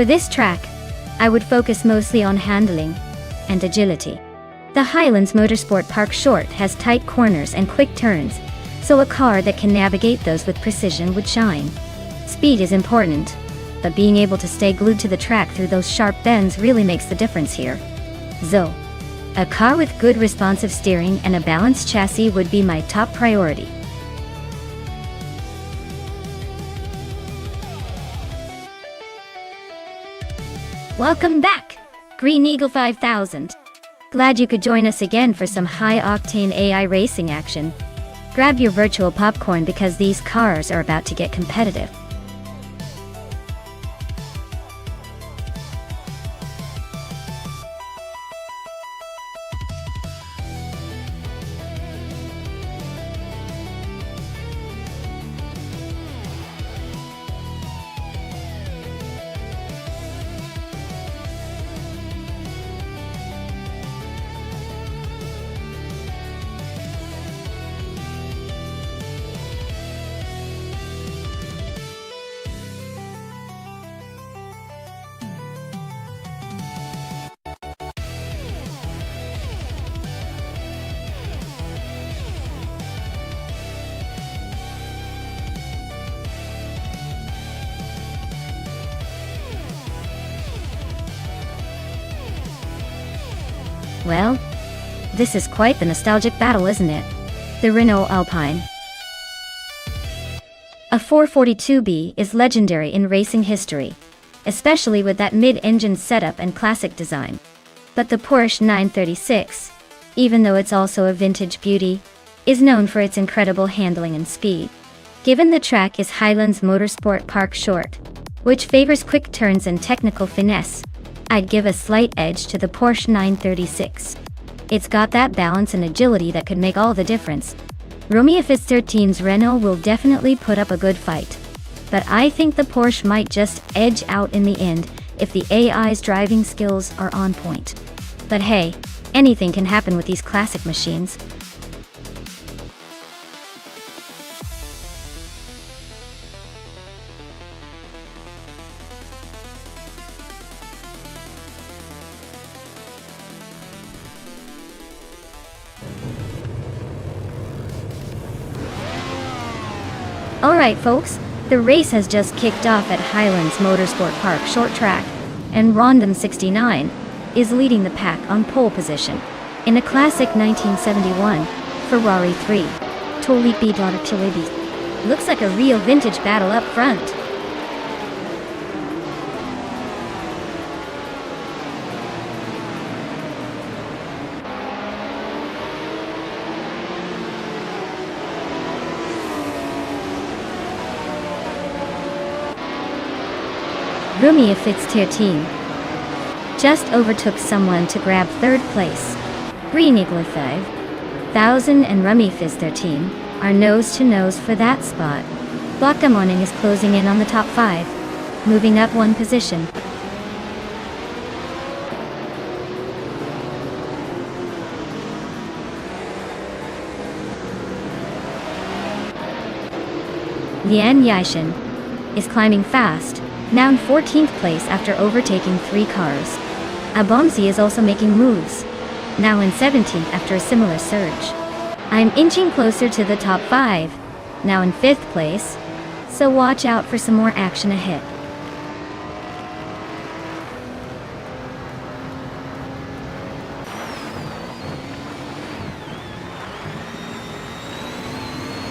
For this track, I would focus mostly on handling and agility. The Highlands Motorsport Park Short has tight corners and quick turns, so a car that can navigate those with precision would shine. Speed is important, but being able to stay glued to the track through those sharp bends really makes the difference here. So, a car with good responsive steering and a balanced chassis would be my top priority. Welcome back, Green Eagle 5000. Glad you could join us again for some high-octane AI racing action. Grab your virtual popcorn because these cars are about to get competitive. Well, this is quite the nostalgic battle, isn't it? The Renault Alpine. A 442B is legendary in racing history, especially with that mid-engine setup and classic design. But the Porsche 936, even though it's also a vintage beauty, is known for its incredible handling and speed. Given the track is Highlands Motorsport Park Short, which favors quick turns and technical finesse, I'd give a slight edge to the Porsche 936. It's got that balance and agility that could make all the difference. Romeo F13's Renault will definitely put up a good fight, but I think the Porsche might just edge out in the end if the AI's driving skills are on point. But hey, anything can happen with these classic machines. Alright folks, the race has just kicked off at Highlands Motorsport Park Short Track, and Rondon 69 is leading the pack on pole position. In a classic 1971 Ferrari 3, Tolipi Tolibi. Looks like a real vintage battle up front. Romeo F13 just overtook someone to grab third place. Green Eagle 5000 and Romeo F13 are nose-to-nose for that spot. Blockda Morning is closing in on the top 5, moving up one position. Lian Yishan is climbing fast, now in 14th place after overtaking 3 cars. Abomsi is also making moves, now in 17th after a similar surge. I'm inching closer to the top 5, now in 5th place, so watch out for some more action ahead.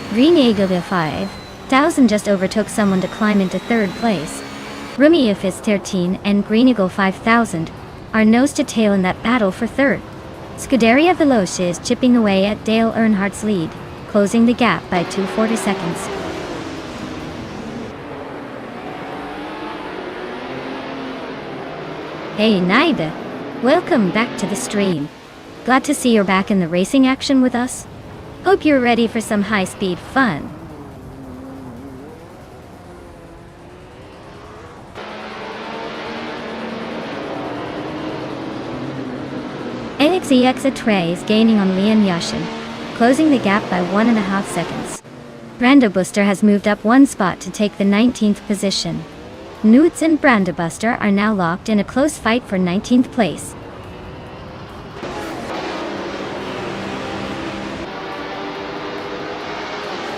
Green Eagle 5000 just overtook someone to climb into 3rd place. Romeo F13 and Green Eagle 5000 are nose to tail in that battle for 3rd. Scuderia Veloce is chipping away at Dale Earnhardt's lead, closing the gap by 240 seconds. Hey Naida, welcome back to the stream. Glad to see you're back in the racing action with us. Hope you're ready for some high-speed fun. NXEX Atre is gaining on Lian Yashin, closing the gap by 1.5 seconds. Brando Booster has moved up 1 spot to take the 19th position. Newts and Brandabuster are now locked in a close fight for 19th place.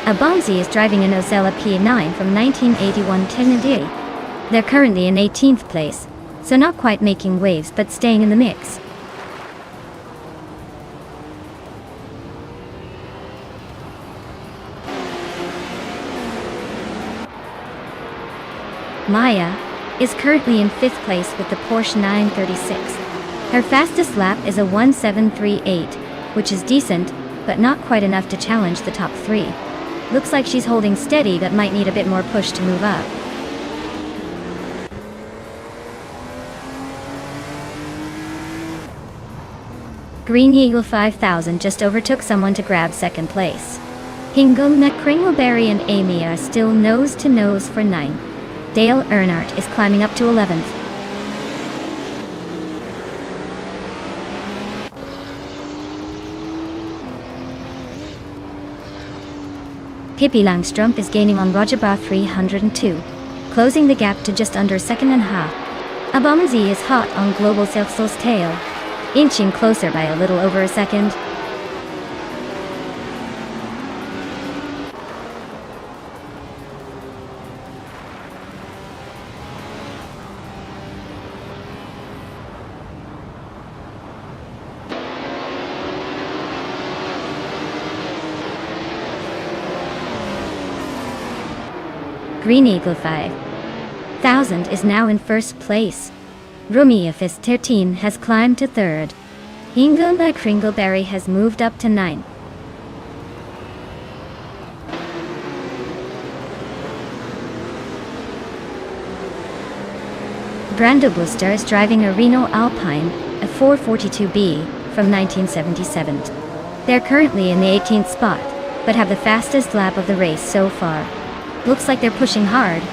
Abomzi is driving an Ozella P9 from 1981 Tennessee. They're currently in 18th place, so not quite making waves but staying in the mix. Maya is currently in 5th place with the Porsche 936. Her fastest lap is a 1738, which is decent, but not quite enough to challenge the top 3. Looks like she's holding steady but might need a bit more push to move up. Green Eagle 5000 just overtook someone to grab 2nd place. Hingle, Kringleberry and Amy are still nose to nose for 9. Dale Earnhardt is climbing up to 11th. Pippi Langstrumpf is gaining on Roger Bar 302, closing the gap to just under 2nd and a half. Abomzi is hot on Global Selfsel's tail, inching closer by a little over a second. Green Eagle 5000 is now in 1st place. Rumia Fist 13 has climbed to 3rd. Hingle by Kringleberry has moved up to 9. Brando Booster is driving a Renault Alpine, a 442B, from 1977. They're currently in the 18th spot, but have the fastest lap of the race so far. Looks like they're pushing hard.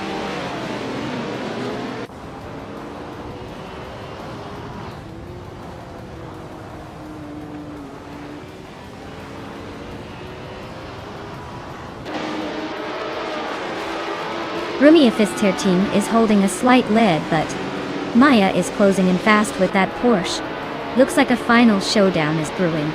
Rumia Fist 13 is holding a slight lead, but Maya is closing in fast with that Porsche. Looks like a final showdown is brewing.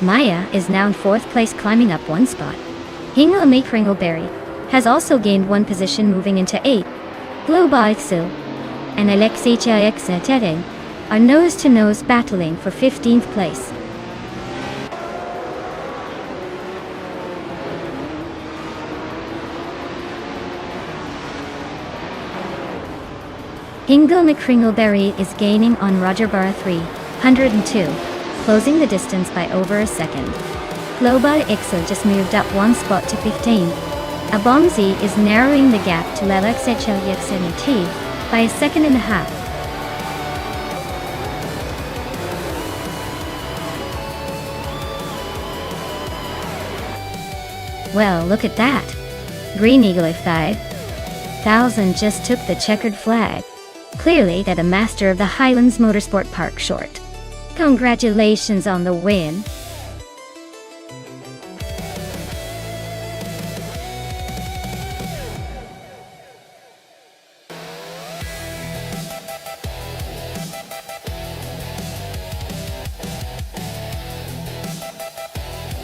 Maya is now in 4th place, climbing up 1 spot. Hingle May Kringleberry has also gained 1 position, moving into 8th. Global and Alexei Tere are nose-to-nose battling for 15th place. Hingle Kringleberry is gaining on Roger Bar 302. Closing the distance by over a second. Global Ixo just moved up 1 spot to 15. Abomzi is narrowing the gap to Alexei by a second and a half. Well, look at that. Green Eagle 5000 just took the checkered flag. Clearly they're the master of the Highlands Motorsport Park short. Congratulations on the win.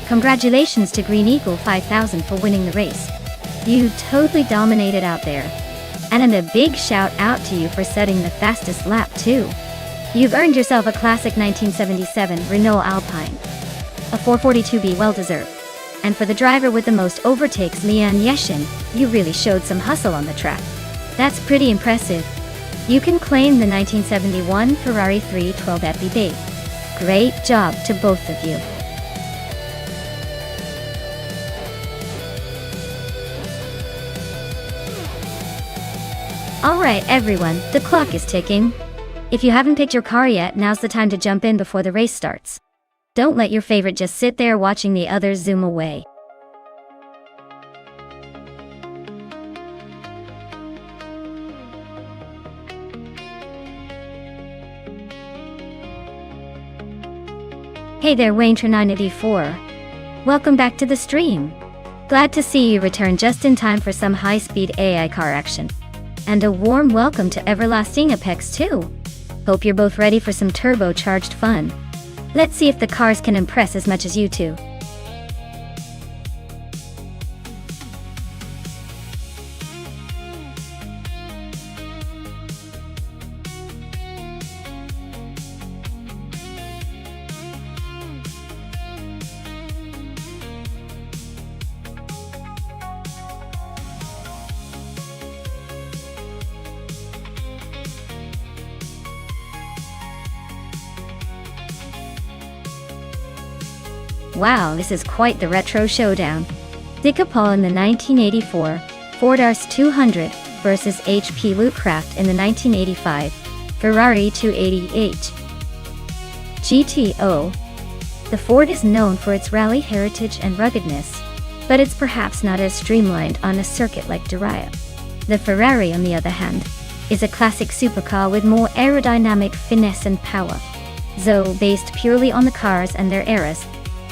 Congratulations to Green Eagle 5000 for winning the race. You totally dominated out there. And a big shout out to you for setting the fastest lap too. You've earned yourself a classic 1977 Renault Alpine. A 442B, well deserved. And for the driver with the most overtakes, Leon Yeshin, you really showed some hustle on the track. That's pretty impressive. You can claim the 1971 Ferrari 312 FBB. Great job to both of you. Alright everyone, the clock is ticking. If you haven't picked your car yet, now's the time to jump in before the race starts. Don't let your favorite just sit there watching the others zoom away. Hey there, Wayne984. Welcome back to the stream. Glad to see you return just in time for some high-speed AI car action. And a warm welcome to Everlasting Apex too. Hope you're both ready for some turbocharged fun. Let's see if the cars can impress as much as you two. Wow, this is quite the retro showdown. Dicapol in the 1984 Ford Rs 200 versus HP Lootcraft in the 1985 Ferrari 280h GTO. The Ford is known for its rally heritage and ruggedness, but it's perhaps not as streamlined on a circuit like Diriyah. The Ferrari, on the other hand, is a classic supercar with more aerodynamic finesse and power. Though based purely on the cars and their eras,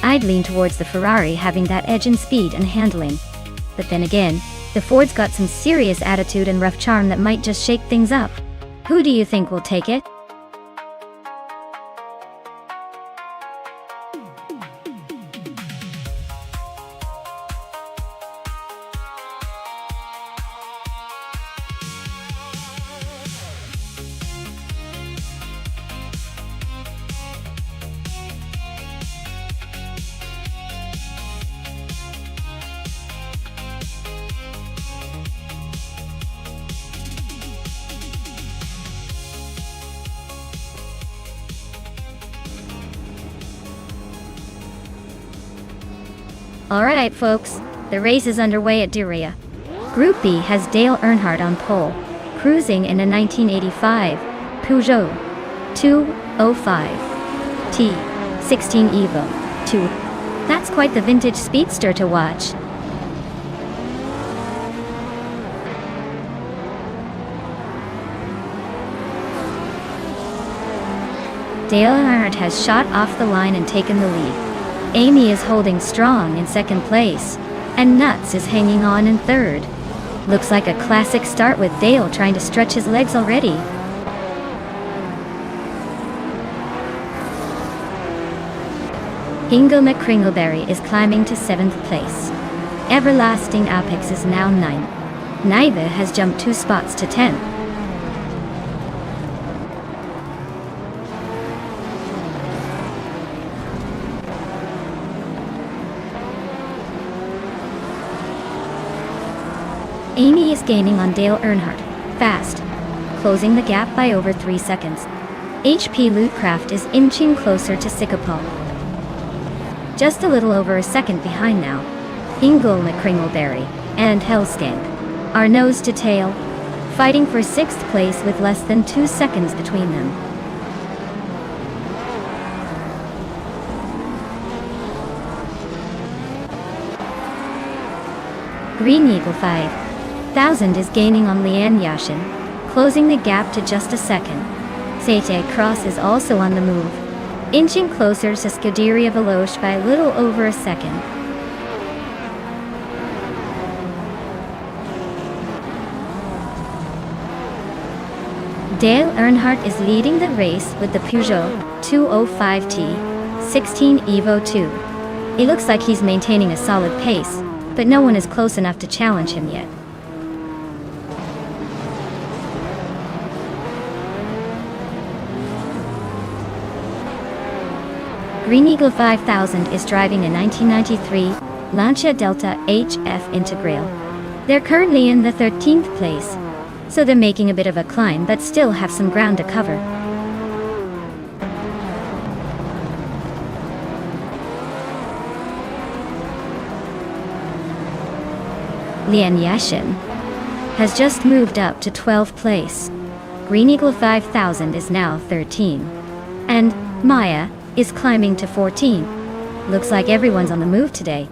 I'd lean towards the Ferrari having that edge in speed and handling. But then again, the Ford's got some serious attitude and rough charm that might just shake things up. Who do you think will take it? Alright folks, the race is underway at Diriyah. Group B has Dale Earnhardt on pole, cruising in a 1985 Peugeot 205T 16 Evo 2. That's quite the vintage speedster to watch. Dale Earnhardt has shot off the line and taken the lead. Amy is holding strong in second place, and Nuts is hanging on in third. Looks like a classic start with Dale trying to stretch his legs already. Hingo McCringleberry is climbing to 7th place. Everlasting Apex is now 9th. Naiva has jumped 2 spots to 10th. Amy is gaining on Dale Earnhardt, fast, closing the gap by over 3 seconds. HP Lootcraft is inching closer to Dicapol. Just a little over a second behind now. Ingle McCringleberry and Hellskank are nose to tail, fighting for 6th place with less than 2 seconds between them. Green Eagle 5000 is gaining on Leanne Yashin, closing the gap to just a second. Sete Cross is also on the move, inching closer to Scuderia Veloce by a little over a second. Dale Earnhardt is leading the race with the Peugeot 205T 16 Evo 2. It looks like he's maintaining a solid pace, but no one is close enough to challenge him yet. Green Eagle 5000 is driving a 1993 Lancia Delta HF Integral. They're currently in the 13th place, so they're making a bit of a climb but still have some ground to cover. Leanne Yashin has just moved up to 12th place. Green Eagle 5000 is now 13. And Maya is climbing to 14. Looks like everyone's on the move today.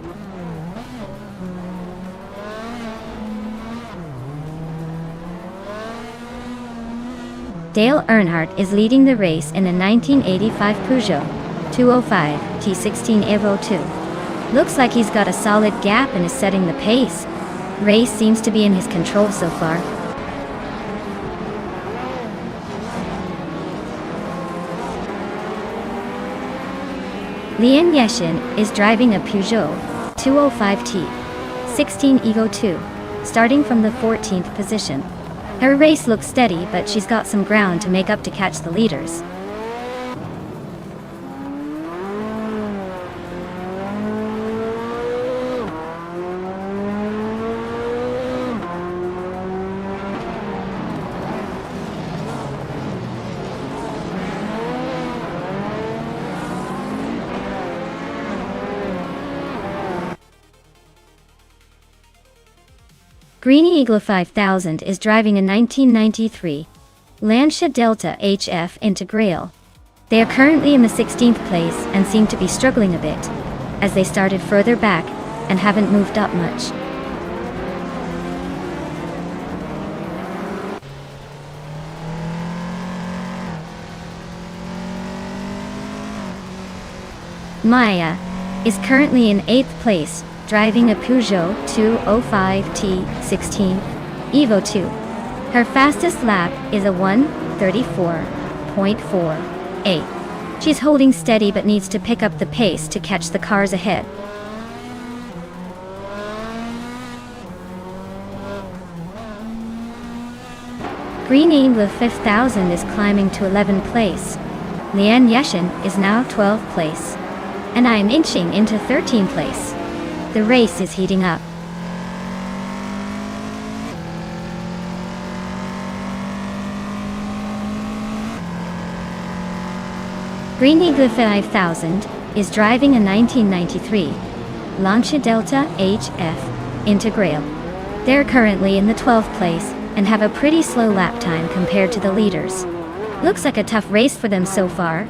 Dale Earnhardt is leading the race in a 1985 Peugeot 205 T16 Evo 2. Looks like he's got a solid gap and is setting the pace. Race seems to be in his control so far. Lian Yeshin is driving a Peugeot 205T 16 Evo 2, starting from the 14th position. Her race looks steady, but she's got some ground to make up to catch the leaders. Greeny Eagle 5000 is driving a 1993 Lancia Delta HF Integral. They are currently in the 16th place and seem to be struggling a bit, as they started further back and haven't moved up much. Maya is currently in 8th place, driving a Peugeot 205T 16 Evo 2. Her fastest lap is a 1:34.48. She's holding steady but needs to pick up the pace to catch the cars ahead. Green Eagle 5000 is climbing to 11th place. Lian Yeshin is now 12th place. And I'm inching into 13th place. The race is heating up. Green Eagle 5000 is driving a 1993 Lancia Delta HF Integral. They're currently in the 12th place and have a pretty slow lap time compared to the leaders. Looks like a tough race for them so far.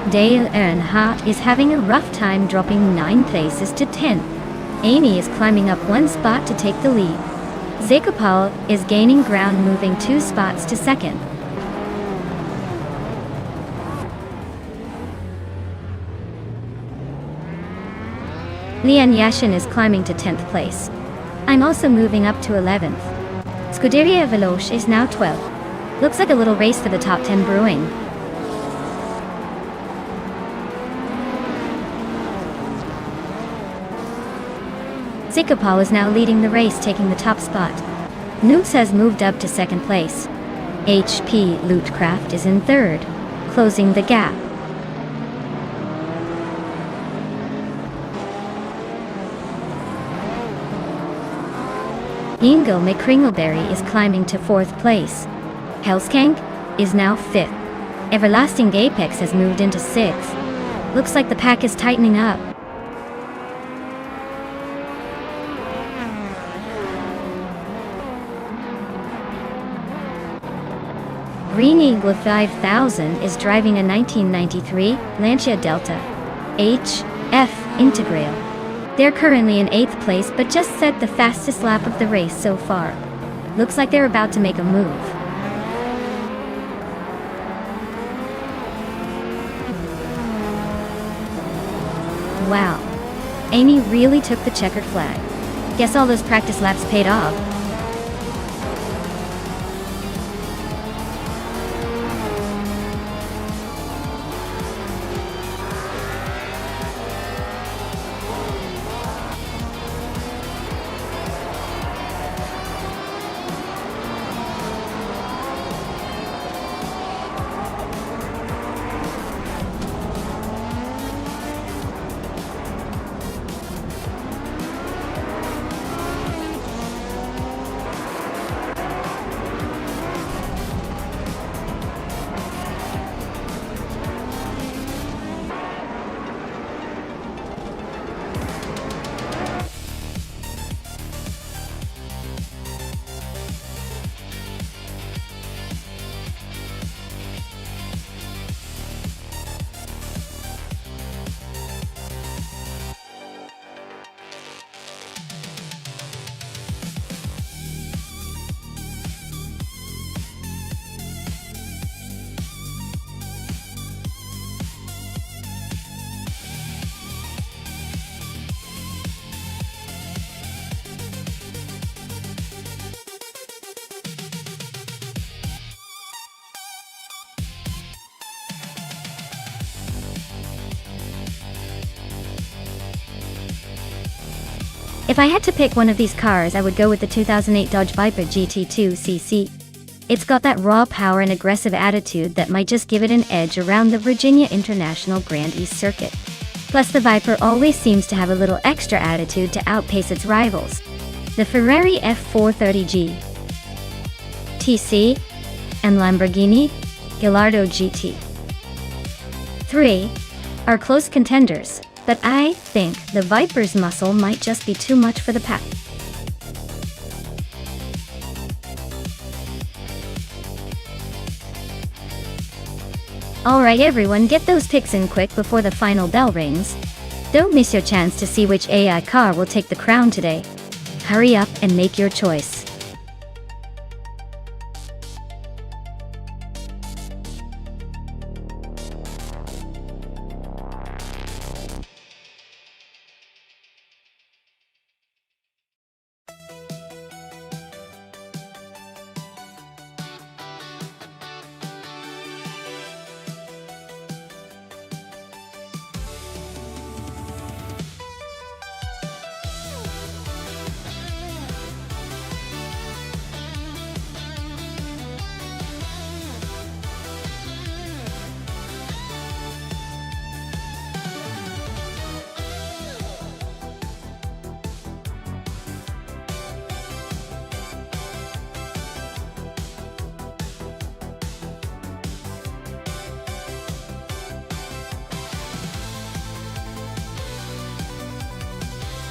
Dale Earnhardt is having a rough time, dropping 9 places to 10. Amy is climbing up 1 spot to take the lead. Zekopal is gaining ground, moving 2 spots to 2nd. Lian Yashin is climbing to 10th place. I'm also moving up to 11th. Scuderia Veloce is now 12th. Looks like a little race for the top 10 brewing. Zekopal is now leading the race, taking the top spot. Newts has moved up to 2nd place. HP Lootcraft is in 3rd, closing the gap. Ingo McCringleberry is climbing to 4th place. Hellskank is now 5th. Everlasting Apex has moved into 6th. Looks like the pack is tightening up. Green Eagle 5000 is driving a 1993 Lancia Delta HF Integral. They're currently in 8th place but just set the fastest lap of the race so far. Looks like they're about to make a move. Wow. Amy really took the checkered flag. Guess all those practice laps paid off. If I had to pick one of these cars, I would go with the 2008 Dodge Viper GT2cc. It's got that raw power and aggressive attitude that might just give it an edge around the Virginia International Grand East Circuit. Plus, the Viper always seems to have a little extra attitude to outpace its rivals, the Ferrari F430G TC and Lamborghini Gallardo GT. 3 are close contenders, but I think the Viper's muscle might just be too much for the pack. Alright everyone, get those picks in quick before the final bell rings. Don't miss your chance to see which AI car will take the crown today. Hurry up and make your choice.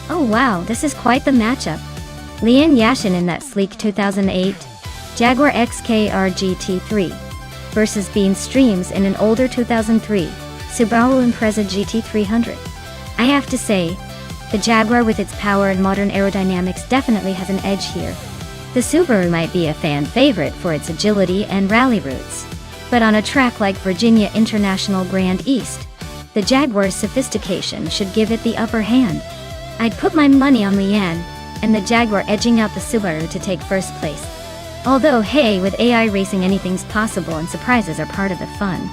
Oh wow, this is quite the matchup. Lian Yashin in that sleek 2008 Jaguar XKR GT3 versus Bean Streams in an older 2003 Subaru Impreza GT300. I have to say, the Jaguar with its power and modern aerodynamics definitely has an edge here. The Subaru might be a fan favorite for its agility and rally routes, but on a track like Virginia International Grand East, the Jaguar's sophistication should give it the upper hand. I'd put my money on Lian, and the Jaguar edging out the Subaru to take first place. Although hey, with AI racing anything's possible and surprises are part of the fun.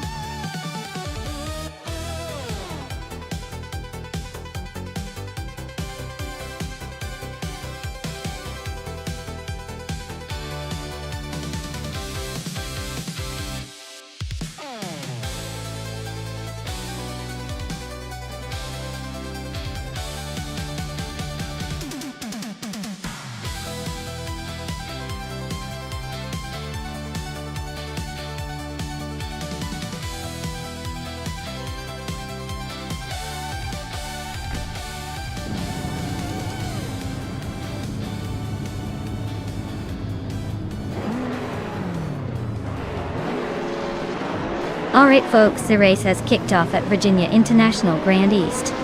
Alright folks, the race has kicked off at Virginia International Grand East.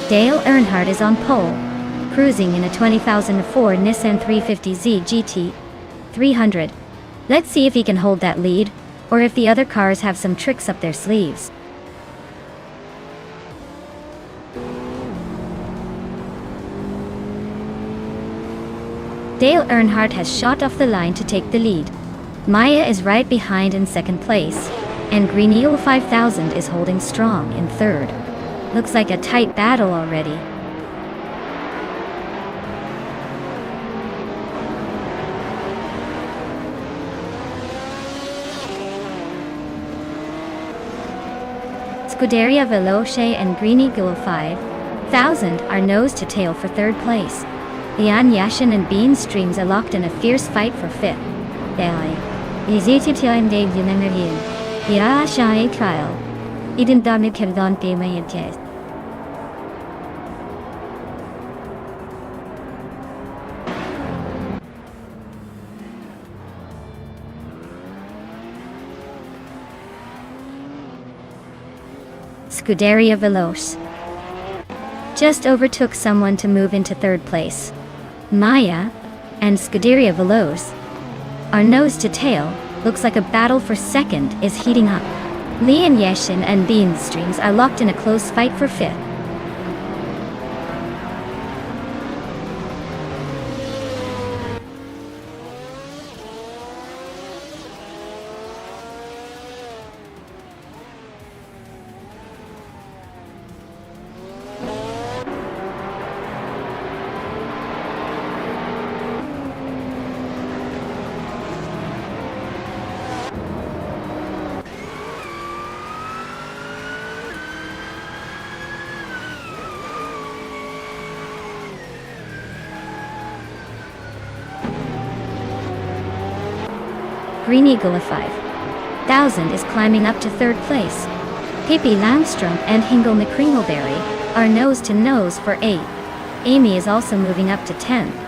Dale Earnhardt is on pole, cruising in a 2004 Nissan 350Z GT 300. Let's see if he can hold that lead, or if the other cars have some tricks up their sleeves. Dale Earnhardt has shot off the line to take the lead. Maya is right behind in second place, and Green Eel 5000 is holding strong in third. Looks like a tight battle already. Scuderia Veloce and Green Eagle 5000 are nose to tail for third place. Lian Yashin and Bean Streams are locked in a fierce fight for fifth. Trial. Scuderia Veloce just overtook someone to move into third place. Maya and Scuderia Veloce are nose to tail. Looks like a battle for second is heating up. Lian Yashin and Bean Streams are locked in a close fight for fifth. Green Eagle of 5,000 is climbing up to 3rd place. Pippi Langstrumpf and Hingle McCringleberry are nose to nose for 8. Amy is also moving up to 10th.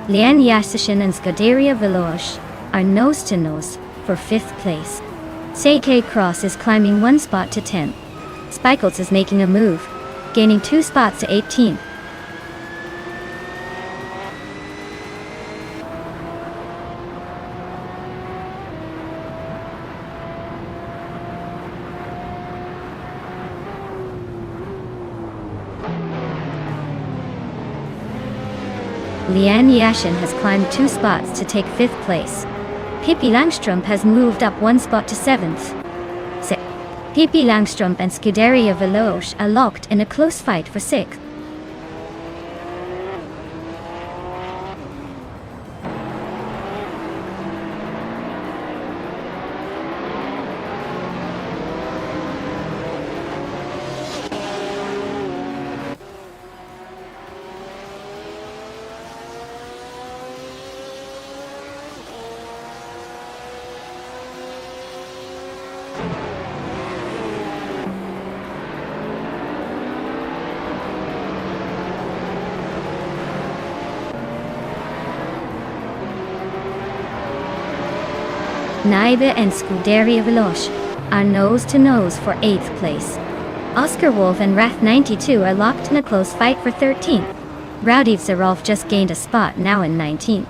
Liane Yasishin and Scuderia Veloce are nose to nose for 5th place. Seike Cross is climbing 1 spot to 10th. Spikels is making a move, gaining 2 spots to 18th. Liane Yashin has climbed 2 spots to take 5th place. Pippi Langstrumpf has moved up 1 spot to 7th. Pippi Langstrumpf and Scuderia Veloce are locked in a close fight for 6th. Naibe and Scuderia Veloce are nose to nose for 8th place. Oscar Wolf and Wrath 92 are locked in a close fight for 13th. Rowdy Zarolf just gained a spot, now in 19th.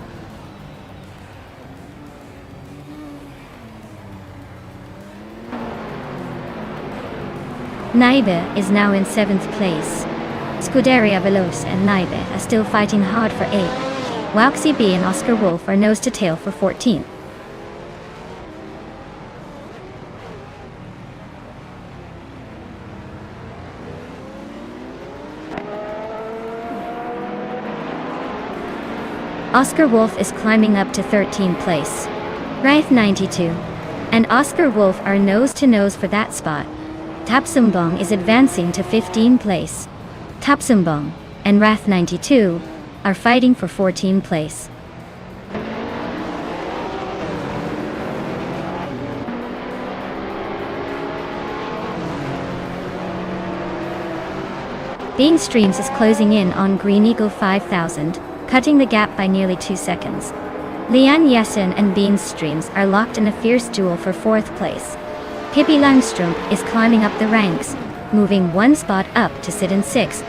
Naibe is now in 7th place. Scuderia Veloce and Naibe are still fighting hard for 8th. Waxy B and Oscar Wolf are nose to tail for 14th. Oscar Wolf is climbing up to 13th place. Wrath 92 and Oscar Wolf are nose to nose for that spot. Tapsumbong is advancing to 15th place. Tapsumbong and Wrath 92 are fighting for 14th place. Bean Streams is closing in on Green Eagle 5000, cutting the gap by nearly 2 seconds. Liane Yashin and Bean Streams are locked in a fierce duel for 4th place. Pippi Langstrumpf is climbing up the ranks, moving 1 spot up to sit in 6th.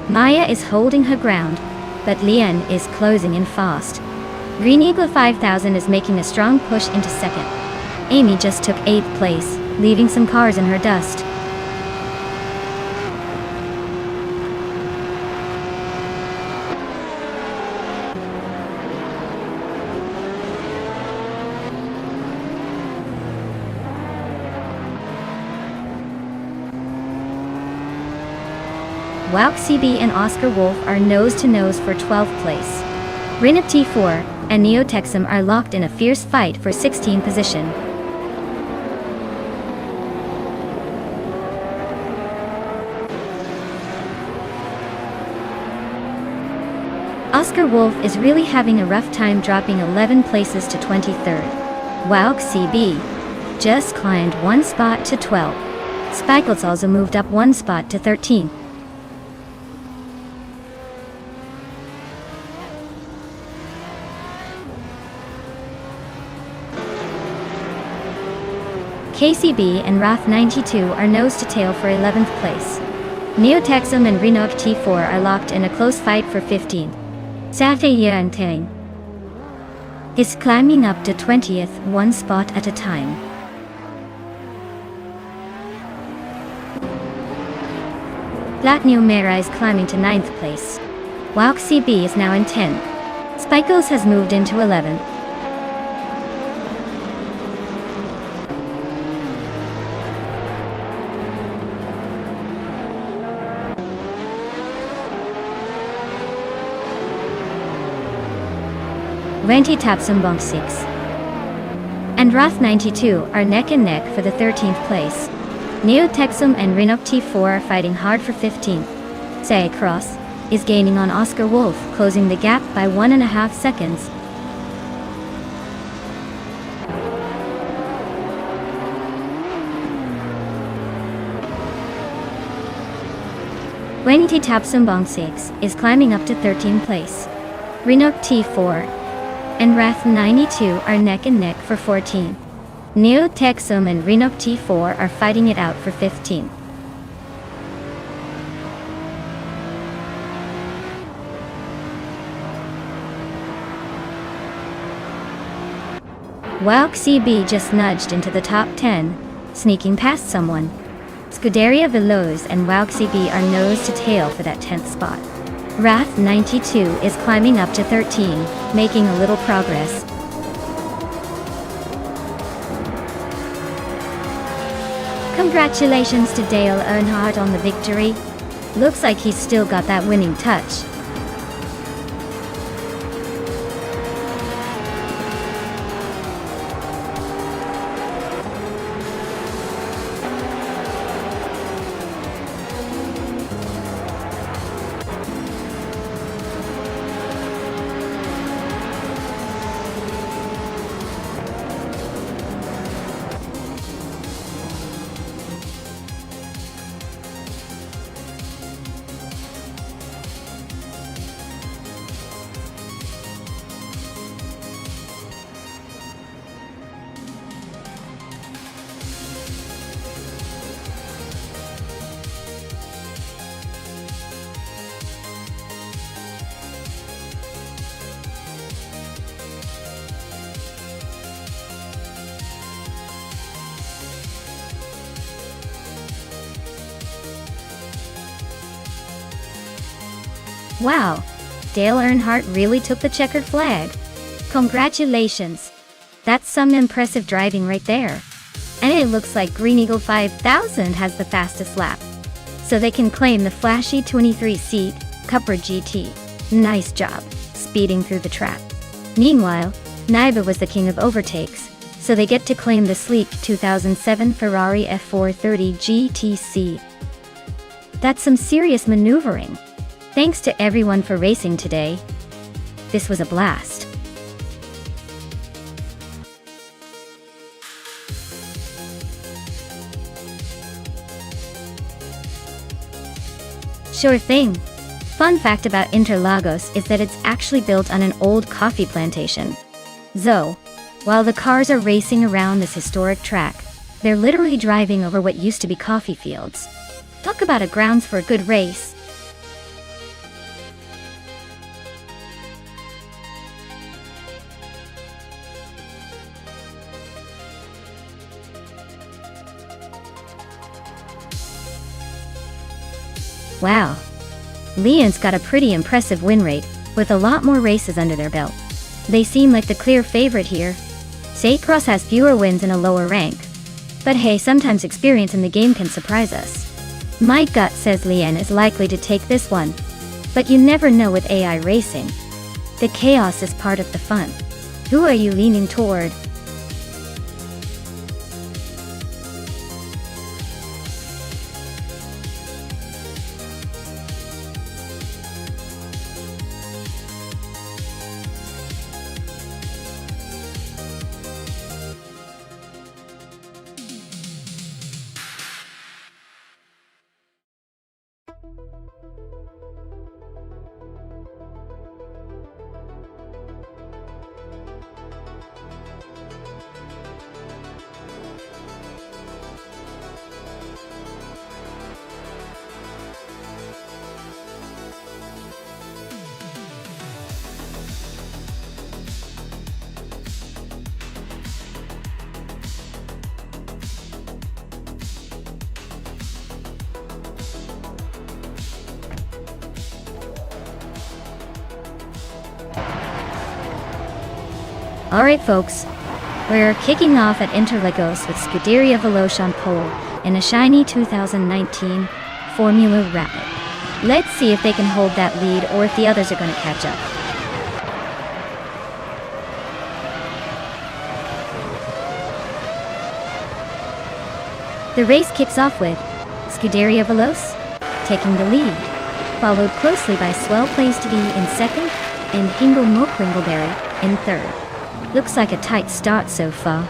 Maya is holding her ground, but Liane is closing in fast. Green Eagle 5000 is making a strong push into 2nd. Amy just took 8th place, leaving some cars in her dust. Wouk CB and Oscar Wolf are nose to nose for 12th place. Rinip T4 and Neotexum are locked in a fierce fight for 16th position. Oscar Wolf is really having a rough time, dropping 11 places to 23rd. Wouk CB just climbed 1 spot to 12. Spikels also moved up 1 spot to 13th. KCB and Wrath 92 are nose to tail for 11th place. Neotexum and Renog T4 are locked in a close fight for 15th. Sate Yantang is climbing up to 20th, 1 spot at a time. Black Numera is climbing to 9th place. Walk CB is now in 10th. Spikos has moved into 11th. Venti Tapsumbong 6 and Roth 92 are neck and neck for the 13th place. Neo Texum and Rinok T4 are fighting hard for 15th. Say Cross is gaining on Oscar Wolf, closing the gap by 1.5 seconds. Venti Tapsumbong 6 is climbing up to 13th place. Rinok T4 and Wrath 92 are neck and neck for 14th. Neo Texum and Rinok T4 are fighting it out for 15th. Walk CB just nudged into the top 10, sneaking past someone. Scuderia Veloz and Walk CB are nose to tail for that 10th spot. Wrath 92 is climbing up to 13, making a little progress. Congratulations to Dale Earnhardt on the victory. Looks like he's still got that winning touch. Wow, Dale Earnhardt really took the checkered flag. Congratulations. That's some impressive driving right there. And it looks like Green Eagle 5000 has the fastest lap. So they can claim the flashy 23-seat Cupra GT. Nice job, speeding through the track. Meanwhile, Naiba was the king of overtakes, so they get to claim the sleek 2007 Ferrari F430 GTC. That's some serious maneuvering. Thanks to everyone for racing today. This was a blast. Sure thing. Fun fact about Interlagos is that it's actually built on an old coffee plantation. So, while the cars are racing around this historic track, they're literally driving over what used to be coffee fields. Talk about a grounds for a good race. Wow. Leon's got a pretty impressive win rate, with a lot more races under their belt. They seem like the clear favorite here. Saycross has fewer wins and a lower rank. But hey, sometimes experience in the game can surprise us. My gut says Leon is likely to take this one. But you never know with AI racing. The chaos is part of the fun. Who are you leaning toward? Alright folks, we're kicking off at Interlagos with Scuderia Veloce on pole in a shiny 2019 Formula Rapid. Let's see if they can hold that lead or if the others are going to catch up. The race kicks off with Scuderia Veloce taking the lead, followed closely by Swell Place to be in second and Hingle Mokwingleberry in third. Looks like a tight start so far.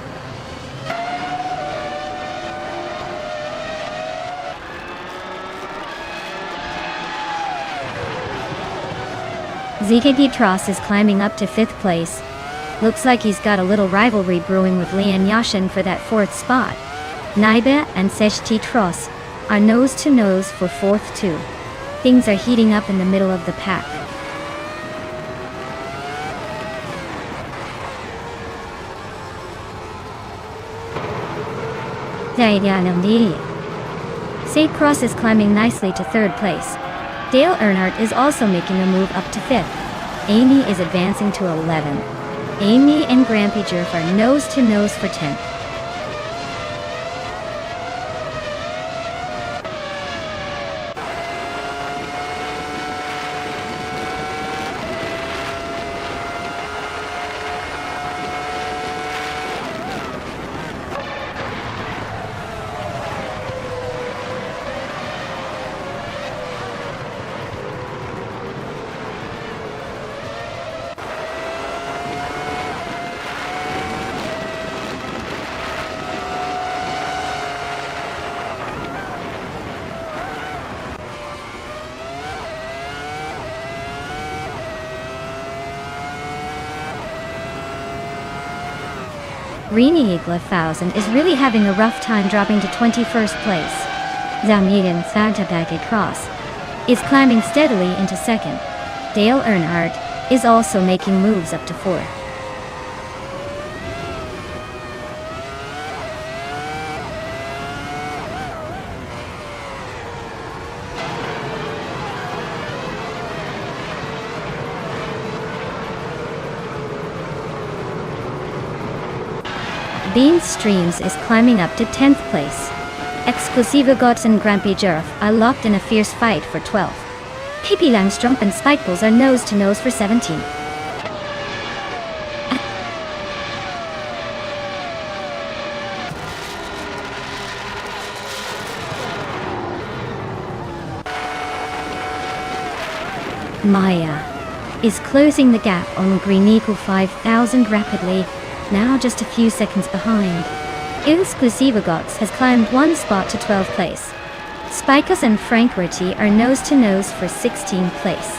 ZKD Tross is climbing up to 5th place. Looks like he's got a little rivalry brewing with Lian Yashin for that 4th spot. Naiba and Seshti Tross are nose to nose for 4th too. Things are heating up in the middle of the pack. Sade Cross is climbing nicely to 3rd place. Dale Earnhardt is also making a move up to 5th. Amy is advancing to 11th. Amy and Grampy Jerf are nose to nose for 10th. Rini Igla 1000 is really having a rough time dropping to 21st place. Zamigan Santapake Cross is climbing steadily into 2nd. Dale Earnhardt is also making moves up to 4th. Bean Streams is climbing up to 10th place. Exclusiva Gots and Grampy Jerf are locked in a fierce fight for 12th. Pippi Langstrumpf and Spikeballs are nose to nose for 17th. Maya is closing the gap on Green Eagle 5000 rapidly, now just a few seconds behind. Exclusiva Gots has climbed 1 spot to 12th place. Spikus and Frank Ritchie are nose to nose for 16th place.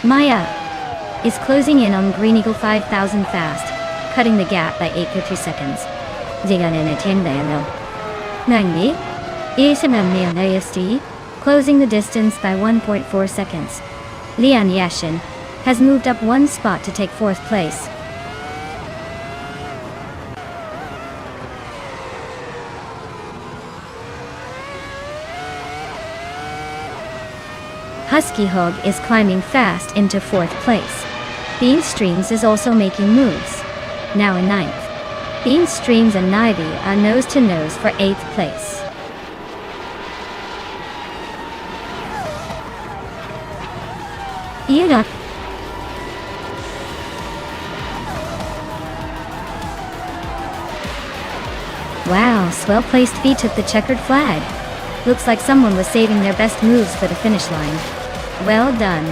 Maya is closing in on Green Eagle 5000 fast, cutting the gap by 8.2 seconds. Nangli ASD, closing the distance by 1.4 seconds. Lian Yashin has moved up 1 spot to take 4th place. Husky Hog is climbing fast into 4th place. Bean Streams is also making moves, now in 9th. Bean Streams and Nivy are nose to nose for 8th place. Enoch Wow, Swell Placed V took the checkered flag. Looks like someone was saving their best moves for the finish line. Well done.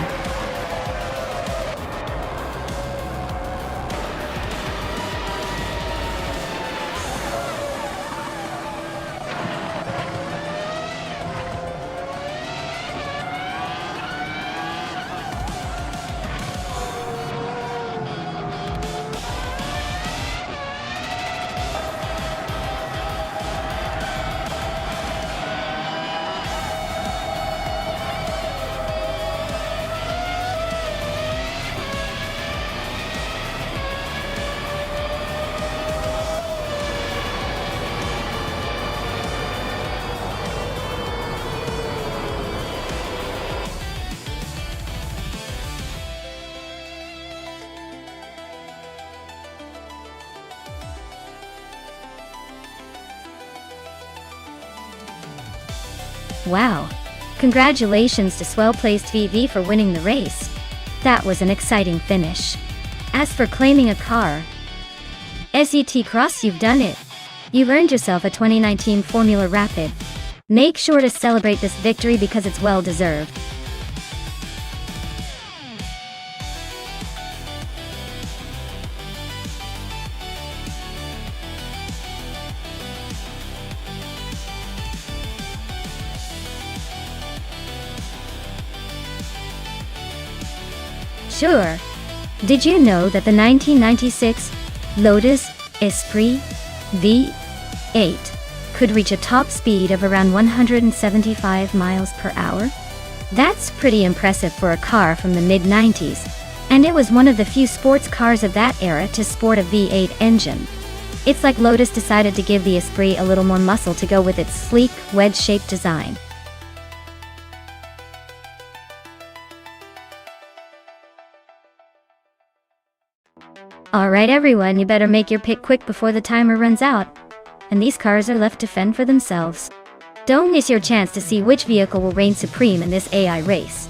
Wow! Congratulations to well-placed VV for winning the race. That was an exciting finish. As for claiming a car, SET Cross, you've done it. You've earned yourself a 2019 Formula Rapid. Make sure to celebrate this victory because it's well deserved. Sure. Did you know that the 1996 Lotus Esprit V8 could reach a top speed of around 175 miles per hour? That's pretty impressive for a car from the mid-90s, and it was one of the few sports cars of that era to sport a V8 engine. It's like Lotus decided to give the Esprit a little more muscle to go with its sleek, wedge-shaped design. Alright everyone, you better make your pick quick before the timer runs out, and these cars are left to fend for themselves. Don't miss your chance to see which vehicle will reign supreme in this AI race.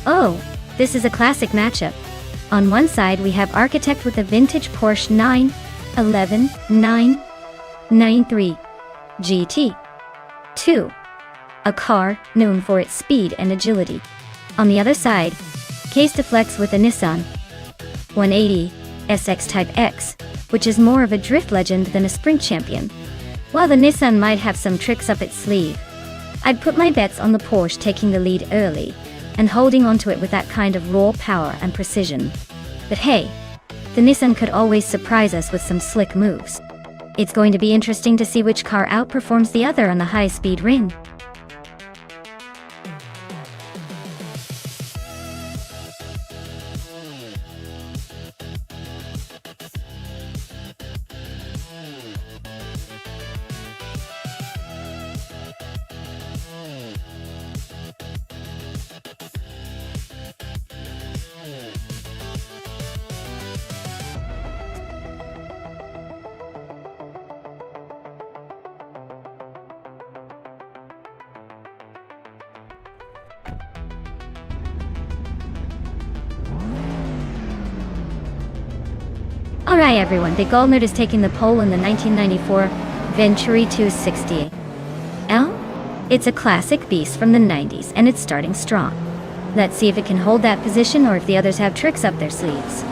Oh, this is a classic matchup. On one side we have Architect with a vintage Porsche 993 GT. 2. A car known for its speed and agility. On the other side, Case to Flex with a Nissan 180 SX Type X, which is more of a drift legend than a sprint champion. While the Nissan might have some tricks up its sleeve, I'd put my bets on the Porsche taking the lead early and holding onto it with that kind of raw power and precision. But hey, the Nissan could always surprise us with some slick moves. It's going to be interesting to see which car outperforms the other on the high-speed ring. Alright everyone, Big Goldnerd is taking the pole in the 1994 Venturi 260. It's a classic beast from the 90s and it's starting strong. Let's see if it can hold that position or if the others have tricks up their sleeves.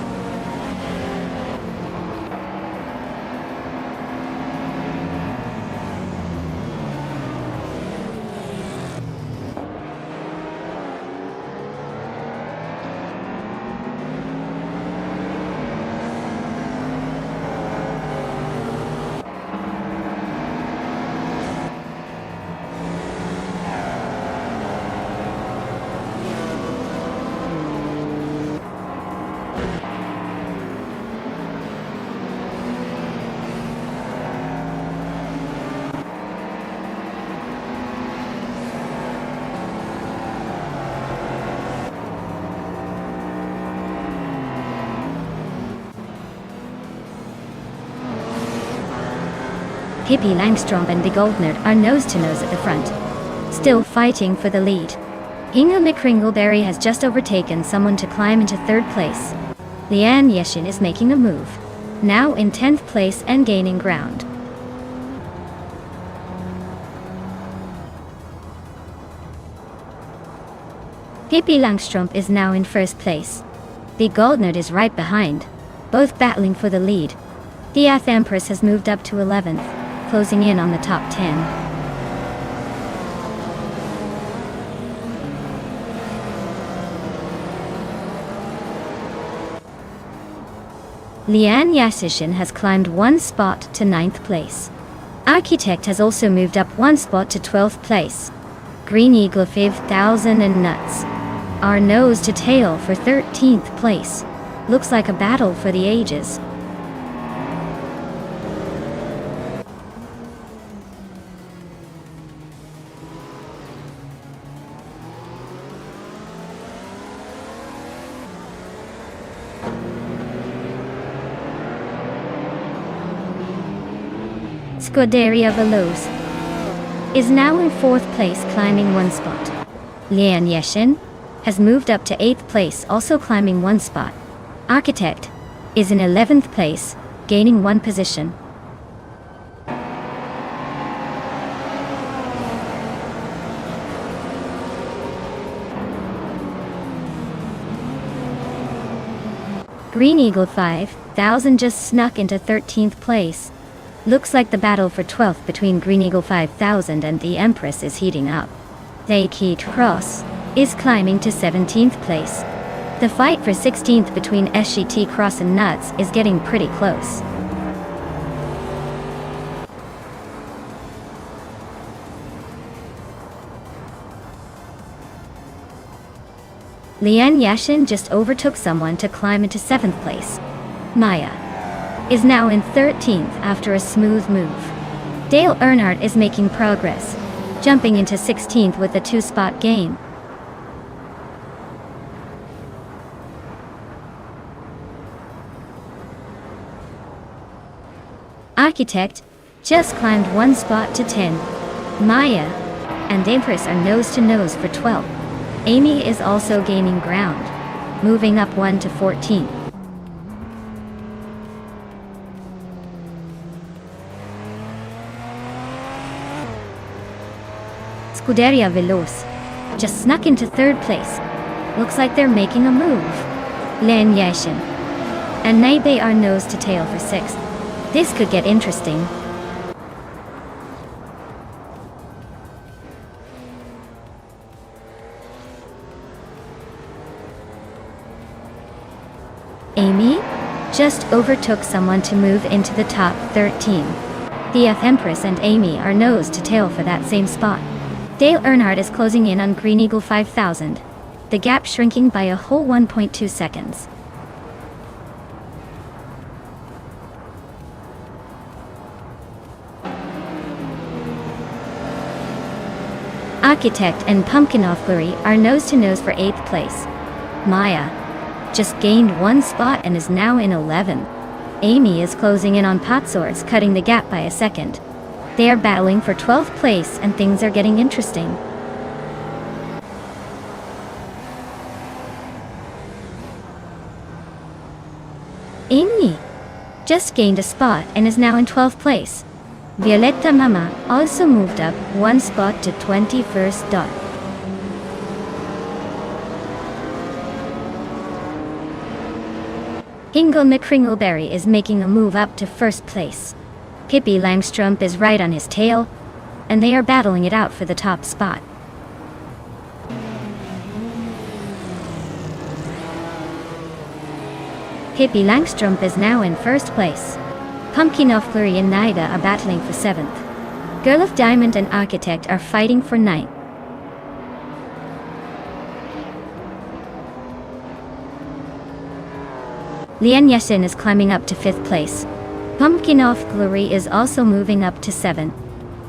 Pippi Langstrump and the Goldnerd are nose-to-nose at the front, still fighting for the lead. Inga McCringleberry has just overtaken someone to climb into third place. Lian Yeshin is making a move, now in 10th place and gaining ground. Pippi Langstrump is now in first place. The Goldnerd is right behind, both battling for the lead. The Empress has moved up to 11th, closing in on the top 10. Lian Yasishin has climbed one spot to 9th place. Architect has also moved up one spot to 12th place. Green Eagle 5000 and Nuts are nose to tail for 13th place. Looks like a battle for the ages. Scuderia Veloz is now in 4th place, climbing one spot. Lian Yeshin has moved up to 8th place, also climbing one spot. Architect is in 11th place, gaining one position. Green Eagle 5000 just snuck into 13th place. Looks like the battle for 12th between Green Eagle 5000 and the Empress is heating up. Daikit Cross is climbing to 17th place. The fight for 16th between SGT Cross and Nuts is getting pretty close. Lian Yashin just overtook someone to climb into 7th place. Maya is now in 13th after a smooth move. Dale Earnhardt is making progress, jumping into 16th with a 2-spot gain. Architect just climbed one spot to 10. Maya and Empress are nose-to-nose for 12. Amy is also gaining ground, moving up 1 to 14. Scuderia Veloz just snuck into 3rd place. Looks like they're making a move. Lian Yashin and Neibe are nose to tail for 6th. This could get interesting. Amy just overtook someone to move into the top 13. The Empress and Amy are nose to tail for that same spot. Dale Earnhardt is closing in on Green Eagle 5000. The gap shrinking by a whole 1.2 seconds. Architect and Pumpkinoff Flurry are nose-to-nose for 8th place. Maya just gained one spot and is now in 11th. Amy is closing in on Potswords, cutting the gap by a second. They are battling for 12th place and things are getting interesting. Amy just gained a spot and is now in 12th place. Violetta Mama also moved up one spot to 21st dot. Inga McCringleberry is making a move up to 1st place. Pippi Langstrump is right on his tail, and they are battling it out for the top spot. Pippi Langstrump is now in 1st place. Pumpkinoff Flurry and Nida are battling for 7th. Girl of Diamond and Architect are fighting for 9th. Lian Yashin is climbing up to 5th place. Pumpkinoff Flurry is also moving up to 7th.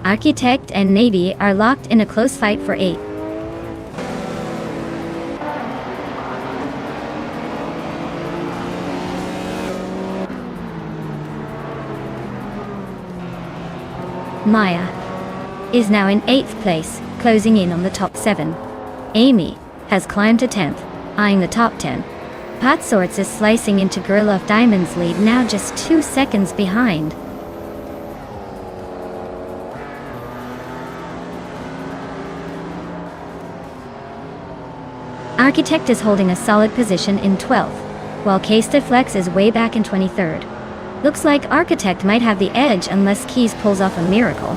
Architect and Navy are locked in a close fight for 8th. Maya is now in 8th place, closing in on the top 7. Amy has climbed to 10th, eyeing the top 10. Pat Sorts is slicing into Girl of Diamonds' lead, now just 2 seconds behind. Architect is holding a solid position in 12th, while Kesta Flex is way back in 23rd. Looks like Architect might have the edge unless Keys pulls off a miracle.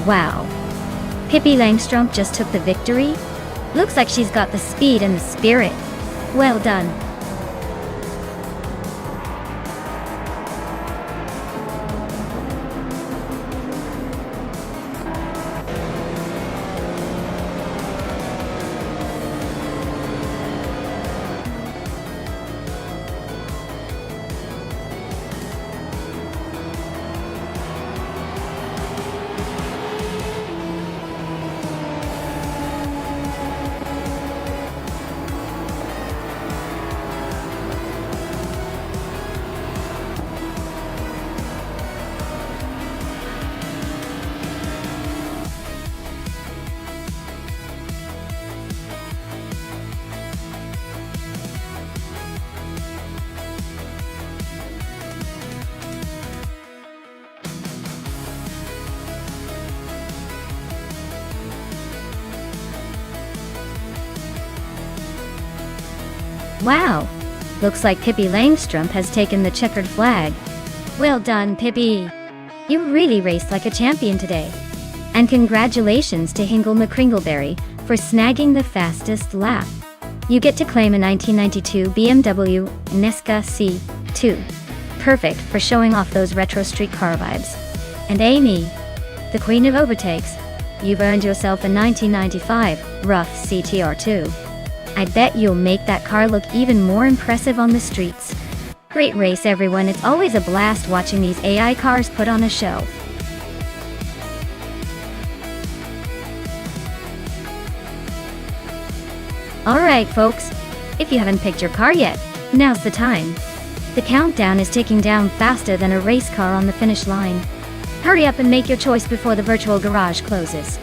Wow. Pippi Langstrump just took the victory? Looks like she's got the speed and the spirit. Well done. Wow. Looks like Pippi Langstrump has taken the checkered flag. Well done, Pippi. You really raced like a champion today. And congratulations to Hingle McCringleberry for snagging the fastest lap. You get to claim a 1992 BMW Nesca C2. Perfect for showing off those retro street car vibes. And Amy, the queen of overtakes, you've earned yourself a 1995 Rough CTR2. I bet you'll make that car look even more impressive on the streets. Great race, everyone. It's always a blast watching these AI cars put on a show. Alright folks, if you haven't picked your car yet, now's the time. The countdown is ticking down faster than a race car on the finish line. Hurry up and make your choice before the virtual garage closes.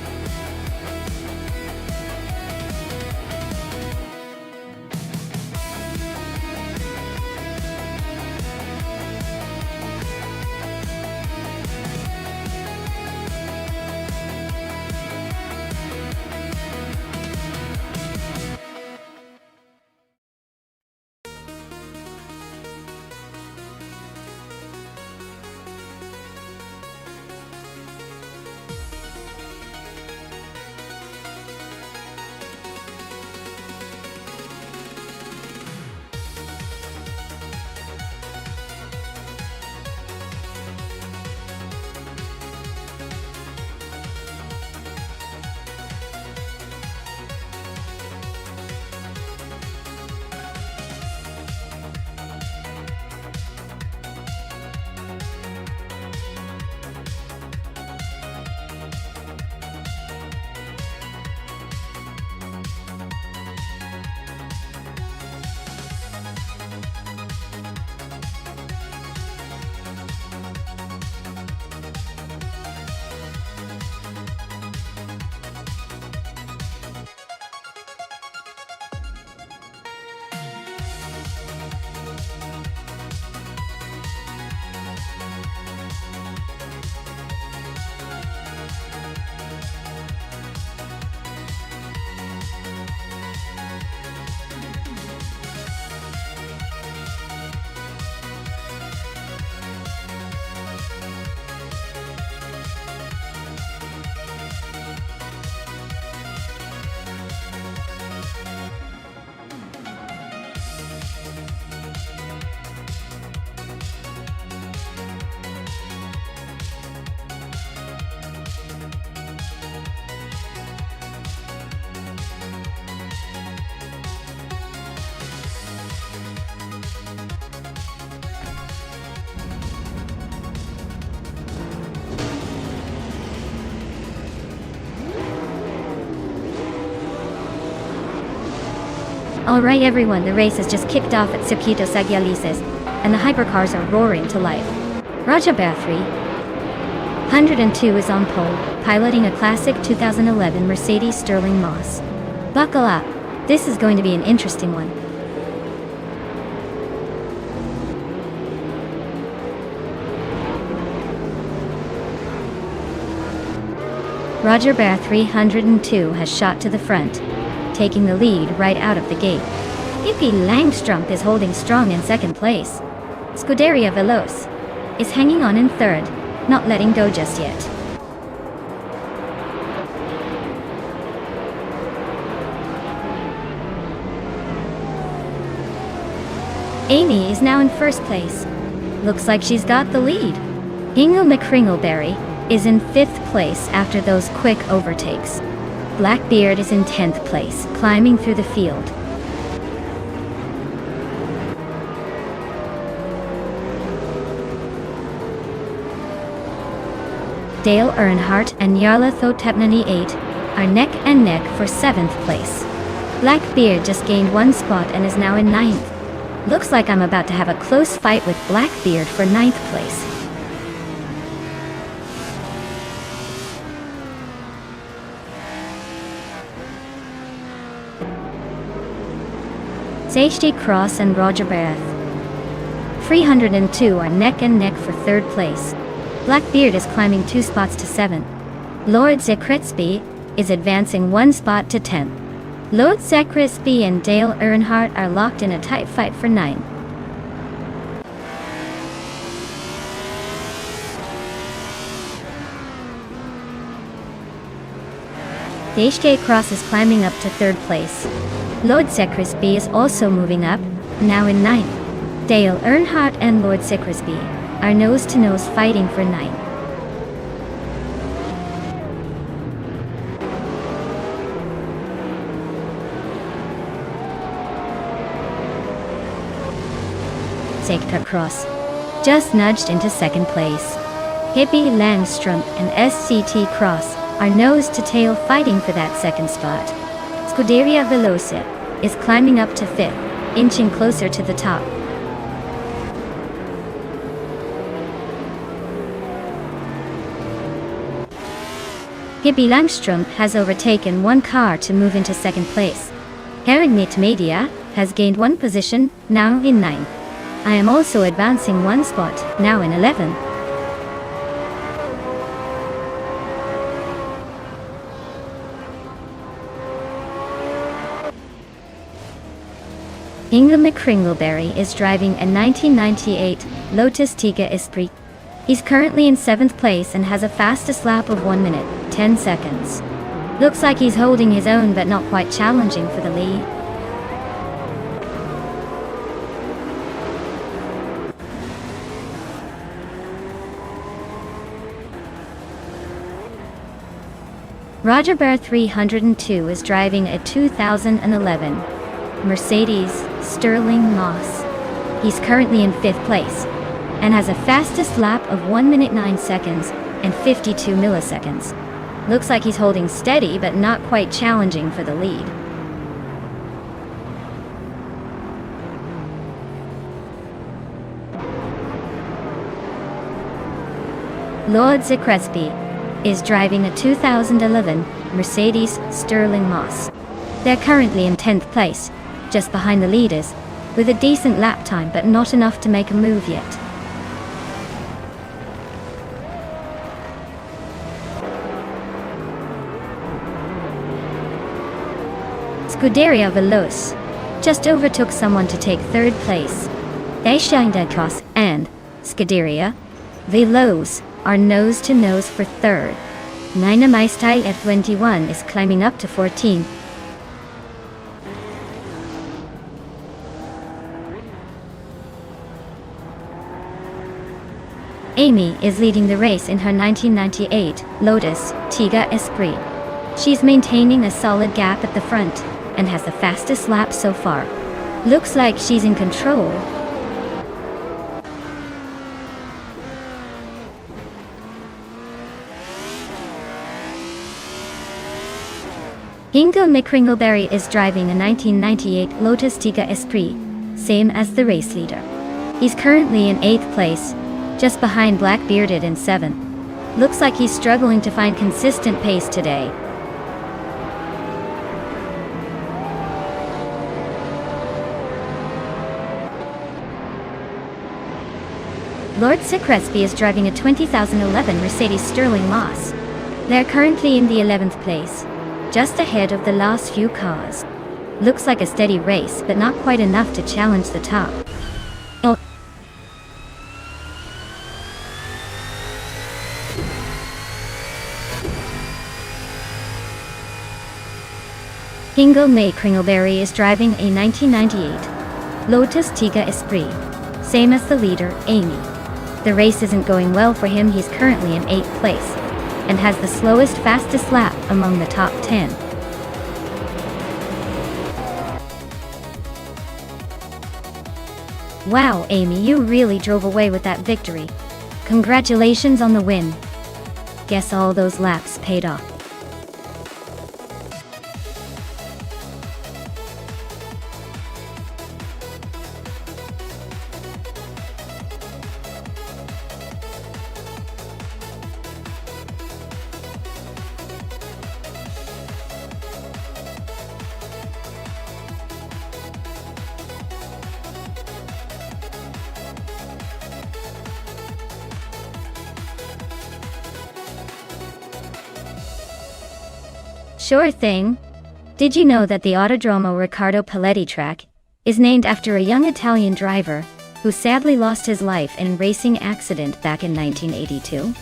Alright everyone, the race has just kicked off at Circuito Sagialices, and the hypercars are roaring to life. Raja Bear 302 is on pole, piloting a classic 2011 Mercedes Sterling Moss. Buckle up, this is going to be an interesting one. Roger Bear 302 has shot to the front, taking the lead right out of the gate. Hippie Langstrumpf is holding strong in second place. Scuderia Veloce is hanging on in third, not letting go just yet. Amy is now in first place. Looks like she's got the lead. Ingle McCringleberry is in 5th place after those quick overtakes. Blackbeard is in 10th place, climbing through the field. Dale Earnhardt and Jarle Thotepnani 8 are neck and neck for 7th place. Blackbeard just gained 1 spot and is now in 9th. Looks like I'm about to have a close fight with Blackbeard for 9th place. Safety Cross and Roger Bear 302 are neck and neck for 3rd place. Blackbeard is climbing 2 spots to 7th. Lord Zekretsby is advancing 1 spot to 10th. Lord Zekretsby and Dale Earnhardt are locked in a tight fight for 9th. Deshke Cross is climbing up to 3rd place. Lord Zekretsby is also moving up, now in 9th. Dale Earnhardt and Lord Zekretsby are nose-to-nose fighting for 9th. Sekta Cross just nudged into 2nd place. Hippie Langstrumpf and SCT Cross are nose-to-tail fighting for that 2nd spot. Scuderia Veloce is climbing up to 5th, inching closer to the top. Hippie Langstrumpf has overtaken 1 car to move into 2nd place. Herigmit Media has gained 1 position, now in 9th. I am also advancing 1 spot, now in 11th. Ingle McCringleberry is driving a 1998 Lotus Tiga Esprit. He's currently in 7th place and has a fastest lap of 1 minute, 10 seconds. Looks like he's holding his own but not quite challenging for the lead. Roger Bear 302 is driving a 2011 Mercedes Sterling Moss. He's currently in 5th place and has a fastest lap of 1 minute 9 seconds and 52 milliseconds. Looks like he's holding steady but not quite challenging for the lead. Lord Zekretsby is driving a 2011 Mercedes Sterling Moss. They're currently in 10th place, just behind the leaders, with a decent lap time but not enough to make a move yet. Scuderia Veloce just overtook someone to take 3rd place. Cross and Scuderia Veloce are nose-to-nose for 3rd. Nina Maistai F21 is climbing up to 14th. Amy is leading the race in her 1998 Lotus Tiga Esprit. She's maintaining a solid gap at the front and has the fastest lap so far. Looks like she's in control. Ingo McCringleberry is driving a 1998 Lotus Tiga Esprit, same as the race leader. He's currently in 8th place, just behind Black Bearded in 7th. Looks like he's struggling to find consistent pace today. Lord Sikresby is driving a 2011 Mercedes Sterling Moss. They're currently in the 11th place, just ahead of the last few cars. Looks like a steady race, but not quite enough to challenge the top. Oh. Ingo McCringleberry is driving a 1998 Lotus Tiga Esprit, same as the leader, Amy. The race isn't going well for him. He's currently in 8th place, and has the slowest fastest lap among the top 10. Wow, Amy, you really drove away with that victory. Congratulations on the win. Guess all those laps paid off. Sure thing. Did you know that the Autodromo Riccardo Paletti track is named after a young Italian driver who sadly lost his life in a racing accident back in 1982?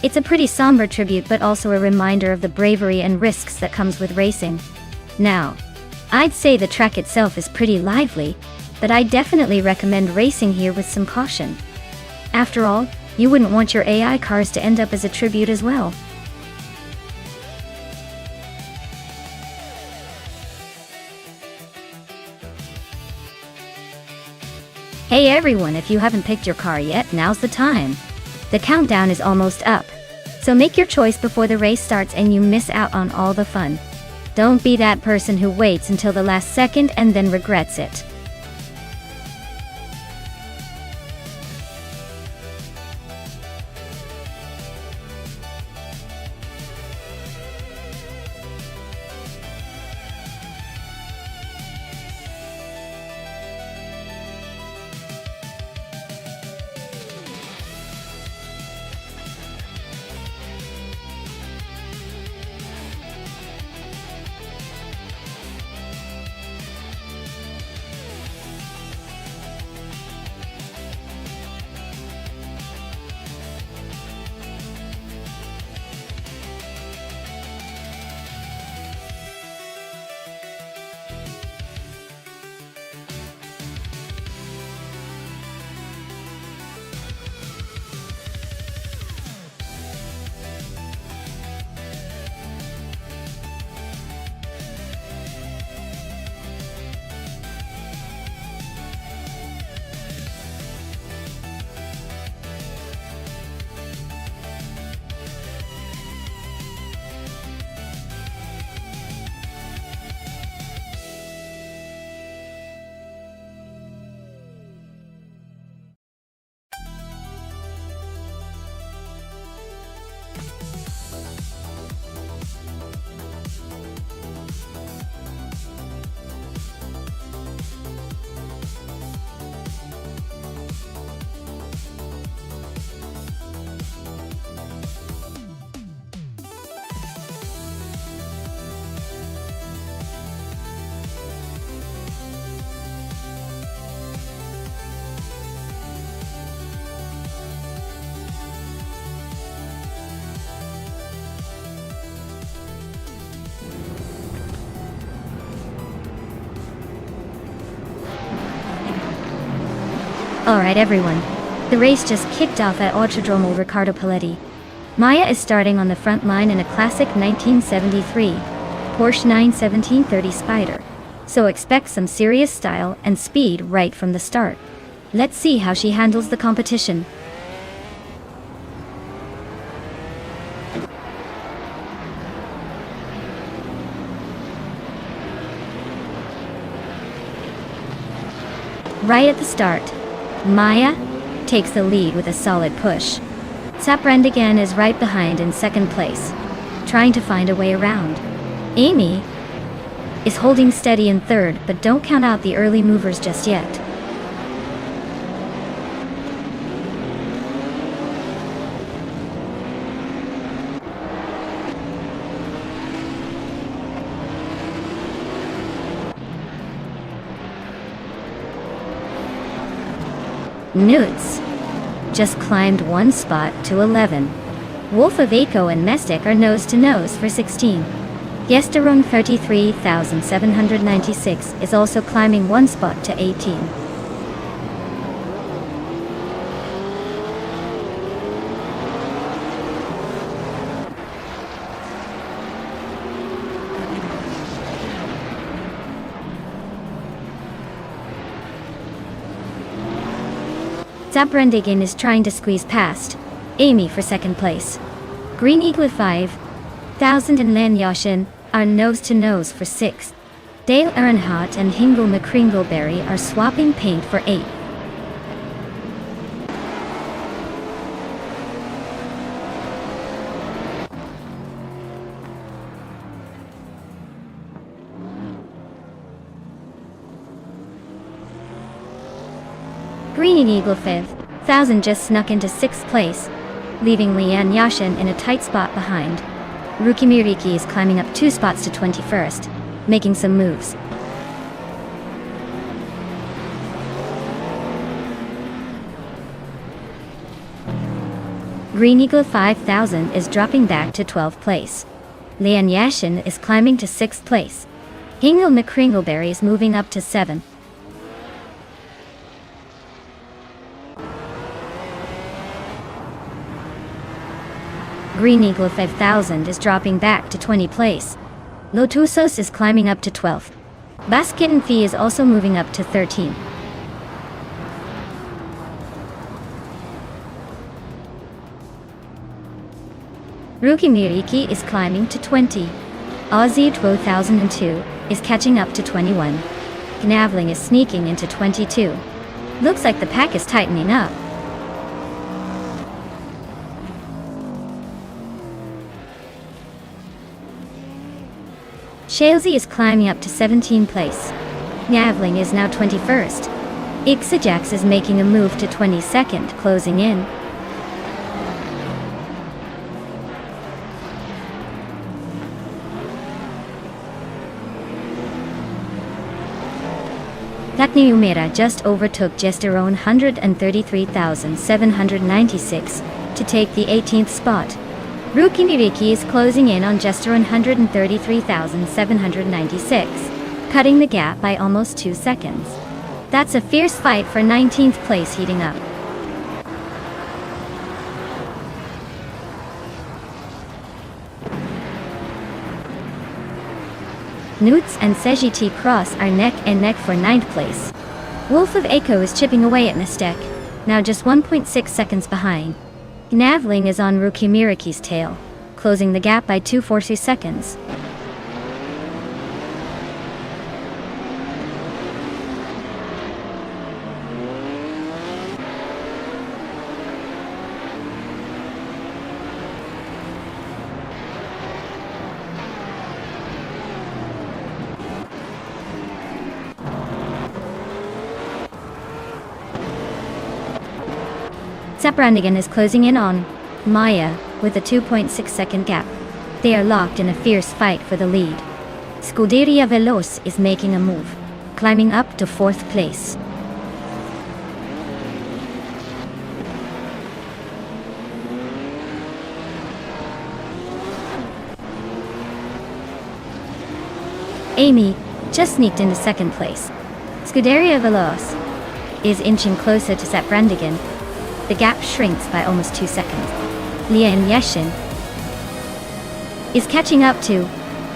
It's a pretty somber tribute, but also a reminder of the bravery and risks that comes with racing. Now, I'd say the track itself is pretty lively, but I definitely recommend racing here with some caution. After all, you wouldn't want your AI cars to end up as a tribute as well. Hey everyone, if you haven't picked your car yet, now's the time. The countdown is almost up, so make your choice before the race starts and you miss out on all the fun. Don't be that person who waits until the last second and then regrets it. Alright everyone, the race just kicked off at Autodromo Riccardo Paletti. Maya is starting on the front line in a classic 1973 Porsche 91730 Spider, so expect some serious style and speed right from the start. Let's see how she handles the competition. Right at the start, Maya takes the lead with a solid push. Saprandigan is right behind in second place, trying to find a way around. Amy is holding steady in third, but don't count out the early movers just yet. Newts just climbed one spot to 11. Wolf of Aco and Mestic are nose to nose for 16. Yesterone 33,796 is also climbing one spot to 18. Saprandigan is trying to squeeze past Amy for second place. Green Eagle 5,000 and Lan Yashin are nose to nose for 6. Dale Earnhardt and Hingle McCringleberry are swapping paint for 8. Green Eagle 5,000 just snuck into 6th place, leaving Lian Yashin in a tight spot behind. Rukimiriki is climbing up 2 spots to 21st, making some moves. Green Eagle 5,000 is dropping back to 12th place. Lian Yashin is climbing to 6th place. Hingle McCringleberry is moving up to 7th. Green Eagle 5000 is dropping back to 20th place. Lotusos is climbing up to 12th. Basket and Fee is also moving up to 13th. Rukimiriki is climbing to 20. Aussie 2002 is catching up to 21. Gnavling is sneaking into 22. Looks like the pack is tightening up. Shalesy is climbing up to 17th place. Gnavling is now 21st. Ixajax is making a move to 22nd, closing in. Lakni Umera just overtook Gesterone 133,796 to take the 18th spot. Rukimiriki is closing in on Gesterone 133,796, cutting the gap by almost 2 seconds. That's a fierce fight for 19th place heating up. Newts and Sejiti Cross are neck and neck for 9th place. Wolf of Aco is chipping away at Mestek, now just 1.6 seconds behind. Gnavling is on Rukimiriki's tail, closing the gap by 2.42 seconds. Saprandigan is closing in on Maya with a 2.6 second gap. They are locked in a fierce fight for the lead. Scuderia Veloz is making a move, climbing up to 4th place. Amy just sneaked into 2nd place. Scuderia Veloz is inching closer to Saprandigan. The gap shrinks by almost 2 seconds. Lian Yashin is catching up to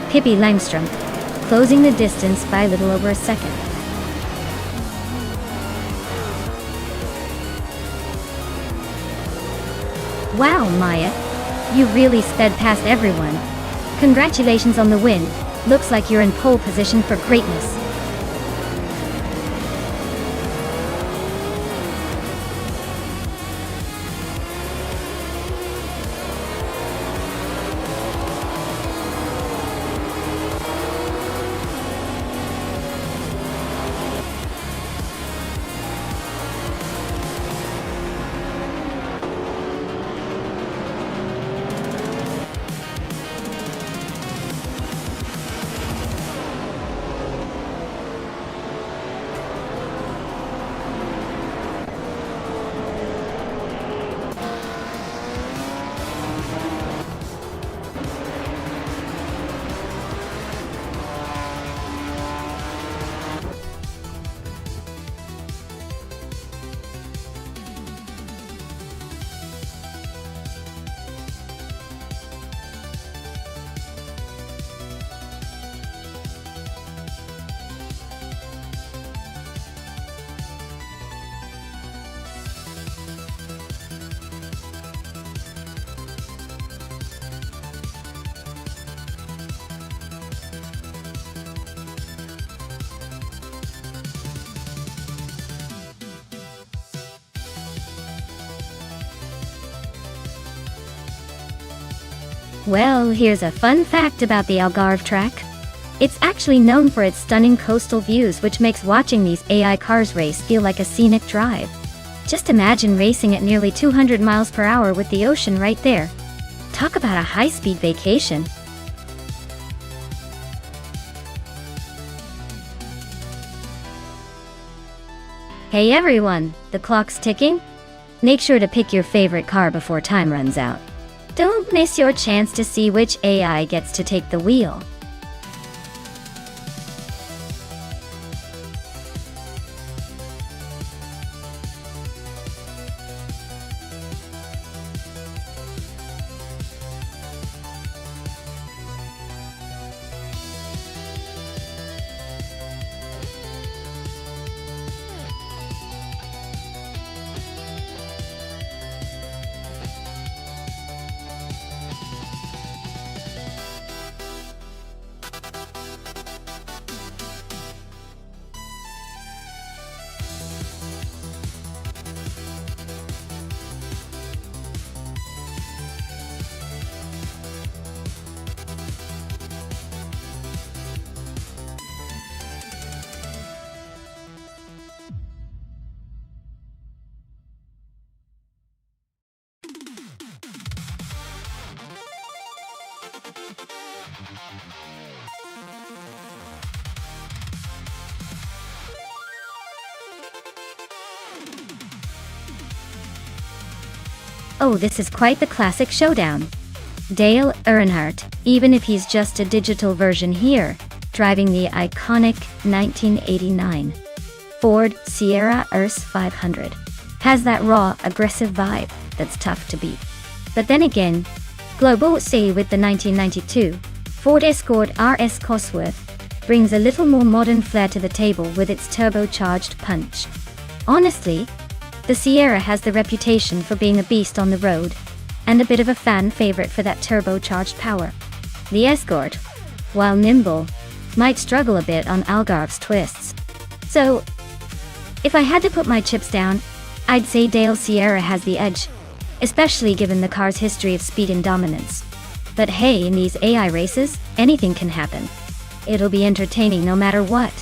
Pippi Langstrom, closing the distance by a little over a second. Wow, Maya, you really sped past everyone. Congratulations on the win. Looks like you're in pole position for greatness. Well, here's a fun fact about the Algarve track. It's actually known for its stunning coastal views, which makes watching these AI cars race feel like a scenic drive. Just imagine racing at nearly 200 miles per hour with the ocean right there. Talk about a high-speed vacation. Hey everyone, the clock's ticking. Make sure to pick your favorite car before time runs out. Don't miss your chance to see which AI gets to take the wheel. Oh, this is quite the classic showdown. Dale Earnhardt, even if he's just a digital version here, driving the iconic 1989 Ford Sierra Urus 500. Has that raw, aggressive vibe that's tough to beat. But then again, Global C with the 1992 Ford Escort RS Cosworth brings a little more modern flair to the table with its turbocharged punch. Honestly, the Sierra has the reputation for being a beast on the road, and a bit of a fan favorite for that turbocharged power. The Escort, while nimble, might struggle a bit on Algarve's twists. So, if I had to put my chips down, I'd say Dale Sierra has the edge, especially given the car's history of speed and dominance. But hey, in these AI races, anything can happen. It'll be entertaining no matter what.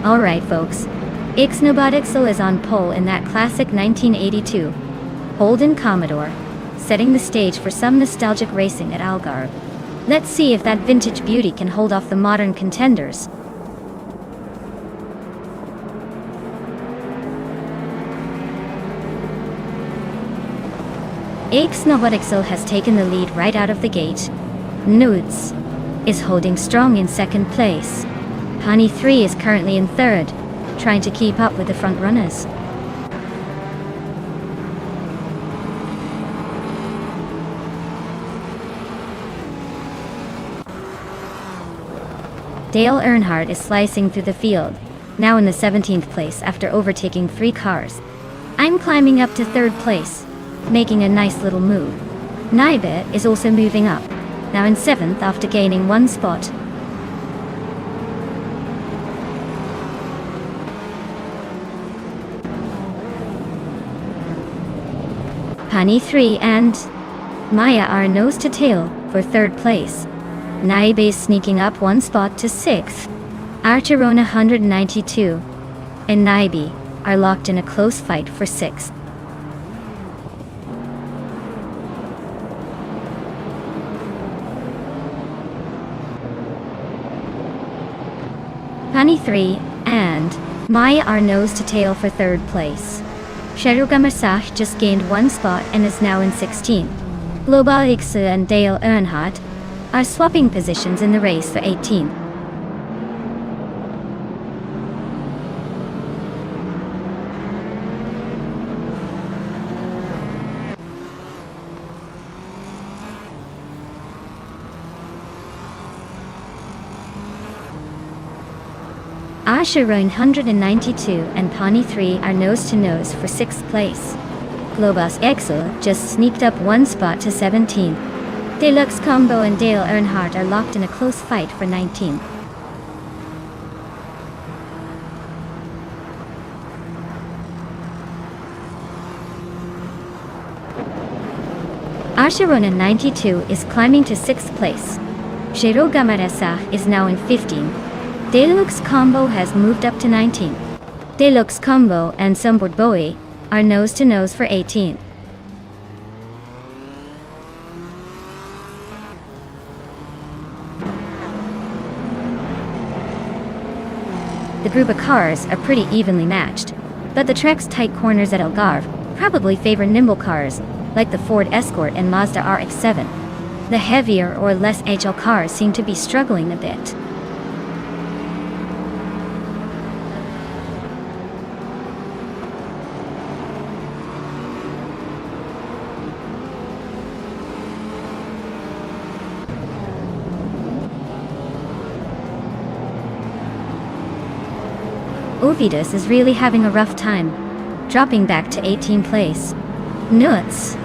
Alright folks, Ixnobotixel is on pole in that classic 1982 Holden Commodore, setting the stage for some nostalgic racing at Algarve. Let's see if that vintage beauty can hold off the modern contenders. Ixnobotixel has taken the lead right out of the gate. Nudes is holding strong in second place. Honey 3 is currently in third, trying to keep up with the front runners. Dale Earnhardt is slicing through the field, now in the 17th place after overtaking 3 cars. I'm climbing up to third place, making a nice little move. Naibe is also moving up, now in 7th after gaining 1 spot. Honey 3 and Maya are nose to tail for third place. Naibe is sneaking up 1 spot to 6th. Archerona 192 and Naibe are locked in a close fight for 6th. Honey 3 and Maya are nose to tail for third place. Sheruga Masach just gained 1 spot and is now in 16th. Global X and Dale Earnhardt are swapping positions in the race for 18th. Acheron 192 and Pawnee 3 are nose-to-nose for 6th place. Globus Excel just sneaked up one spot to 17th. Deluxe Combo and Dale Earnhardt are locked in a close fight for 19th. Acheron 92 is climbing to 6th place. Jero Gamaresa is now in 15th. Deluxe Combo has moved up to 19th. Deluxe Combo and Sunboard Bowie are nose-to-nose for 18th. The group of cars are pretty evenly matched, but the track's tight corners at Algarve probably favor nimble cars, like the Ford Escort and Mazda RX-7. The heavier or less agile cars seem to be struggling a bit. Ovidus is really having a rough time, dropping back to 18th place. Nuts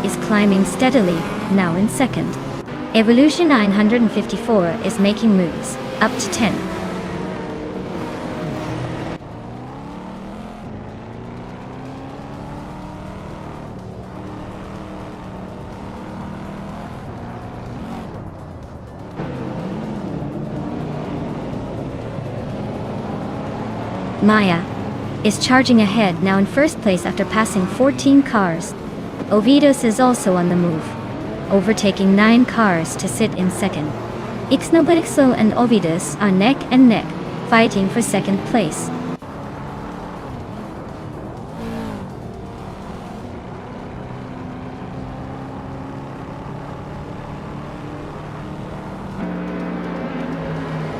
is climbing steadily, now in 2nd. Evolution 954 is making moves, up to 10. Maya is charging ahead, now in 1st place after passing 14 cars. Ovidus is also on the move, overtaking 9 cars to sit in 2nd. Ixnobelixo and Ovidus are neck and neck, fighting for 2nd place.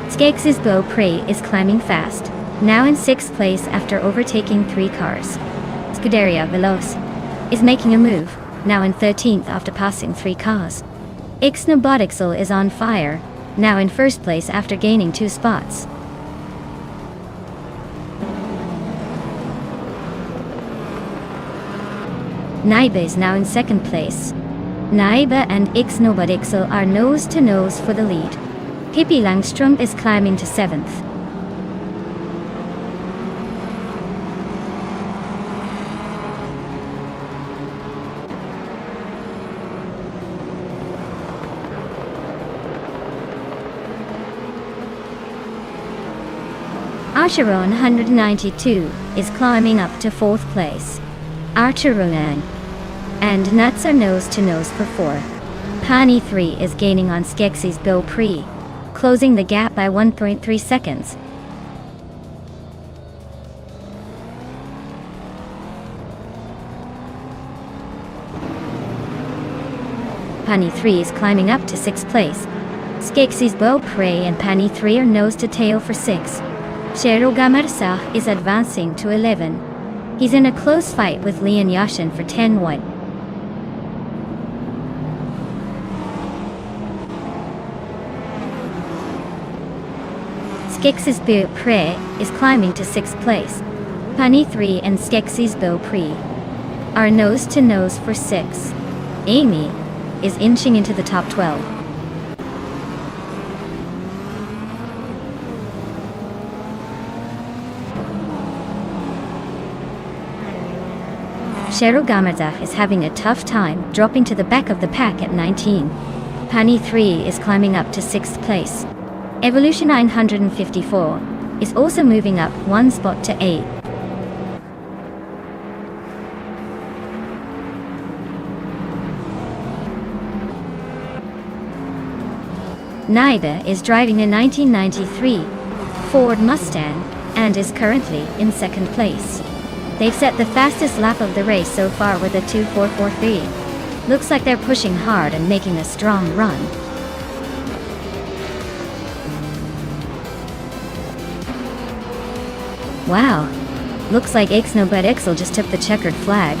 Skeggs's Beau Prey is climbing fast, now in 6th place after overtaking 3 cars. Scuderia Veloce is making a move, now in 13th after passing 3 cars. Ixnobotixel is on fire, now in 1st place after gaining 2 spots. Naiba is now in 2nd place. Naiba and Ixnobotixel are nose-to-nose for the lead. Pippi Langstrom is climbing to 7th. Acheron 192 is climbing up to 4th place. Archeron and Nuts are nose-to-nose for 4. Pawnee 3 is gaining on Skeggs's Beau Prix, closing the gap by 1.3 seconds. Pawnee 3 is climbing up to 6th place. Skeggs's Beau Prix and Pawnee 3 are nose-to-tail for 6. Jero Gamarsa is advancing to 11. He's in a close fight with Leon Yashin for 10-1. Skeggs's Beau Prix is climbing to 6th place. Pawnee 3 and Skeggs's Beau Prix are nose-to-nose for 6. Amy is inching into the top 12. Jero Gamarza is having a tough time, dropping to the back of the pack at 19. Pawnee 3 is climbing up to 6th place. Evolution 954 is also moving up 1 spot to 8. Naiba is driving a 1993 Ford Mustang and is currently in 2nd place. They've set the fastest lap of the race so far with a 2:4:43. Looks like they're pushing hard and making a strong run. Wow, looks like Ixnobotixel just took the checkered flag.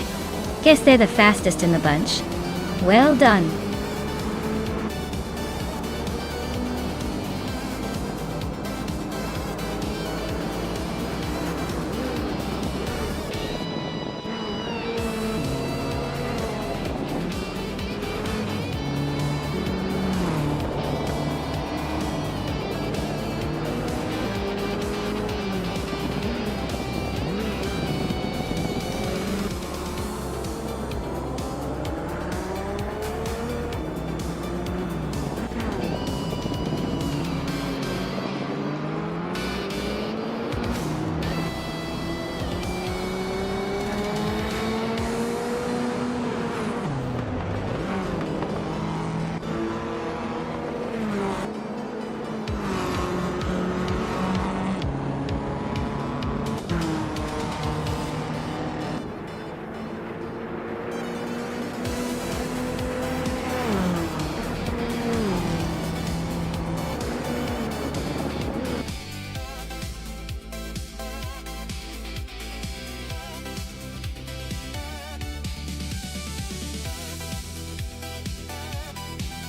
Guess they're the fastest in the bunch. Well done.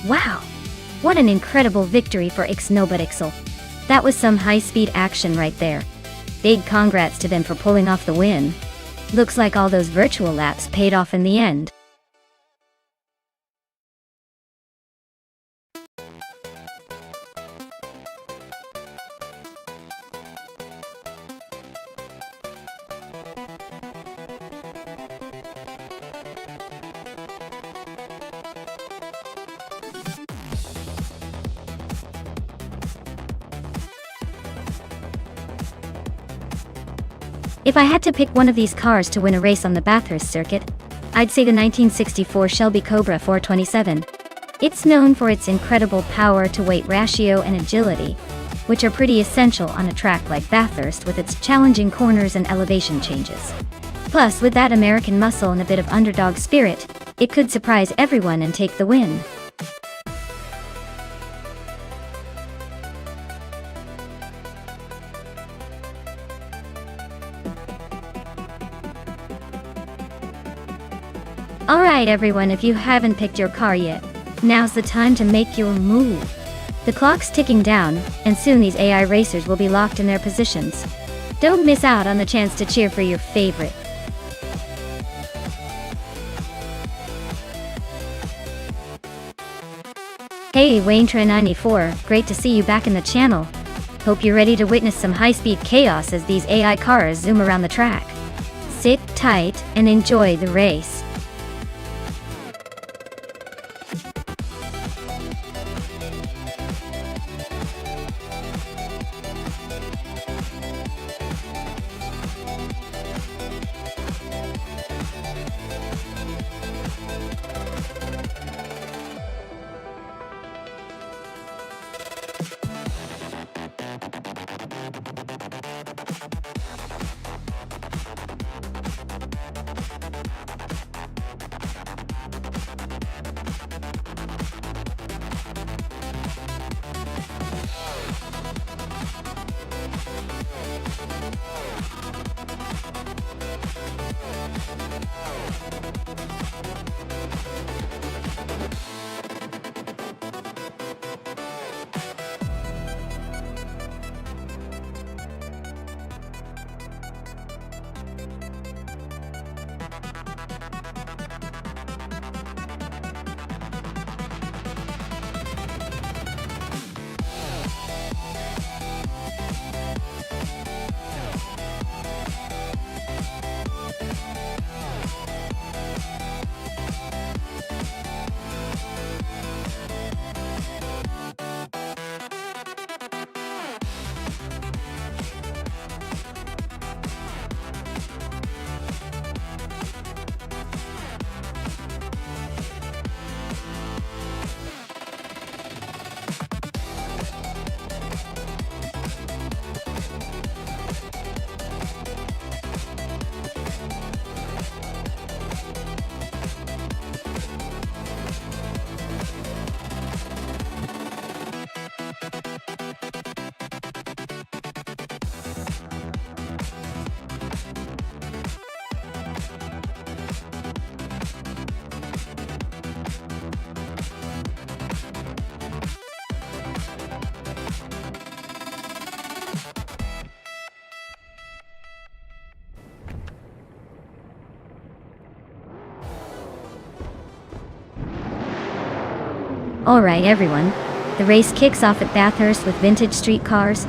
Wow! What an incredible victory for Ixnobutixel. That was some high-speed action right there. Big congrats to them for pulling off the win. Looks like all those virtual laps paid off in the end. If I had to pick one of these cars to win a race on the Bathurst circuit, I'd say the 1964 Shelby Cobra 427. It's known for its incredible power-to-weight ratio and agility, which are pretty essential on a track like Bathurst with its challenging corners and elevation changes. Plus, with that American muscle and a bit of underdog spirit, it could surprise everyone and take the win. Alright everyone, if you haven't picked your car yet, now's the time to make your move. The clock's ticking down, and soon these AI racers will be locked in their positions. Don't miss out on the chance to cheer for your favorite. Hey Waynetra94, great to see you back in the channel. Hope you're ready to witness some high-speed chaos as these AI cars zoom around the track. Sit tight and enjoy the race. Alright everyone, the race kicks off at Bathurst with vintage street cars.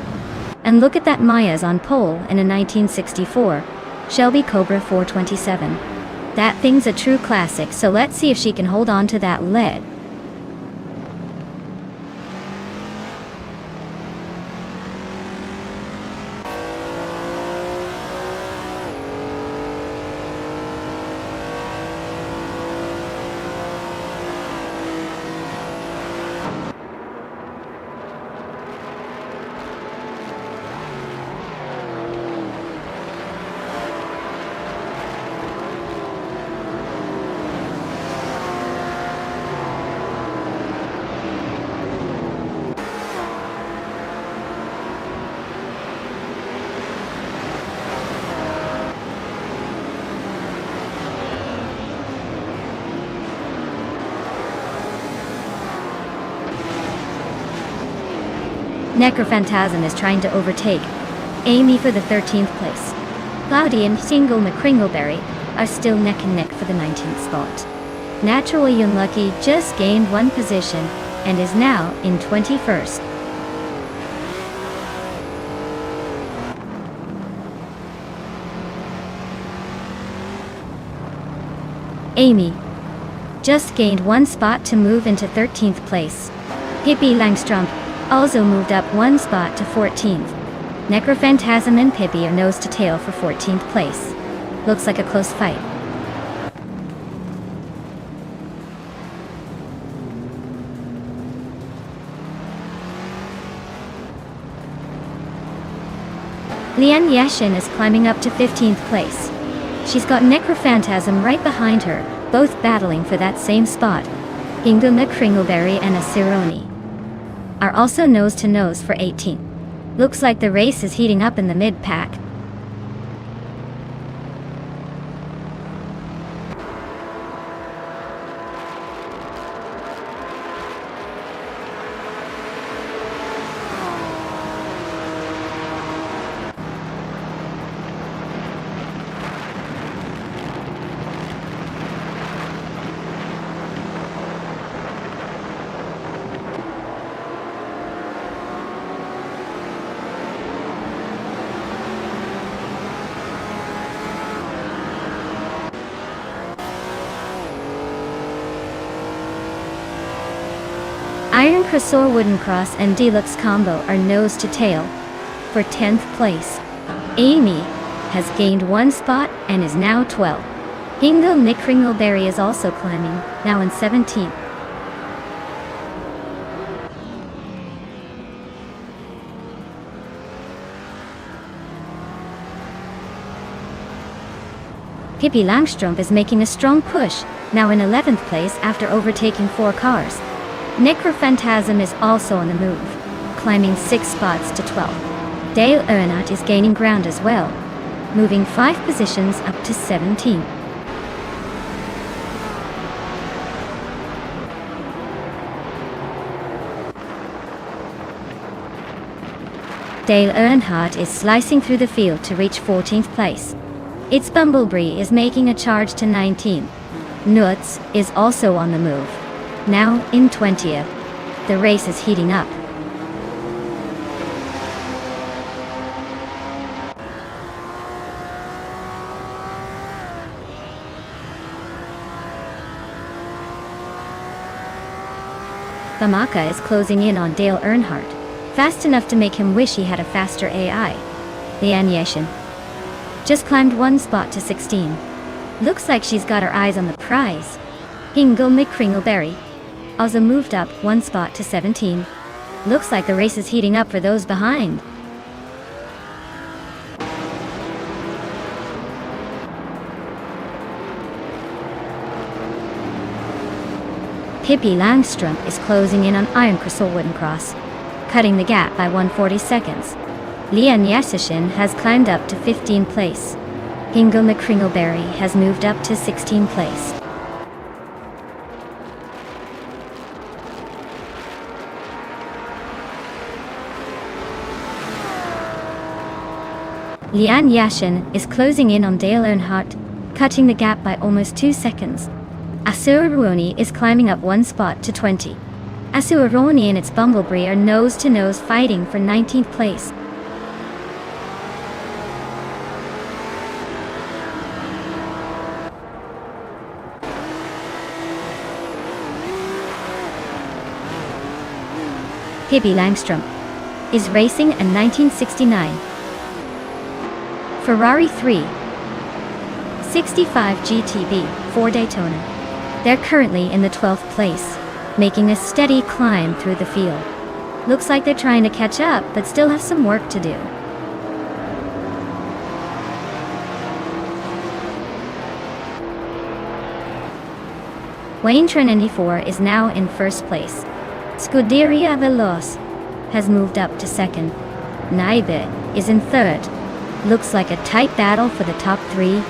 And look at that, Maya's on pole in a 1964 Shelby Cobra 427. That thing's a true classic, so let's see if she can hold on to that lead. Necrophantasm is trying to overtake Amy for the 13th place. Cloudy and Single McCringleberry are still neck and neck for the 19th spot. Naturally Unlucky just gained one position and is now in 21st. Amy just gained one spot to move into 13th place. Pippi Langstrumpf also moved up one spot to 14th. Necrophantasm and Pippi are nose to tail for 14th place. Looks like a close fight. Lian Yashin is climbing up to 15th place. She's got Necrophantasm right behind her, both battling for that same spot. Ingo McCringleberry and Asironi are also nose to nose for 18th. Looks like the race is heating up in the mid-pack. Iron Cressor Wooden Cross and Deluxe Combo are nose to tail for 10th place. Amy has gained one spot and is now 12. Hingle Nick Ringleberry is also climbing, now in 17th. Pippi Langstrumpf is making a strong push, now in 11th place after overtaking 4 cars. Necrophantasm is also on the move, climbing 6 spots to 12. Dale Earnhardt is gaining ground as well, moving 5 positions up to 17. Dale Earnhardt is slicing through the field to reach 14th place. Its Bumblebee is making a charge to 19. Nuts is also on the move, now in 20th. The race is heating up. Bamaka is closing in on Dale Earnhardt, fast enough to make him wish he had a faster AI. Lian Yashin just climbed one spot to 16. Looks like she's got her eyes on the prize. Hingle McCringleberry also moved up one spot to 17. Looks like the race is heating up for those behind. Pippi Langstrumpf is closing in on Iron Crystal Wooden Cross, cutting the gap by 140 seconds. Lian Yashin has climbed up to 15th place. Hingle McCringleberry has moved up to 16th place. Lian Yashin is closing in on Dale Earnhardt, cutting the gap by almost 2 seconds. Asironi is climbing up one spot to 20. Asironi and its Bumblebee are nose-to-nose fighting for 19th place. Pippi Langstrumpf is racing a 1969 Ferrari 365 GTB for Daytona. They're currently in the 12th place, making a steady climb through the field. Looks like they're trying to catch up, but still have some work to do. Wayne Tren 94 is now in first place. Scuderia Veloz has moved up to second. Naibe is in third. Looks like a tight battle for the top 3.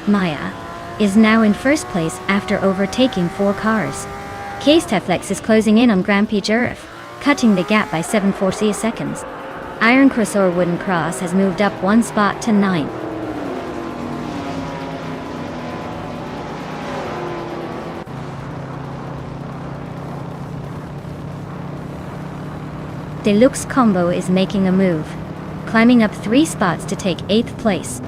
Maya, is now in first place after overtaking 4 cars. Casteflex is closing in on Grand Prix Earth, cutting the gap by 7/40 seconds. Iron Cross or Wooden Cross has moved up 1 spot to 9th. Deluxe Combo is making a move, climbing up 3 spots to take 8th place.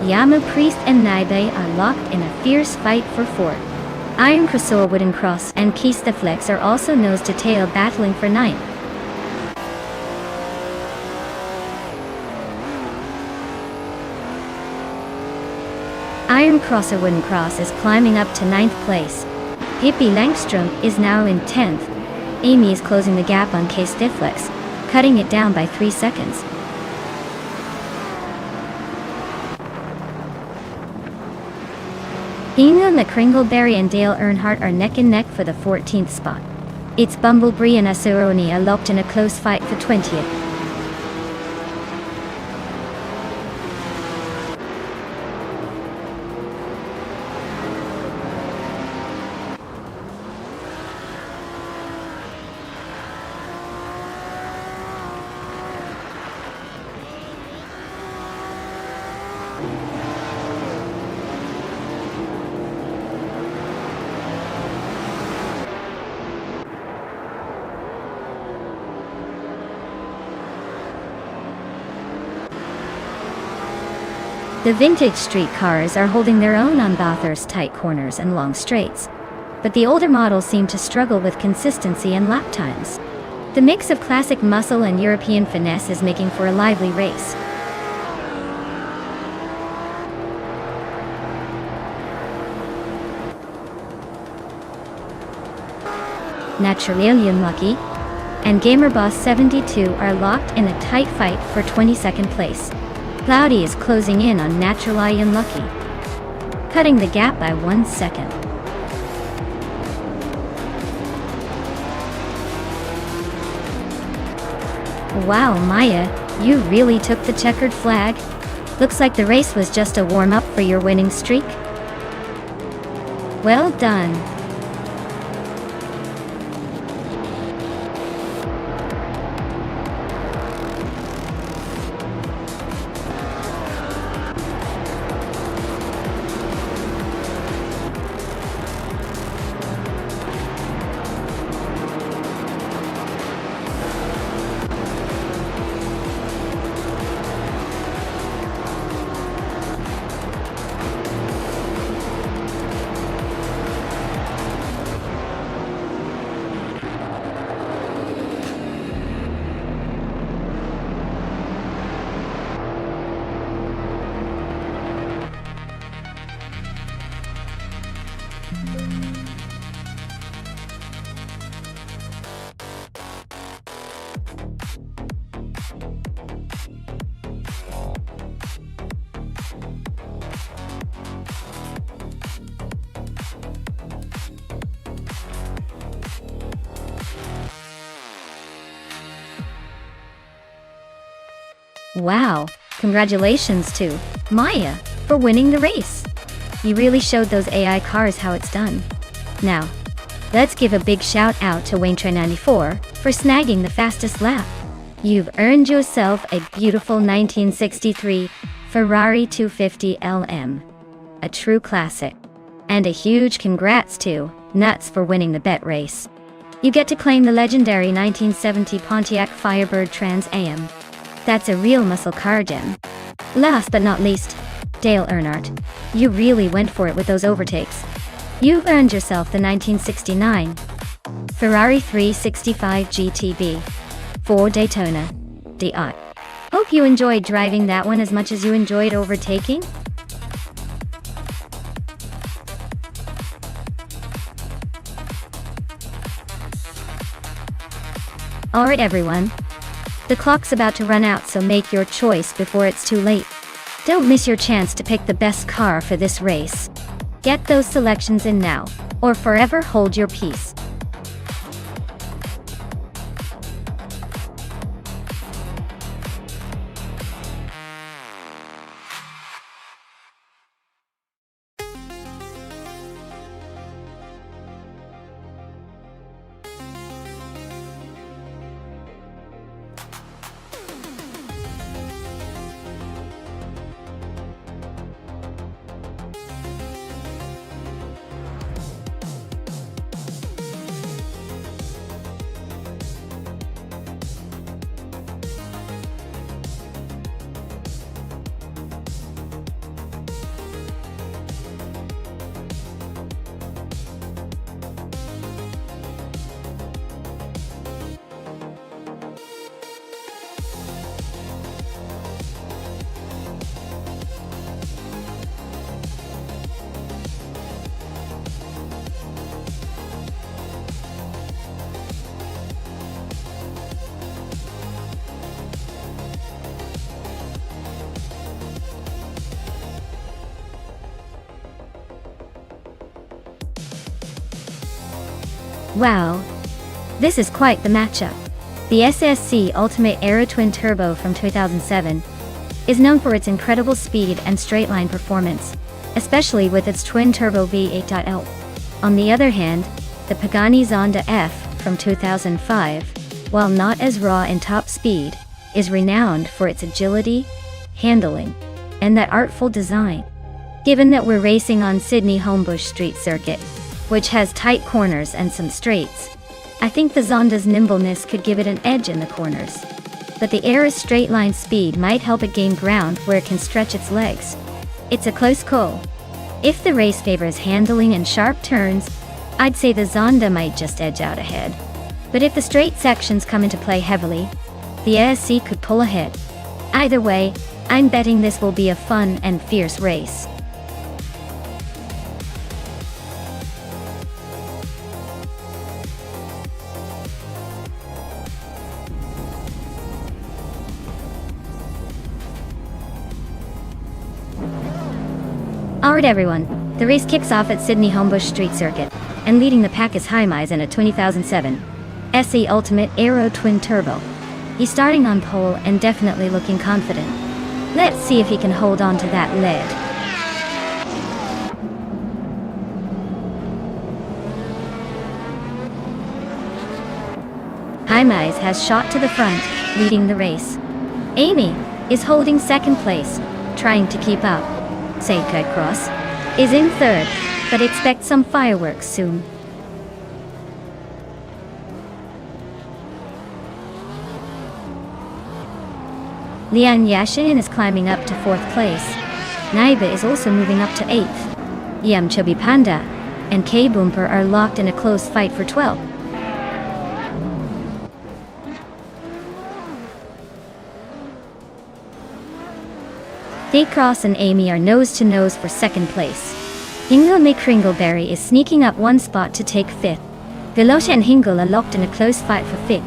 Yamu Priest and Naibe are locked in a fierce fight for 4th. Iron Crossor Wooden Cross and Casteflex are also nose to tail battling for 9th. Iron Crosser Wooden Cross is climbing up to 9th place. Pippi Langstrom is now in 10th. Amy is closing the gap on Casteflex, cutting it down by 3 seconds. Ina McCringleberry and Dale Earnhardt are neck and neck for the 14th spot. It's Bumblebee and Asuroni are locked in a close fight for 20th. The vintage street cars are holding their own on Bathurst's tight corners and long straights, but the older models seem to struggle with consistency and lap times. The mix of classic muscle and European finesse is making for a lively race. Naturally Unlucky and GamerBoss72 are locked in a tight fight for 22nd place. Cloudy is closing in on Naturally Unlucky, cutting the gap by 1 second. Wow, Maya, you really took the checkered flag? Looks like the race was just a warm-up for your winning streak. Well done. Wow, congratulations to Maya for winning the race. You really showed those AI cars how it's done. Now, let's give a big shout out to WayneTray94 for snagging the fastest lap. You've earned yourself a beautiful 1963 Ferrari 250 LM. A true classic. And a huge congrats to Nuts for winning the bet race. You get to claim the legendary 1970 Pontiac Firebird Trans Am. That's a real muscle car gem. Last but not least, Dale Earnhardt. You really went for it with those overtakes. You've earned yourself the 1969 Ferrari 365 GTB for Daytona DI. Hope you enjoyed driving that one as much as you enjoyed overtaking. Alright everyone. The clock's about to run out, so make your choice before it's too late. Don't miss your chance to pick the best car for this race. Get those selections in now, or forever hold your peace. Wow, this is quite the matchup. The SSC Ultimate Aero Twin Turbo from 2007 is known for its incredible speed and straight-line performance, especially with its twin-turbo V8.L. On the other hand, the Pagani Zonda F from 2005, while not as raw in top speed, is renowned for its agility, handling, and that artful design. Given that we're racing on Sydney Homebush Street Circuit, which has tight corners and some straights, I think the Zonda's nimbleness could give it an edge in the corners. But the Aera's straight-line speed might help it gain ground where it can stretch its legs. It's a close call. If the race favors handling and sharp turns, I'd say the Zonda might just edge out ahead. But if the straight sections come into play heavily, the ASC could pull ahead. Either way, I'm betting this will be a fun and fierce race. Alright everyone, the race kicks off at Sydney Homebush Street Circuit, and leading the pack is Jaime in a 2007 SE Ultimate Aero Twin Turbo. He's starting on pole and definitely looking confident. Let's see if he can hold on to that lead. Jaime has shot to the front, leading the race. Amy is holding second place, trying to keep up. Seika Cross is in third, but expect some fireworks soon. Lian Yashin is climbing up to fourth place. Naiba is also moving up to eighth. Yam Chubby Panda and K Boomper are locked in a close fight for 12th. Cross and Amy are nose-to-nose for second place. Hingle McCringleberry is sneaking up one spot to take fifth. Galosha and Hingle are locked in a close fight for fifth.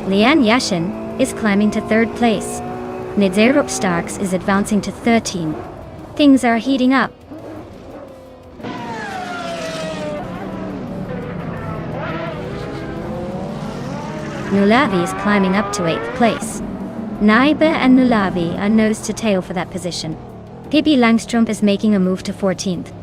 Lian Yashin is climbing to third place. Nidzerup Starks is advancing to 13. Things are heating up. Nulavi is climbing up to 8th place. Naiba and Nulavi are nose to tail for that position. Pippi Langstrup is making a move to 14th.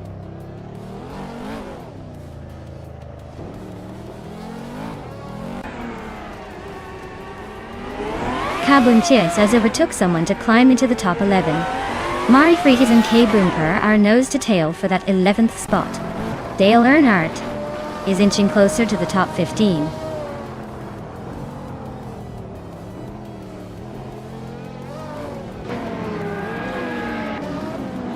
Kabun Chias has overtook someone to climb into the top 11. Mari Freehes and K Boomper are nose to tail for that 11th spot. Dale Earnhardt is inching closer to the top 15.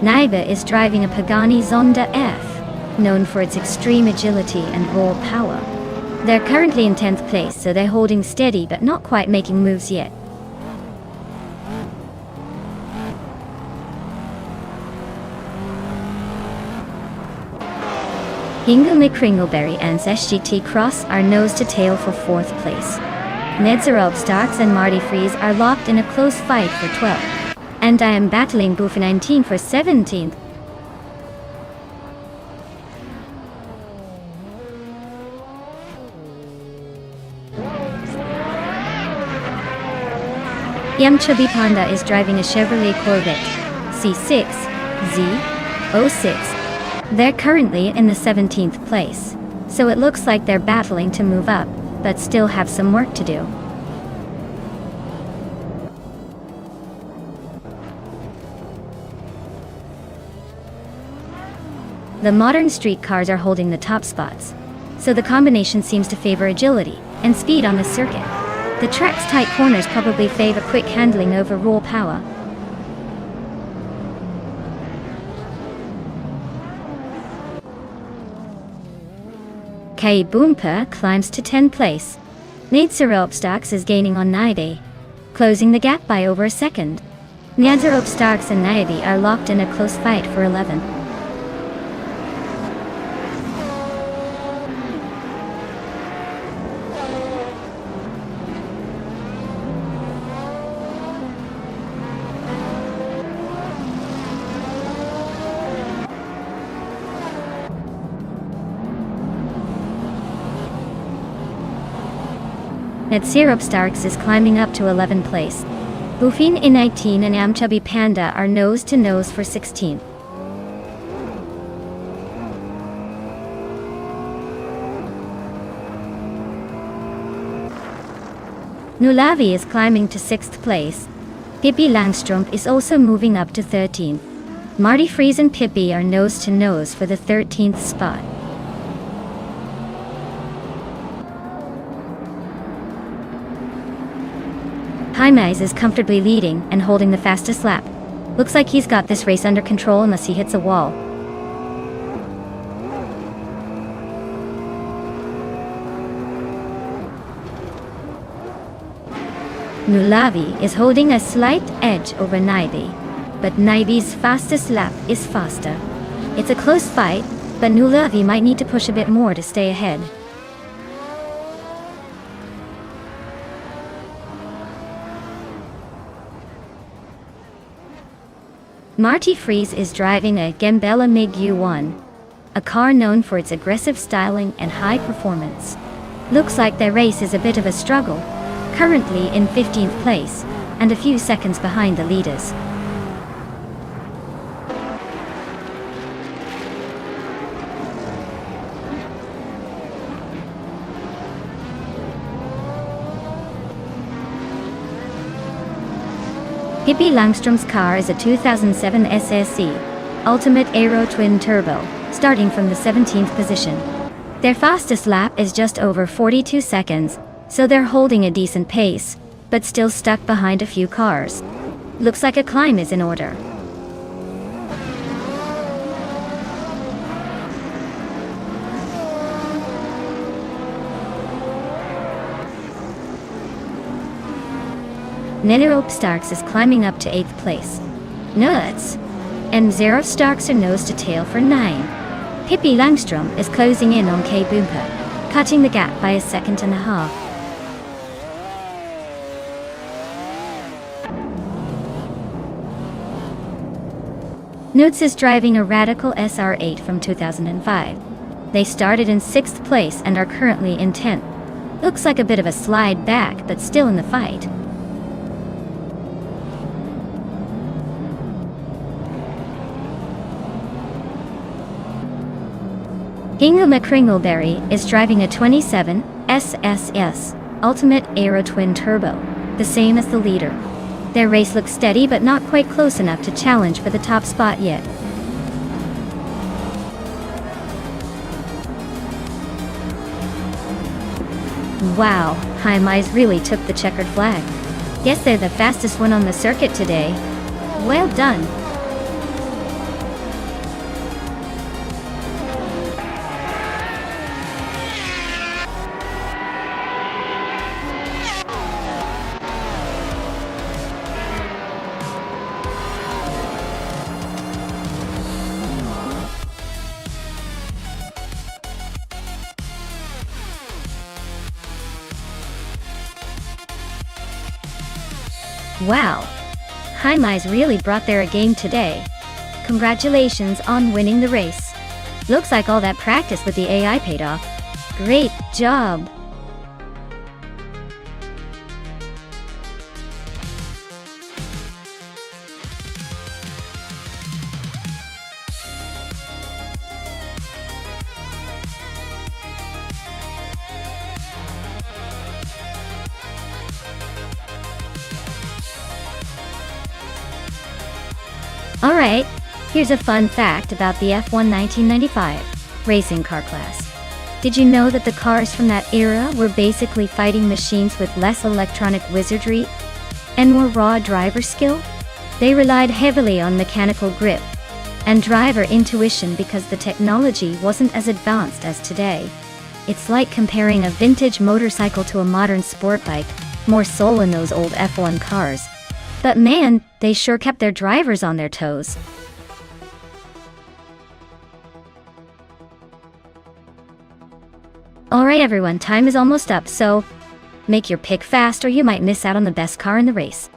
Naiba is driving a Pagani Zonda F, known for its extreme agility and raw power. They're currently in 10th place, so they're holding steady but not quite making moves yet. Hingle McCringleberry and SGT Cross are nose to tail for 4th place. Nedzerob Starks and Marty Freeze are locked in a close fight for 12th. And I am battling Goofy 19 for 17th. Yam Chubby Panda is driving a Chevrolet Corvette C6 Z06. They're currently in the 17th place, so it looks like they're battling to move up, but still have some work to do. The modern street cars are holding the top spots, so the combination seems to favor agility and speed on the circuit. The track's tight corners probably favor quick handling over raw power. K Boomper climbs to 10th place. Nadzarop Starks is gaining on Naibi, closing the gap by over a second. Nadzarop Starks and Naibi are locked in a close fight for 11th. Nonstop Starks is climbing up to 11th place. Buffin in 19 and Amchubby Panda are nose to nose for 16th. Nulavi is climbing to 6th place. Pippi Langstrumpf is also moving up to 13th. Marty Freeze and Pippi are nose to nose for the 13th spot. Jaimez is comfortably leading and holding the fastest lap. Looks like he's got this race under control unless he hits a wall. Nulavi is holding a slight edge over Naibi, but Naibi's fastest lap is faster. It's a close fight, but Nulavi might need to push a bit more to stay ahead. Marty Freeze is driving a Gembella MiG U1, a car known for its aggressive styling and high performance. Looks like their race is a bit of a struggle, currently in 15th place, and a few seconds behind the leaders. Pippi Langström's car is a 2007 SSE, Ultimate Aero Twin Turbo, starting from the 17th position. Their fastest lap is just over 42 seconds, so they're holding a decent pace, but still stuck behind a few cars. Looks like a climb is in order. Nonstop Starks is climbing up to 8th place. Nuts! And Zero Starks are nose to tail for 9. Pippi Langström is closing in on K Boompa, cutting the gap by a second and a half. Nuts is driving a Radical SR8 from 2005. They started in 6th place and are currently in 10th. Looks like a bit of a slide back, but still in the fight. Inga McCringleberry is driving a 27 SSS Ultimate Aero Twin Turbo, the same as the leader. Their race looks steady but not quite close enough to challenge for the top spot yet. Wow, Jaimez really took the checkered flag. Guess they're the fastest one on the circuit today. Well done. Wow, Jaimez really brought their A game today. Congratulations on winning the race. Looks like all that practice with the AI paid off. Great job. Alright, here's a fun fact about the F1 1995 racing car class. Did you know that the cars from that era were basically fighting machines with less electronic wizardry and more raw driver skill? They relied heavily on mechanical grip and driver intuition because the technology wasn't as advanced as today. It's like comparing a vintage motorcycle to a modern sport bike. More soul in those old F1 cars. But man, they sure kept their drivers on their toes. Alright everyone, time is almost up, so make your pick fast or you might miss out on the best car in the race.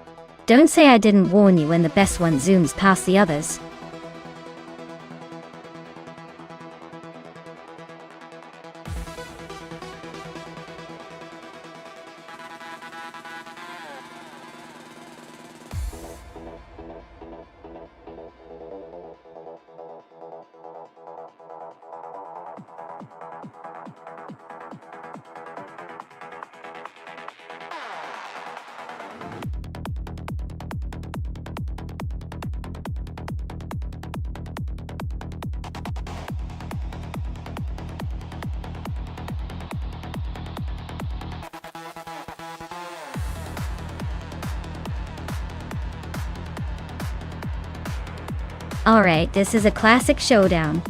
Don't say I didn't warn you when the best one zooms past the others. Alright, this is a classic showdown.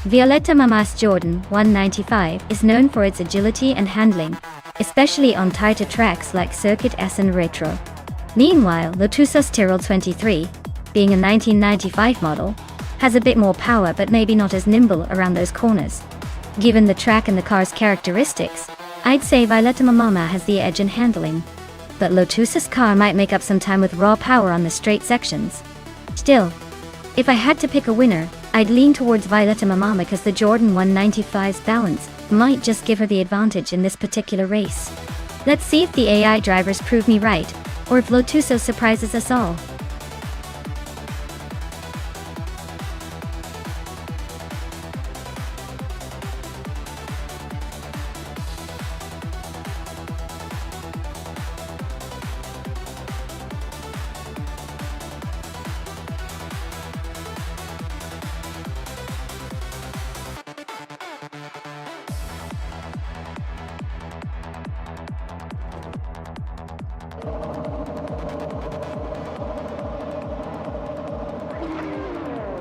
Violetta Mama's Jordan 195 is known for its agility and handling, especially on tighter tracks like Circuit S and Retro. Meanwhile, Lotusos Tyrrell 23, being a 1995 model, has a bit more power but maybe not as nimble around those corners. Given the track and the car's characteristics, I'd say Violetta Mama has the edge in handling. But Lotus's car might make up some time with raw power on the straight sections. Still, if I had to pick a winner, I'd lean towards Violetta Mama because the Jordan 195's balance might just give her the advantage in this particular race. Let's see if the AI drivers prove me right, or if Lotuso surprises us all.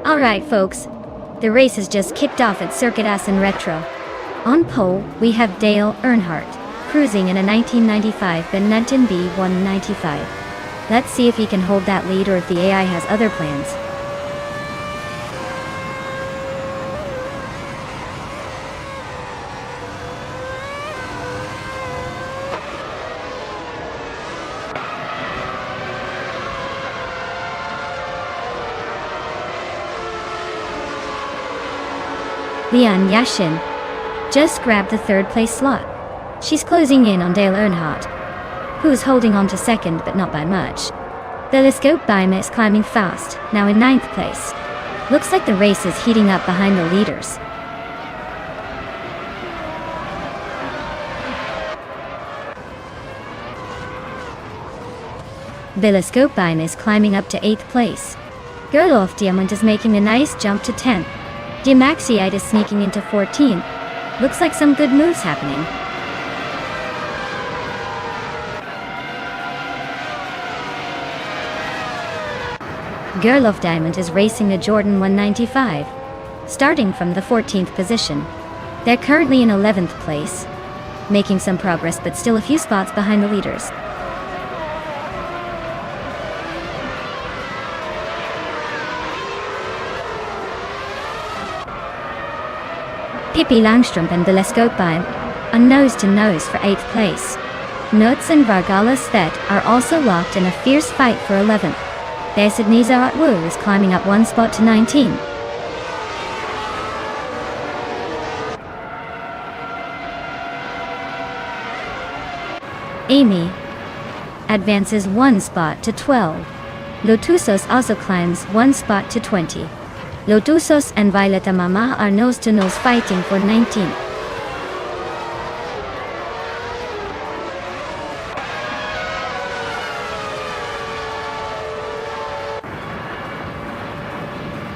Alright folks, the race has just kicked off at Circuit S and Retro. On pole, we have Dale Earnhardt, cruising in a 1995 Benetton B195. Let's see if he can hold that lead or if the AI has other plans. Lian Yashin just grabbed the third place slot. She's closing in on Dale Earnhardt, who's holding on to second but not by much. Telescope Baima is climbing fast, now in 9th place. Looks like the race is heating up behind the leaders. Telescope Baima is climbing up to 8th place. Girl off Diamond is making a nice jump to 10th. Dimaxiite is sneaking into 14. Looks like some good moves happening. Girl of Diamond is racing a Jordan 195, starting from the 14th position. They're currently in 11th place, making some progress but still a few spots behind the leaders. Pippi Langstrup and Telescopebein are nose-to-nose for 8th place. Nuts and Vargala Sthet are also locked in a fierce fight for 11th. Besidniza Atwu is climbing up one spot to 19. Amy advances one spot to 12. Lotusos also climbs one spot to 20. Lotusos and Violetta Mama are nose-to-nose fighting for 19.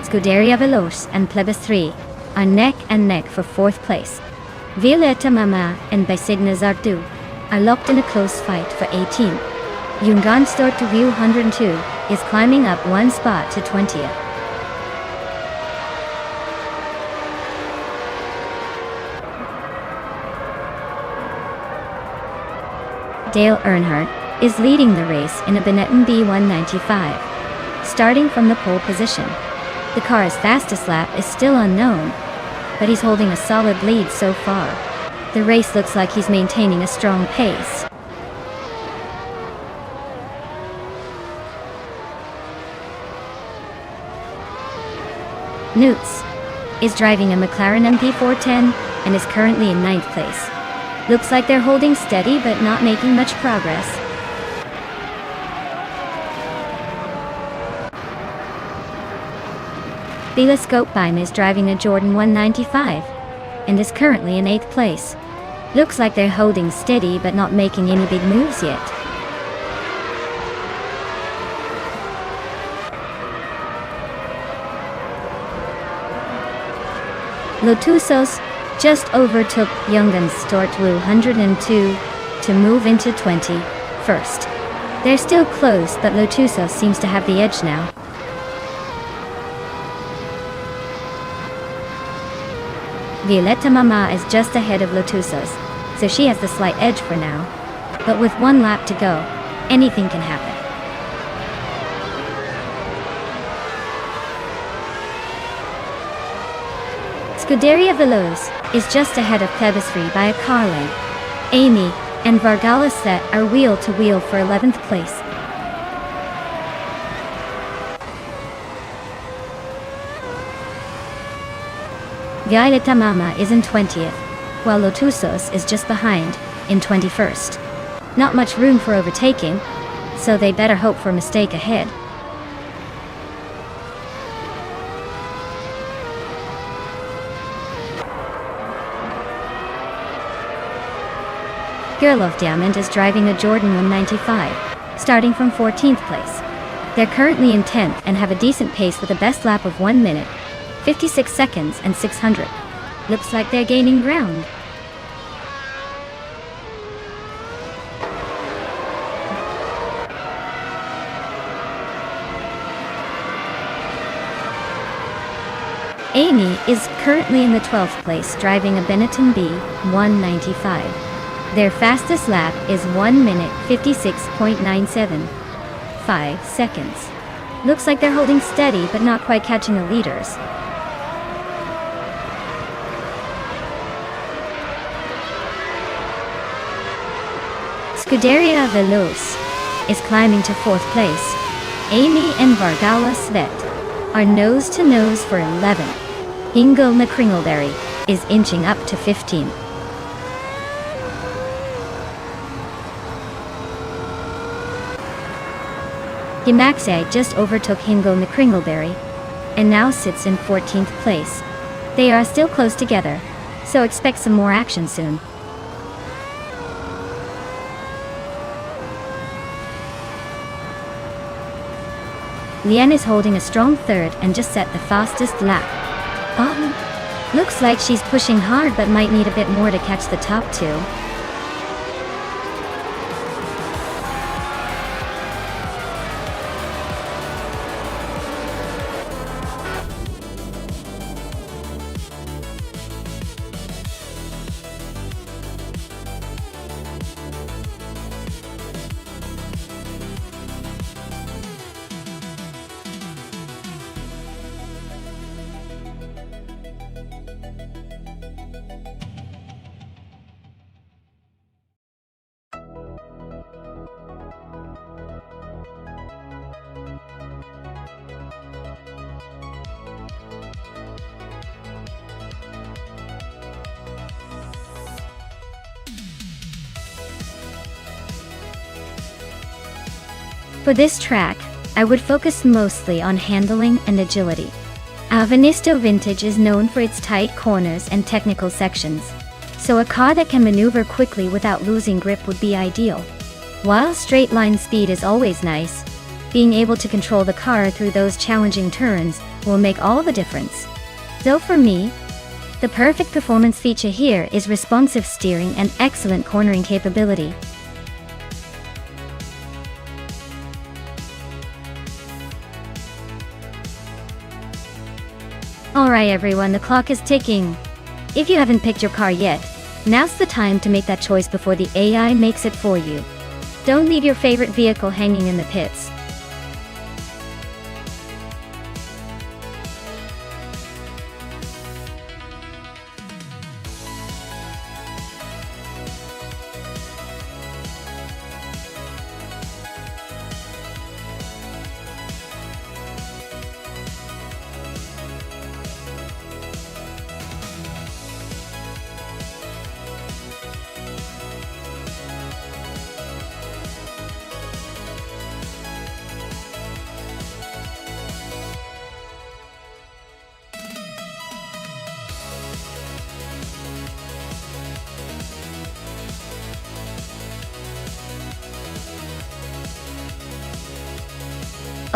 Scuderia Veloce and Plebes 3 are neck and neck for 4th place. Violetta Mama and Besidna Zardu are locked in a close fight for 18. Yungan Stort to View 102 is climbing up one spot to 20th. Dale Earnhardt is leading the race in a Benetton B195, starting from the pole position. The car's fastest lap is still unknown, but he's holding a solid lead so far. The race looks like he's maintaining a strong pace. Newts is driving a McLaren MP410 and is currently in 9th place. Looks like they're holding steady but not making much progress. Telescopebein is driving a Jordan 195 and is currently in 8th place. Looks like they're holding steady but not making any big moves yet. Lotusos just overtook Yungan Stortwu 102 to move into 21st. They're still close, but Lotusos seems to have the edge now. Violetta Mama is just ahead of Lotusos, so she has the slight edge for now. But with one lap to go, anything can happen. Scuderia Veloz is just ahead of Pebisfree by a car length. Amy and Vargala Set are wheel-to-wheel for 11th place. Violetta Mama is in 20th, while Lotusos is just behind, in 21st. Not much room for overtaking, so they better hope for a mistake ahead. Girl of Diamond is driving a Jordan 195, starting from 14th place. They're currently in 10th and have a decent pace with a best lap of 1 minute, 56 seconds and 600. Looks like they're gaining ground. Amy is currently in the 12th place driving a Benetton B 195. Their fastest lap is 1 minute 56.97. 5 seconds. Looks like they're holding steady but not quite catching the leaders. Scuderia Veloz is climbing to 4th place. Amy and Vargala Svet are nose-to-nose for 11th. Ingo McCringleberry is inching up to 15th. Gimaxe just overtook Hingo McCringleberry and now sits in 14th place. They are still close together, so expect some more action soon. Lien is holding a strong third and just set the fastest lap. Looks like she's pushing hard but might need a bit more to catch the top two. For this track, I would focus mostly on handling and agility. Avenisto Vintage is known for its tight corners and technical sections, so a car that can maneuver quickly without losing grip would be ideal. While straight line speed is always nice, being able to control the car through those challenging turns will make all the difference. So for me, the perfect performance feature here is responsive steering and excellent cornering capability. Alright everyone, the clock is ticking. If you haven't picked your car yet, now's the time to make that choice before the AI makes it for you. Don't leave your favorite vehicle hanging in the pits.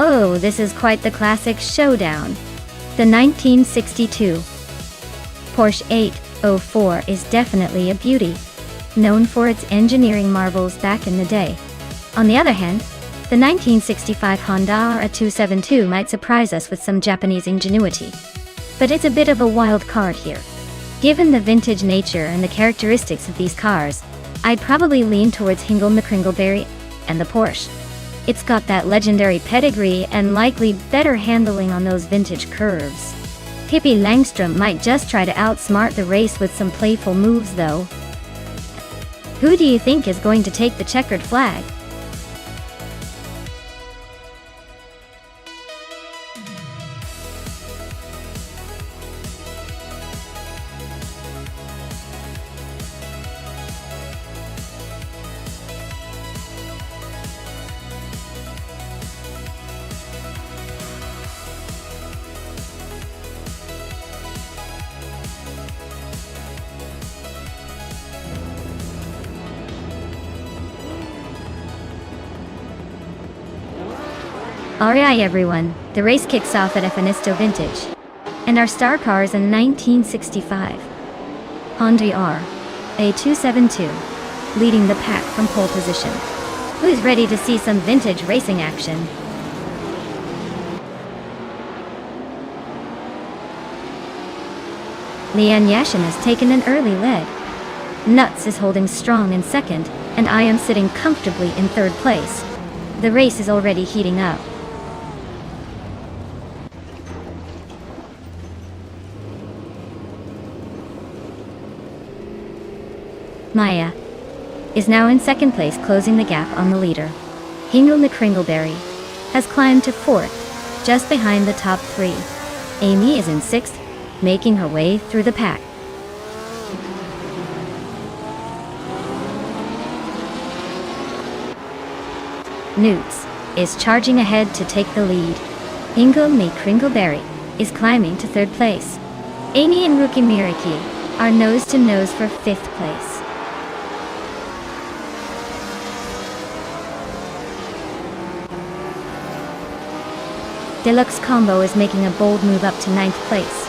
Oh, this is quite the classic showdown. The 1962 Porsche 804 is definitely a beauty, known for its engineering marvels back in the day. On the other hand, the 1965 Honda RA272 might surprise us with some Japanese ingenuity. But it's a bit of a wild card here. Given the vintage nature and the characteristics of these cars, I'd probably lean towards Hingle McCringleberry and the Porsche. It's got that legendary pedigree and likely better handling on those vintage curves. Pippi Langstrom might just try to outsmart the race with some playful moves though. Who do you think is going to take the checkered flag? Alright everyone, the race kicks off at Finisto Vintage. And our star car is a 1965 Honda R A272, leading the pack from pole position. Who's ready to see some vintage racing action? Leanne Yashin has taken an early lead. Nuts is holding strong in second, and I am sitting comfortably in third place. The race is already heating up. Maya is now in second place, closing the gap on the leader. Hingle McCringleberry has climbed to fourth, just behind the top three. Amy is in sixth, making her way through the pack. Newts is charging ahead to take the lead. Hingle McCringleberry is climbing to third place. Amy and Rookie Miraki are nose to nose for fifth place. Deluxe Combo is making a bold move up to ninth place.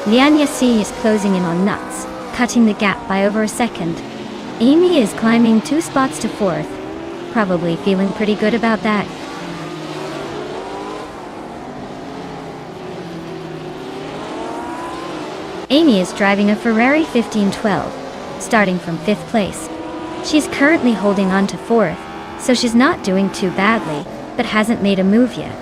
Lianya C is closing in on Nuts, cutting the gap by over a second. Amy is climbing 2 spots to fourth, probably feeling pretty good about that. Amy is driving a Ferrari 1512, starting from fifth place. She's currently holding on to fourth, so she's not doing too badly, but hasn't made a move yet.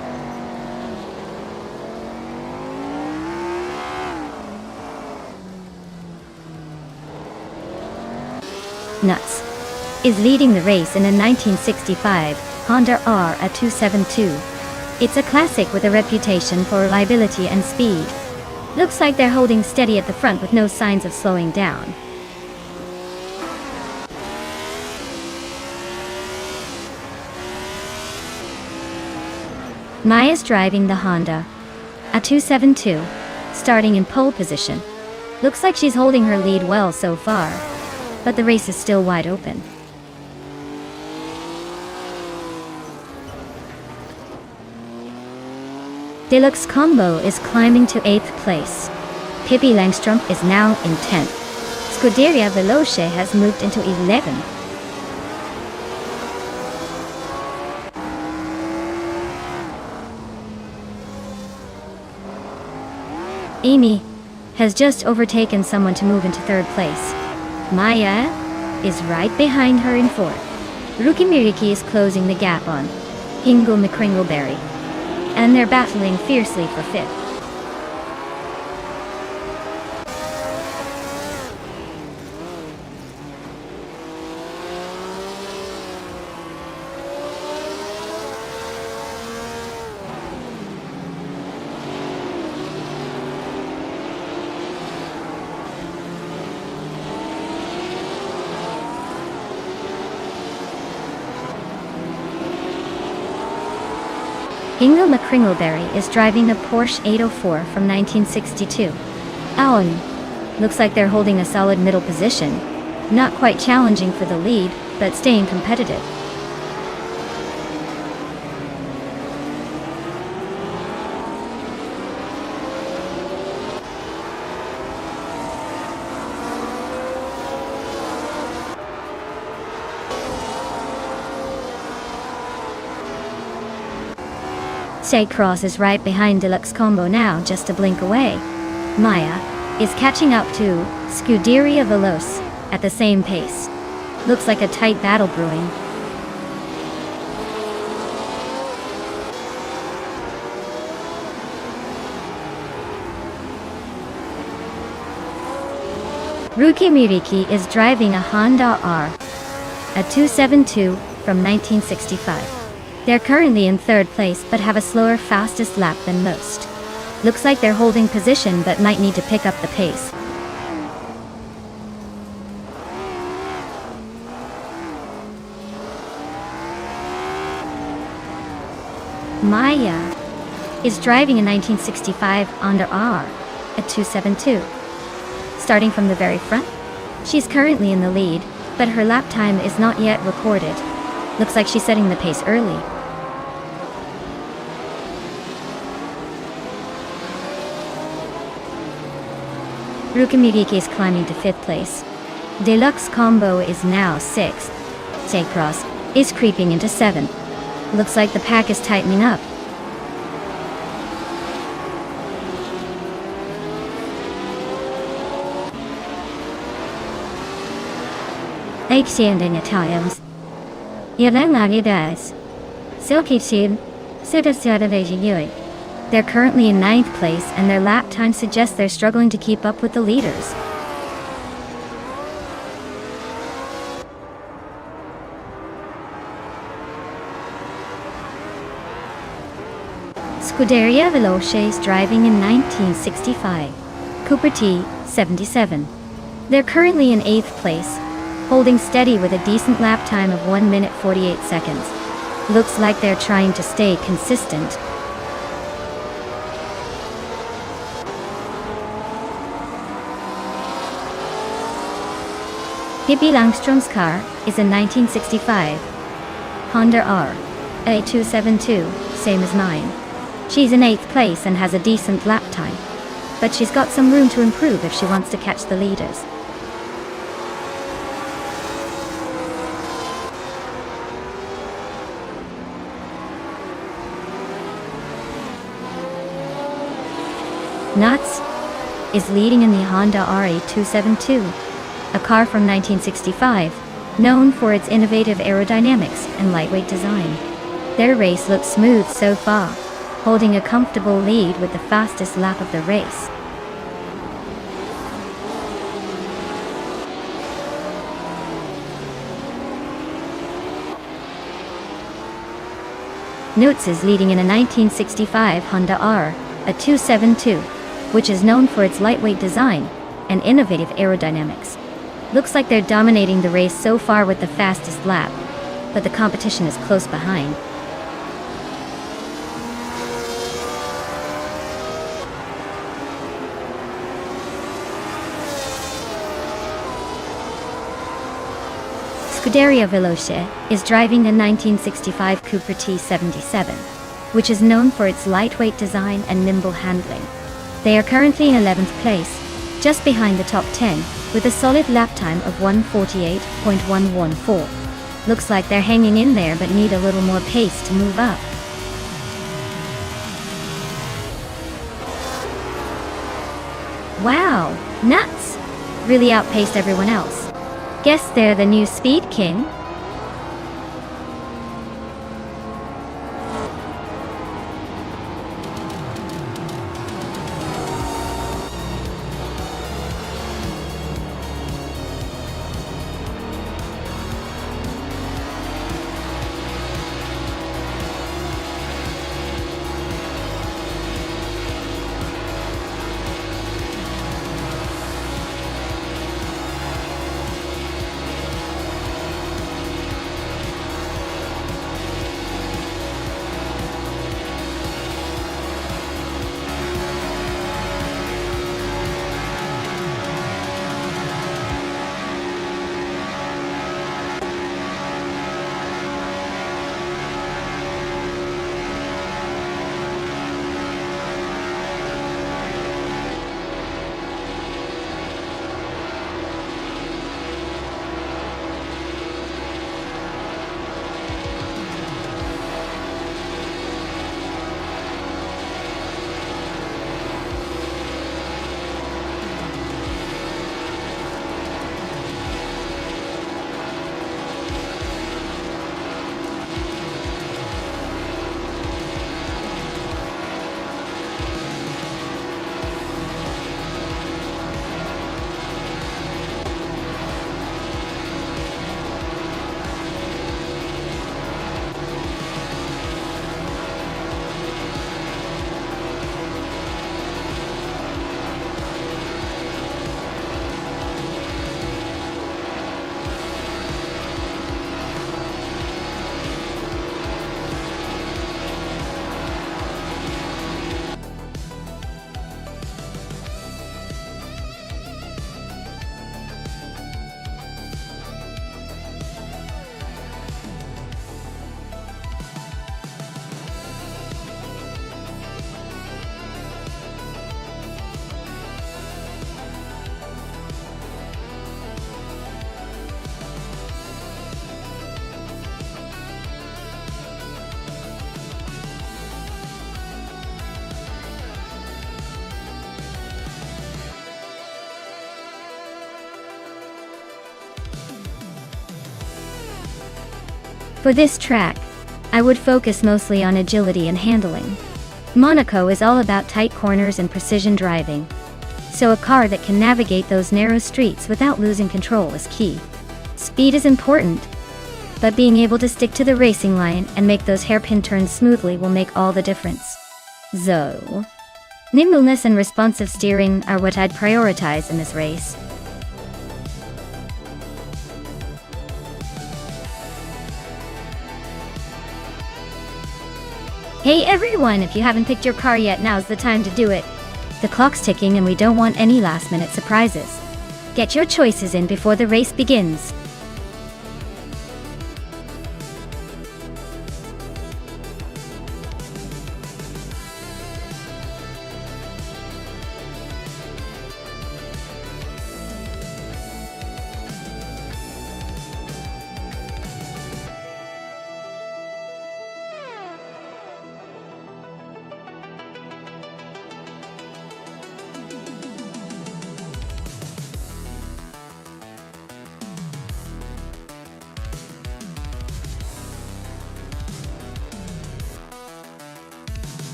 Nuts is leading the race in a 1965 Honda R A272. It's a classic with a reputation for reliability and speed. Looks like they're holding steady at the front with no signs of slowing down. Maya's driving the Honda A272, starting in pole position. Looks like she's holding her lead well so far, but the race is still wide open. Deluxe Combo is climbing to 8th place. Pippi Langstrom is now in 10th. Scuderia Veloce has moved into 11th. Amy has just overtaken someone to move into third place. Maya is right behind her in fourth. Rookie Miraki is closing the gap on Hingle McCringleberry, and they're battling fiercely for fifth. Hingle McCringleberry is driving a Porsche 804 from 1962. Owen looks like they're holding a solid middle position. Not quite challenging for the lead, but staying competitive. Say Cross is right behind Deluxe Combo now, just a blink away. Maya is catching up to Scuderia Veloce at the same pace. Looks like a tight battle brewing. Ruki Miriki is driving a Honda R, a 272 from 1965. They're currently in third place but have a slower fastest lap than most. Looks like they're holding position but might need to pick up the pace. Maya is driving a 1965 Honda R, a 272. Starting from the very front, she's currently in the lead, but her lap time is not yet recorded. Looks like she's setting the pace early. Rukamiriki is climbing to 5th place. Deluxe Combo is now 6th. Saycross is creeping into 7th. Looks like the pack is tightening up. Extending Italians. Yelenidas. Silky Chin. They're currently in 9th place and their lap time suggests they're struggling to keep up with the leaders. Scuderia Veloce is driving in 1965. Cooper T, 77. They're currently in 8th place, holding steady with a decent lap time of 1 minute 48 seconds. Looks like they're trying to stay consistent. Pippi Langstrom's car is a 1965 Honda R, a 272, same as mine. She's in 8th place and has a decent lap time, but she's got some room to improve if she wants to catch the leaders. Nuts is leading in the Honda RA272, a car from 1965, known for its innovative aerodynamics and lightweight design. Their race looks smooth so far, holding a comfortable lead with the fastest lap of the race. Nutz is leading in a 1965 Honda R, a 272, which is known for its lightweight design and innovative aerodynamics. Looks like they're dominating the race so far with the fastest lap, but the competition is close behind. Scuderia Veloce is driving a 1965 Cooper T77, which is known for its lightweight design and nimble handling. They are currently in 11th place, just behind the top 10, with a solid lap time of 1:48.114. Looks like they're hanging in there but need a little more pace to move up. Wow, nuts! Really outpaced everyone else. Guess they're the new Speed King? For this track, I would focus mostly on agility and handling. Monaco is all about tight corners and precision driving, so a car that can navigate those narrow streets without losing control is key. Speed is important, but being able to stick to the racing line and make those hairpin turns smoothly will make all the difference. So, nimbleness and responsive steering are what I'd prioritize in this race. Hey everyone, if you haven't picked your car yet, now's the time to do it. The clock's ticking and we don't want any last-minute surprises. Get your choices in before the race begins.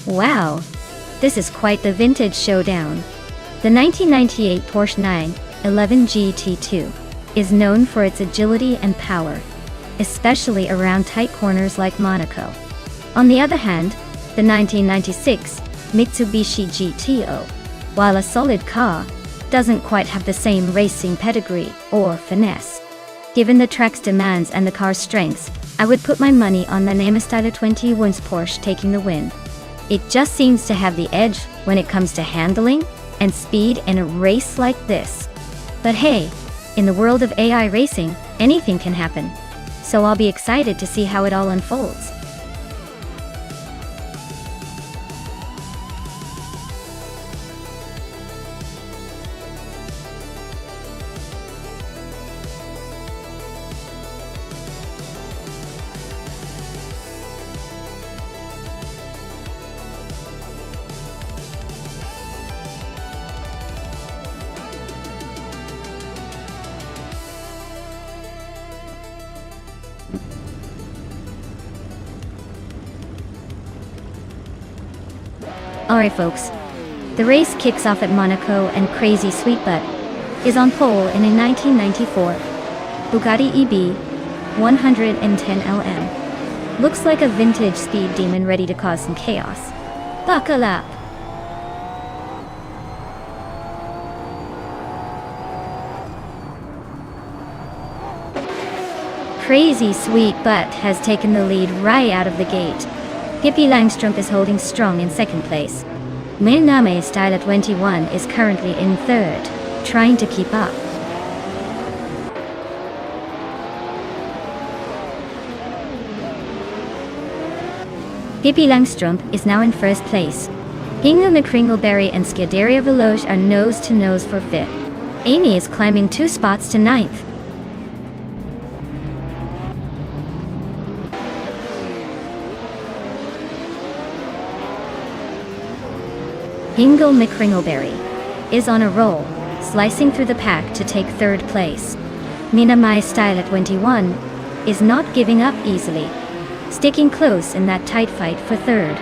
Wow, this is quite the vintage showdown. The 1998 Porsche 911 GT2 is known for its agility and power, especially around tight corners like Monaco. On the other hand, the 1996 Mitsubishi GTO, while a solid car, doesn't quite have the same racing pedigree or finesse. Given the track's demands and the car's strengths, I would put my money on the Nonstop 21 Porsche taking the win. It just seems to have the edge when it comes to handling and speed in a race like this. But hey, in the world of AI racing, anything can happen. So I'll be excited to see how it all unfolds. Alright folks, the race kicks off at Monaco and Crazy Sweetbutt is on pole in a 1994 Bugatti EB 110 LM. Looks like a vintage speed demon ready to cause some chaos. Buckle up! Crazy Sweetbutt has taken the lead right out of the gate. Pippi Langstrup is holding strong in second place. Name Style at 21 is currently in third, trying to keep up. Pippi Langstrup is now in first place. Hingle McCringleberry and Scuderia Veloce are nose to nose for fifth. Amy is climbing 2 spots to ninth. Hingle McCringleberry is on a roll, slicing through the pack to take third place. Mina My Style at 21 is not giving up easily, sticking close in that tight fight for third.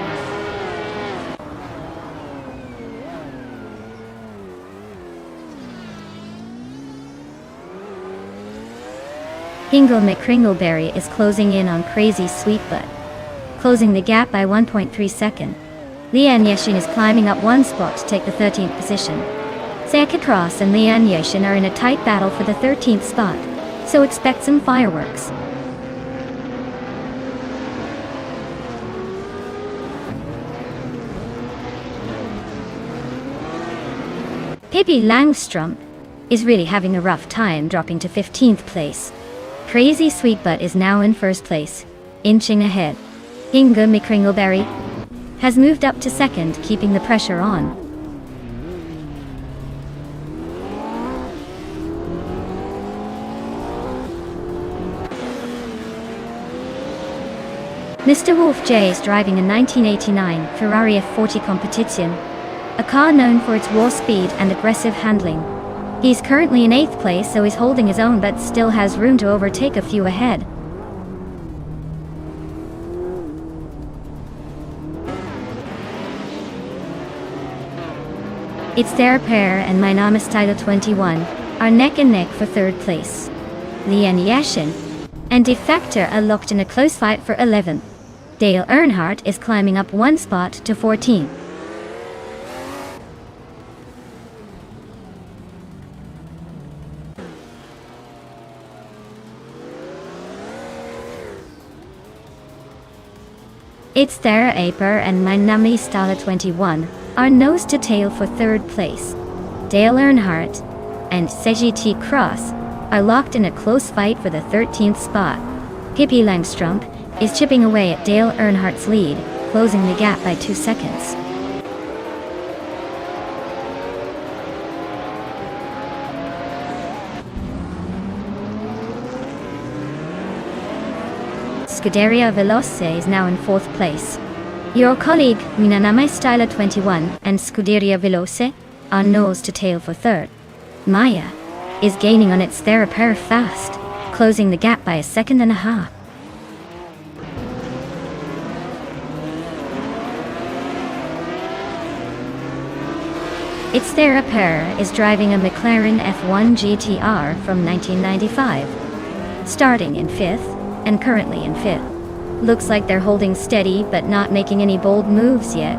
Hingle McCringleberry is closing in on Crazy Sweetbutt, closing the gap by 1.3 seconds. Leanne Yeshin is climbing up 1 spot to take the 13th position. Zaka Cross and Leanne Yeshin are in a tight battle for the 13th spot, so expect some fireworks. Pippi Langstrup is really having a rough time, dropping to 15th place. Crazy Sweetbutt is now in first place, inching ahead. Hingle McCringleberry has moved up to second, keeping the pressure on. Mr. Wolf J is driving a 1989 Ferrari F40 Competizione, a car known for its raw speed and aggressive handling. He's currently in 8th place, so he's holding his own but still has room to overtake a few ahead. It's their pair and My Name is Tyler 21 are neck and neck for 3rd place. Lian Yashin and Defector are locked in a close fight for 11th. Dale Earnhardt is climbing up 1 spot to 14th. It's Tara Aper and My Name is Tyler 21 are nose to tail for 3rd place. Dale Earnhardt and CGT Cross are locked in a close fight for the 13th spot. Pippi Langstrup is chipping away at Dale Earnhardt's lead, closing the gap by 2 seconds. Scuderia Veloce is now in 4th place. Your colleague, My Name is Tyler 21 and Scuderia Veloce are nose to tail for 3rd. Maya is gaining on its Therapair fast, closing the gap by a 1.5 seconds. Its Therapair is driving a McLaren F1 GTR from 1995, starting in 5th and currently in 5th. Looks like they're holding steady but not making any bold moves yet.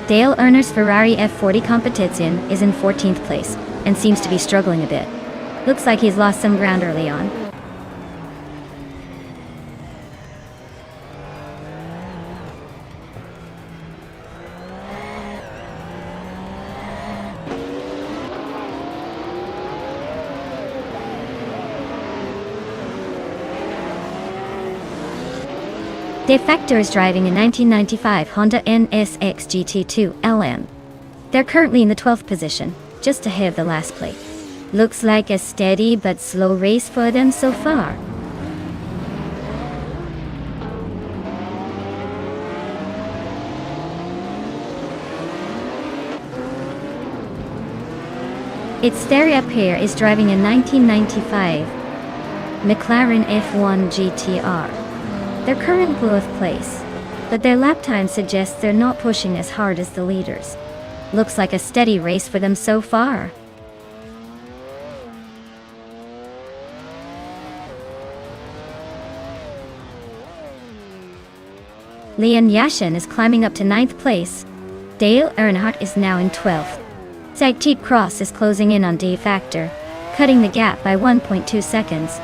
Dale Earnhardt's Ferrari F40 Competizione is in 14th place and seems to be struggling a bit. Looks like he's lost some ground early on. Defector is driving a 1995 Honda NSX GT2 LM. They're currently in the 12th position, just ahead of the last place. Looks like a steady but slow race for them so far. Its Therapair is driving a 1995 McLaren F1 GTR. They're current 4th place, but their lap time suggests they're not pushing as hard as the leaders. Looks like a steady race for them so far. Lian Yashin is climbing up to 9th place. Dale Earnhardt is now in 12th. CGT Cross is closing in on Defector, cutting the gap by 1.2 seconds.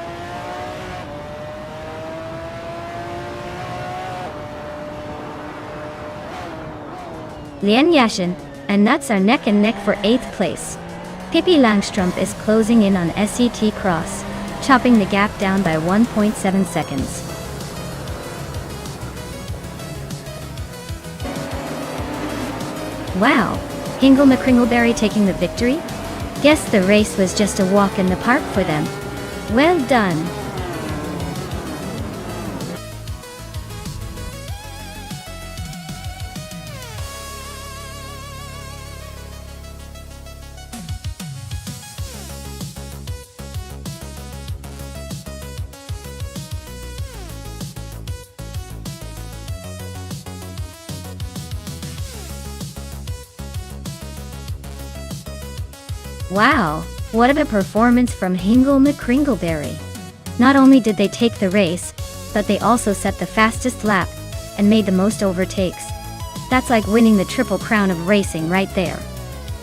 Lian Yashin and Nuts are neck and neck for 8th place. Pippi Langstrup is closing in on SET Cross, chopping the gap down by 1.7 seconds. Wow, Hingle McCringleberry taking the victory? Guess the race was just a walk in the park for them. Well done. Wow, what a performance from Hingle McCringleberry. Not only did they take the race, but they also set the fastest lap and made the most overtakes. That's like winning the triple crown of racing right there.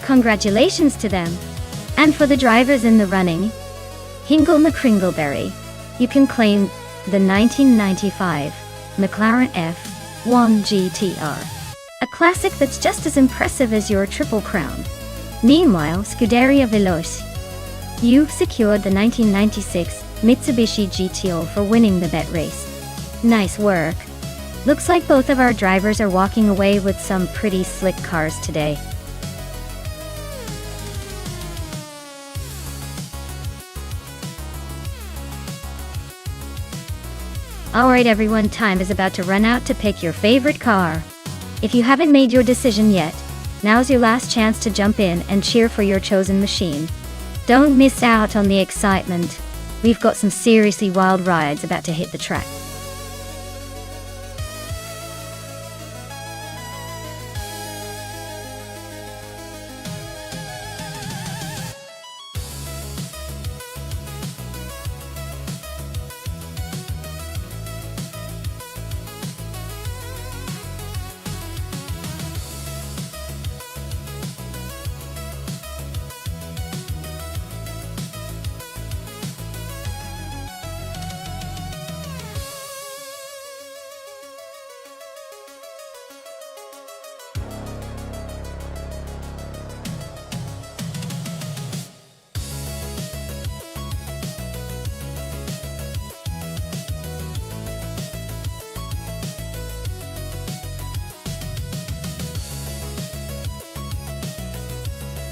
Congratulations to them. And for the drivers in the running, Hingle McCringleberry, you can claim the 1995 McLaren F1 GTR, a classic that's just as impressive as your triple crown. Meanwhile, Scuderia Veloce, you've secured the 1996 Mitsubishi GTO for winning the bet race. Nice work. Looks like both of our drivers are walking away with some pretty slick cars today. Alright everyone, time is about to run out to pick your favorite car. If you haven't made your decision yet, now's your last chance to jump in and cheer for your chosen machine. Don't miss out on the excitement. We've got some seriously wild rides about to hit the track.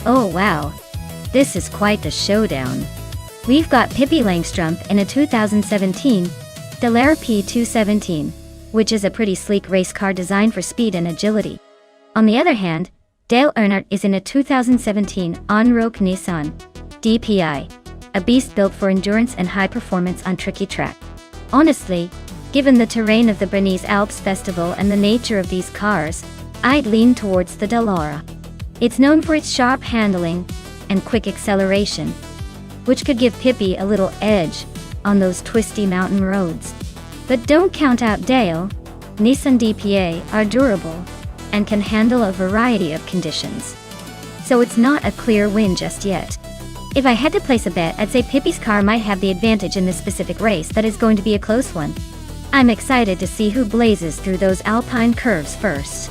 Oh wow, this is quite the showdown. We've got Pippi Langstrumpf in a 2017 Dallara P217, which is a pretty sleek race car designed for speed and agility. On the other hand, Dale Earnhardt is in a 2017 on-road Nissan DPI, a beast built for endurance and high performance on tricky track. Honestly, given the terrain of the Bernese Alps Festival and the nature of these cars, I'd lean towards the Dallara. It's known for its sharp handling and quick acceleration, which could give Pippi a little edge on those twisty mountain roads. But don't count out Dale. Nissan DPA are durable and can handle a variety of conditions. So it's not a clear win just yet. If I had to place a bet, I'd say Pippi's car might have the advantage in this specific race that is going to be a close one. I'm excited to see who blazes through those alpine curves first.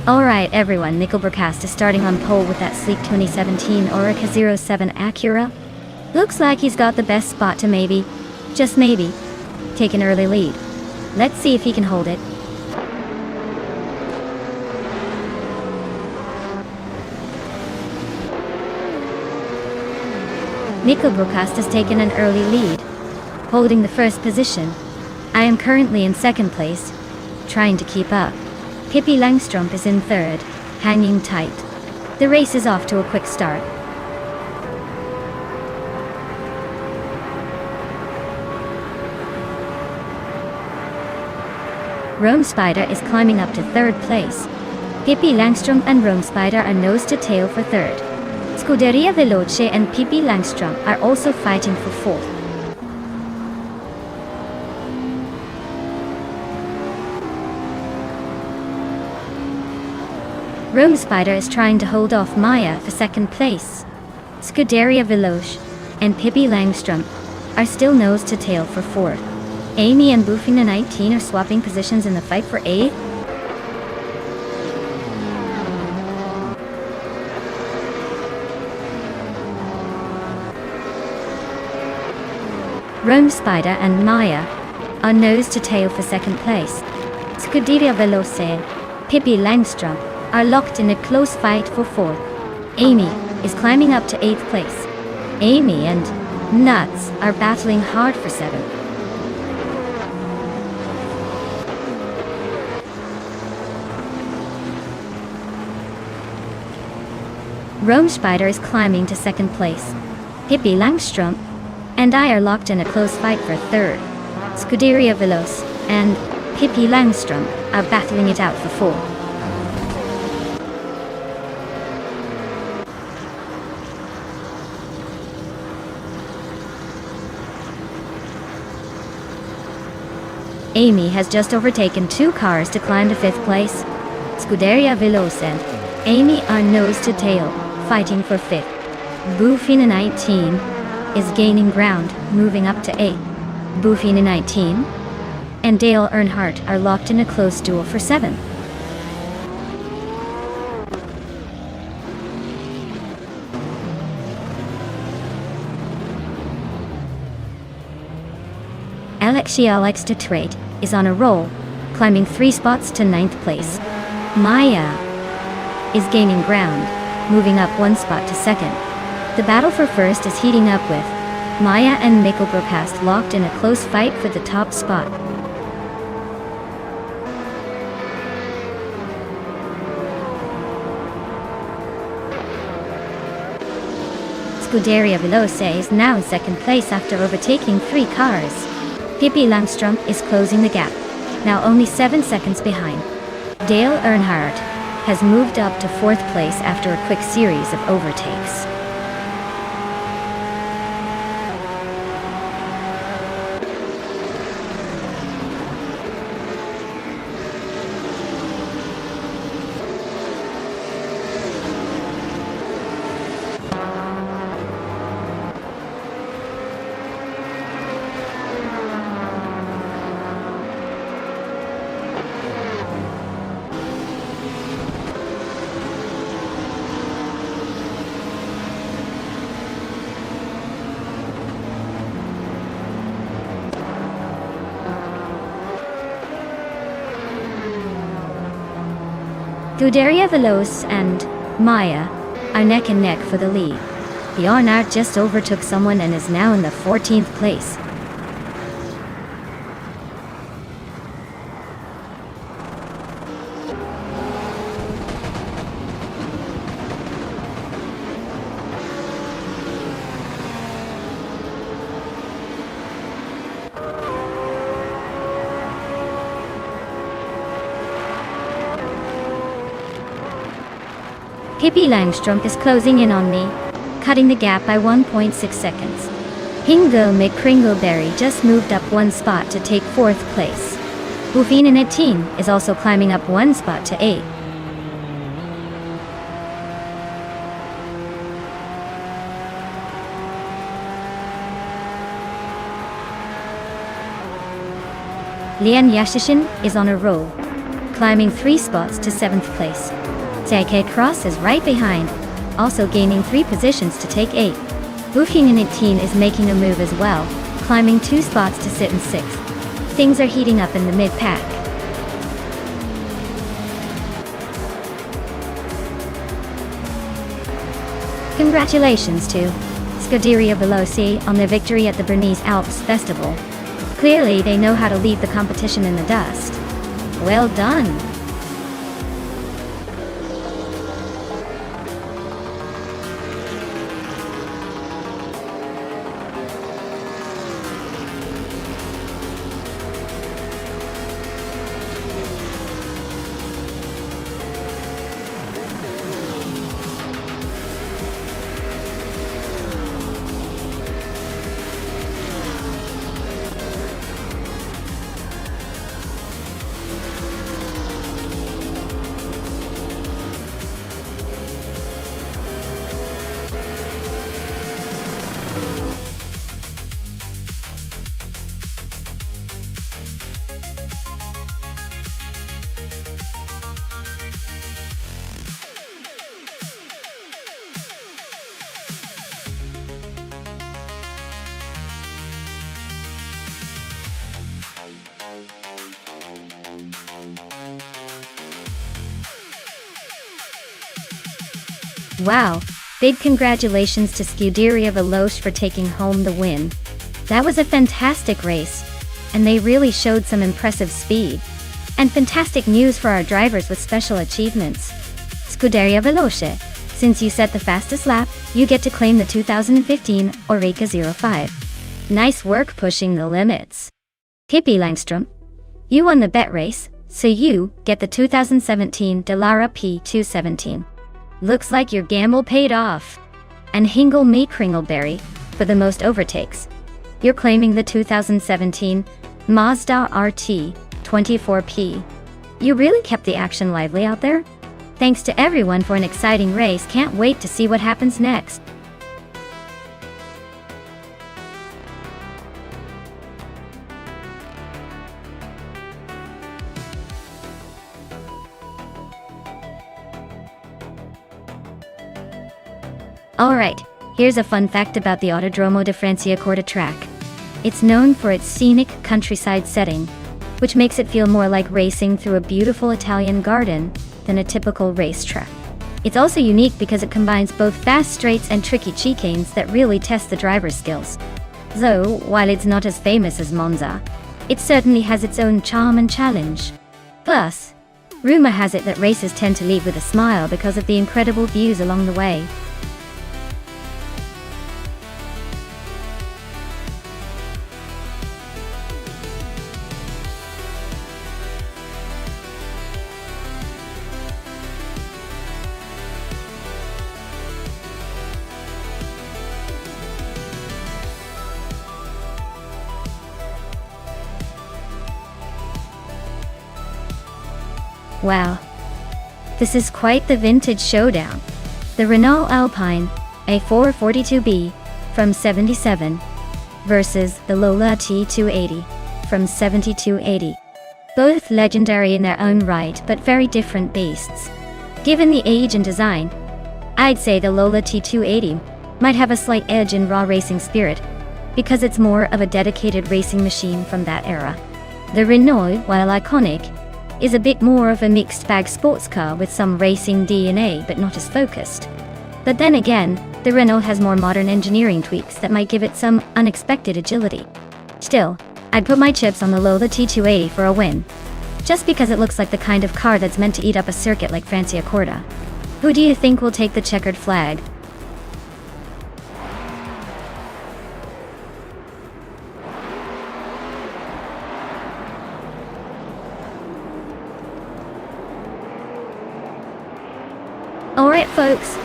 Alright everyone, Nico Burkast is starting on pole with that sleek 2017 Oreca 07 Acura. Looks like he's got the best spot to maybe, just maybe, take an early lead. Let's see if he can hold it. Nico Burkast has taken an early lead, holding the first position. I am currently in second place, trying to keep up. Pippi Langstrumpf is in third, hanging tight. The race is off to a quick start. Rome Spider is climbing up to third place. Pippi Langstrumpf and Rome Spider are nose to tail for third. Scuderia Veloce and Pippi Langstrumpf are also fighting for fourth. Rome Spider is trying to hold off Maya for second place. Scuderia Veloce and Pippi Langstrumpf are still nose to tail for fourth. Amy and Bufina 19 are swapping positions in the fight for eighth. Rome Spider and Maya are nose to tail for second place. Scuderia Veloce, Pippi Langstrumpf are locked in a close fight for fourth. Amy is climbing up to 8th place. Amy and Nuts are battling hard for 7th. Rome Spider is climbing to 2nd place. Pippi Langstrumpf and I are locked in a close fight for 3rd. Scuderia Veloce and Pippi Langstrumpf are battling it out for 4th. Amy has just overtaken 2 cars to climb to 5th place. Scuderia Veloce and Amy are nose to tail, fighting for 5th. Bufina 19 is gaining ground, moving up to 8th. Bufina 19 and Dale Earnhardt are locked in a close duel for 7th. Alexia Alextetrait is on a roll, climbing 3 spots to 9th place. Maya is gaining ground, moving up 1 spot to 2nd. The battle for first is heating up with Maya and Mikkelbrokast locked in a close fight for the top spot. Scuderia Veloce is now in 2nd place after overtaking 3 cars. Pippi Langström is closing the gap, now only 7 seconds behind. Dale Earnhardt has moved up to 4th place after a quick series of overtakes. Scuderia Veloce and Maya are neck and neck for the lead. Earnhardt just overtook someone and is now in the 14th place. Pippi Langström is closing in on me, cutting the gap by 1.6 seconds. Hingo McCringleberry just moved up 1 spot to take 4th place. Buffinen at Teen is also climbing up 1 spot to 8. Lian Yashishin is on a roll, climbing 3 spots to 7th place. JK Cross is right behind, also gaining 3 positions to take 8. Buffinen at Teen is making a move as well, climbing 2 spots to sit in 6th. Things are heating up in the mid-pack. Congratulations to Scuderia Veloce on their victory at the Bernese Alps Festival. Clearly they know how to leave the competition in the dust. Well done! Wow, big congratulations to Scuderia Veloce for taking home the win. That was a fantastic race, and they really showed some impressive speed. And fantastic news for our drivers with special achievements. Scuderia Veloce, since you set the fastest lap, you get to claim the 2015 Oreca 05. Nice work pushing the limits. Pippi Langström, you won the bet race, so you get the 2017 Dallara P217. Looks like your gamble paid off. And Hingle McCringleberry, for the most overtakes. You're claiming the 2017 Mazda RT 24P. You really kept the action lively out there? Thanks to everyone for an exciting race. Can't wait to see what happens next. Alright, here's a fun fact about the Autodromo di Francia Corta track. It's known for its scenic countryside setting, which makes it feel more like racing through a beautiful Italian garden than a typical racetrack. It's also unique because it combines both fast straights and tricky chicanes that really test the driver's skills. Though, while it's not as famous as Monza, it certainly has its own charm and challenge. Plus, rumor has it that racers tend to leave with a smile because of the incredible views along the way. Wow, this is quite the vintage showdown. The Renault Alpine, a 442B from 77, versus the Lola T280 from 7280. Both legendary in their own right, but very different beasts. Given the age and design, I'd say the Lola T280 might have a slight edge in raw racing spirit, because it's more of a dedicated racing machine from that era. The Renault, while iconic, is a bit more of a mixed bag sports car with some racing DNA but not as focused. But then again, the Renault has more modern engineering tweaks that might give it some unexpected agility. Still, I'd put my chips on the Lola T280 for a win, just because it looks like the kind of car that's meant to eat up a circuit like Franciacorta. Who do you think will take the checkered flag? Alright folks,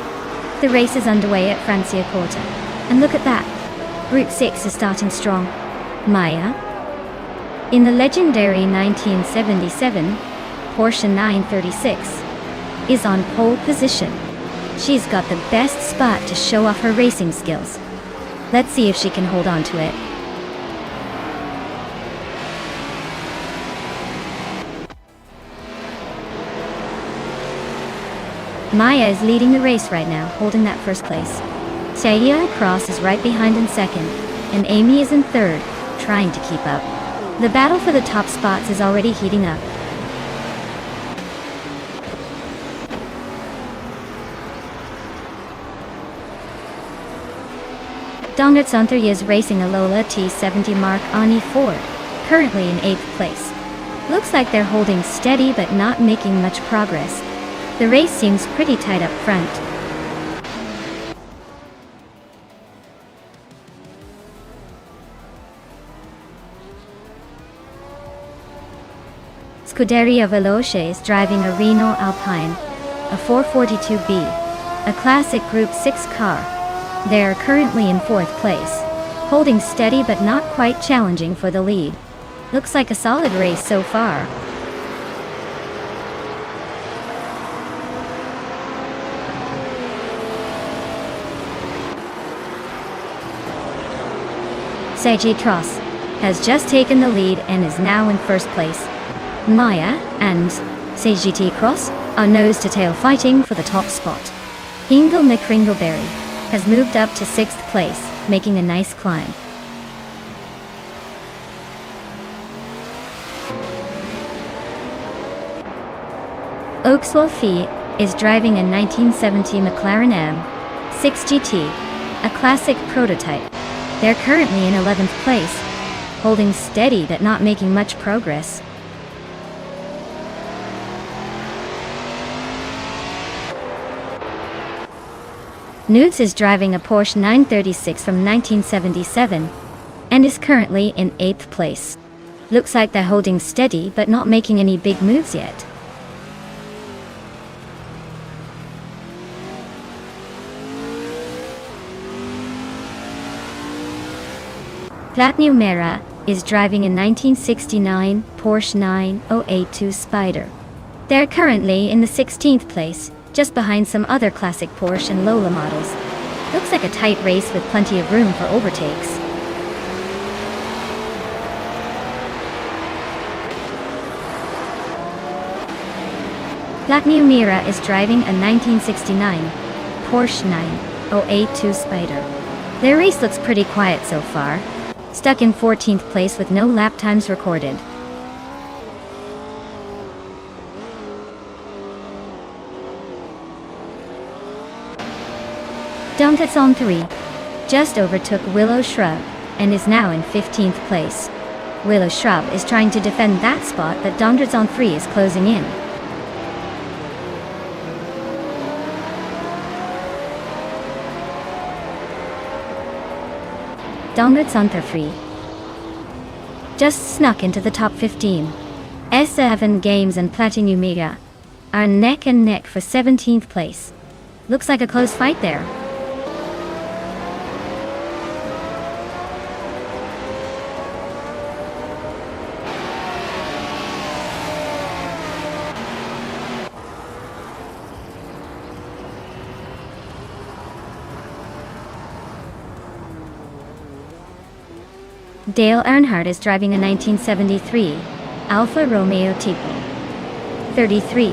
the race is underway at Franciacorta, and look at that, Group 6 is starting strong. Maya, in the legendary 1977 Porsche 936, is on pole position. She's got the best spot to show off her racing skills. Let's see if she can hold on to it. Maya is leading the race right now, holding that first place. Celia Cross is right behind in second, and Amy is in third, trying to keep up. The battle for the top spots is already heating up. Dongat Santhurya is racing a Lola T70 Mark Ani Ford, currently in 8th place. Looks like they're holding steady but not making much progress. The race seems pretty tight up front. Scuderia Veloce is driving a Renault Alpine, a 442B, a classic Group 6 car. They are currently in 4th place, holding steady but not quite challenging for the lead. Looks like a solid race so far. Sergi Tross has just taken the lead and is now in first place. Maya and CGT Cross are nose-to-tail fighting for the top spot. Hingle McCringleberry has moved up to 6th place, making a nice climb. Oakswell Fee is driving a 1970 McLaren M6 GT, a classic prototype. They're currently in 11th place, holding steady but not making much progress. Newts is driving a Porsche 936 from 1977 and is currently in 8th place. Looks like they're holding steady but not making any big moves yet. Platneu Mera is driving a 1969 Porsche 9082 Spider. They're currently in the 16th place, just behind some other classic Porsche and Lola models. Looks like a tight race with plenty of room for overtakes. Platneu Mera is driving a 1969 Porsche 9082 Spider. Their race looks pretty quiet so far. stuck in 14th place with no lap times recorded. Donguts 3 just overtook Willow Shrub and is now in 15th place. Willow Shrub is trying to defend that spot, but Donguts 3 is closing in. Donguts 3 just snuck into the top 15. S7 Games and Platinum Mega are neck and neck for 17th place. Looks like a close fight there. Dale Earnhardt is driving a 1973 Alfa Romeo Tipo 33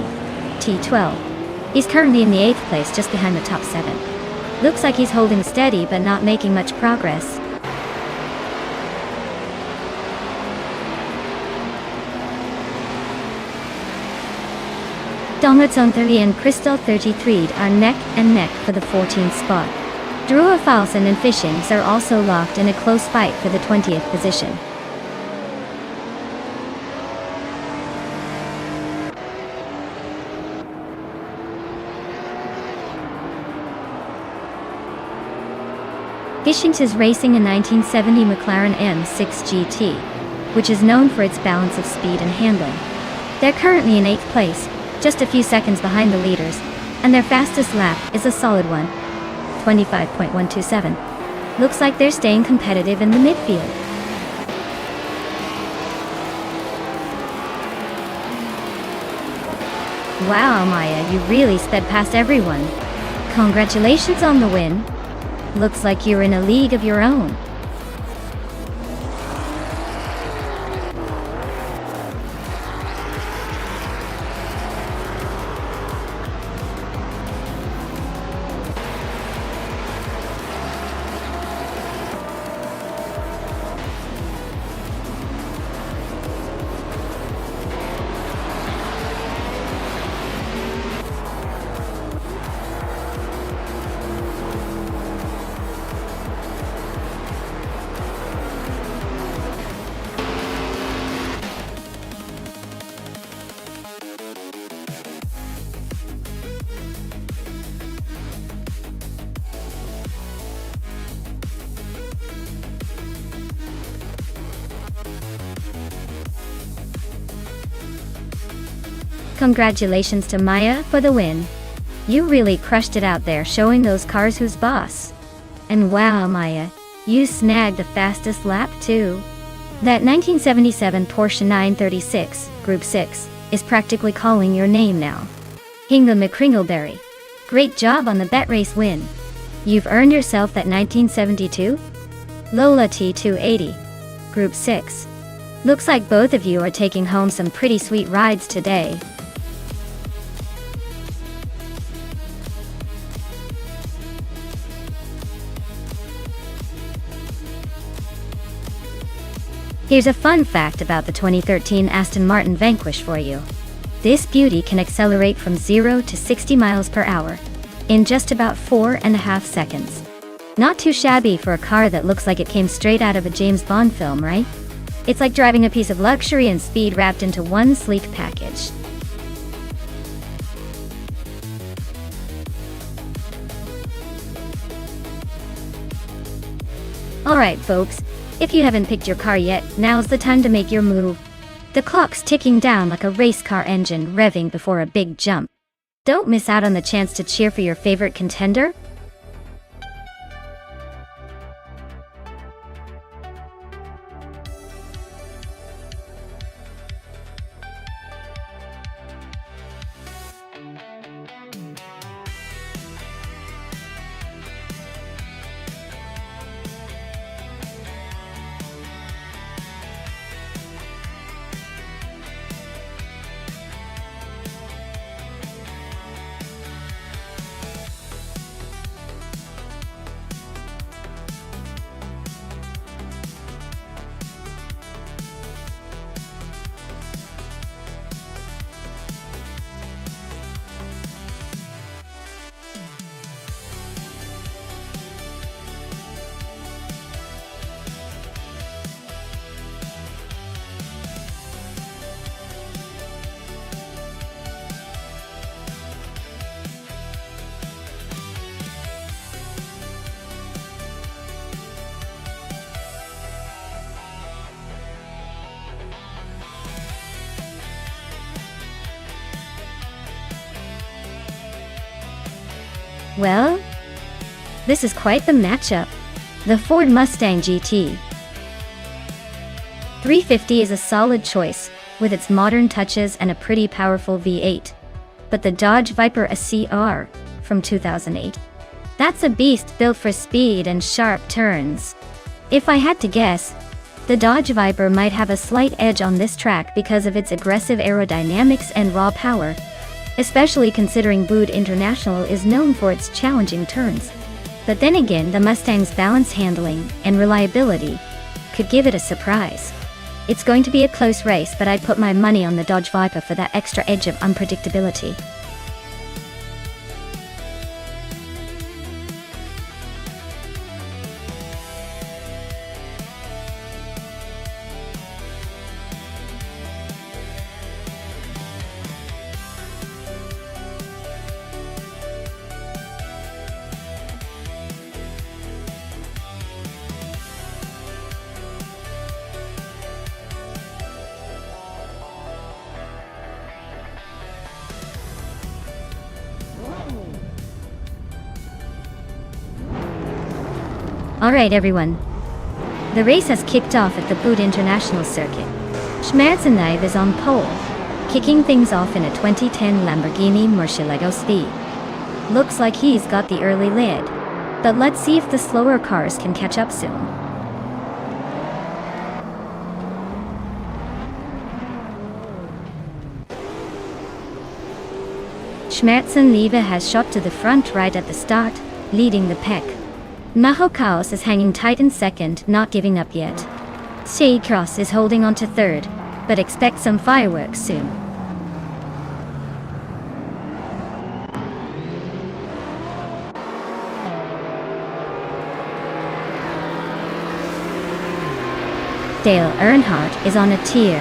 T12. He's currently in the 8th place, just behind the top 7. Looks like he's holding steady but not making much progress. Donguts 30 and Crystal 33 are neck and neck for the 14th spot. Drua Falson and Fishings are also locked in a close fight for the 20th position. Fishings is racing a 1970 McLaren M6 GT, which is known for its balance of speed and handling. They're currently in 8th place, just a few seconds behind the leaders, and their fastest lap is a solid one. 25.127. Looks like they're staying competitive in the midfield. Wow, Maya, you really sped past everyone. Congratulations on the win. Looks like you're in a league of your own. Congratulations to Maya for the win. You really crushed it out there, showing those cars who's boss. And wow, Maya, you snagged the fastest lap too. That 1977 Porsche 936, Group 6, is practically calling your name now. Hinga McCringleberry, great job on the bet race win. You've earned yourself that 1972 Lola T280, Group 6. Looks like both of you are taking home some pretty sweet rides today. Here's a fun fact about the 2013 Aston Martin Vanquish for you. This beauty can accelerate from 0 to 60 miles per hour in just about 4.5 seconds. Not too shabby for a car that looks like it came straight out of a James Bond film, right? It's like driving a piece of luxury and speed wrapped into one sleek package. Alright folks, if you haven't picked your car yet, now's the time to make your move. The clock's ticking down like a race car engine revving before a big jump. Don't miss out on the chance to cheer for your favorite contender. Well, this is quite the matchup. The Ford Mustang GT 350 is a solid choice, with its modern touches and a pretty powerful V8. But the Dodge Viper SCR from 2008, that's a beast built for speed and sharp turns. If I had to guess, the Dodge Viper might have a slight edge on this track because of its aggressive aerodynamics and raw power, especially considering Boot International is known for its challenging turns. But then again, the Mustang's balance handling and reliability could give it a surprise. It's going to be a close race, but I'd put my money on the Dodge Viper for that extra edge of unpredictability. Alright everyone, the race has kicked off at the Boot International circuit. Schmerzendive is on pole, kicking things off in a 2010 Lamborghini Murcielago Speed. Looks like he's got the early lead, but let's see if the slower cars can catch up soon. Schmerzendive has shot to the front right at the start, leading the pack. Mahokaos is hanging tight in second, not giving up yet. Cross is holding on to third, but expect some fireworks soon. Dale Earnhardt is on a tear,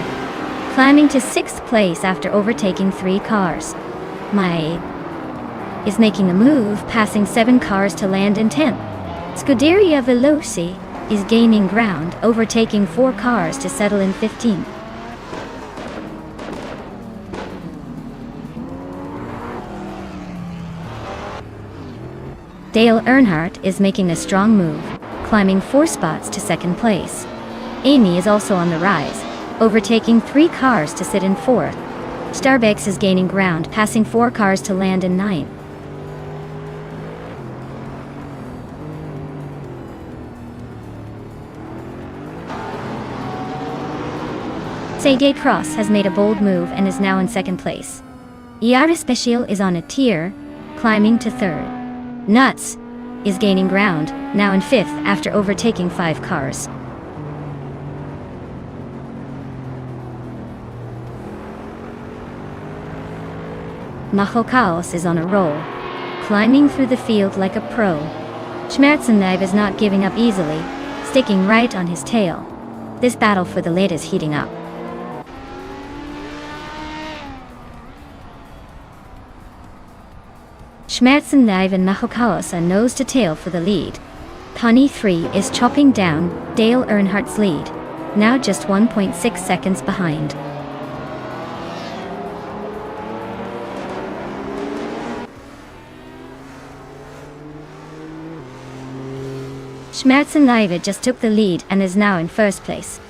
climbing to 6th place after overtaking 3 cars. Is making a move, passing 7 cars to land in 10th. Scuderia Veloci is gaining ground, overtaking 4 cars to settle in 15th. Dale Earnhardt is making a strong move, climbing 4 spots to 2nd place. Amy is also on the rise, overtaking 3 cars to sit in 4th. Starbucks is gaining ground, passing 4 cars to land in 9th. Sergei Cross has made a bold move and is now in 2nd place. Yara Special is on a tear, climbing to 3rd. Nuts is gaining ground, now in 5th after overtaking 5 cars. Mahokaos is on a roll, climbing through the field like a pro. Schmerzendive is not giving up easily, sticking right on his tail. This battle for the lead is heating up. Schmerzendive and Mahokaos are nose to tail for the lead. Pony 3 is chopping down Dale Earnhardt's lead, now just 1.6 seconds behind. Schmerzendive just took the lead and is now in 1st place.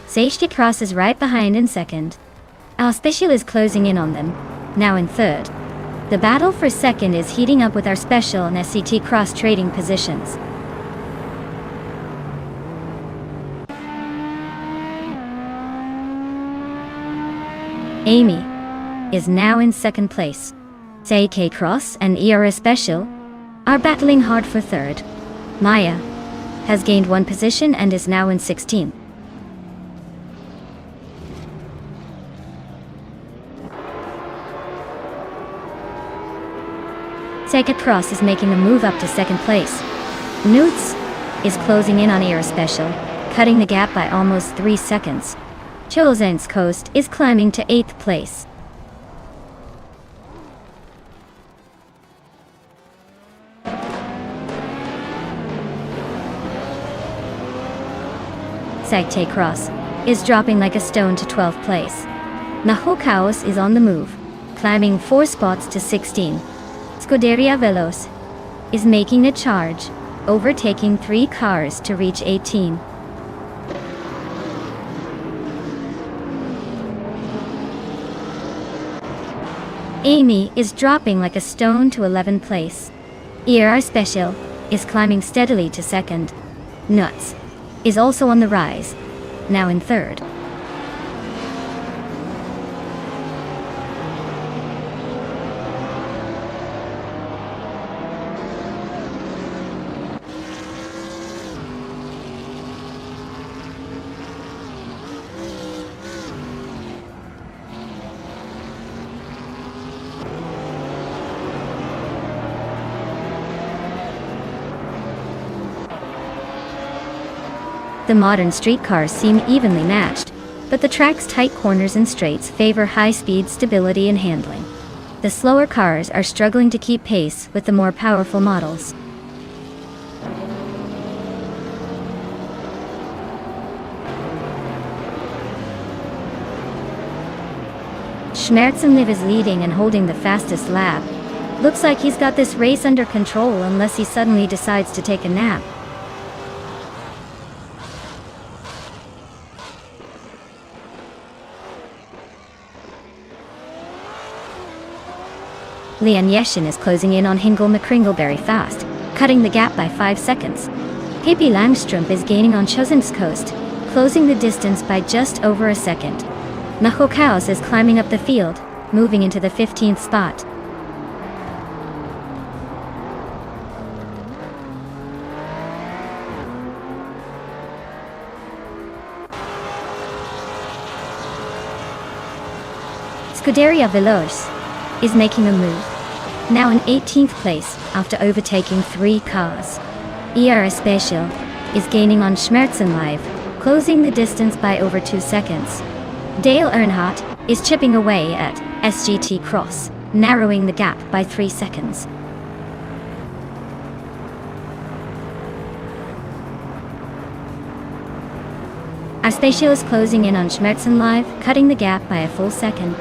Safety Cross is right behind in 2nd. Our Special is closing in on them, now in 3rd. The battle for 2nd is heating up with our Special and SCT Cross trading positions. Amy is now in 2nd place. SCT Cross and ERA Special are battling hard for 3rd. Maya has gained 1 position and is now in 16th. SCT Cross is making a move up to 2nd place. Newts is closing in on ERA Special, cutting the gap by almost 3 seconds. Chosen's Coast is climbing to 8th place. SCT Cross is dropping like a stone to 12th place. Mahokaos is on the move, climbing 4 spots to 16. Scuderia Veloce is making a charge, overtaking 3 cars to reach 18. Amy is dropping like a stone to 11th place. ER Special is climbing steadily to 2nd. Nuts is also on the rise, now in 3rd. The modern streetcars seem evenly matched, but the track's tight corners and straights favor high-speed stability and handling. The slower cars are struggling to keep pace with the more powerful models. Schmerzenliv is leading and holding the fastest lap. Looks like he's got this race under control unless he suddenly decides to take a nap. Leon Yeshin is closing in on Hingle McCringleberry fast, cutting the gap by 5 seconds. Pippi Langstrup is gaining on Chosinskost, closing the distance by just over a second. Nahokaus is climbing up the field, moving into the 15th spot. Scuderia Veloce is making a move, now in 18th place after overtaking 3 cars. ER Special is gaining on Schmerzenlive, closing the distance by over 2 seconds. Dale Earnhardt is chipping away at SGT Cross, narrowing the gap by 3 seconds. Aspecial is closing in on Schmerzenlive, cutting the gap by a full second.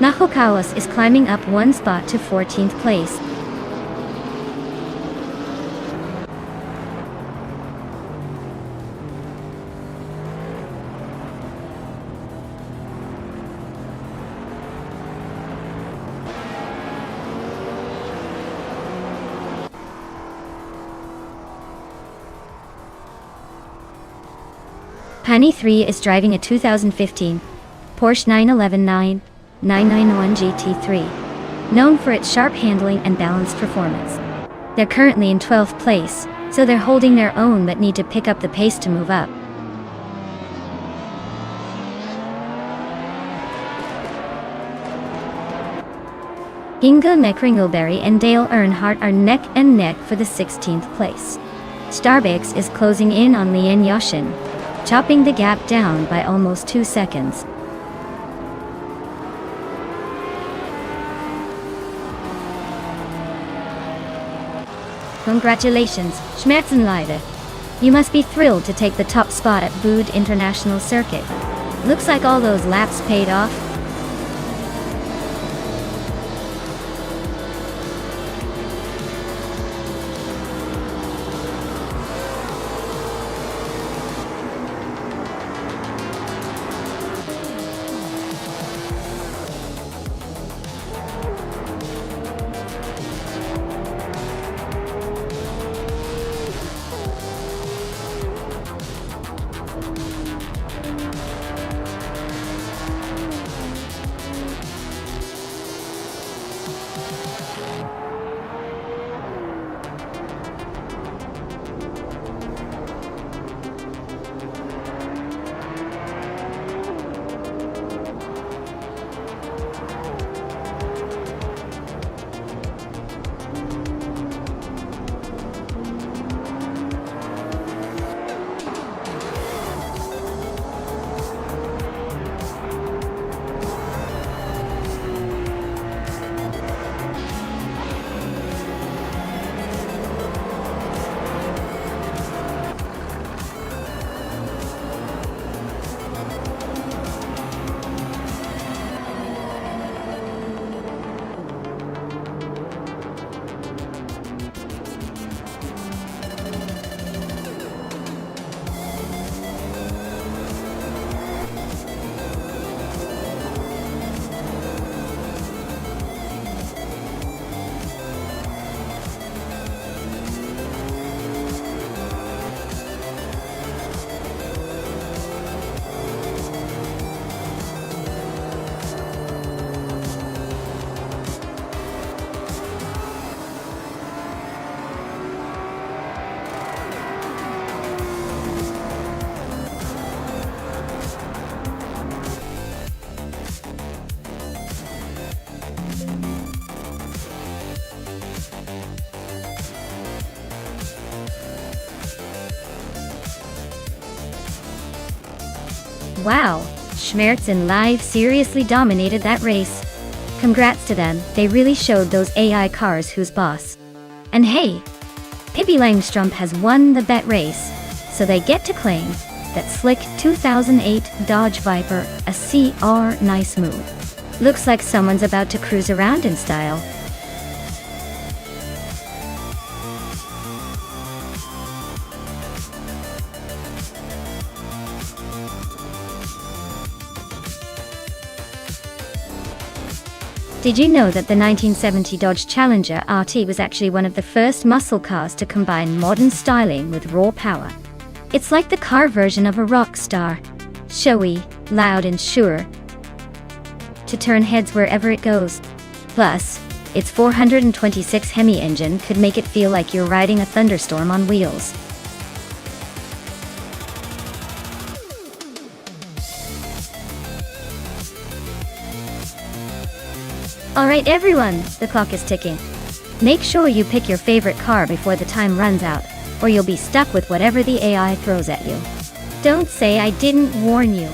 Nahokawas is climbing up 1 spot to 14th place. Pani 3 is driving a 2015 Porsche 911 991 GT3, known for its sharp handling and balanced performance. They're currently in 12th place, so they're holding their own but need to pick up the pace to move up. Inga McCringleberry and Dale Earnhardt are neck and neck for the 16th place. Starbucks is closing in on Leon Yoshin, chopping the gap down by almost 2 seconds. Congratulations, Schmerzenlive. You must be thrilled to take the top spot at Bud International Circuit. Looks like all those laps paid off. Wow, Schmerz and Live seriously dominated that race. Congrats to them, they really showed those AI cars who's boss. And hey, Pippi Langstrumpf has won the bet race, so they get to claim that slick 2008 Dodge Viper, a CR nice move. Looks like someone's about to cruise around in style. Did you know that the 1970 Dodge Challenger RT was actually one of the first muscle cars to combine modern styling with raw power? It's like the car version of a rock star. Showy, loud and sure to turn heads wherever it goes. Plus, its 426 Hemi engine could make it feel like you're riding a thunderstorm on wheels. Alright everyone, the clock is ticking. Make sure you pick your favorite car before the time runs out, or you'll be stuck with whatever the AI throws at you. Don't say I didn't warn you.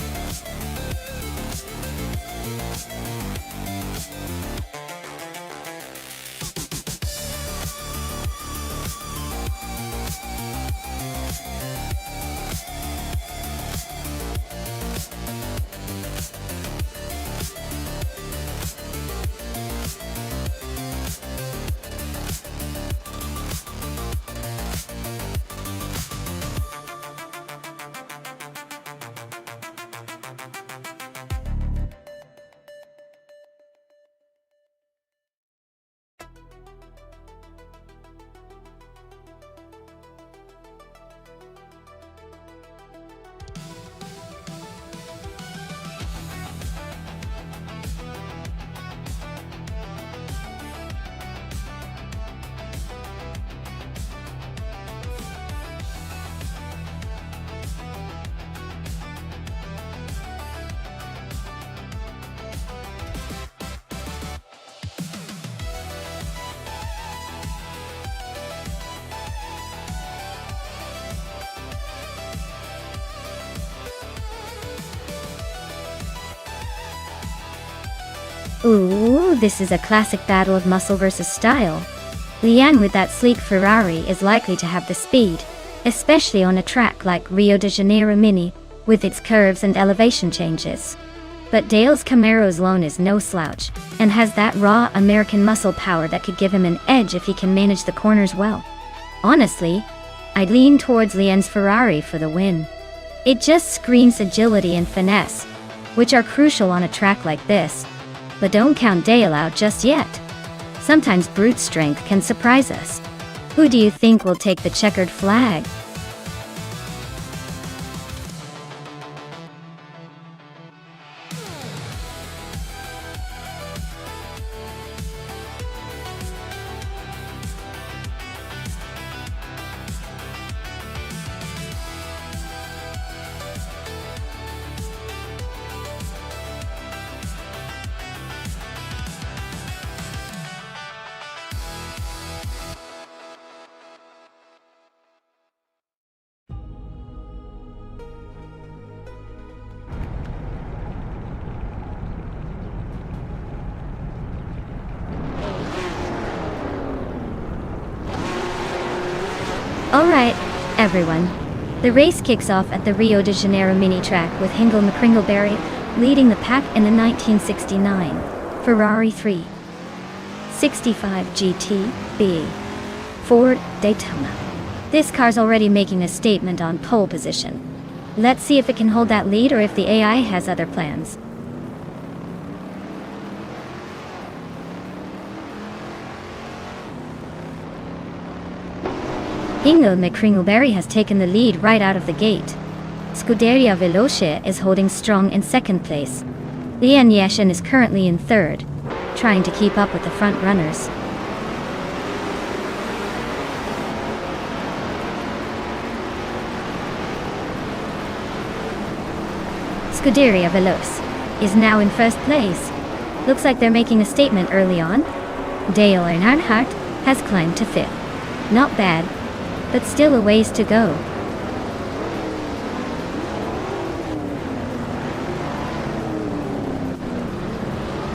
Ooh, this is a classic battle of muscle versus style. Leanne with that sleek Ferrari is likely to have the speed, especially on a track like Rio de Janeiro Mini, with its curves and elevation changes. But Dale's Camaro's Lone is no slouch, and has that raw American muscle power that could give him an edge if he can manage the corners well. Honestly, I'd lean towards Leanne's Ferrari for the win. It just screams agility and finesse, which are crucial on a track like this. But don't count Dale out just yet. Sometimes brute strength can surprise us. Who do you think will take the checkered flag? Alright, everyone. The race kicks off at the Rio de Janeiro mini track with Hingle McCringleberry leading the pack in the 1969 Ferrari 365 GT Ford Daytona. This car's already making a statement on pole position. Let's see if it can hold that lead or if the AI has other plans. Hingle McCringleberry has taken the lead right out of the gate. Scuderia Veloce is holding strong in second place. Leanne Yeshin is currently in third, trying to keep up with the front runners. Scuderia Veloce is now in first place. Looks like they're making a statement early on. Dale Earnhardt has climbed to fifth. Not bad, but still a ways to go.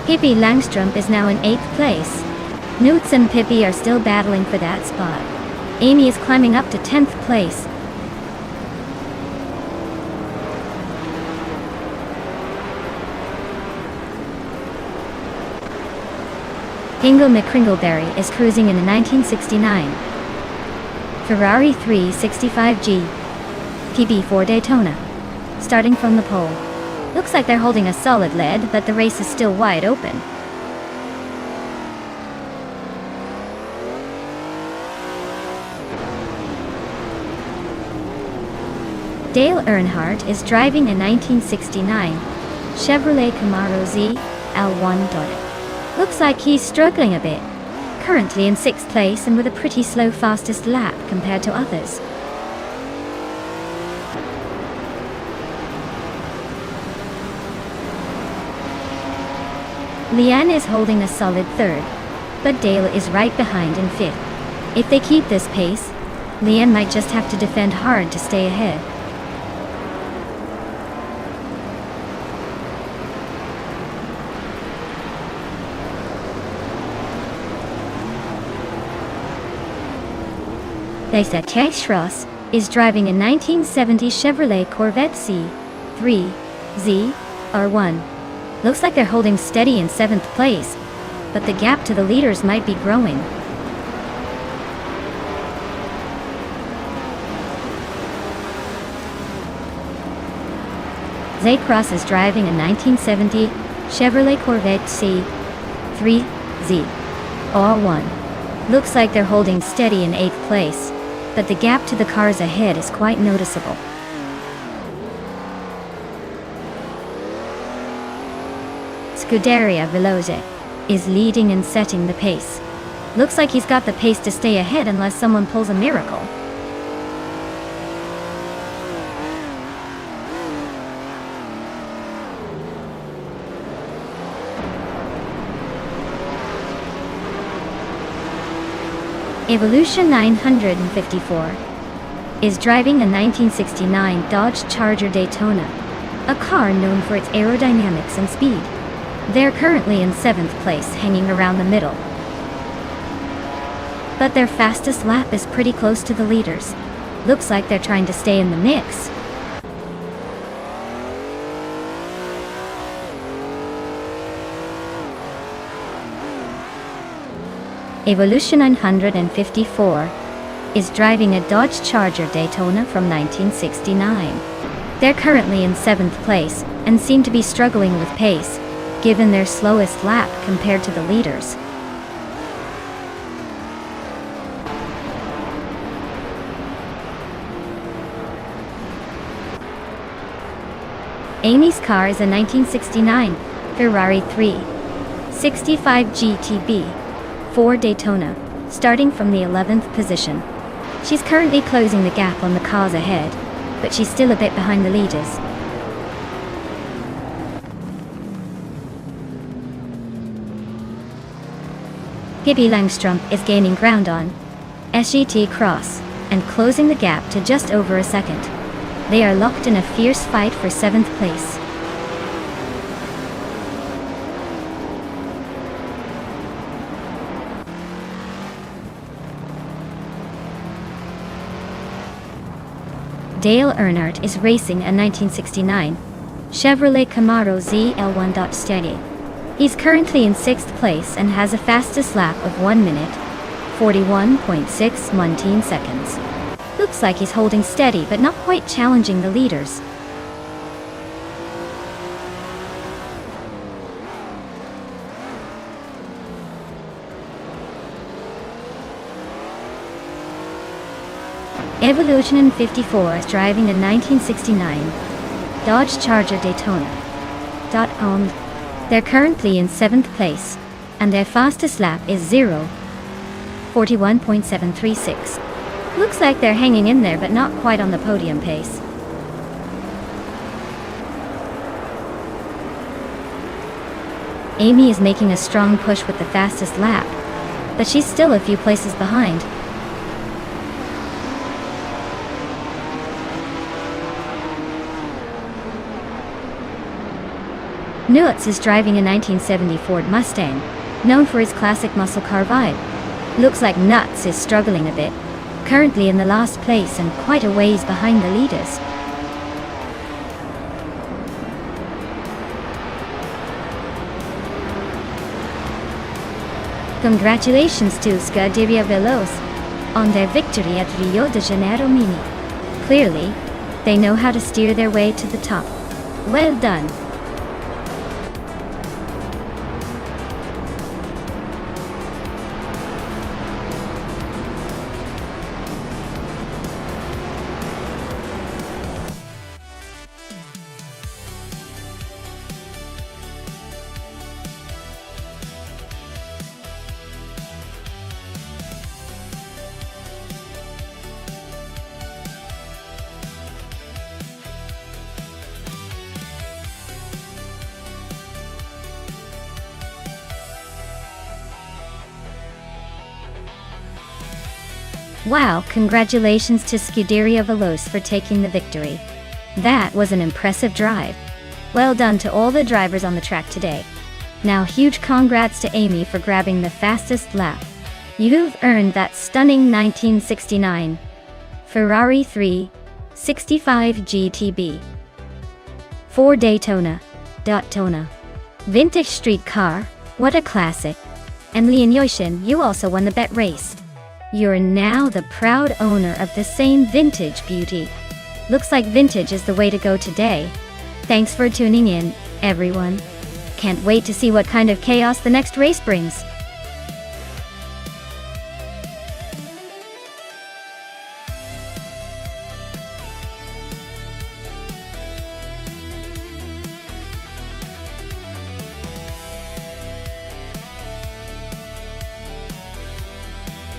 Pippi Langstrup is now in 8th place. Newts and Pippi are still battling for that spot. Amy is climbing up to 10th place. Hingle McCringleberry is cruising in a 1969 Ferrari 365G PB4 Daytona, starting from the pole. Looks like they're holding a solid lead, but the race is still wide open. Dale Earnhardt is driving a 1969 Chevrolet Camaro Z L1. Looks like he's struggling a bit. Currently in 6th place and with a pretty slow fastest lap compared to others. Leanne is holding a solid 3rd, but Dale is right behind in 5th. If they keep this pace, Leanne might just have to defend hard to stay ahead. Lisa Schross is driving a 1970 Chevrolet Corvette C3Z R1. Looks like they're holding steady in 7th place, but the gap to the leaders might be growing. Zay Cross is driving a 1970 Chevrolet Corvette C3Z R1. Looks like they're holding steady in 8th place, but the gap to the cars ahead is quite noticeable. Scuderia Veloce is leading and setting the pace. Looks like he's got the pace to stay ahead unless someone pulls a miracle. Evolution 954 is driving a 1969 Dodge Charger Daytona, a car known for its aerodynamics and speed. They're currently in 7th place, hanging around the middle. But their fastest lap is pretty close to the leaders. Looks like they're trying to stay in the mix. Evolution 954 is driving a Dodge Charger Daytona from 1969. They're currently in 7th place and seem to be struggling with pace, given their slowest lap compared to the leaders. Amy's car is a 1969 Ferrari 365 GTB 4 Daytona, starting from the 11th position. She's currently closing the gap on the cars ahead, but she's still a bit behind the leaders. Pippi Langstrup is gaining ground on SGT Cross and closing the gap to just over a second. They are locked in a fierce fight for 7th place. Dale Earnhardt is racing a 1969 Chevrolet Camaro ZL1. Steady. He's currently in 6th place and has a fastest lap of 1 minute, 41.6 seconds. Looks like he's holding steady but not quite challenging the leaders. Evolution 54 is driving a 1969 Dodge Charger Daytona. Owned. They're currently in 7th place, and their fastest lap is 41.736. Looks like they're hanging in there but not quite on the podium pace. Amy is making a strong push with the fastest lap, but she's still a few places behind. Nuts is driving a 1970 Ford Mustang, known for its classic muscle car vibe. Looks like Nuts is struggling a bit, currently in the last place and quite a ways behind the leaders. Congratulations to Scuderia Veloz on their victory at Rio de Janeiro Mini. Clearly, they know how to steer their way to the top. Well done. Wow, congratulations to Scuderia Veloz for taking the victory. That was an impressive drive. Well done to all the drivers on the track today. Now huge congrats to Amy for grabbing the fastest lap. You've earned that stunning 1969 Ferrari 365 GTB. For Daytona. Vintage street car, what a classic. And Leon Yoshin, you also won the bet race. You're now the proud owner of the same vintage beauty. Looks like vintage is the way to go today. Thanks for tuning in, everyone. Can't wait to see what kind of chaos the next race brings.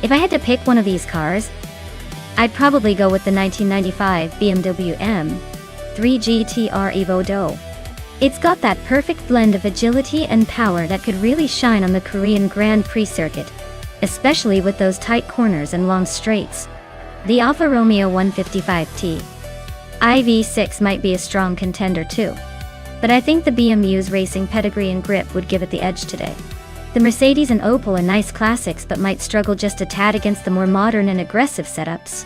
If I had to pick one of these cars, I'd probably go with the 1995 BMW M3 GTR Evo Do. It's got that perfect blend of agility and power that could really shine on the Korean Grand Prix circuit, especially with those tight corners and long straights. The Alfa Romeo 155T IV6 might be a strong contender too, but I think the BMW's racing pedigree and grip would give it the edge today. The Mercedes and Opel are nice classics but might struggle just a tad against the more modern and aggressive setups.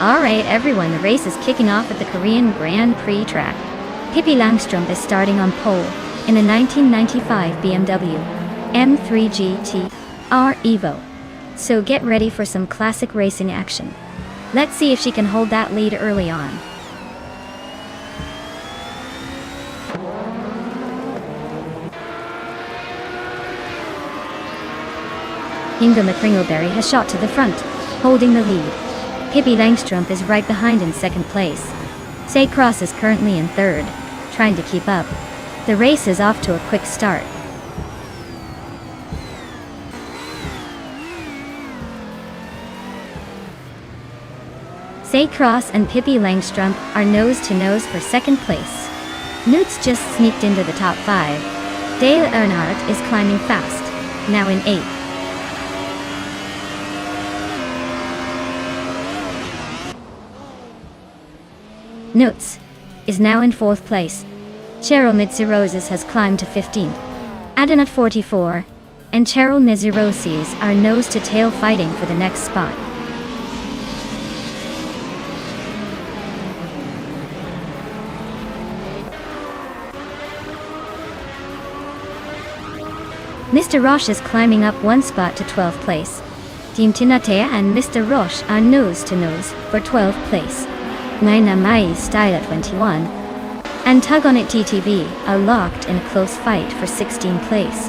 Alright everyone, the race is kicking off at the Korean Grand Prix track. Pippi Langström is starting on pole in the 1995 BMW M3 GT-R Evo. So get ready for some classic racing action. Let's see if she can hold that lead early on. Inga McCringleberry has shot to the front, holding the lead. Pippi Langström is right behind in second place. Say Cross is currently in third, trying to keep up. The race is off to a quick start. Say Cross and Pippi Langström are nose to nose for second place. Newts just sneaked into the top 5. Dale Earnhardt is climbing fast, now in 8th. Newts is now in 4th place. Cheryl Mitsiroses has climbed to 15th. Adenat 44 and Cheryl Mitsiroses are nose-to-tail fighting for the next spot. Mr. Roche is climbing up one spot to 12th place. Team Tinatea and Mr. Roche are nose-to-nose for 12th place. Naina Mai style at 21 and Tug on It TTV are locked in a close fight for 16th place.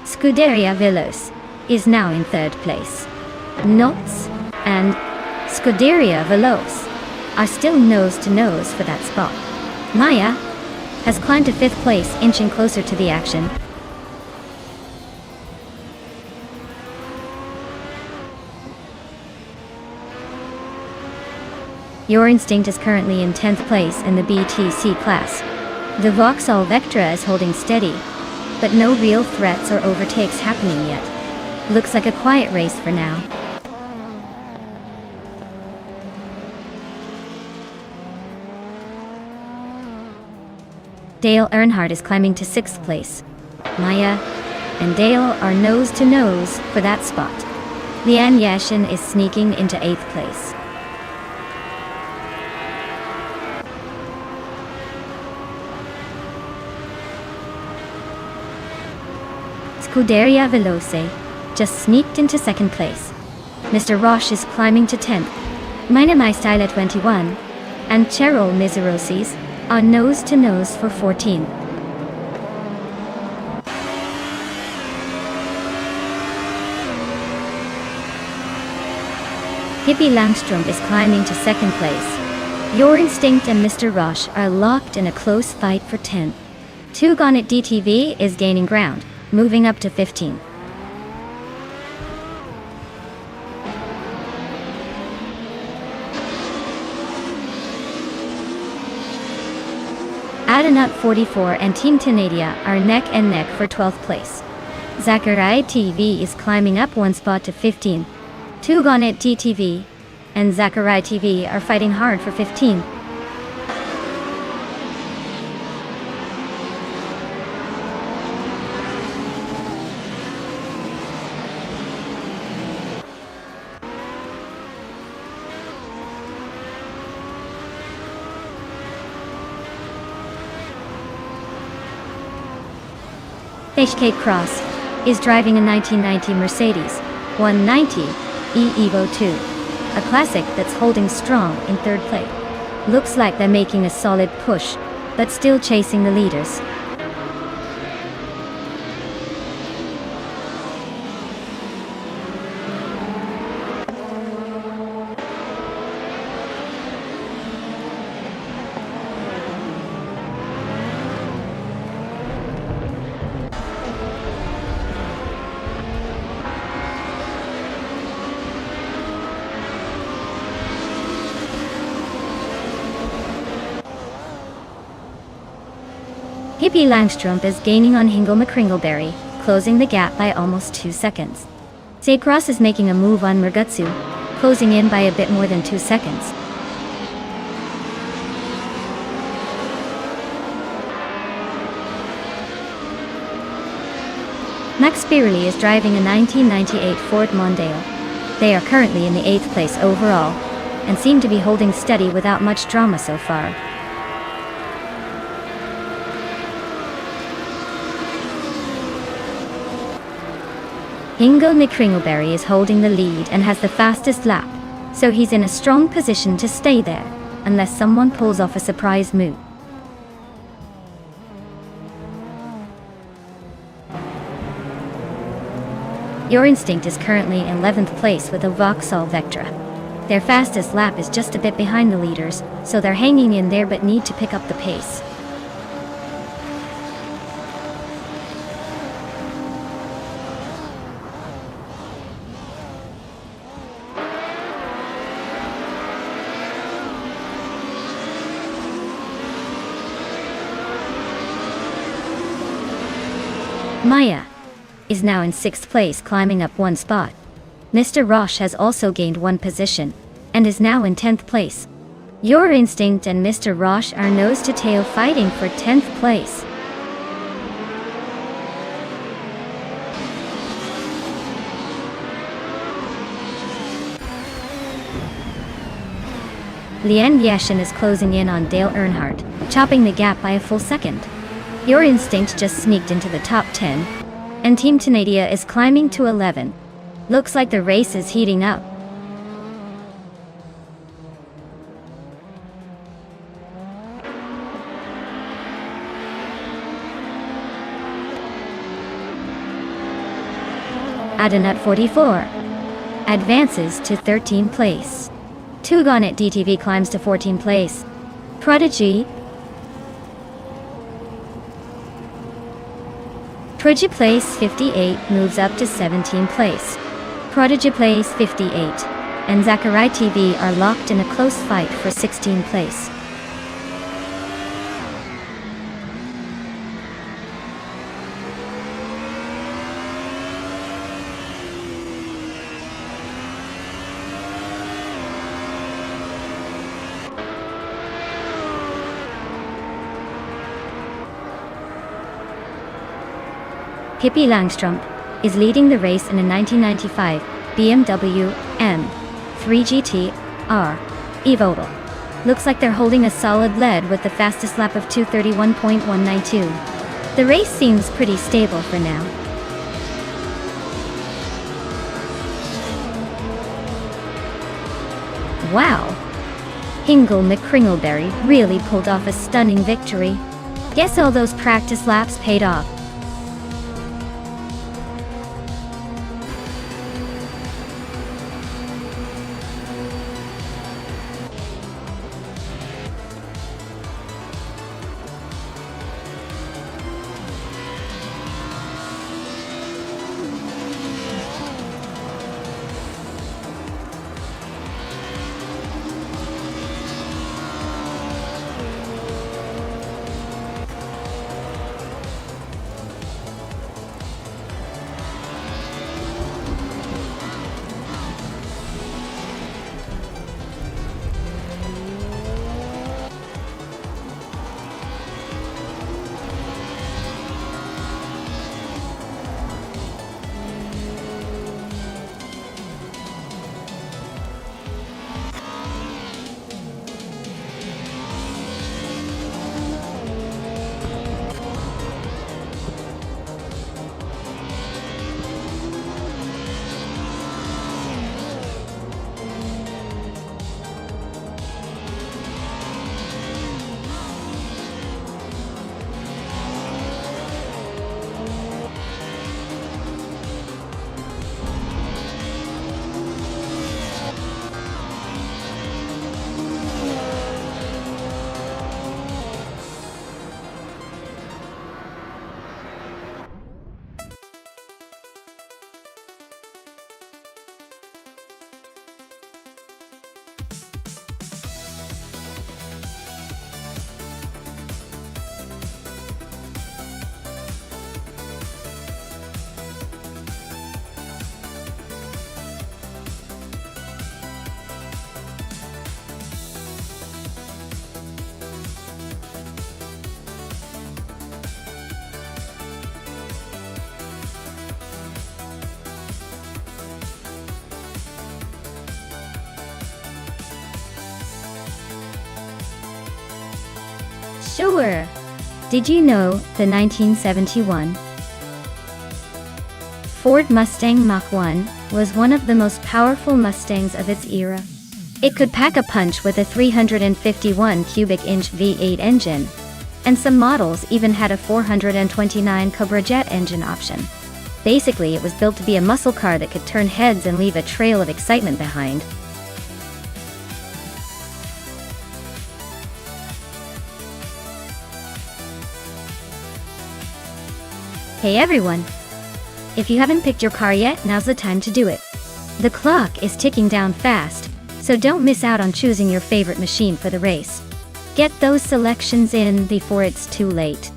Scuderia Veloz is now in 3rd place. Knots and Scuderia Veloz are still nose-to-nose for that spot. Maya has climbed to 5th place, inching closer to the action. Your Instinct is currently in 10th place in the BTC class. The Vauxhall Vectra is holding steady, but no real threats or overtakes happening yet. Looks like a quiet race for now. Dale Earnhardt is climbing to 6th place. Maya and Dale are nose-to-nose for that spot. Lian Yashin is sneaking into 8th place. Scuderia Veloce just sneaked into 2nd place. Mr. Roche is climbing to 10th. Mina My Style at 21 and Cheryl Mitsiroses are nose-to-nose for 14. Hippie Langstrom is climbing to 2nd place. Your Instinct and Mr. Roche are locked in a close fight for 10th. Tug on It DTV is gaining ground, moving up to 15. Adenat 44 and Team Tinadia are neck and neck for 12th place. Zachariah TV is climbing up one spot to 15. Tug on It TTV and Zachariah TV are fighting hard for 15. HK Cross is driving a 1990 Mercedes 190 E-Evo 2, a classic that's holding strong in 3rd place. Looks like they're making a solid push, but still chasing the leaders. Hippie Langstrom is gaining on Hingle McCringleberry, closing the gap by almost 2 seconds. Cross is making a move on Murgutsu, closing in by a bit more than 2 seconds. Max Spirelli is driving a 1998 Ford Mondeo. They are currently in the 8th place overall, and seem to be holding steady without much drama so far. Hingle McCringleberry is holding the lead and has the fastest lap, so he's in a strong position to stay there, unless someone pulls off a surprise move. Your Instinct is currently in 11th place with a Vauxhall Vectra. Their fastest lap is just a bit behind the leaders, so they're hanging in there but need to pick up the pace. Maya is now in 6th place, climbing up one spot. Mr. Roche has also gained 1 position, and is now in 10th place. Your Instinct and Mr. Roche are nose-to-tail fighting for 10th place. Lien Yashin is closing in on Dale Earnhardt, chopping the gap by a full second. Your Instinct just sneaked into the top 10, and Team Tenadia is climbing to 11. Looks like the race is heating up. Adenut 44 advances to 13th place. Tugon at DTV climbs to 14th place. Prodigy Place 58 moves up to 17th place. Prodigy Place 58 and Zachary TV are locked in a close fight for 16th place. Pippi Langstrump is leading the race in a 1995 BMW M3 GT R Evotal. Looks like they're holding a solid lead with the fastest lap of 2:31.192. The race seems pretty stable for now. Wow! Hingle McCringleberry really pulled off a stunning victory. Guess all those practice laps paid off. Sure. Did you know the 1971 Ford Mustang Mach 1 was one of the most powerful Mustangs of its era? It could pack a punch with a 351 cubic inch V8 engine, and some models even had a 429 Cobra jet engine option. Basically, it was built to be a muscle car that could turn heads and leave a trail of excitement behind. Hey everyone! If you haven't picked your car yet, now's the time to do it. The clock is ticking down fast, so don't miss out on choosing your favorite machine for the race. Get those selections in before it's too late.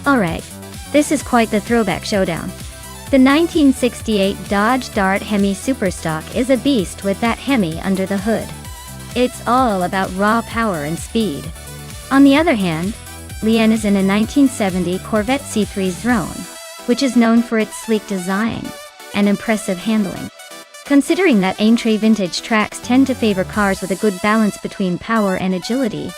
Alright, this is quite the throwback showdown. The 1968 Dodge Dart Hemi Superstock is a beast with that Hemi under the hood. It's all about raw power and speed. On the other hand, Leanne is in a 1970 Corvette C3 Throne, which is known for its sleek design and impressive handling. Considering that Aintree vintage tracks tend to favor cars with a good balance between power and agility,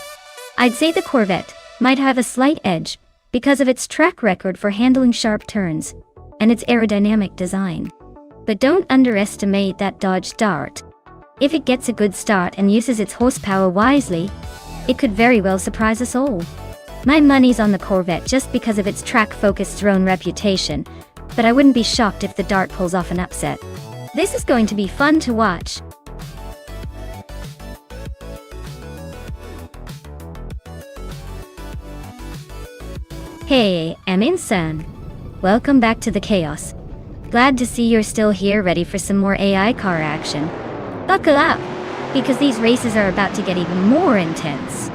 I'd say the Corvette might have a slight edge because of its track record for handling sharp turns and its aerodynamic design. But don't underestimate that Dodge Dart. If it gets a good start and uses its horsepower wisely, it could very well surprise us all. My money's on the Corvette just because of its track-focused throne reputation, but I wouldn't be shocked if the Dart pulls off an upset. This is going to be fun to watch. Hey, Amin-san. Welcome back to the chaos. Glad to see you're still here, ready for some more AI car action. Buckle up, because these races are about to get even more intense.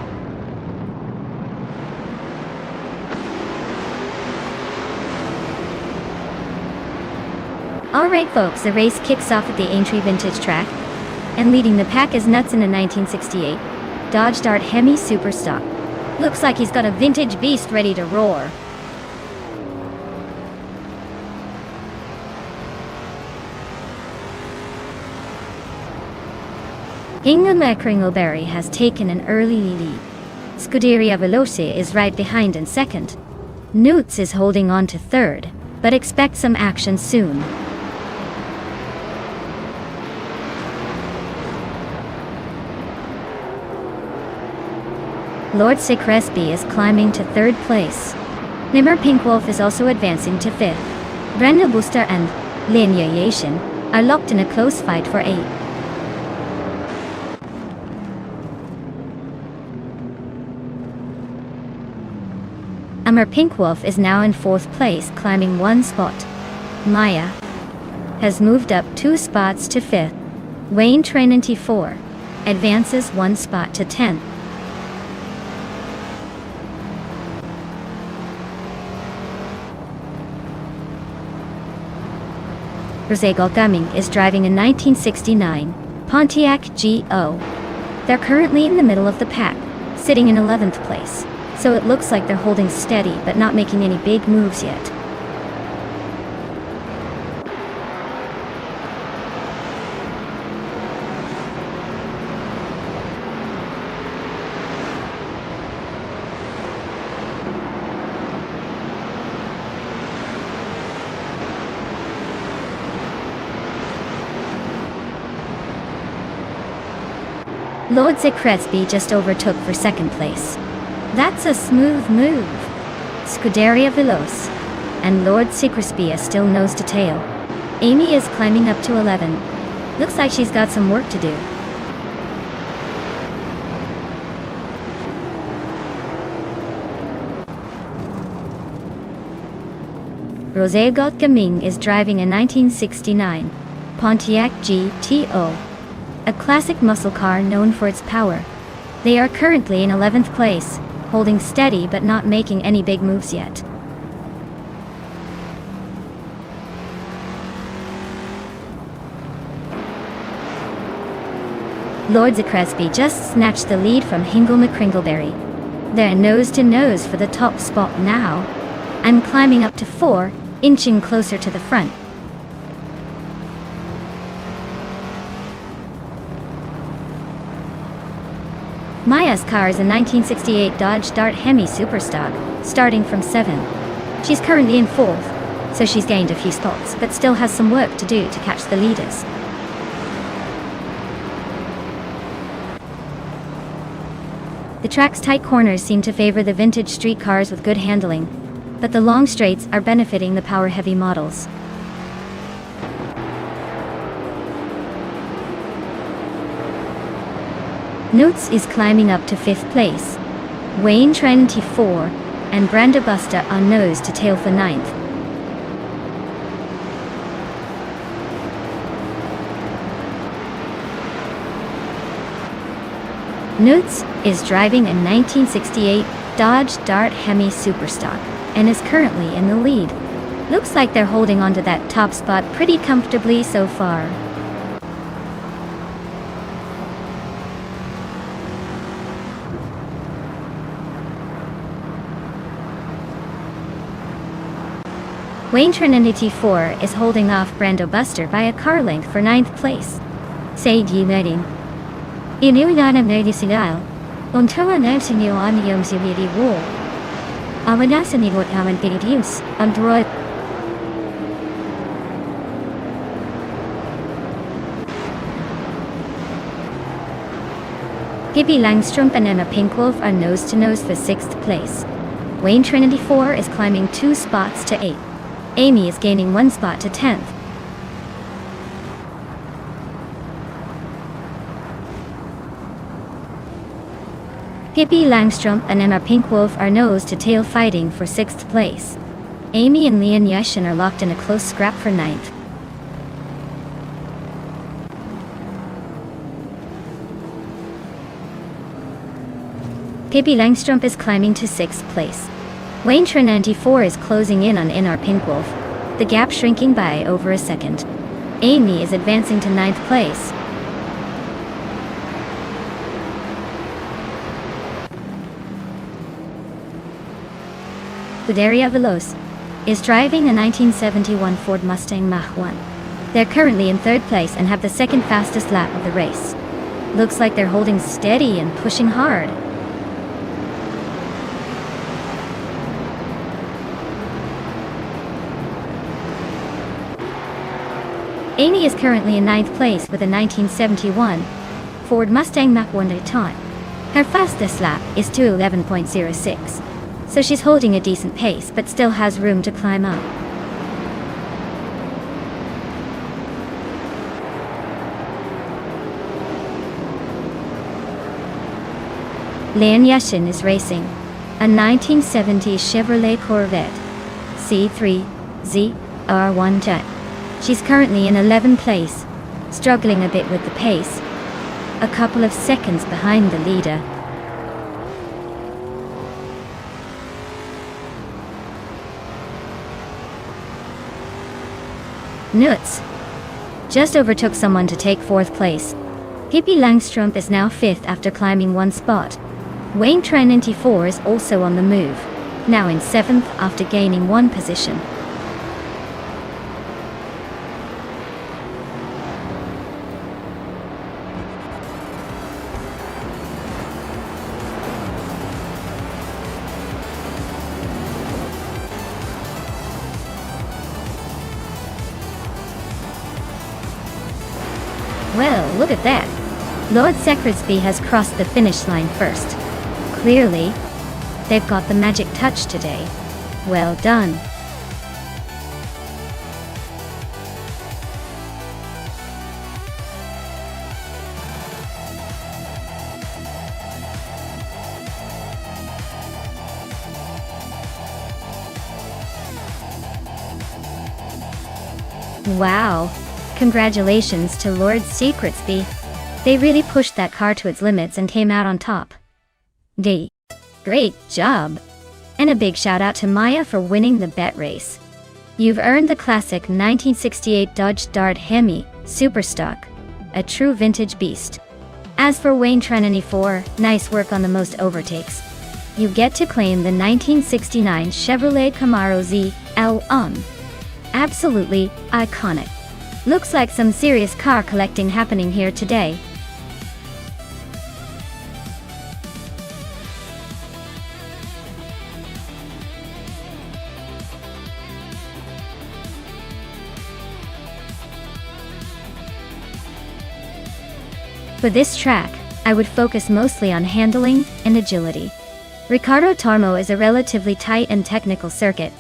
Alright folks, the race kicks off at the Aintree Vintage track, and leading the pack is Nuts in a 1968 Dodge Dart Hemi Superstock. Looks like he's got a vintage beast ready to roar. Ingmar Kringleberry has taken an early lead. Scuderia Veloce is right behind in second. Newts is holding on to third, but expect some action soon. Lord Crespi is climbing to third place. Nimmer Pinkwolf is also advancing to fifth. Brenda Booster and Lenya Yashin are locked in a close fight for eighth. Amber Pinkwolf is now in fourth place, climbing one spot. Maya has moved up 2 spots to fifth. Wayne Trinity 4 advances 1 spot to 10th. Jose Galgaming is driving a 1969 Pontiac GO. They're currently in the middle of the pack, sitting in 11th place, so it looks like they're holding steady but not making any big moves yet. Lord Crespi just overtook for second place. That's a smooth move. Scuderia Veloce and Lord Crespi still nose to tail. Amy is climbing up to 11. Looks like she's got some work to do. Jose Galgaming is driving a 1969 Pontiac GTO. A classic muscle car known for its power. They are currently in 11th place, holding steady but not making any big moves yet. Lord Crespi just snatched the lead from Ingmar Kringleberry. They're nose to nose for the top spot now. I'm climbing up to 4, inching closer to the front. Maya's car is a 1968 Dodge Dart Hemi Superstock, starting from 7. She's currently in 4th, so she's gained a few spots, but still has some work to do to catch the leaders. The track's tight corners seem to favor the vintage street cars with good handling, but the long straights are benefiting the power-heavy models. Newts is climbing up to 5th place. Wayne Trinity 4 and Brenda Buster are nose to tail for 9th. Newts is driving a 1968 Dodge Dart Hemi Superstock. and is currently in the lead. Looks like they're holding onto that top spot pretty comfortably so far. Wayne Trinity 4 is holding off Brando Buster by a car length for 9th place. Said Uniting. Inuilanam Nadisinal. Untura Navsinio Amium Zividi War. Amanasanigot Aman Pidius, Android. Gibby Langstrom and Emma Pinkwolf are nose-to-nose for 6th place. Wayne Trinity 4 is climbing 2 spots to 8th. Amy is gaining 1 spot to 10th. Gibby Langstrom and Emma Pinkwolf are nose-to-tail fighting for 6th place. Amy and Leon Yashin are locked in a close scrap for 9th. Gibby Langstrom is climbing to 6th place. Wayne Trinity 4 is closing in on Inar Pinkwolf, the gap shrinking by over a second. Amy is advancing to 9th place. Udaria Veloz is driving a 1971 Ford Mustang Mach 1. They're currently in 3rd place and have the 2nd fastest lap of the race. Looks like they're holding steady and pushing hard. Amy is currently in 9th place with a 1971 Ford Mustang Mach 1 time. Her fastest lap is 2:11.06, so she's holding a decent pace but still has room to climb up. Leon Yashin is racing a 1970 Chevrolet Corvette C3 ZR1 Jet. She's currently in 11th place, struggling a bit with the pace, a couple of seconds behind the leader. Nuts just overtook someone to take 4th place. Gibby Langstrom is now 5th after climbing 1 spot. Wayne Trinity 4 is also on the move, now in 7th after gaining 1 position. Well, look at that. Lord Secretsby has crossed the finish line first. Clearly, they've got the magic touch today. Well done. Wow. Congratulations to Lord Secretsby. They really pushed that car to its limits and came out on top. Great job. And a big shout out to Maya for winning the bet race. You've earned the classic 1968 Dodge Dart Hemi Superstock, a true vintage beast. As for Wayne Trinity 4, nice work on the most overtakes. You get to claim the 1969 Chevrolet Camaro ZL. Absolutely iconic. Looks like some serious car collecting happening here today. For this track, I would focus mostly on handling and agility. Ricardo Tormo is a relatively tight and technical circuit,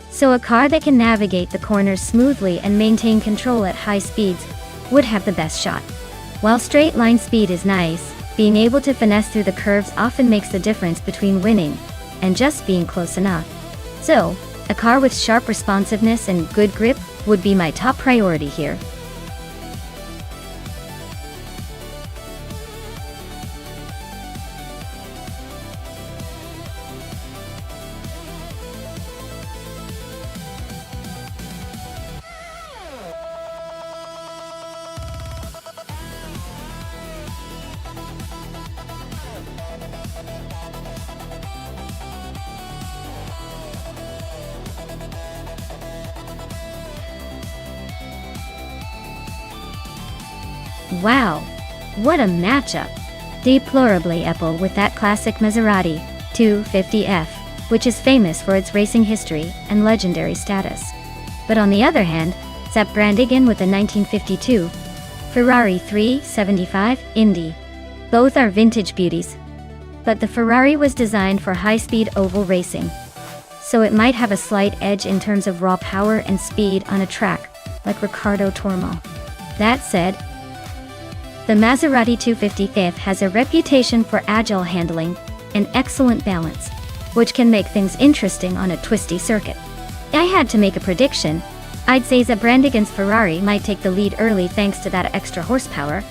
so a car that can navigate the corners smoothly and maintain control at high speeds would have the best shot. While straight line speed is nice, being able to finesse through the curves often makes the difference between winning and just being close enough. So, a car with sharp responsiveness and good grip would be my top priority here. Wow, what a matchup! Deplorably Apple with that classic Maserati 250F, which is famous for its racing history and legendary status. But on the other hand, Sepp Brannigan with the 1952 Ferrari 375 Indy. Both are vintage beauties, but the Ferrari was designed for high-speed oval racing, so it might have a slight edge in terms of raw power and speed on a track like Riccardo Tormo. That said, the Maserati 250F has a reputation for agile handling and excellent balance, which can make things interesting on a twisty circuit. I had to make a prediction. I'd say Sepp Brannigan's Ferrari might take the lead early thanks to that extra horsepower,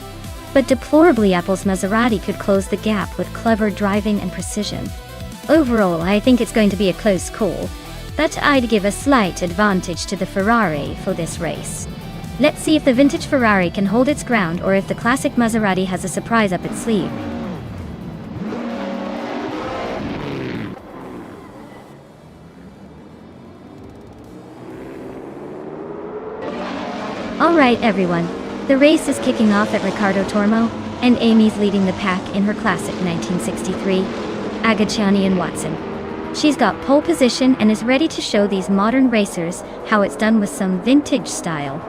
but deplorably Apple's Maserati could close the gap with clever driving and precision. Overall, I think it's going to be a close call, but I'd give a slight advantage to the Ferrari for this race. Let's see if the vintage Ferrari can hold its ground or if the classic Maserati has a surprise up its sleeve. Alright everyone, the race is kicking off at Riccardo Tormo, and Amy's leading the pack in her classic 1963 Agachani and Watson. She's got pole position and is ready to show these modern racers how it's done with some vintage style.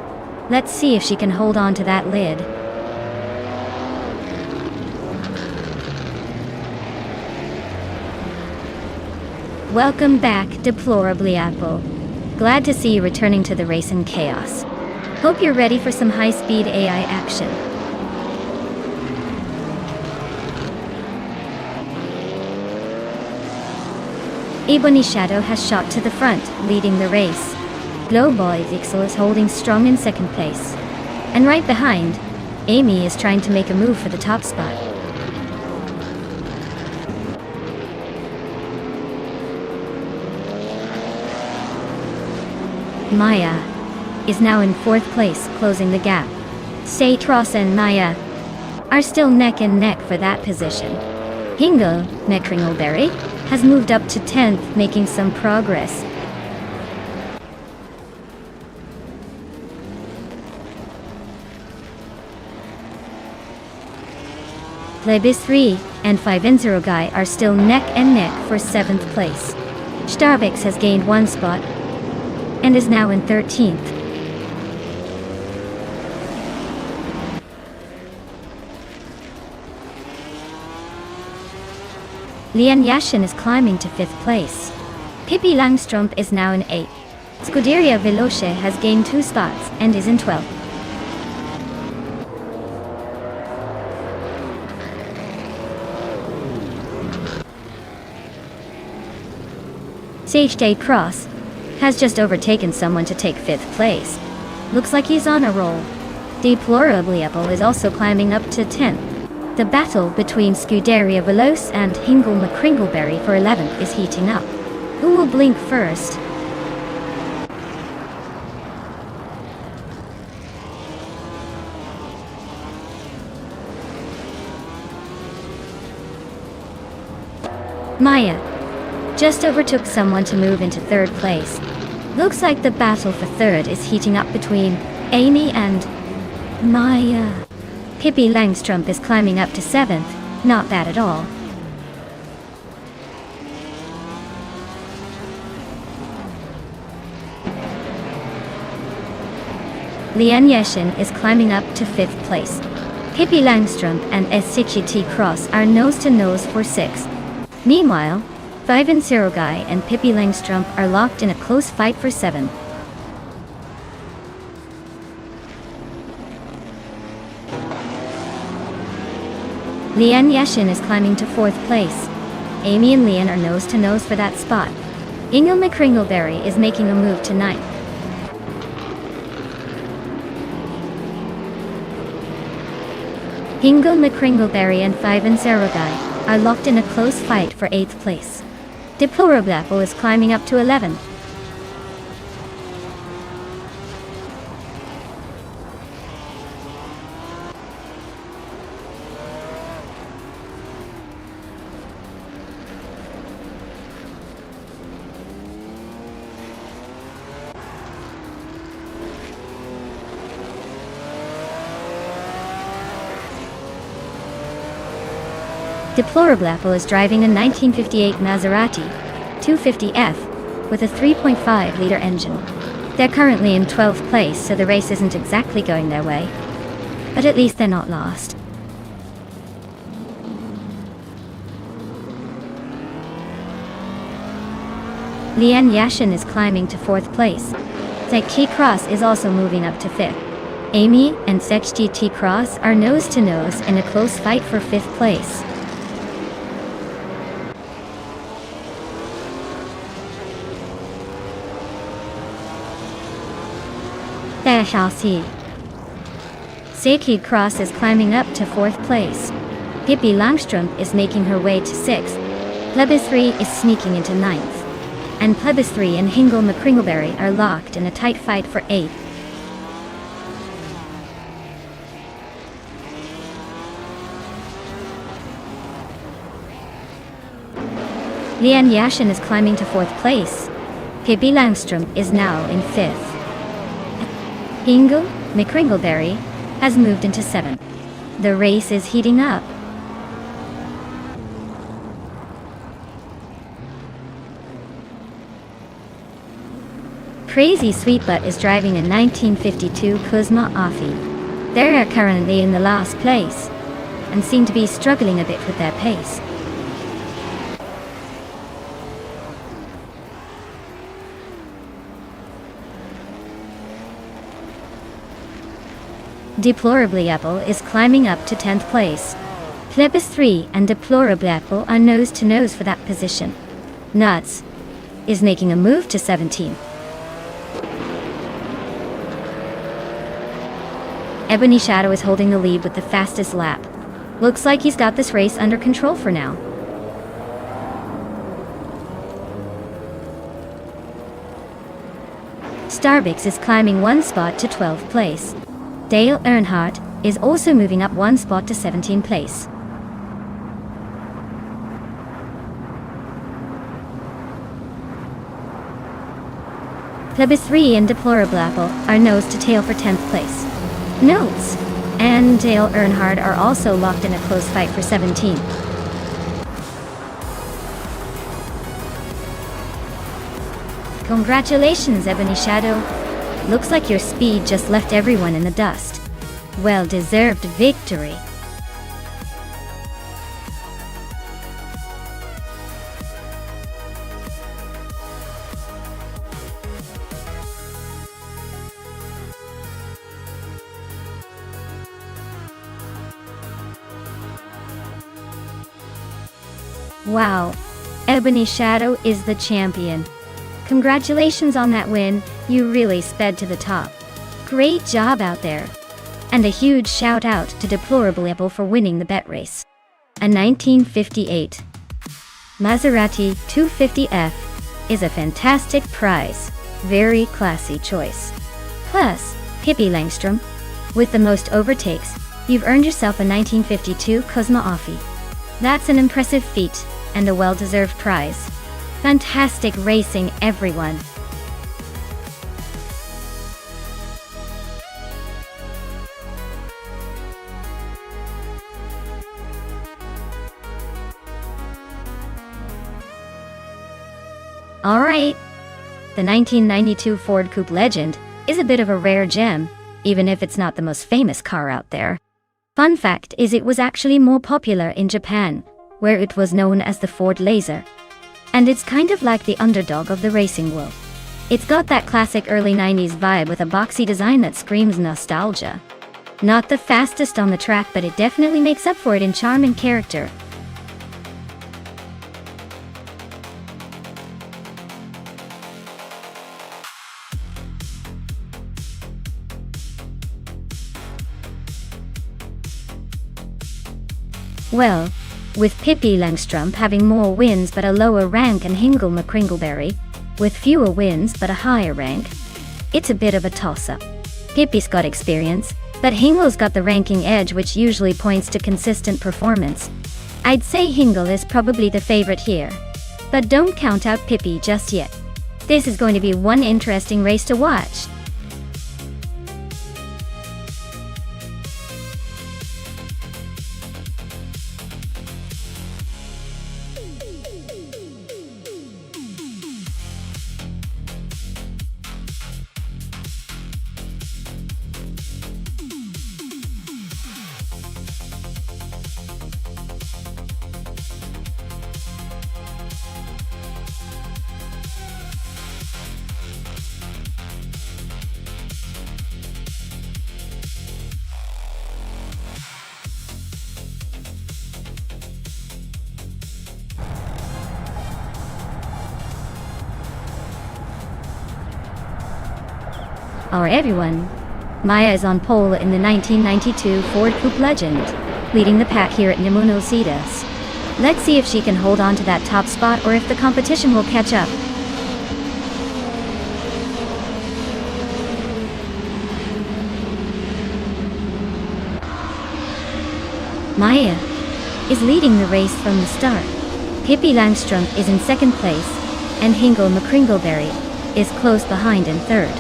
Let's see if she can hold on to that lid. Welcome back, Deplorably Apple. Glad to see you returning to the race in chaos. Hope you're ready for some high-speed AI action. Ebony Shadow has shot to the front, leading the race. Glowboy Vixel is holding strong in second place. And right behind, Amy is trying to make a move for the top spot. Maya is now in fourth place, closing the gap. Satros and Maya are still neck and neck for that position. Hingo Mekringleberry has moved up to 10th, making some progress. Lebis 3 and 5-0 Guy are still neck and neck for 7th place. Starbix has gained one spot and is now in 13th. Lian Yashin is climbing to 5th place. Pippi Langstrumpf is now in 8th. Scuderia Veloce has gained 2 spots and is in 12th. Sage Day Cross has just overtaken someone to take 5th place. Looks like he's on a roll. Deplorably Apple is also climbing up to 10th. The battle between Scuderia Veloce and Hingle McCringleberry for 11th is heating up. Who will blink first? Maya just overtook someone to move into 3rd place. Looks like the battle for 3rd is heating up between Amy and Maya. Pippi Langstrumpf is climbing up to 7th, not bad at all. Lian Yashin is climbing up to 5th place. Pippi Langstrumpf and SCGT Cross are nose to nose for 6th. Meanwhile, 5-0 Guy and Pippi Langstrumpf are locked in a close fight for 7th. Lian Yashin is climbing to 4th place. Amy and Lian are nose to nose for that spot. Ingle McCringleberry is making a move to 9th. Hingle McCringleberry and 5-0 Guy are locked in a close fight for 8th place. Deplorable Apple is climbing up to 11th. Deplorable Apple is driving a 1958 Maserati 250F with a 3.5-liter engine. They're currently in 12th place, so the race isn't exactly going their way. But at least they're not lost. Lian Yashin is climbing to 4th place. Zeki Cross is also moving up to 5th. Amy and Sexti T Cross are nose-to-nose in a close fight for 5th place. Seki Cross is climbing up to 4th place. Pippi Langstrom is making her way to 6th. Plebis 3 is sneaking into 9th. And Plebis 3 and Hingle McCringleberry are locked in a tight fight for 8th. Lian Yashin is climbing to 4th place. Pippi Langstrom is now in 5th. Hingle McCringleberry has moved into 7th. The race is heating up. Crazy Sweetbutt is driving a 1952 Kuzma Afi. They are currently in the last place and seem to be struggling a bit with their pace. Deplorably Apple is climbing up to 10th place. Plebis 3 and Deplorably Apple are nose-to-nose for that position. Nuts is making a move to 17th. Ebony Shadow is holding the lead with the fastest lap. Looks like he's got this race under control for now. Starbix is climbing 1 spot to 12th place. Dale Earnhardt is also moving up 1 spot to 17th place. Plebis 3 and Deplorable Apple are nose to tail for 10th place. Notes and Dale Earnhardt are also locked in a close fight for 17th. Congratulations, Ebony Shadow. Looks like your speed just left everyone in the dust. Well-deserved victory. Wow, Ebony Shadow is the champion. Congratulations on that win, you really sped to the top. Great job out there. And a huge shout out to Deplorable Apple for winning the bet race. A 1958 Maserati 250F is a fantastic prize. Very classy choice. Plus, Pippi Langstrom, with the most overtakes, you've earned yourself a 1952 Kuzma Afi. That's an impressive feat, and a well-deserved prize. Fantastic racing, everyone. Alright. The 1992 Ford Coupe Legend is a bit of a rare gem, even if it's not the most famous car out there. Fun fact is it was actually more popular in Japan, where it was known as the Ford Laser. And it's kind of like the underdog of the racing world. It's got that classic early 90s vibe with a boxy design that screams nostalgia. Not the fastest on the track, but it definitely makes up for it in charm and character. Well, with Pippi Langstrom having more wins but a lower rank and Hingle McCringleberry with fewer wins but a higher rank, it's a bit of a toss-up. Pippi's got experience, but Hingle's got the ranking edge, which usually points to consistent performance. I'd say Hingle is probably the favorite here. But don't count out Pippi just yet. This is going to be one interesting race to watch. Our everyone. Maya is on pole in the 1992 Ford Coupe Legend, leading the pack here at Nonstop. Let's see if she can hold on to that top spot or if the competition will catch up. Maya is leading the race from the start. Pippi Langstrump is in second place, and Hingle McCringleberry is close behind in third.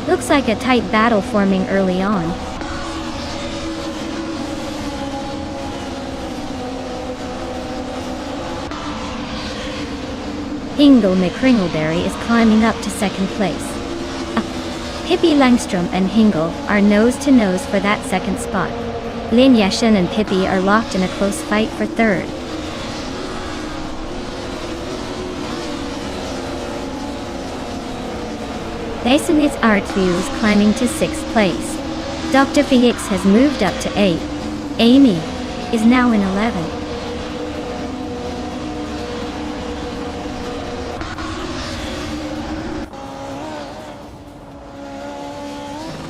Looks like a tight battle forming early on. Hingle McCringleberry is climbing up to second place. Pippi Langstrump and Hingle are nose to nose for that second spot. Lin Yashin and Pippi are locked in a close fight for third. Jason is Artview is climbing to 6th place. Dr. Felix has moved up to 8. Amy is now in 11.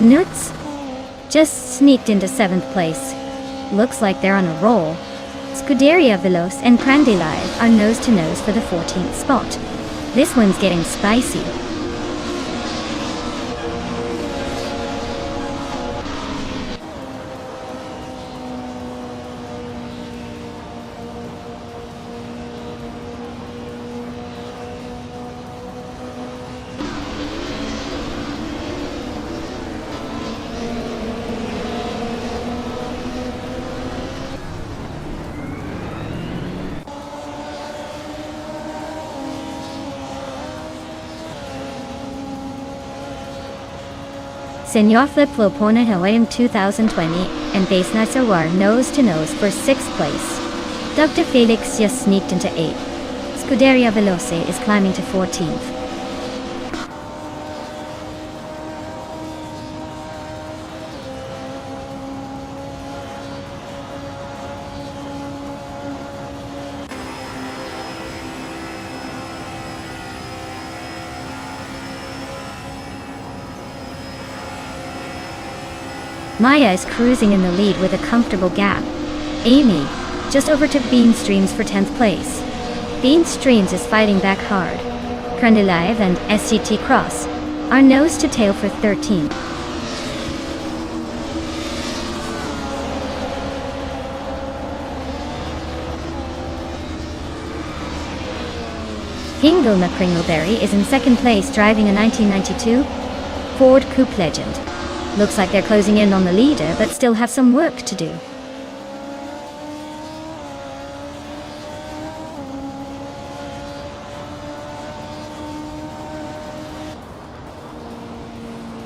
Nuts just sneaked into 7th place. Looks like they're on a roll. Scuderia Veloce and Crandelive are nose to nose for the 14th spot. This one's getting spicy. Senor Flip Lopona Hawaiian 2020 and Base Nasawar nose to nose for 6th place. Dr. Felix just sneaked into 8th. Scuderia Veloce is climbing to 14th. Maya is cruising in the lead with a comfortable gap. Amy just overtook Bean Streams for 10th place. Bean Streams is fighting back hard. Crandelive and SCT Cross are nose to tail for 13th. Hingle McCringleberry is in second place driving a 1992 Ford Coupe Legend. Looks like they're closing in on the leader, but still have some work to do.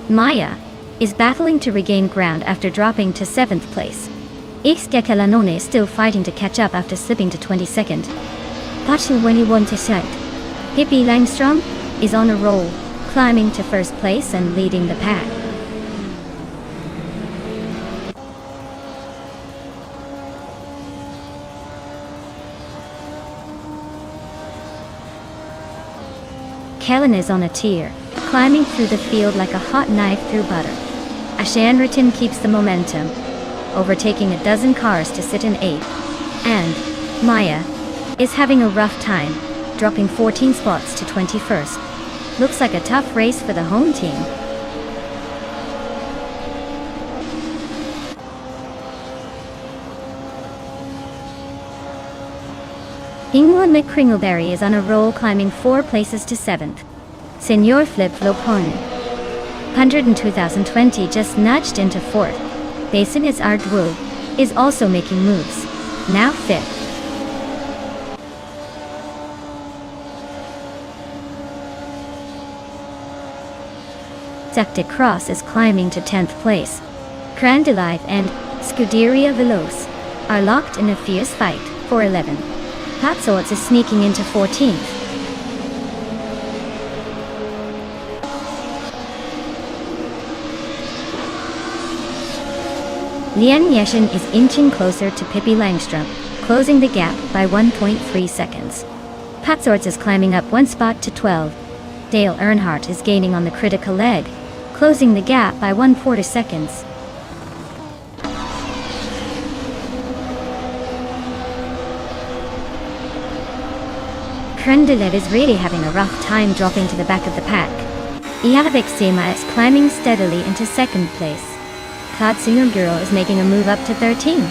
Maya is battling to regain ground after dropping to 7th place. Ixkekelanone is still fighting to catch up after slipping to 22nd. Pachil when he won to sight. Pippi Langstrom is on a roll, climbing to 1st place and leading the pack. Kellen is on a tear, climbing through the field like a hot knife through butter. Ashanritin keeps the momentum, overtaking a dozen cars to sit in 8th. And Maya is having a rough time, dropping 14 spots to 21st. Looks like a tough race for the home team. England McCringleberry is on a roll, climbing 4 places to 7th. Senor Flip Lopone 102,020 just nudged into 4th. Basin is Ardwu is also making moves, now 5th. Sector Cross is climbing to 10th place. Crandelive and Scuderia Veloce are locked in a fierce fight for 11th. Patsorts is sneaking into 14th. Lian Yeshin is inching closer to Pippi Langstrump, closing the gap by 1.3 seconds. Patsorts is climbing up 1 spot to 12. Dale Earnhardt is gaining on the critical leg, closing the gap by 1/4 seconds. Krendelet is really having a rough time dropping to the back of the pack. Iavik Sema is climbing steadily into second place. Katsuya Girl is making a move up to 13.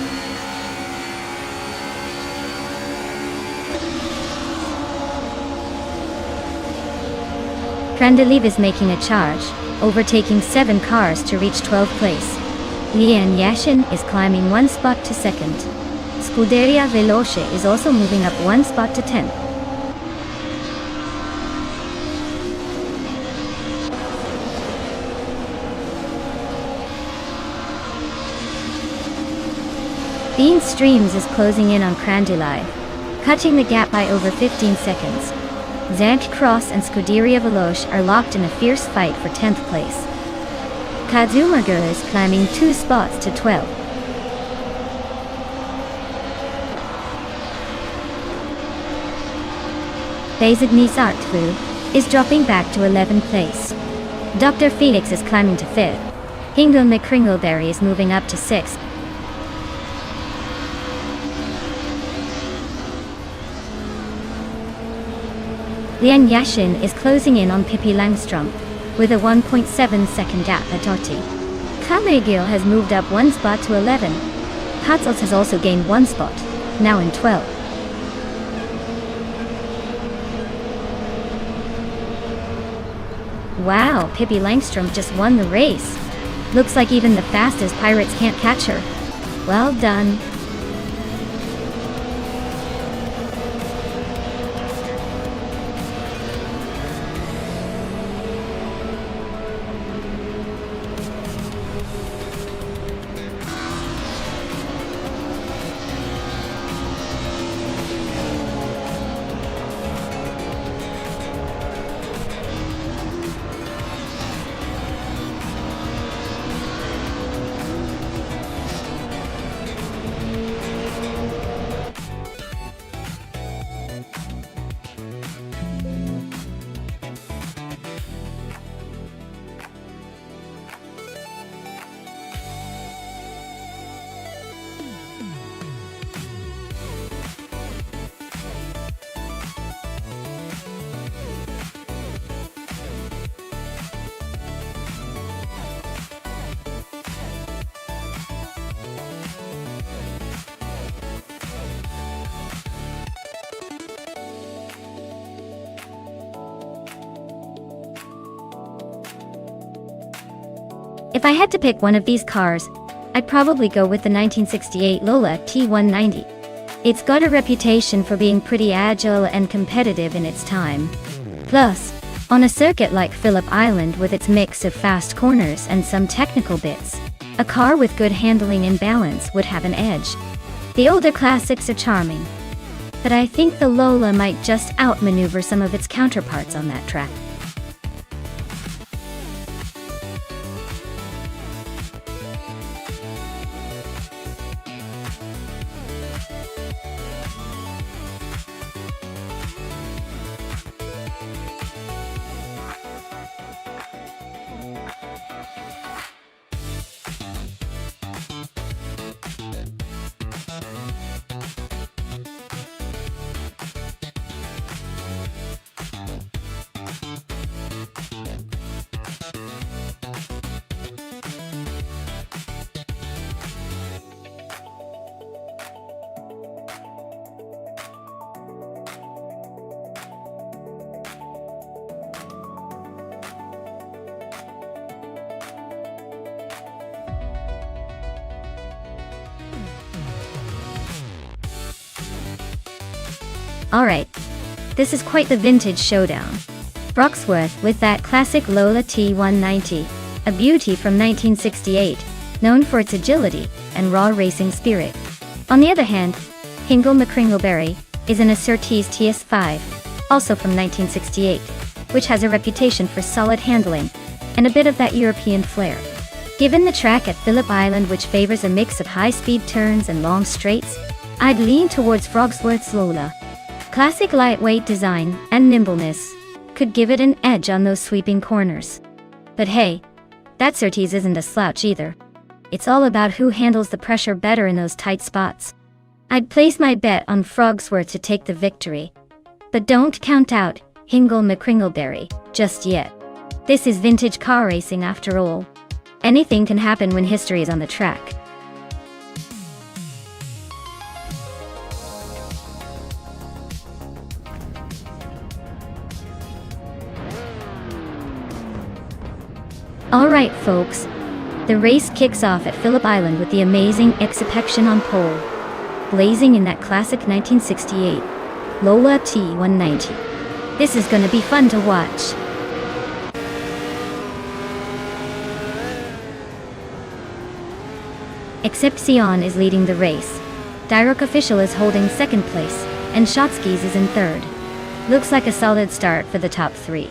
Krendelev is making a charge, overtaking 7 cars to reach 12th place. Lian Yashin is climbing 1 spot to second. Scuderia Veloce is also moving up 1 spot to 10th. Bean Streams is closing in on Krendelev, cutting the gap by over 15 seconds. Zank Cross and Scuderia Veloce are locked in a fierce fight for 10th place. Kazumager is climbing 2 spots to 12. Bezigny Zartvu is dropping back to 11th place. Dr. Phoenix is climbing to 5th. Hingle McCringleberry is moving up to 6th. Lian Yashin is closing in on Pippi Langstrom, with a 1.7 second gap at Totti. Kamegil has moved up 1 spot to 11. Patzels has also gained 1 spot, now in 12. Wow, Pippi Langstrom just won the race. Looks like even the fastest pirates can't catch her. Well done. If I had to pick one of these cars, I'd probably go with the 1968 Lola T190. It's got a reputation for being pretty agile and competitive in its time. Plus, on a circuit like Phillip Island with its mix of fast corners and some technical bits, a car with good handling and balance would have an edge. The older classics are charming, but I think the Lola might just outmaneuver some of its counterparts on that track. Alright, this is quite the vintage showdown. Broxworth with that classic Lola T190, a beauty from 1968, known for its agility and raw racing spirit. On the other hand, Hingle McCringleberry is in a Surtees TS5, also from 1968, which has a reputation for solid handling and a bit of that European flair. Given the track at Phillip Island, which favors a mix of high-speed turns and long straights, I'd lean towards Broxworth's Lola. Classic lightweight design and nimbleness could give it an edge on those sweeping corners. But hey, That Surtees isn't a slouch either. It's all about who handles the pressure better in those tight spots. I'd place my bet on Frogsworth to take the victory. But don't count out Hingle McCringleberry just yet. This is vintage car racing after all. Anything can happen when history is on the track. Alright folks, the race kicks off at Phillip Island with the amazing Exception on pole, blazing in that classic 1968 Lola T190. This is gonna be fun to watch. Excepcion is leading the race. Direct Official is holding second place, and Shotskis is in third. Looks like a solid start for the top three.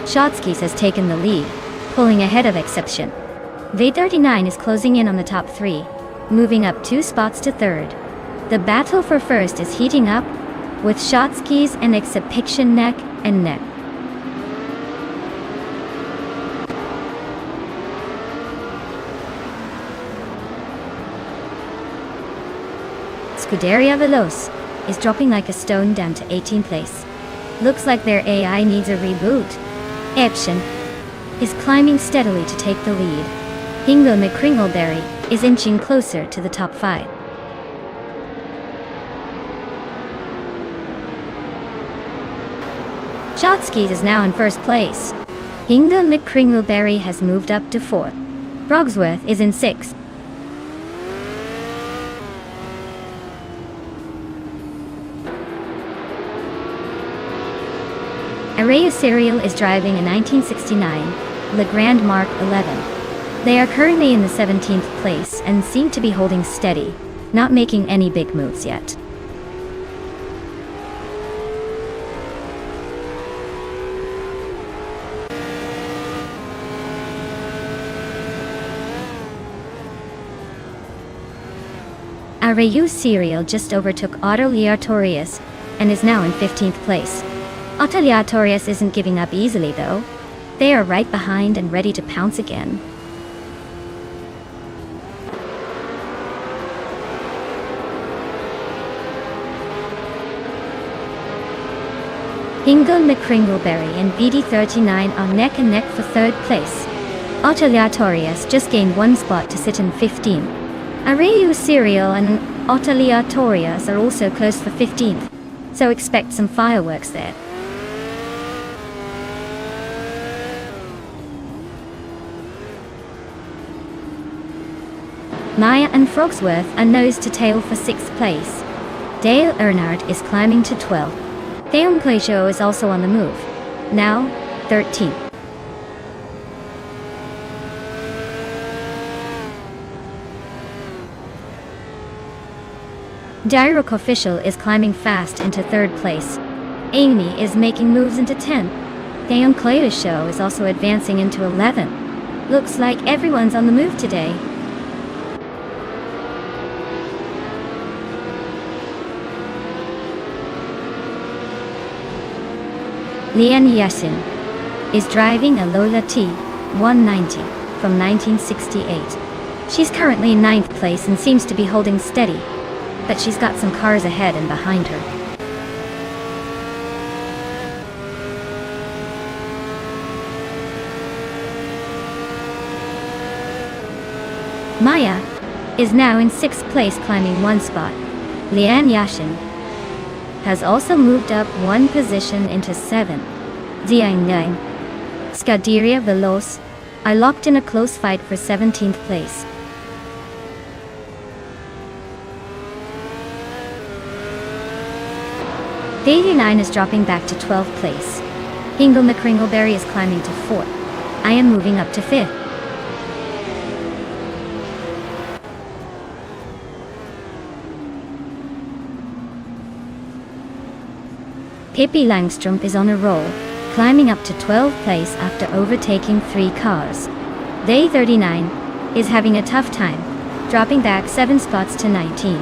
Shotskis has taken the lead, pulling ahead of Exception. V39 is closing in on the top three, moving up 2 spots to third. The battle for first is heating up, with Shotskis and Exception neck and neck. Scuderia Veloce is dropping like a stone down to 18th place. Looks like their AI needs a reboot. Epson is climbing steadily to take the lead. Hingle McCringleberry is inching closer to the top 5. Shotskis is now in first place. Hingle McCringleberry has moved up to 4th. Frogsworth is in 6th. Araya Serial is driving a 1969 Le Grand Mark 11. They are currently in the 17th place and seem to be holding steady, not making any big moves yet. Arayu Serial just overtook Autoleatorius and is now in 15th place. Autoleatorius isn't giving up easily though. They are right behind and ready to pounce again. Hingle McCringleberry and BD39 are neck and neck for third place. Autoleatorius just gained 1 spot to sit in 15th. Arayu Serial and Autoleatorius are also close for 15th, so expect some fireworks there. Maya and Frogsworth are nose to tail for 6th place. Dale Earnhardt is climbing to 12th. Theon Clayshore is also on the move, now 13th. Direct Official is climbing fast into 3rd place. Amy is making moves into 10th. Theon Clayshore is also advancing into 11th. Looks like everyone's on the move today. Lian Yashin is driving a Lola T190 from 1968. She's currently in 9th place and seems to be holding steady, but she's got some cars ahead and behind her. Maya is now in 6th place, climbing 1 spot. Lian Yashin has also moved up 1 position into 7th. Diang Scuderia Veloce are locked in a close fight for 17th place. V89 is dropping back to 12th place. Hingle McCringleberry is climbing to 4th. I am moving up to 5th. Pippi Langstrup is on a roll, climbing up to 12th place after overtaking 3 cars. V39 is having a tough time, dropping back 7 spots to 19.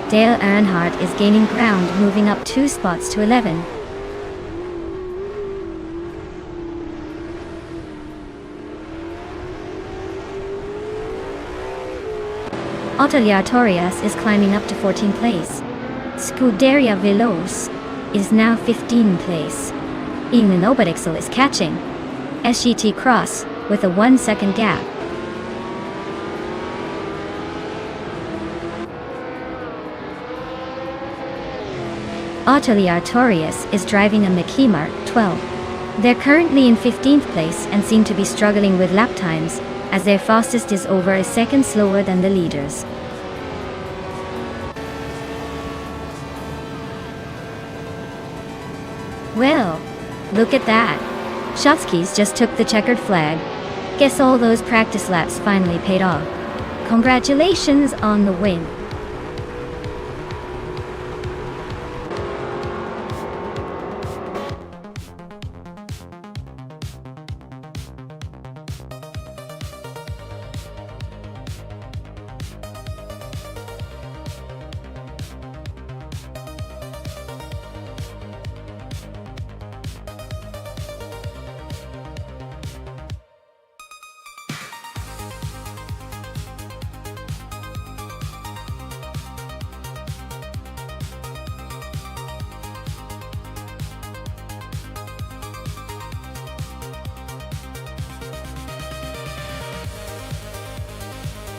Dale Earnhardt is gaining ground, moving up 2 spots to 11. Ottavia Torias is climbing up to 14th place. Scuderia Veloce is now 15th place. England Obelixel is catching SGT Cross with a 1-second gap. Ottavia Torias is driving a Mickey Mark 12. They're currently in 15th place and seem to be struggling with lap times, as their fastest is over a second slower than the leaders. Well, look at that. Shotskis just took the checkered flag. Guess all those practice laps finally paid off. Congratulations on the win.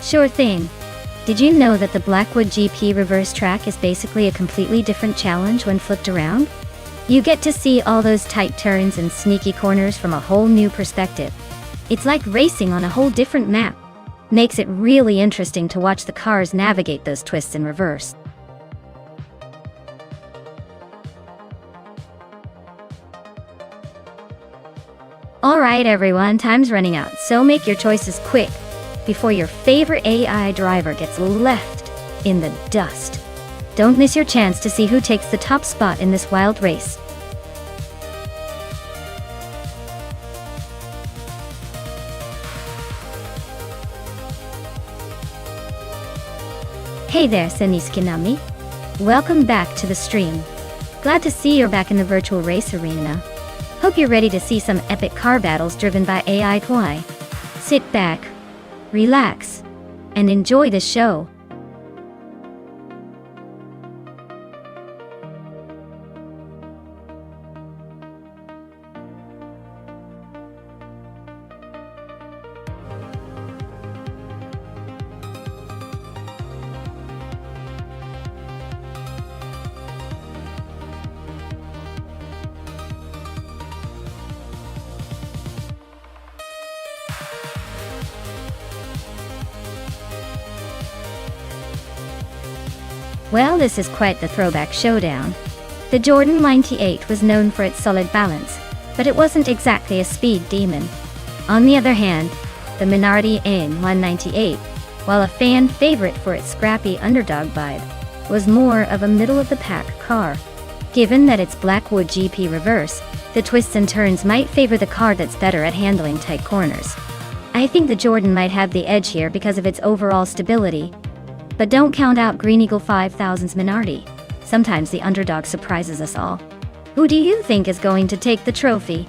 Sure thing. Did you know that the Blackwood GP reverse track is basically a completely different challenge when flipped around? You get to see all those tight turns and sneaky corners from a whole new perspective. It's like racing on a whole different map. Makes it really interesting to watch the cars navigate those twists in reverse. Alright everyone, time's running out, so make your choices quick before your favorite AI driver gets left in the dust. Don't miss your chance to see who takes the top spot in this wild race. Hey there, Seniskinami. Welcome back to the stream. Glad to see you're back in the virtual race arena. Hope you're ready to see some epic car battles driven by AI Kwai. Sit back, relax, and enjoy the show. Well, this is quite the throwback showdown. The Jordan 98 was known for its solid balance, but it wasn't exactly a speed demon. On the other hand, the Minardi AIM-198, while a fan favorite for its scrappy underdog vibe, was more of a middle-of-the-pack car. Given that it's Blackwood GP reverse, the twists and turns might favor the car that's better at handling tight corners. I think the Jordan might have the edge here because of its overall stability. But don't count out Green Eagle 5000's Minardi. Sometimes the underdog surprises us all. Who do you think is going to take the trophy?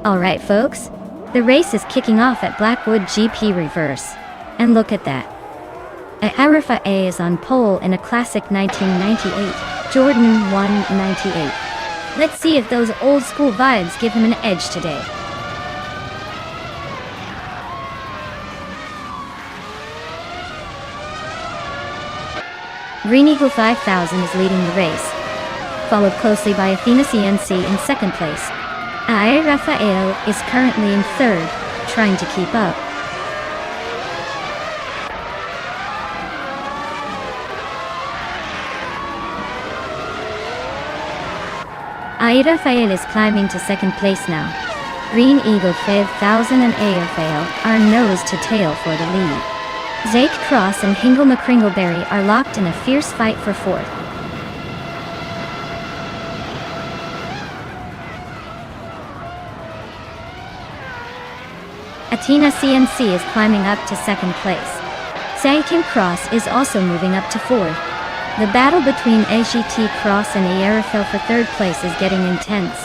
Alright folks, the race is kicking off at Blackwood GP Reverse. And look at that. Arifa A is on pole in a classic 1998 Jordan 198. Let's see if those old school vibes give him an edge today. Green Eagle 5000 is leading the race, followed closely by Athena CNC in second place. Air Rafael is currently in third, trying to keep up. Air Rafael is climbing to second place now. Green Eagle 5000 and Air Rafael are nose to tail for the lead. Zake Cross and Hingle McCringleberry are locked in a fierce fight for fourth. Athena CNC is climbing up to second place. Zake Cross is also moving up to fourth. The battle between AGT Cross and Air Rafael for third place is getting intense.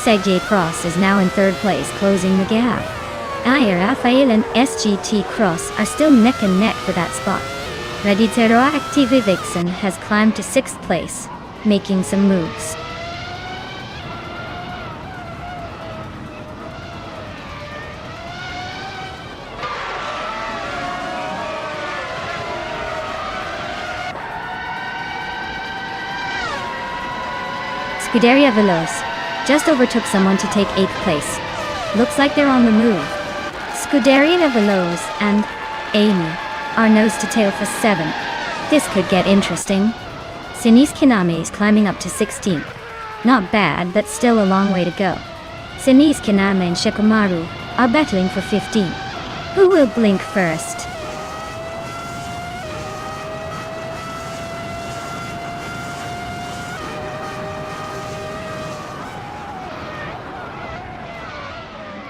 Segye Cross is now in third place, closing the gap. Air Rafael and SGT Cross are still neck and neck for that spot. Reditero Active Vixen has climbed to sixth place, making some moves. Scuderia Veloz just overtook someone to take 8th place. Looks like they're on the move. Scuderia Veloz and Amy are nose to tail for 7th. This could get interesting. Sinis Kiname is climbing up to 16th. Not bad, but still a long way to go. Sinis Kiname and Shikamaru are battling for 15th. Who will blink first?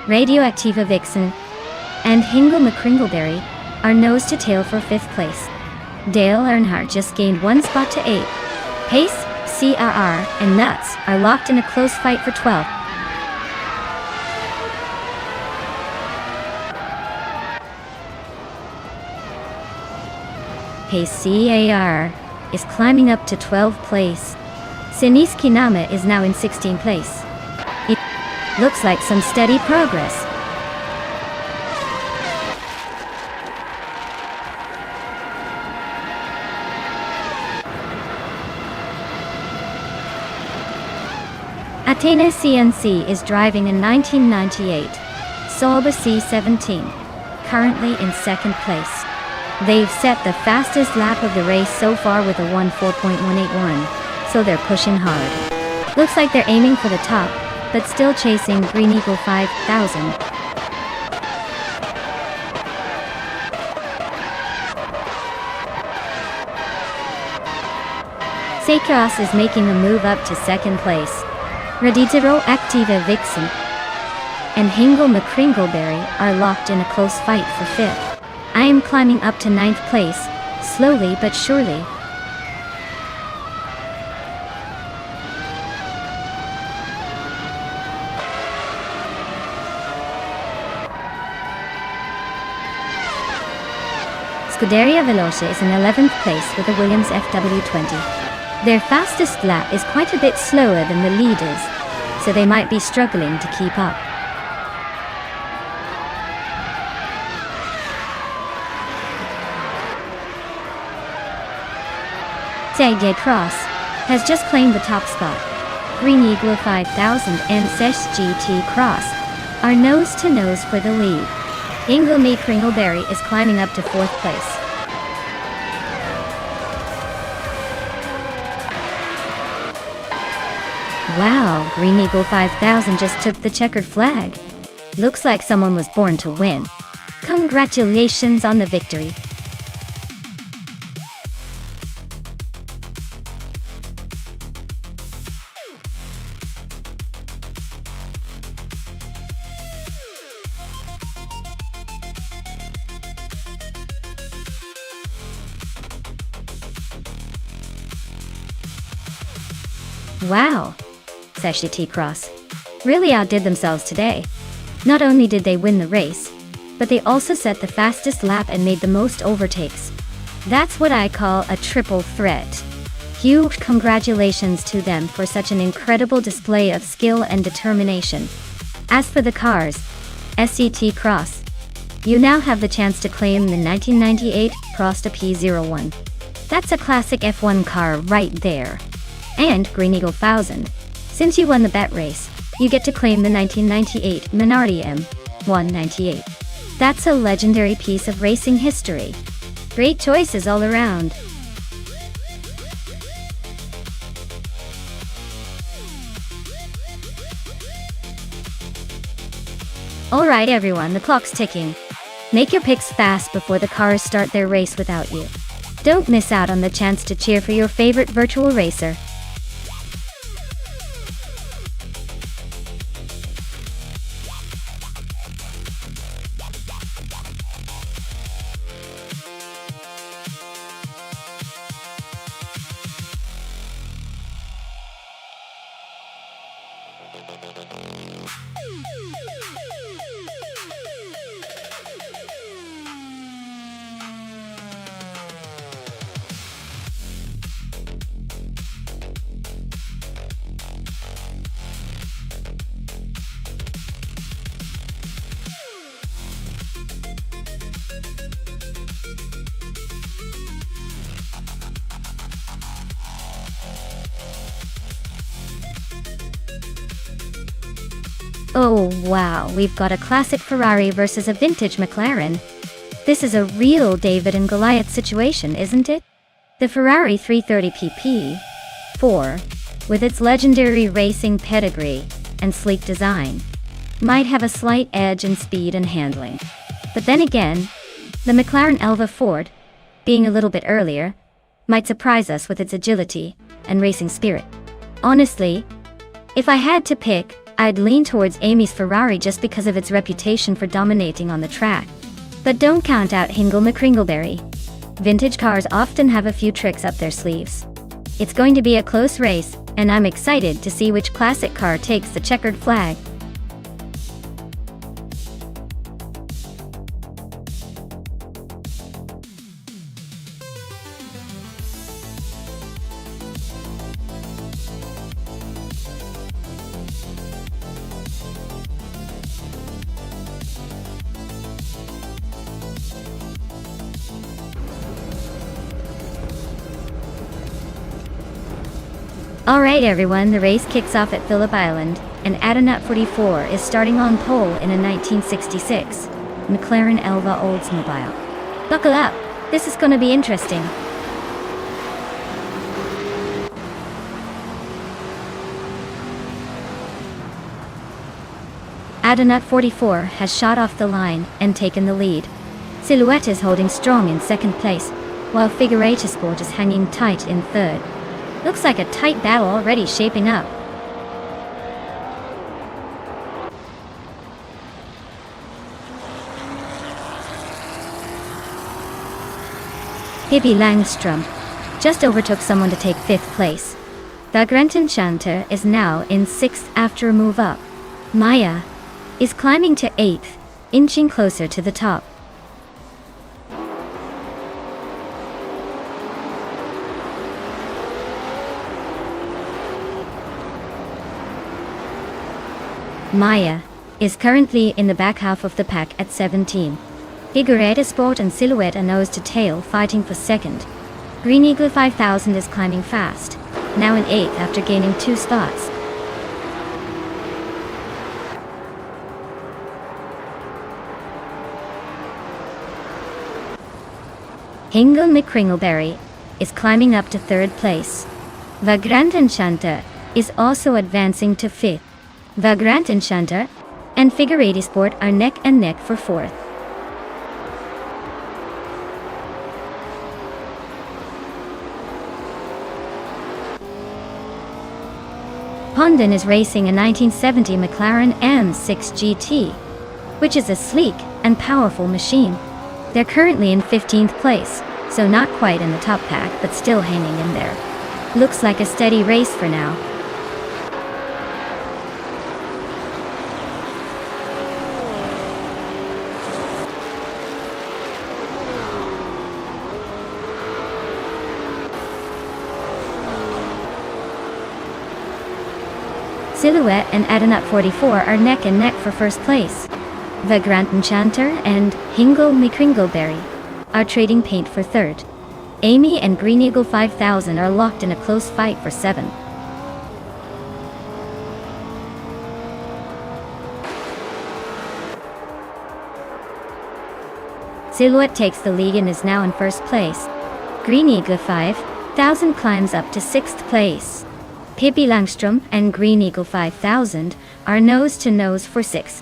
Radioactiva Vixen and Hingle McCringleberry are nose to tail for 5th place. Dale Earnhardt just gained 1 spot to 8th. Pace, CRR, and Nuts are locked in a close fight for 12th. Pace CAR is climbing up to 12th place. Sinis Kiname is now in 16th place. It looks like some steady progress. Athena CNC is driving a 1998 Sauber C17, currently in second place. They've set the fastest lap of the race so far with a 1:4.181, so they're pushing hard. Looks like they're aiming for the top, but still chasing Green Eagle 5000. Sekras is making a move up to second place. Raditero Activa Vixen and Hingle McCringleberry are locked in a close fight for 5th. I am climbing up to 9th place, slowly but surely. Scuderia Veloce is in 11th place with a Williams FW20. Their fastest lap is quite a bit slower than the leaders, so they might be struggling to keep up. Segye Cross has just claimed the top spot. Green Eagle 5000 and SGT Cross are nose to nose for the lead. Hingle McCringleberry is climbing up to 4th place. Wow, Green Eagle 5000 just took the checkered flag. Looks like someone was born to win. Congratulations on the victory. Wow, SGT Cross really outdid themselves today. Not only did they win the race, but they also set the fastest lap and made the most overtakes. That's what I call a triple threat. Huge congratulations to them for such an incredible display of skill and determination. As for the cars, SET Cross, you now have the chance to claim the 1998 Prosta P01. That's a classic F1 car right there. And Green Eagle 1000. Since you won the bet race, you get to claim the 1998 Minardi M198. That's a legendary piece of racing history. Great choices all around. Alright everyone, the clock's ticking. Make your picks fast before the cars start their race without you. Don't miss out on the chance to cheer for your favorite virtual racer. Oh wow, we've got a classic Ferrari versus a vintage McLaren. This is a real David and Goliath situation, isn't it? The Ferrari 330 PP4, with its legendary racing pedigree and sleek design, might have a slight edge in speed and handling. But then again, the McLaren Elva Ford, being a little bit earlier, might surprise us with its agility and racing spirit. Honestly, if I had to pick, I'd lean towards Amy's Ferrari just because of its reputation for dominating on the track. But don't count out Hingle McCringleberry. Vintage cars often have a few tricks up their sleeves. It's going to be a close race, and I'm excited to see which classic car takes the checkered flag. Alright everyone, the race kicks off at Phillip Island, and Adanut 44 is starting on pole in a 1966 McLaren Elva Oldsmobile. Buckle up, this is gonna be interesting. Adanut 44 has shot off the line and taken the lead. Silhouette is holding strong in second place, while Figurata Sport is hanging tight in third. Looks like a tight battle already shaping up. Hibby Langstrom just overtook someone to take 5th place. The Grand Enchanter is now in 6th after a move up. Maya is climbing to 8th, inching closer to the top. Maya is currently in the back half of the pack at 17. Figurata Sport and Silhouette are nose to tail fighting for second. Green Eagle 5000 is climbing fast, now in 8th after gaining 2 spots. Hingle McCringleberry is climbing up to 3rd place. The Grand Enchanter is also advancing to 5th. The Grand Enchanter and Figurati Sport are neck and neck for 4th. Pondon is racing a 1970 McLaren M6 GT, which is a sleek and powerful machine. They're currently in 15th place, so not quite in the top pack but still hanging in there. Looks like a steady race for now. Silhouette and Adenauer 44 are neck and neck for first place. The Grand Enchanter and Hingle McCringleberry are trading paint for third. Amy and Green Eagle 5000 are locked in a close fight for 7th. Silhouette takes the lead and is now in first place. Green Eagle 5000 climbs up to 6th place. Pippi Langstrom and Green Eagle 5000 are nose to nose for 6th.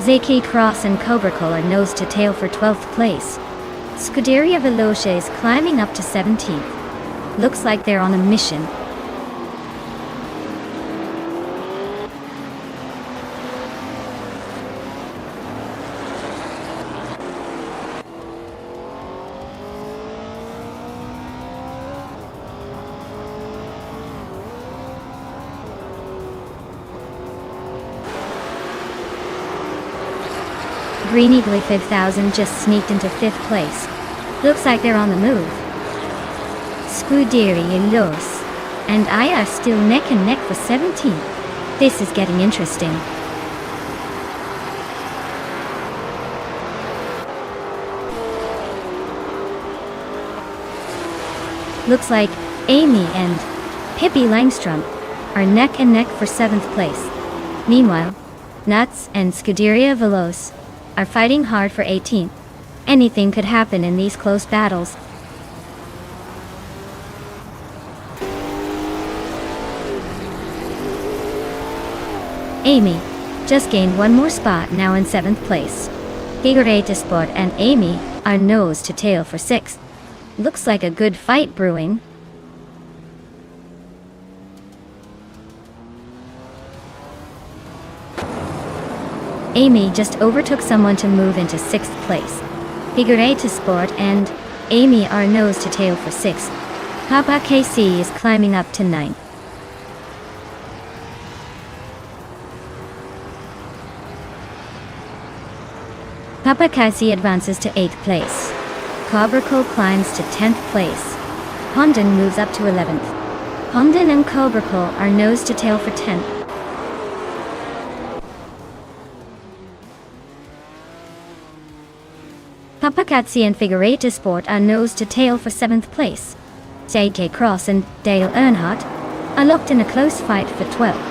ZK Cross and Cobracle are nose to tail for 12th place. Scuderia Veloce is climbing up to 17th. Looks like they're on a mission. Green Eagle 5000 just sneaked into 5th place. Looks like they're on the move. Scuderia Los and I are still neck and neck for 17th. This is getting interesting. Looks like Amy and Pippi Langstrom are neck and neck for 7th place. Meanwhile, Nuts and Scuderia Veloce are fighting hard for 18th. Anything could happen in these close battles. Amy just gained one more spot, now in 7th place. Figureta Sport and Amy are nose to tail for 6th. Looks like a good fight brewing. Amy just overtook someone to move into 6th place. Figureta Sport and Amy are nose to tail for 6th. Papa KC is climbing up to 9th. Papa KC advances to 8th place. Cobracle climbs to 10th place. Hondon moves up to 11th. Hondon and Cobracle are nose to tail for 10th. Papakatsi and Figureta Sport are nose to tail for 7th place. JK Cross and Dale Earnhardt are locked in a close fight for 12th.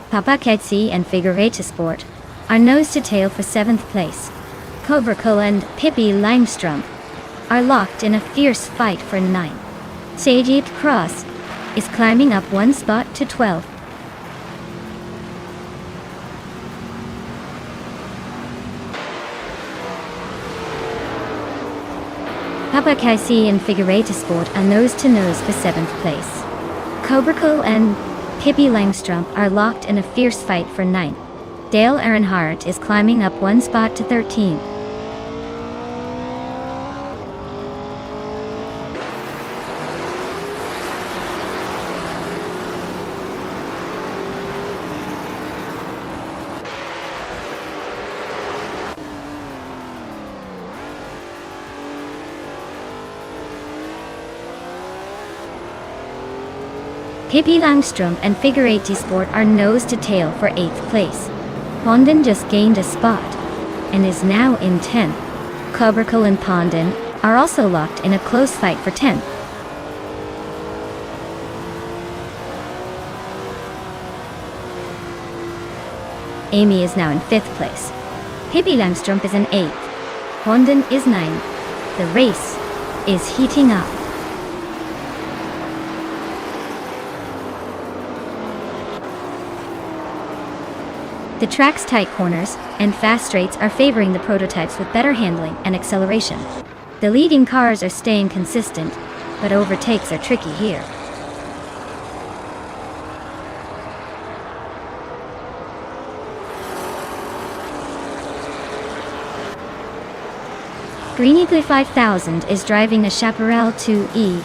Papakatsi and Figureta Sport are nose to tail for 7th place. Cobracle and Pippi Langstrom are locked in a fierce fight for 9th. JK Cross is climbing up one spot to 12th. Papakatsi and Figureta Sport are nose to nose for 7th place. Cobracle and Pippi Langstrom are locked in a fierce fight for 9th. Dale Earnhardt is climbing up one spot to 13th. Pippi Langstrom and Figureta Sport are nose to tail for 8th place. Pondon just gained a spot and is now in 10th. Cobracle and Pondon are also locked in a close fight for 10th. Amy is now in 5th place. Pippi Langstrom is in 8th. Pondon is 9th. The race is heating up. The track's tight corners and fast straights are favoring the prototypes with better handling and acceleration. The leading cars are staying consistent, but overtakes are tricky here. Greeneagle 5000 is driving a Chaparral 2E,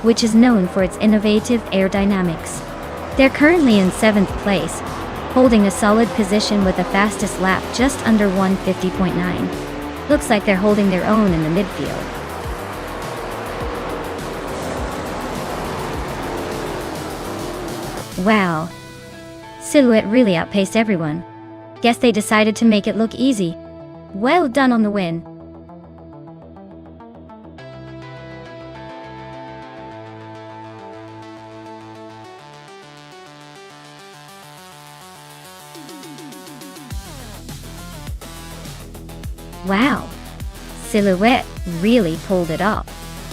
which is known for its innovative aerodynamics. They're currently in 7th place, holding a solid position with the fastest lap just under 150.9. Looks like they're holding their own in the midfield. Wow. Silhouette really outpaced everyone. Guess they decided to make it look easy. Well done on the win. Wow. Silhouette really pulled it off.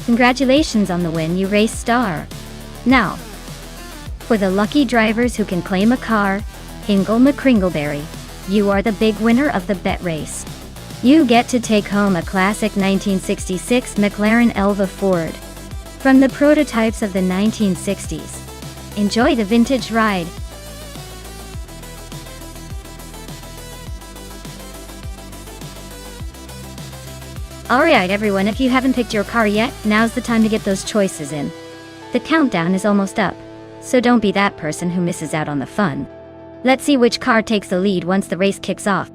Congratulations on the win, you race star. Now, for the lucky drivers who can claim a car, Hingle McCringleberry, you are the big winner of the bet race. You get to take home a classic 1966 McLaren Elva Ford from the prototypes of the 1960s. Enjoy the vintage ride. Alright everyone, if you haven't picked your car yet, now's the time to get those choices in. The countdown is almost up, so don't be that person who misses out on the fun. Let's see which car takes the lead once the race kicks off.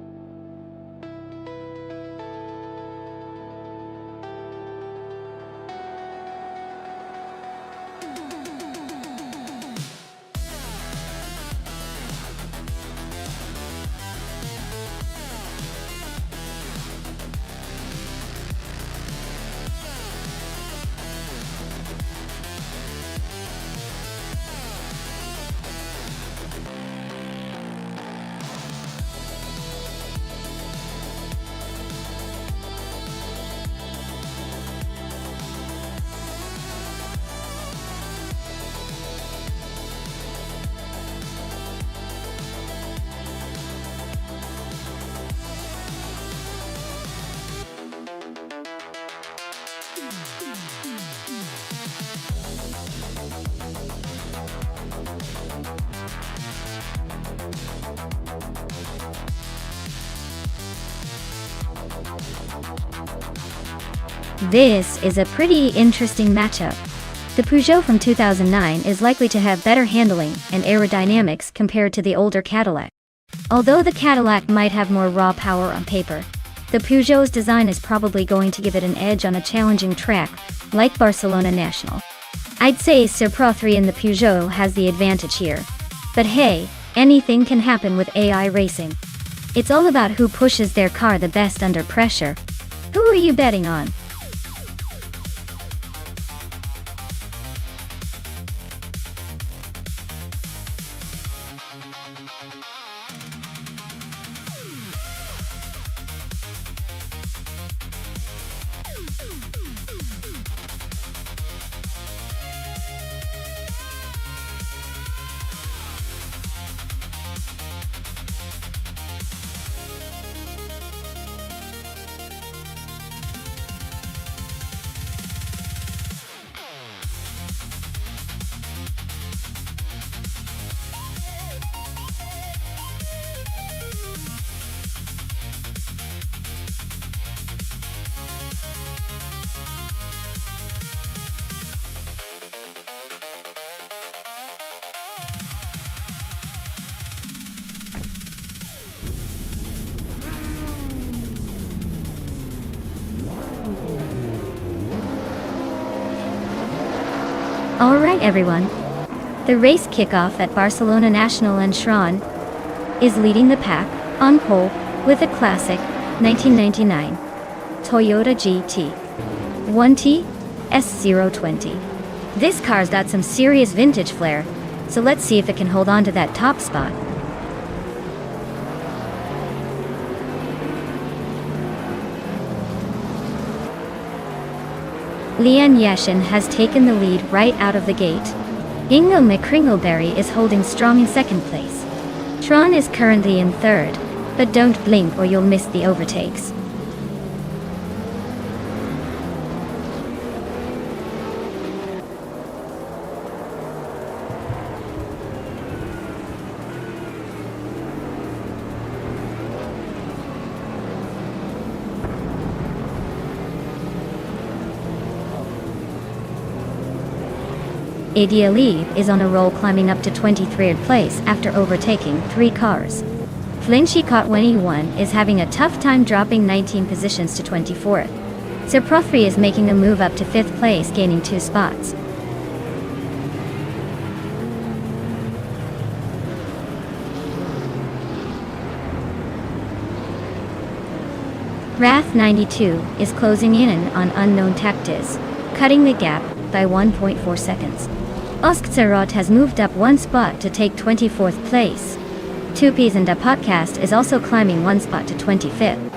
This is a pretty interesting matchup. The Peugeot from 2009 is likely to have better handling and aerodynamics compared to the older Cadillac. Although the Cadillac might have more raw power on paper, the Peugeot's design is probably going to give it an edge on a challenging track like Barcelona National. I'd say Supra 3 in the Peugeot has the advantage here. But hey, anything can happen with AI racing. It's all about who pushes their car the best under pressure. Who are you betting on? Alright everyone, the race kickoff at Barcelona National and Schran is leading the pack on pole with a classic 1999 Toyota GT 1T S020. This car's got some serious vintage flair, so let's see if it can hold on to that top spot. Leon Yashin has taken the lead right out of the gate. Ingo McCringleberry is holding strong in second place. Tron is currently in third, but don't blink or you'll miss the overtakes. Idealeave is on a roll, climbing up to 23rd place after overtaking 3 cars. Flinchicott 21 is having a tough time, dropping 19 positions to 24th. Sir Prothry is making a move up to 5th place, gaining 2 spots. Wrath 92 is closing in on Unknown Tactics, cutting the gap by 1.4 seconds. Oskzerot has moved up 1 spot to take 24th place. Two Peas and a Podcast is also climbing 1 spot to 25th.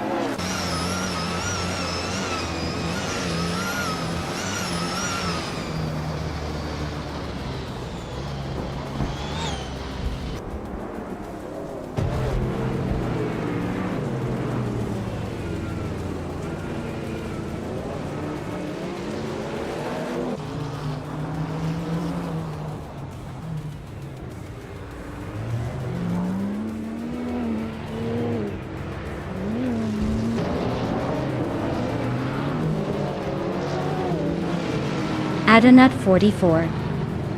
Adonut 44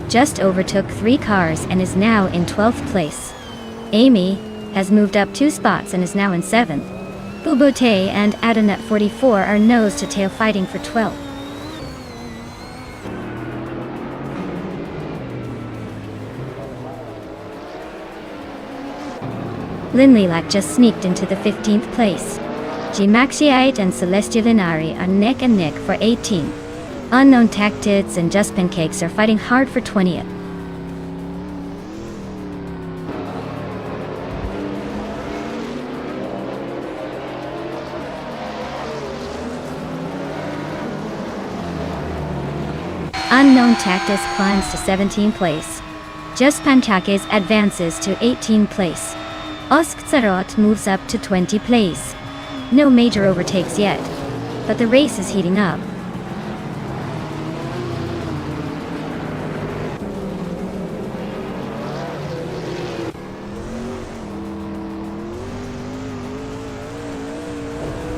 just overtook 3 cars and is now in 12th place. Amy has moved up 2 spots and is now in 7th. Bubote and Adonut 44 are nose to tail, fighting for 12th. Linlilac just sneaked into the 15th place. Gmaxiite and Celestial Linari are neck and neck for 18th. Unknown Tactics and Just Pancakes are fighting hard for 20th. Unknown Tactics climbs to 17th place. Just Pancakes advances to 18th place. Oskzerot moves up to 20th place. No major overtakes yet, but the race is heating up.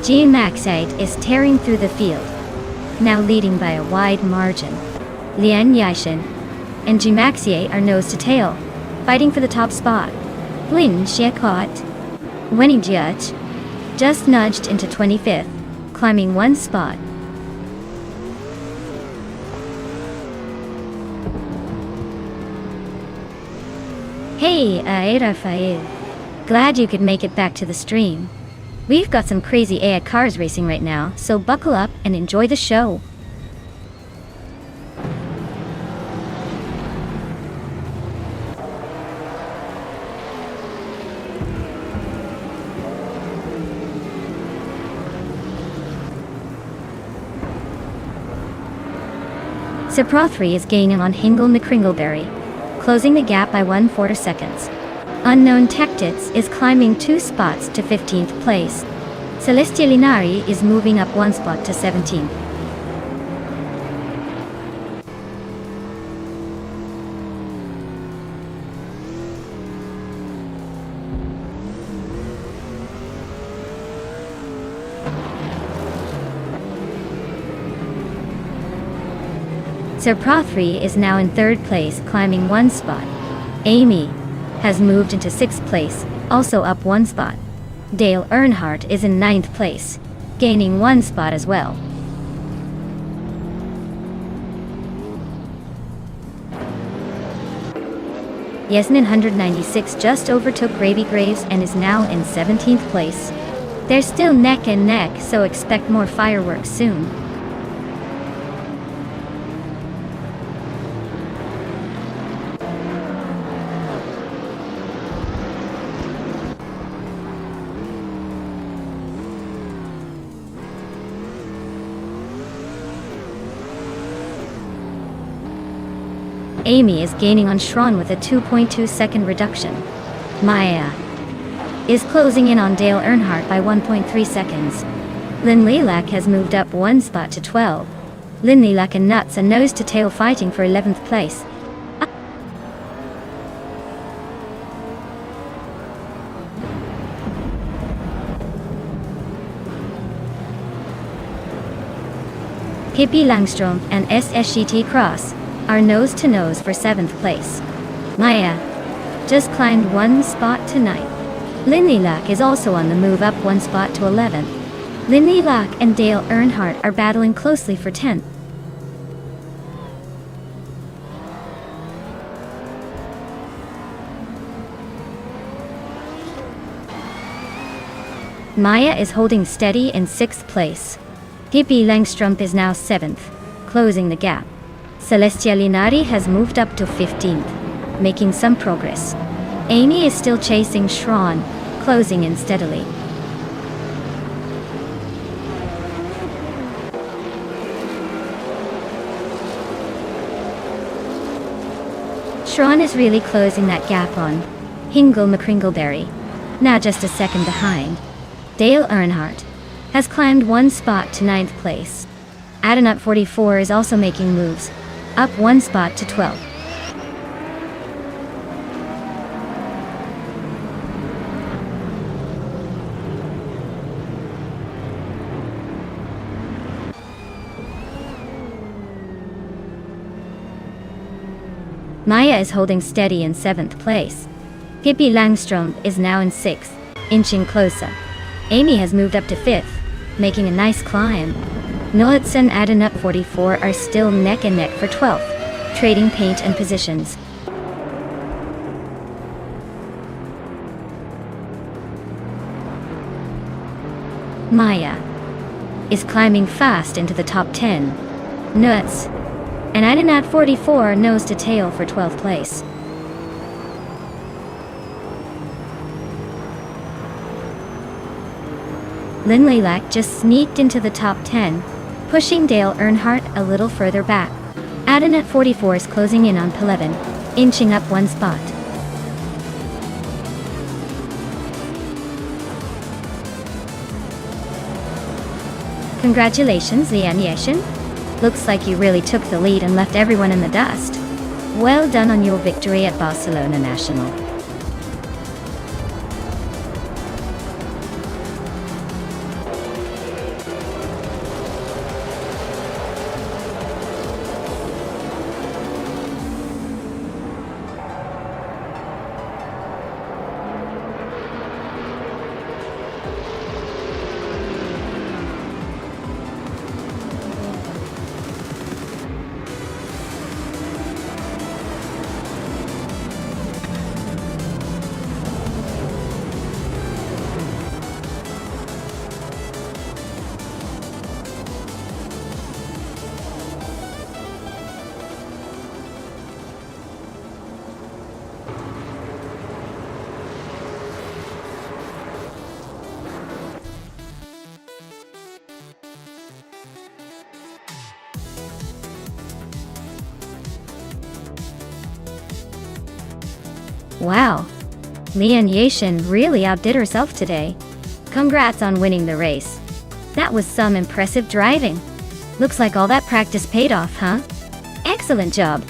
Gmaxite is tearing through the field, now leading by a wide margin. Lian Yishin and Gmaxiate are nose to tail, fighting for the top spot. Lin Xiekot, Wenning Judge, just nudged into 25th, climbing 1 spot. Hey, Rafael. Glad you could make it back to the stream. We've got some crazy AI cars racing right now, so buckle up and enjoy the show. Sir Prothry is gaining on Hingle McCringleberry, closing the gap by 1/4 seconds. Unknown Tactics is climbing 2 spots to 15th place. Celestia Linari is moving up 1 spot to 17th. Sir Prothry is now in 3rd place, climbing 1 spot. Amy has moved into 6th place, also up 1 spot. Dale Earnhardt is in 9th place, gaining 1 spot as well. Yasmin 196 just overtook Gravy Graves and is now in 17th place. They're still neck and neck, so expect more fireworks soon. Amy is gaining on Shron with a 2.2 second reduction. Maya is closing in on Dale Earnhardt by 1.3 seconds. Lin Lilac has moved up 1 spot to 12. Lin Lilac and Nuts are nose to tail, fighting for 11th place. Pippi Langstrom and SSGT Cross are nose to nose for 7th place. Maya just climbed 1 spot to 9th. Lindley Lack is also on the move, up 1 spot to 11th. Lindley Lack and Dale Earnhardt are battling closely for 10th. Maya is holding steady in 6th place. Pippi Langstrup is now 7th, closing the gap. Celestia Linari has moved up to 15th, making some progress. Amy is still chasing Shron, closing in steadily. Shron is really closing that gap on Hingle McCringleberry, now just a second behind. Dale Earnhardt has climbed 1 spot to 9th place. Adenut 44 is also making moves, up 1 spot to 12th. Maya is holding steady in 7th place. Pippi Langstrup is now in 6th, inching closer. Amy has moved up to 5th, making a nice climb. Noetz and Adenut 44 are still neck and neck for 12th, trading paint and positions. Maya is climbing fast into the top 10. Noetz and Adenut 44 nose to tail for 12th place. Lindley Lack just sneaked into the top 10, pushing Dale Earnhardt a little further back. Adenut 44 is closing in on P11, inching up 1 spot. Congratulations, Lian Yeshin. Looks like you really took the lead and left everyone in the dust. Well done on your victory at Barcelona National. Wow, Lian Yeshin really outdid herself today. Congrats on winning the race. That was some impressive driving. Looks like all that practice paid off, huh? Excellent job.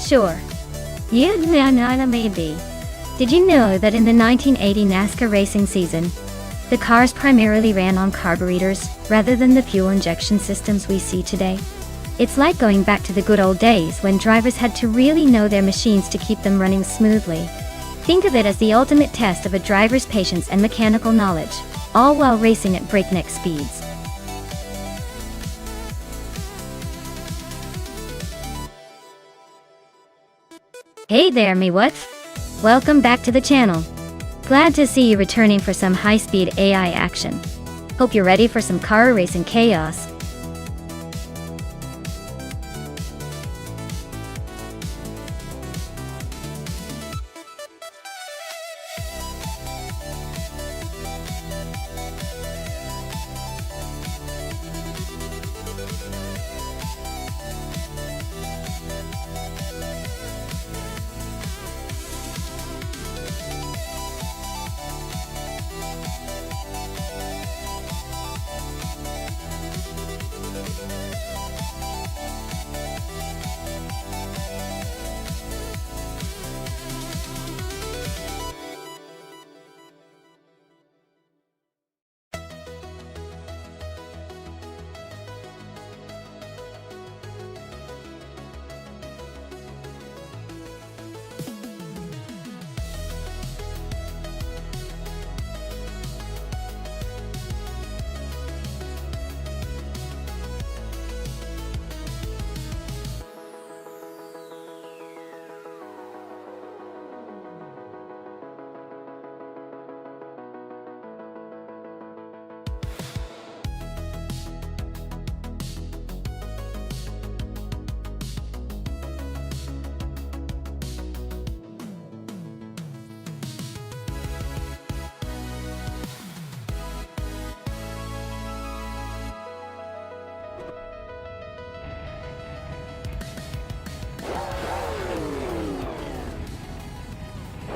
Sure. Yeah, maybe. Did you know that in the 1980 NASCAR racing season, the cars primarily ran on carburetors rather than the fuel injection systems we see today? It's like going back to the good old days when drivers had to really know their machines to keep them running smoothly. Think of it as the ultimate test of a driver's patience and mechanical knowledge, all while racing at breakneck speeds. Hey there, me what? Welcome back to the channel. Glad to see you returning for some high-speed AI action. Hope you're ready for some car racing chaos.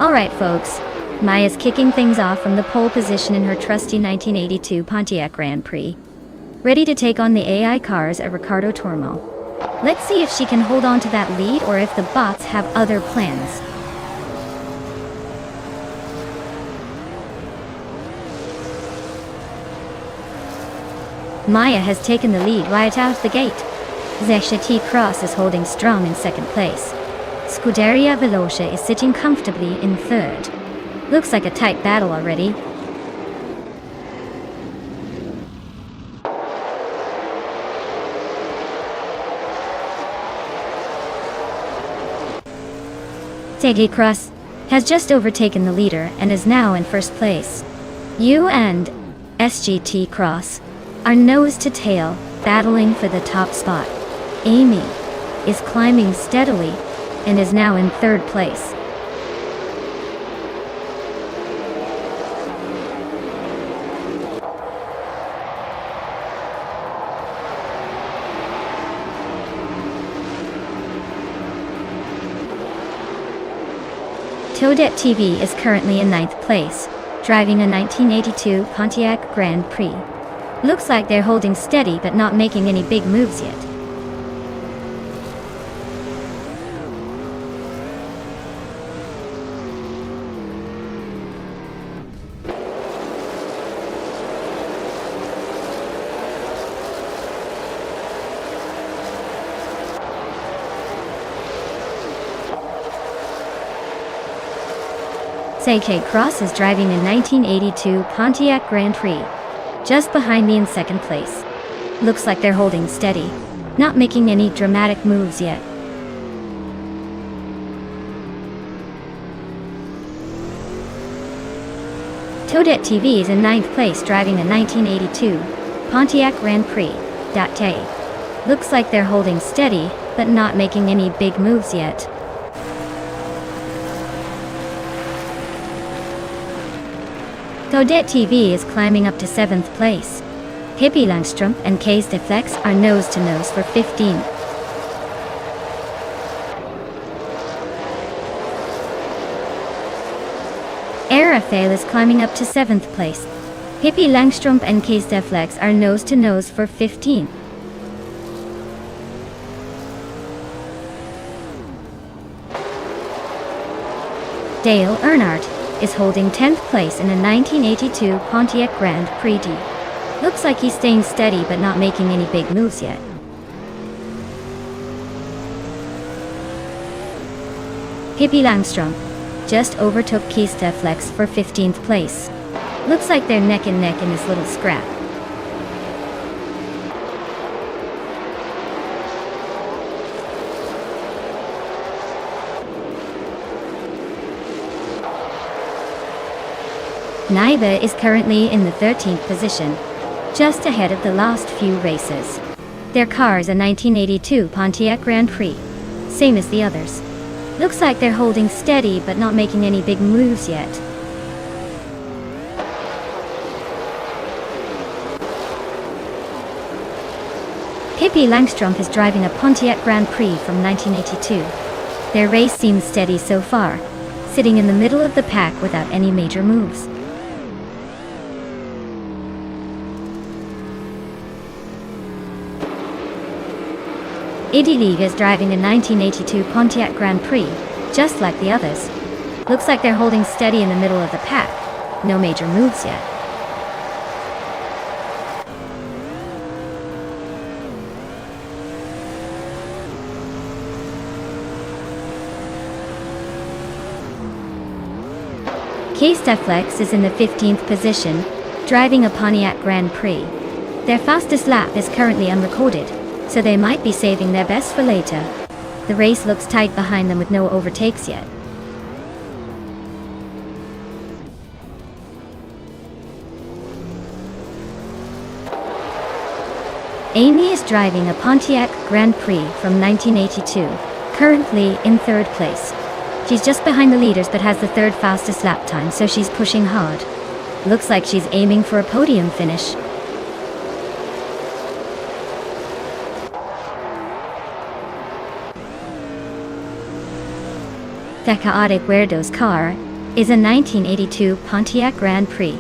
Alright folks, Maya's kicking things off from the pole position in her trusty 1982 Pontiac Grand Prix. Ready to take on the AI cars at Ricardo Tormo. Let's see if she can hold on to that lead or if the bots have other plans. Maya has taken the lead right out of the gate. Zesha T-Cross is holding strong in second place. Scuderia Veloce is sitting comfortably in third. Looks like a tight battle already. Tegi Cross has just overtaken the leader and is now in first place. U and SGT Cross are nose to tail, battling for the top spot. Amy is climbing steadily and is now in third place. Toadette TV is currently in ninth place, driving a 1982 Pontiac Grand Prix. Looks like they're holding steady but not making any big moves yet. CK Cross is driving a 1982 Pontiac Grand Prix, just behind me in second place. Looks like they're holding steady, not making any dramatic moves yet. Toadette TV is in ninth place driving a 1982 Pontiac Grand Prix. Looks like they're holding steady, but not making any big moves yet. Toadette TV is climbing up to 7th place. Hippie Langstrup and Case Deflex are nose to nose for 15th. Arafael is climbing up to 7th place. Hippie Langstrup and Case Deflex are nose to nose for 15th. Dale Earnhardt is holding 10th place in a 1982 Pontiac Grand Prix D. Looks like he's staying steady but not making any big moves yet. Hippie Langstrup just overtook Keista Flex for 15th place. Looks like they're neck and neck in this little scrap. Naiba is currently in the 13th position, just ahead of the last few races. Their car is a 1982 Pontiac Grand Prix, same as the others. Looks like they're holding steady but not making any big moves yet. Hippie Langstrup is driving a Pontiac Grand Prix from 1982. Their race seems steady so far, sitting in the middle of the pack without any major moves. Iddy League is driving a 1982 Pontiac Grand Prix, just like the others. Looks like they're holding steady in the middle of the pack. No major moves yet. K-Steflex is in the 15th position, driving a Pontiac Grand Prix. Their fastest lap is currently unrecorded, so they might be saving their best for later. The race looks tight behind them with no overtakes yet. Amy is driving a Pontiac Grand Prix from 1982, currently in third place. She's just behind the leaders but has the third fastest lap time, so she's pushing hard. Looks like she's aiming for a podium finish. The Chaotic Weirdo's car is a 1982 Pontiac Grand Prix,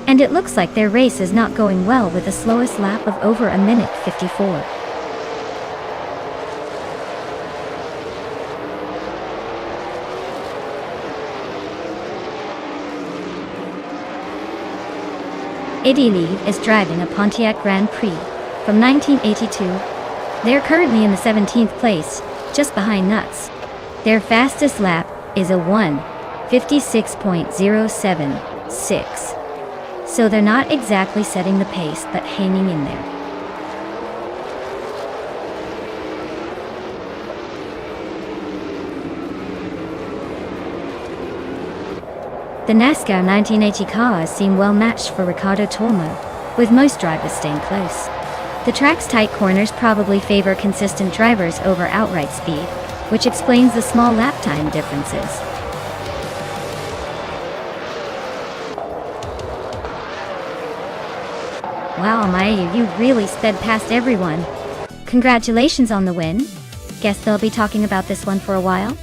and it looks like their race is not going well with the slowest lap of over a minute 54. Eddie Lee is driving a Pontiac Grand Prix from 1982. They're currently in the 17th place, just behind Nuts. Their fastest lap is a 1:56.076. So they're not exactly setting the pace, but hanging in there. The NASCAR 1980 cars seem well matched for Ricardo Tormo, with most drivers staying close. The track's tight corners probably favor consistent drivers over outright speed, which explains the small lap time differences. Wow, Maya, you really sped past everyone. Congratulations on the win. Guess they'll be talking about this one for a while.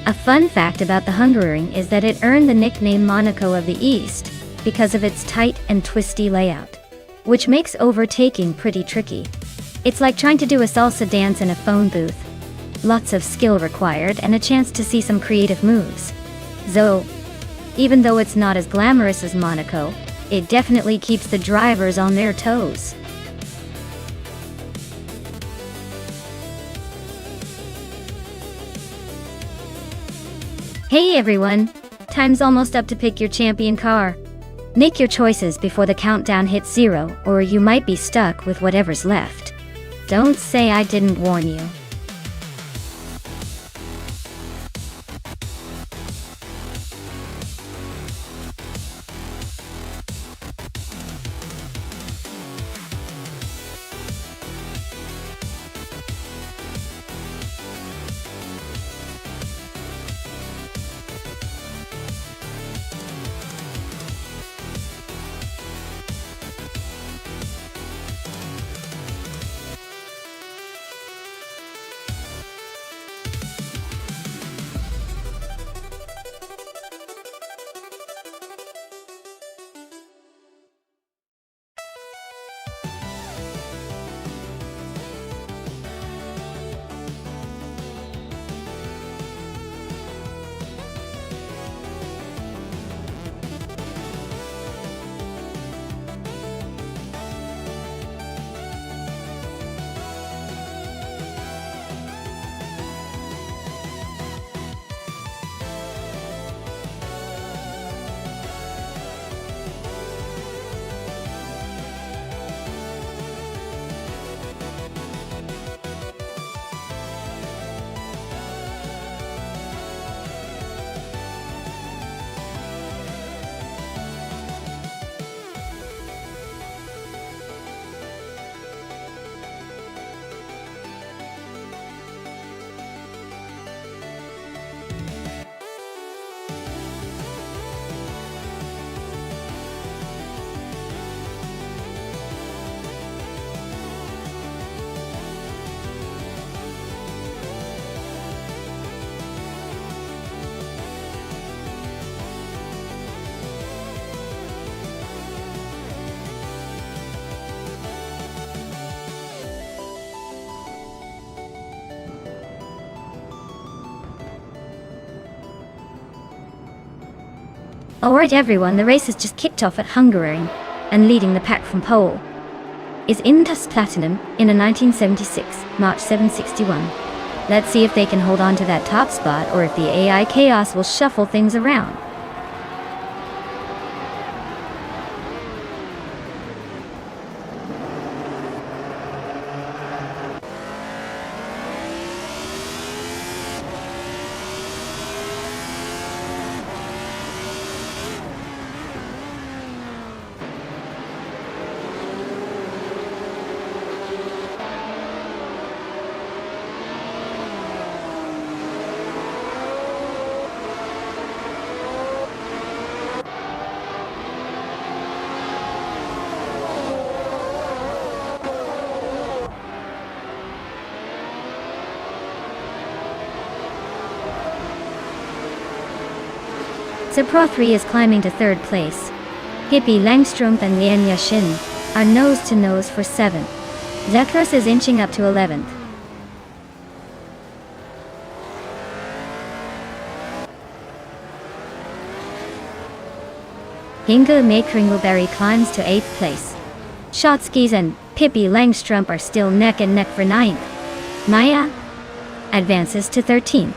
A fun fact about the Hungaroring is that it earned the nickname Monaco of the East because of its tight and twisty layout, which makes overtaking pretty tricky. It's like trying to do a salsa dance in a phone booth. Lots of skill required and a chance to see some creative moves. So, even though it's not as glamorous as Monaco, it definitely keeps the drivers on their toes. Hey everyone! Time's almost up to pick your champion car. Make your choices before the countdown hits 0, or you might be stuck with whatever's left. Don't say I didn't warn you. Alright everyone, the race has just kicked off at Hungaroring, and leading the pack from pole is Indus Platinum in a 1976 March 761. Let's see if they can hold on to that top spot or if the AI chaos will shuffle things around. Pro 3 is climbing to 3rd place. Hippie Langstrumpf and Lian Yashin are nose to nose for 7th. Zekros is inching up to 11th. Inge May Kringleberry climbs to 8th place. Shotskis and Pippi Langstrumpf are still neck and neck for 9th. Maya advances to 13th.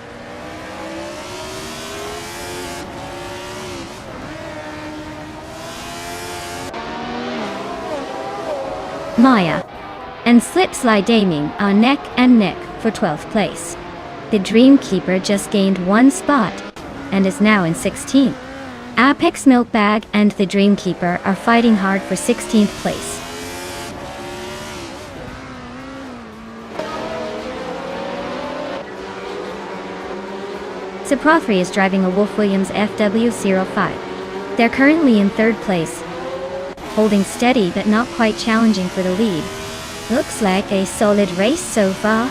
Maya and Slipslide Daming are neck and neck for 12th place. The Dreamkeeper just gained 1 spot and is now in 16th. Apex Milkbag and the Dreamkeeper are fighting hard for 16th place. Pro 3 is driving a Wolf Williams FW05. They're currently in 3rd place, holding steady but not quite challenging for the lead. Looks like a solid race so far.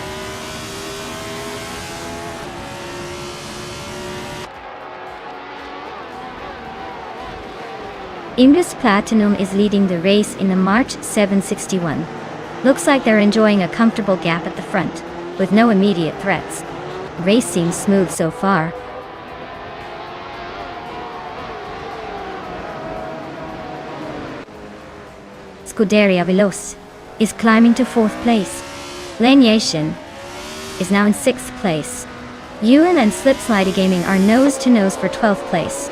Indus Platinum is leading the race in the March 761. Looks like they're enjoying a comfortable gap at the front, with no immediate threats. Race seems smooth so far. Scuderia Veloz is climbing to 4th place. Lanyation is now in 6th place. Ewan and Slipslide Gaming are nose to nose for 12th place.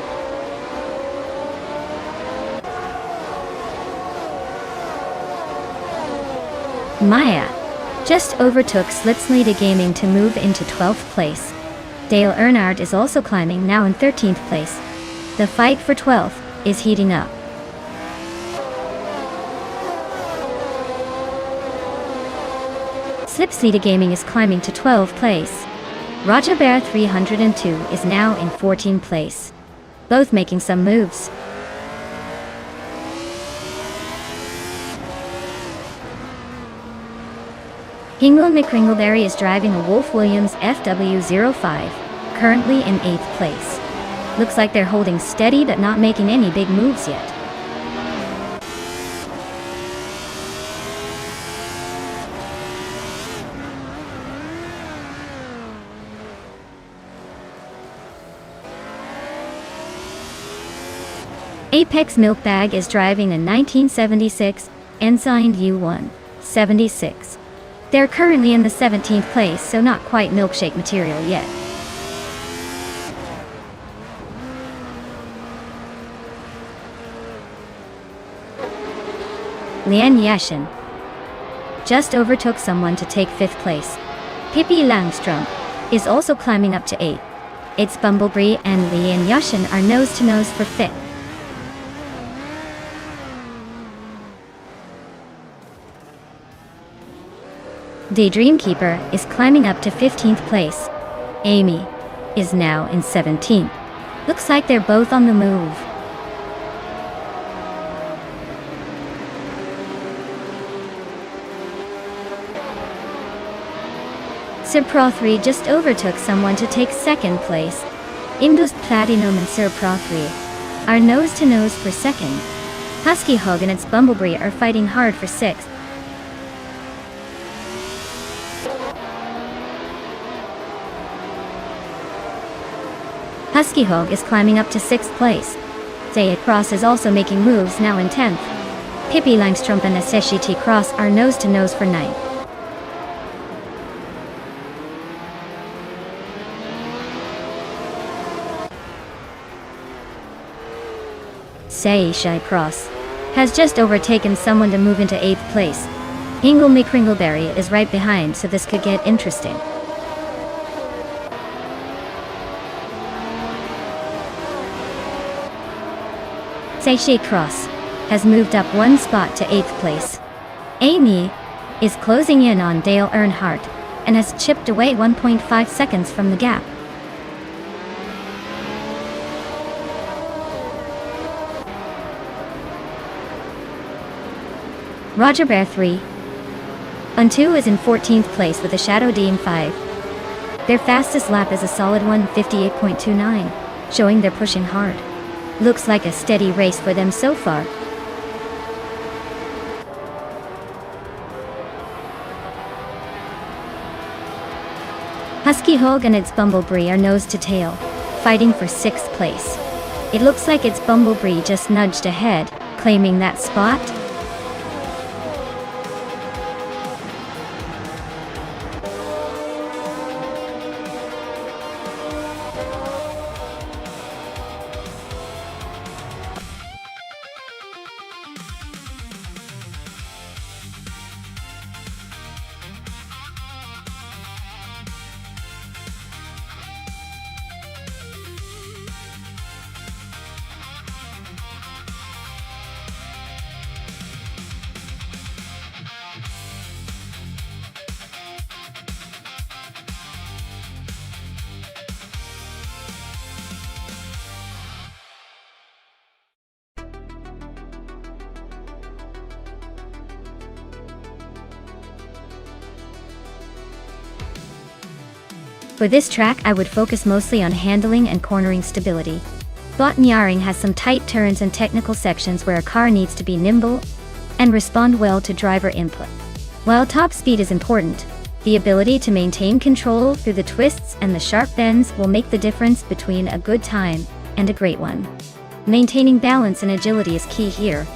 Maya just overtook Slipslide Gaming to move into 12th place. Dale Earnhardt is also climbing, now in 13th place. The fight for 12th is heating up. Slipslide Gaming is climbing to 12th place. Roger Bear 302 is now in 14th place. Both making some moves. Hingle McCringleberry is driving a Wolf Williams FW05, currently in 8th place. Looks like they're holding steady but not making any big moves yet. Apex Milkbag is driving a 1976 Ensign U176. They're currently in the 17th place, so not quite milkshake material yet. Lian Yashin just overtook someone to take 5th place. Pippi Langstrumpf is also climbing up to 8th. It's Bumblebee and Lian Yashin are nose to nose for 5th. The Dreamkeeper is climbing up to 15th place. Amy is now in 17th. Looks like they're both on the move. Pro 3 just overtook someone to take 2nd place. Indus Platinum and Pro 3 are nose to nose for 2nd. Husky Hog and its Bumblebee are fighting hard for 6th. Husky Hog is climbing up to 6th place. Zayat Cross is also making moves, now in 10th. Pippi Langstrumpf and Aseshi T. Cross are nose to nose for 9th. Seishai Cross has just overtaken someone to move into 8th place. Hingle McCringleberry is right behind, so this could get interesting. Seishai Cross has moved up 1 spot to 8th place. Amy is closing in on Dale Earnhardt and has chipped away 1.5 seconds from the gap. Roger Bear 3 on 2 is in 14th place with a Shadow Dean 5. Their fastest lap is a solid 1:58.29. showing they're pushing hard. Looks like a steady race for them so far. Husky Hog and its Bumblebee are nose to tail, fighting for 6th place. It looks like its Bumblebee just nudged ahead, claiming that spot. For this track I would focus mostly on handling and cornering stability. Botniaring has some tight turns and technical sections where a car needs to be nimble and respond well to driver input. While top speed is important, the ability to maintain control through the twists and the sharp bends will make the difference between a good time and a great one. Maintaining balance and agility is key here.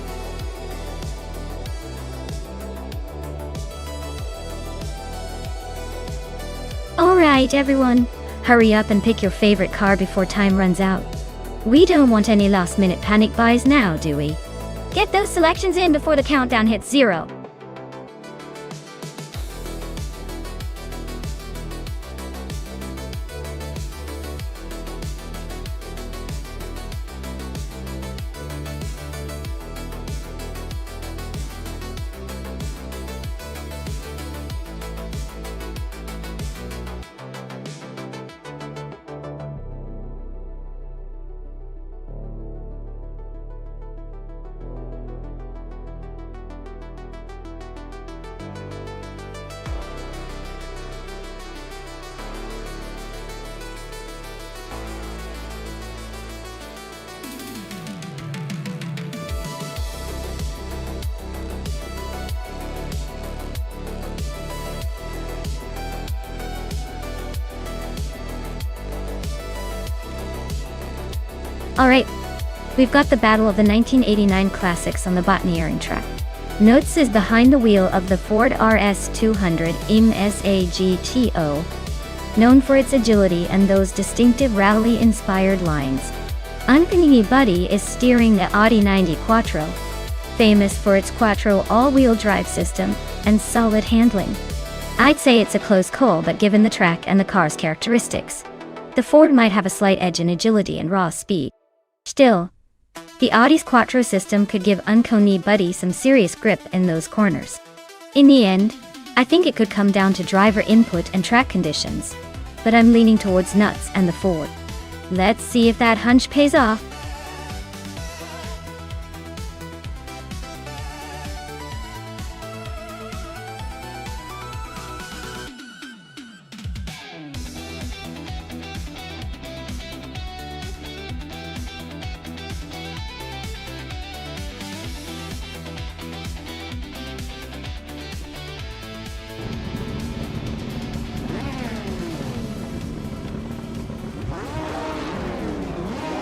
Alright everyone, hurry up and pick your favorite car before time runs out. We don't want any last-minute panic buys now, do we? Get those selections in before the countdown hits 0. Alright, we've got the battle of the 1989 classics on the Botniaring track. Notes is behind the wheel of the Ford RS200 IMSA GTO, known for its agility and those distinctive rally-inspired lines. Anthony Buddy is steering the Audi 90 Quattro, famous for its Quattro all-wheel drive system and solid handling. I'd say it's a close call, but given the track and the car's characteristics, the Ford might have a slight edge in agility and raw speed. Still, the Audi's Quattro system could give Anthony Buddy some serious grip in those corners. In the end, I think it could come down to driver input and track conditions, but I'm leaning towards Nuts and the Ford. Let's see if that hunch pays off.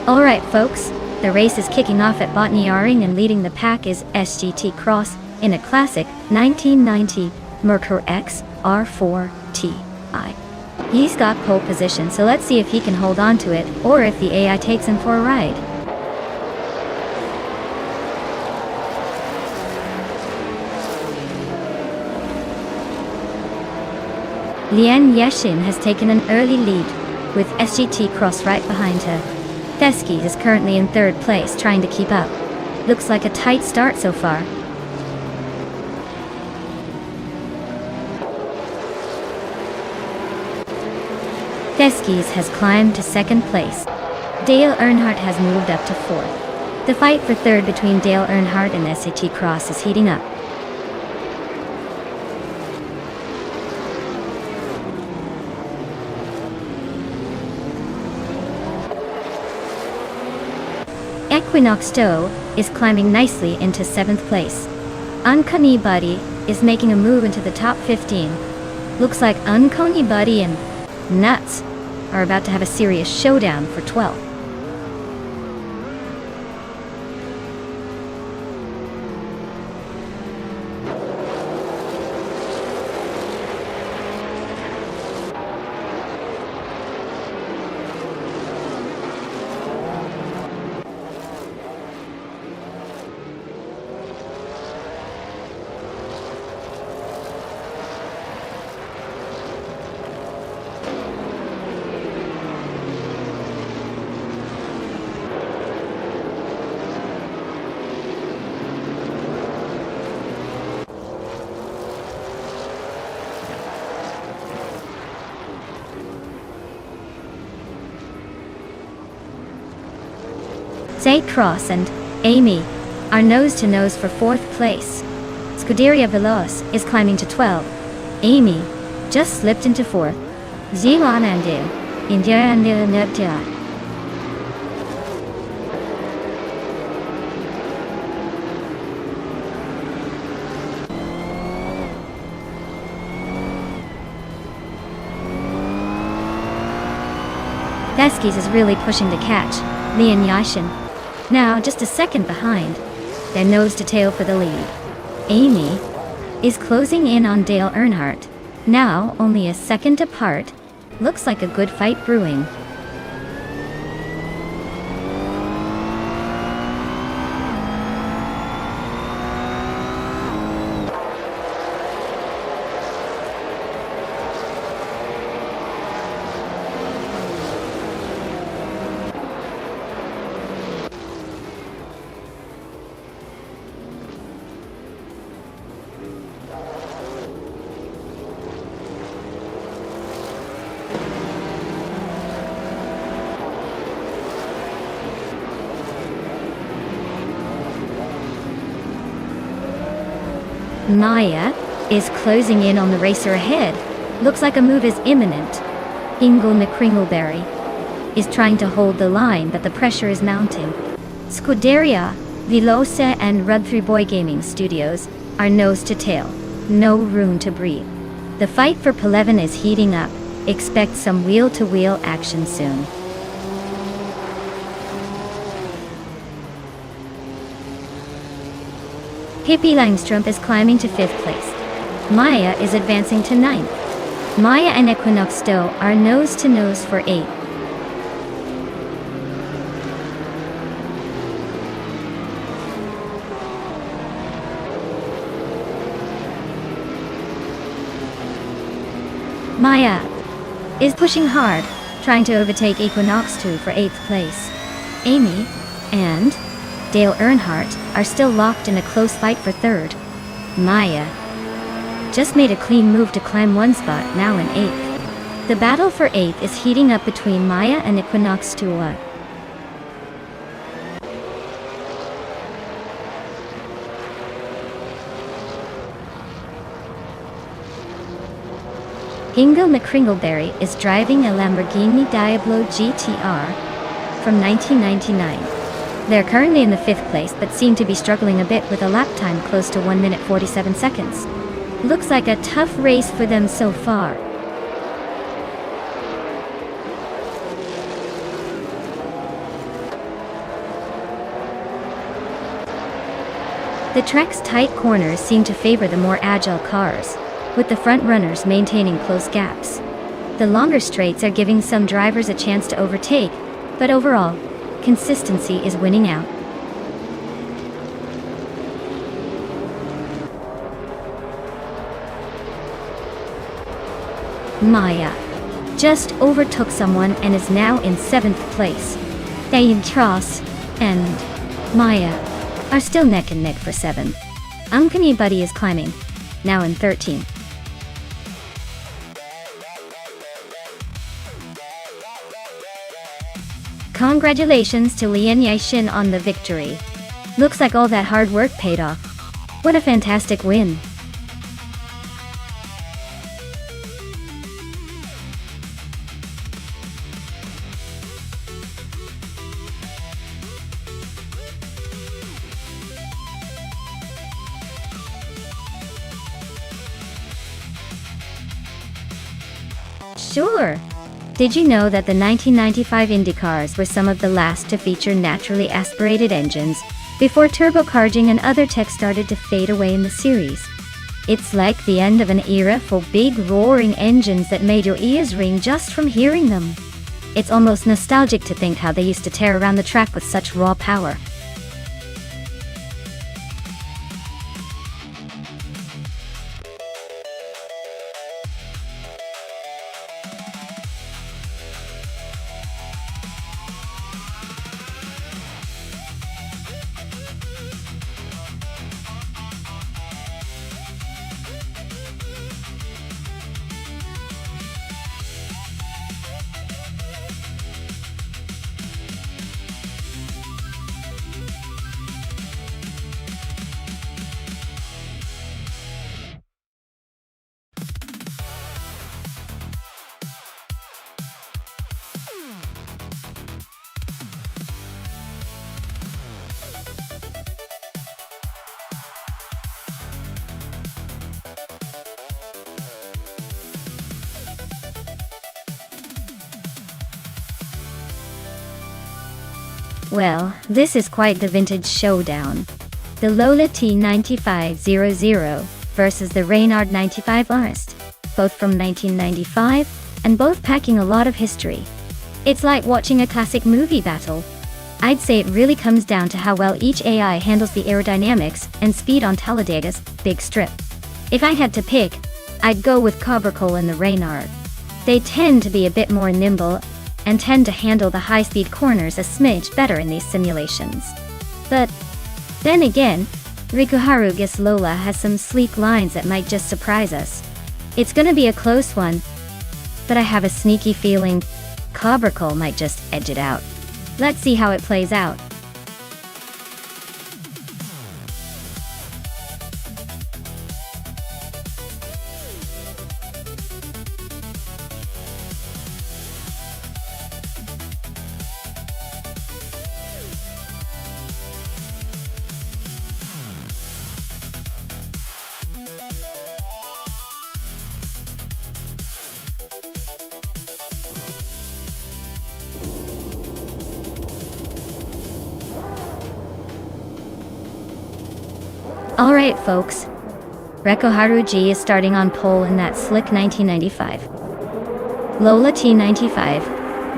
Alright folks, the race is kicking off at Botniaring, and leading the pack is SGT Cross in a classic 1990 Merkur X R4 Ti. He's got pole position, so let's see if he can hold on to it, or if the AI takes him for a ride. Lian Yeshin has taken an early lead, with SGT Cross right behind her. Teskey is currently in 3rd place, trying to keep up. Looks like a tight start so far. Teskey has climbed to 2nd place. Dale Earnhardt has moved up to 4th. The fight for 3rd between Dale Earnhardt and SGT Cross is heating up. Equinox Do is climbing nicely into 7th place. Uncanny Buddy is making a move into the top 15. Looks like Uncanny Buddy and Nuts are about to have a serious showdown for 12th. Zay Cross and Amy are nose-to-nose for 4th place. Scuderia Veloz is climbing to 12. Amy just slipped into 4th. Zilanandil, Indianil Neptia. Deskis is really pushing to catch Lian Yashin. Now just a second behind. They're nose to tail for the lead. Amy is closing in on Dale Earnhardt. Now only a second apart. Looks like a good fight brewing. Maya is closing in on the racer ahead. Looks like a move is imminent. Ingle McCringleberry is trying to hold the line, but the pressure is mounting. Scuderia Veloce and Run3 Boy Gaming Studios are nose to tail. No room to breathe. The fight for P11 is heating up. Expect some wheel-to-wheel action soon. Hippie Langstrom is climbing to 5th place. Maya is advancing to 9th. Maya and Equinox Do are nose-to-nose for 8th. Maya is pushing hard, trying to overtake Equinox 2 for 8th place. Amy and Dale Earnhardt are still locked in a close fight for 3rd. Maya just made a clean move to climb 1 spot, now in 8th. The battle for 8th is heating up between Maya and Equinox 2. Ingo McCringleberry is driving a Lamborghini Diablo GTR from 1999. They're currently in the 5th place, but seem to be struggling a bit with a lap time close to 1 minute 47 seconds. Looks like a tough race for them so far. The track's tight corners seem to favor the more agile cars, with the front runners maintaining close gaps. The longer straights are giving some drivers a chance to overtake, but overall, consistency is winning out. Maya just overtook someone and is now in 7th place. Dale Cross and Maya are still neck and neck for 7th. Uncanny Buddy is climbing, now in 13th. Congratulations to Lian Yashin on the victory. Looks like all that hard work paid off. What a fantastic win. Sure. Did you know that the 1995 Indy cars were some of the last to feature naturally aspirated engines, before turbocharging and other tech started to fade away in the series? It's like the end of an era for big roaring engines that made your ears ring just from hearing them. It's almost nostalgic to think how they used to tear around the track with such raw power. Well, this is quite the vintage showdown. The Lola T9500 versus the Reynard 95 RS, both from 1995, and both packing a lot of history. It's like watching a classic movie battle. I'd say it really comes down to how well each AI handles the aerodynamics and speed on Talladega's big strip. If I had to pick, I'd go with Cobercole and the Reynard. They tend to be a bit more nimble and tend to handle the high-speed corners a smidge better in these simulations. But then again, Rikuharu's Lola has some sleek lines that might just surprise us. It's gonna be a close one, but I have a sneaky feeling Cobercole might just edge it out. Let's see how it plays out. Alright folks, Rekuharu G is starting on pole in that slick 1995 Lola T95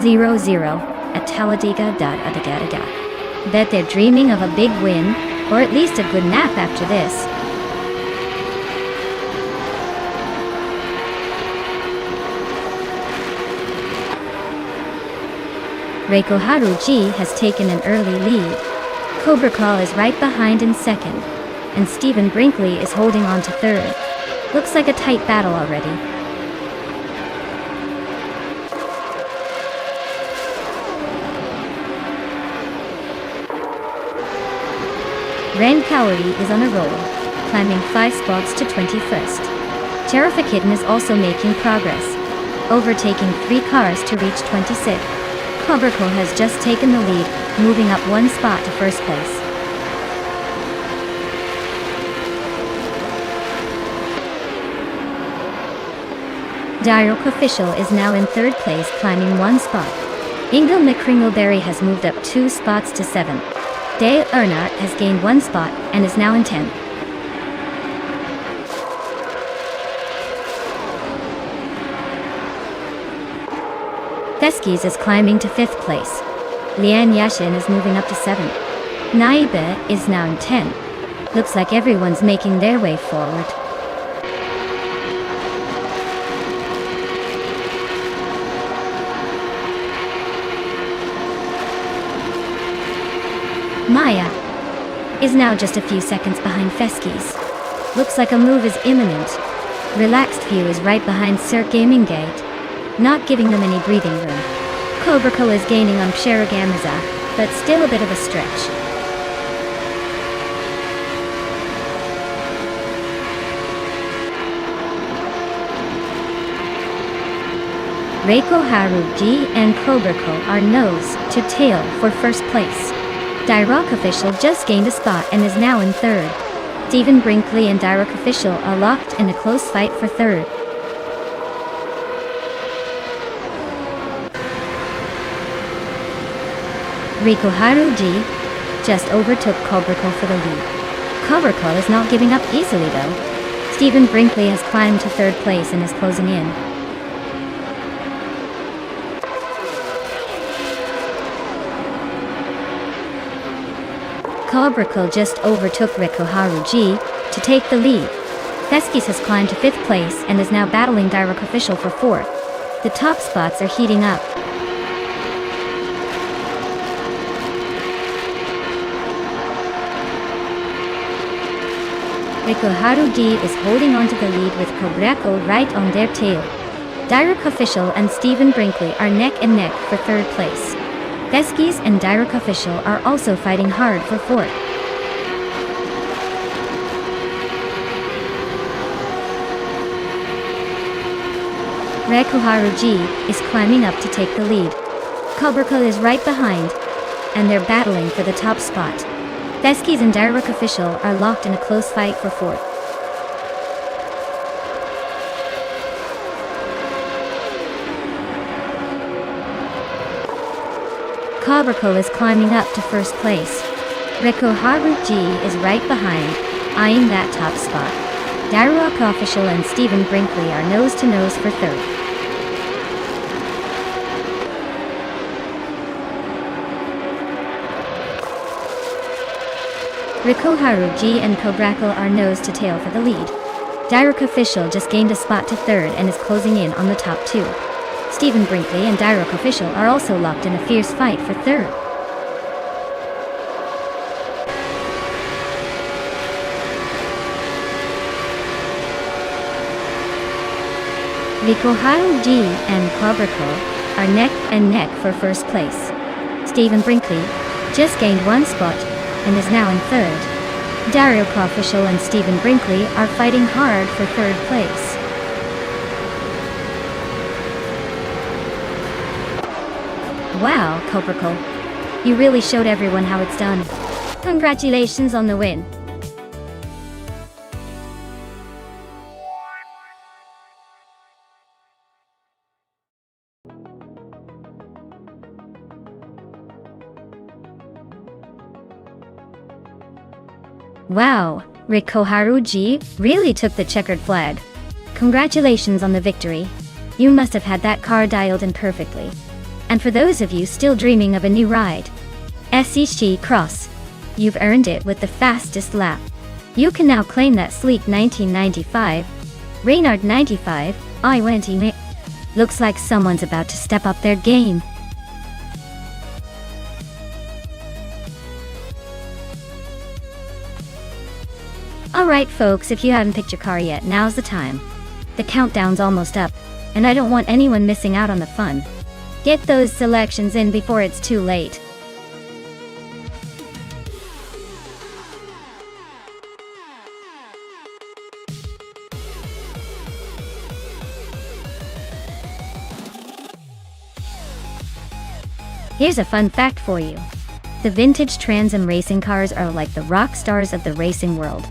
00 at Talladega. Bet they're dreaming of a big win, or at least a good nap after this. Rekuharu G has taken an early lead. Cobercole is right behind in second, and Stephen Brinkley is holding on to third. Looks like a tight battle already. Ren Cowardy is on a roll, climbing 5 spots to 21st. Terrific Kitten is also making progress, overtaking 3 cars to reach 26th. Cobercole has just taken the lead, moving up 1 spot to first place. Dirok Official is now in 3rd place, climbing 1 spot. Ingel McCringleberry has moved up 2 spots to 7th. Dale Earnhardt has gained 1 spot and is now in 10th. Feskis is climbing to 5th place. Lian Yashin is moving up to 7th. Naibe is now in 10th. Looks like everyone's making their way forward. Maya is now just a few seconds behind Feskis. Looks like a move is imminent. Relaxed View is right behind Sir Gaming Gate, not giving them any breathing room. Cobercole is gaining on Sherigamiza, but still a bit of a stretch. Rekuharu G and Cobercole are nose to tail for first place. Dirok Official just gained a spot and is now in 3rd. Stephen Brinkley and Dirok Official are locked in a close fight for 3rd. Rico Haruji just overtook Cobracle for the lead. Cobracle is not giving up easily though. Stephen Brinkley has climbed to third place and is closing in. Cobracle just overtook Rico Haruji to take the lead. Theskis has climbed to 5th place and is now battling Direct Official for 4th. The top spots are heating up. Rico Haruji is holding on to the lead with Cobracle right on their tail. Direct Official and Stephen Brinkley are neck and neck for 3rd place. Theskis and Direct Official are also fighting hard for 4th. Rico Haruji is climbing up to take the lead. Cobracle is right behind, and they're battling for the top spot. Theskis and Direct Official are locked in a close fight for 4th. Cobracle is climbing up to 1st place. Rico Haruji is right behind, eyeing that top spot. Direct Official and Stephen Brinkley are nose to nose for 3rd. Rico Haruji and Cobracle are nose to tail for the lead. Direct Official just gained a spot to 3rd and is closing in on the top 2. Stephen Brinkley and Direct Official are also locked in a fierce fight for 3rd. Rico Haruji and Cobracle are neck and neck for 1st place. Stephen Brinkley just gained 1 spot and is now in 3rd. Direct Official and Stephen Brinkley are fighting hard for 3rd place. Wow, Cobracle. You really showed everyone how it's done. Congratulations on the win. Wow, Rico Haruji really took the checkered flag. Congratulations on the victory. You must have had that car dialed in perfectly. And for those of you still dreaming of a new ride, SEC Cross, you've earned it with the fastest lap. You can now claim that sleek 1995, Reynard 95, I-20. Looks like someone's about to step up their game. Alright folks, if you haven't picked your car yet, now's the time. The countdown's almost up, and I don't want anyone missing out on the fun. Get those selections in before it's too late. Here's a fun fact for you. The vintage Trans Am racing cars are like the rock stars of the racing world.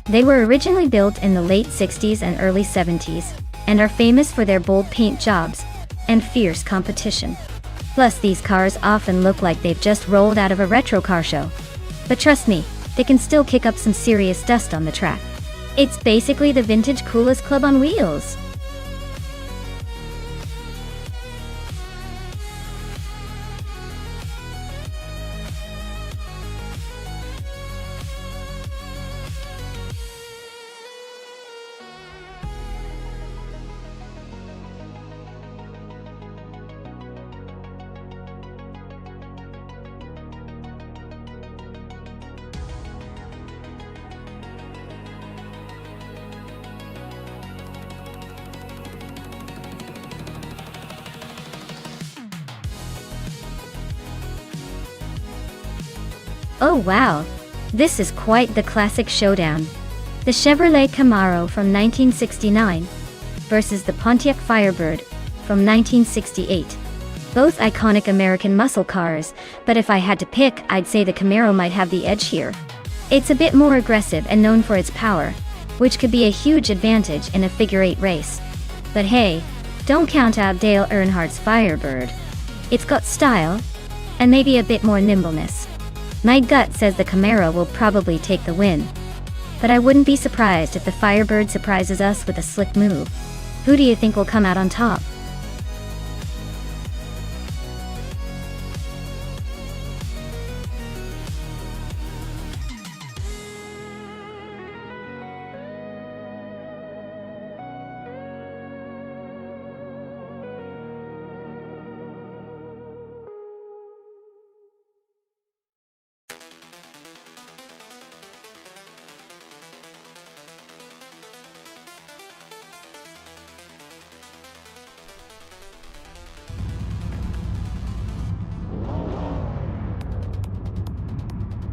They were originally built in the late 60s and early 70s, and are famous for their bold paint jobs and fierce competition. Plus, these cars often look like they've just rolled out of a retro car show. But trust me, they can still kick up some serious dust on the track. It's basically the vintage coolest club on wheels. Oh wow, this is quite the classic showdown. The Chevrolet Camaro from 1969 versus the Pontiac Firebird from 1968. Both iconic American muscle cars, but if I had to pick, I'd say the Camaro might have the edge here. It's a bit more aggressive and known for its power, which could be a huge advantage in a figure-8 race. But hey, don't count out Dale Earnhardt's Firebird. It's got style, and maybe a bit more nimbleness. My gut says the Camaro will probably take the win. But I wouldn't be surprised if the Firebird surprises us with a slick move. Who do you think will come out on top?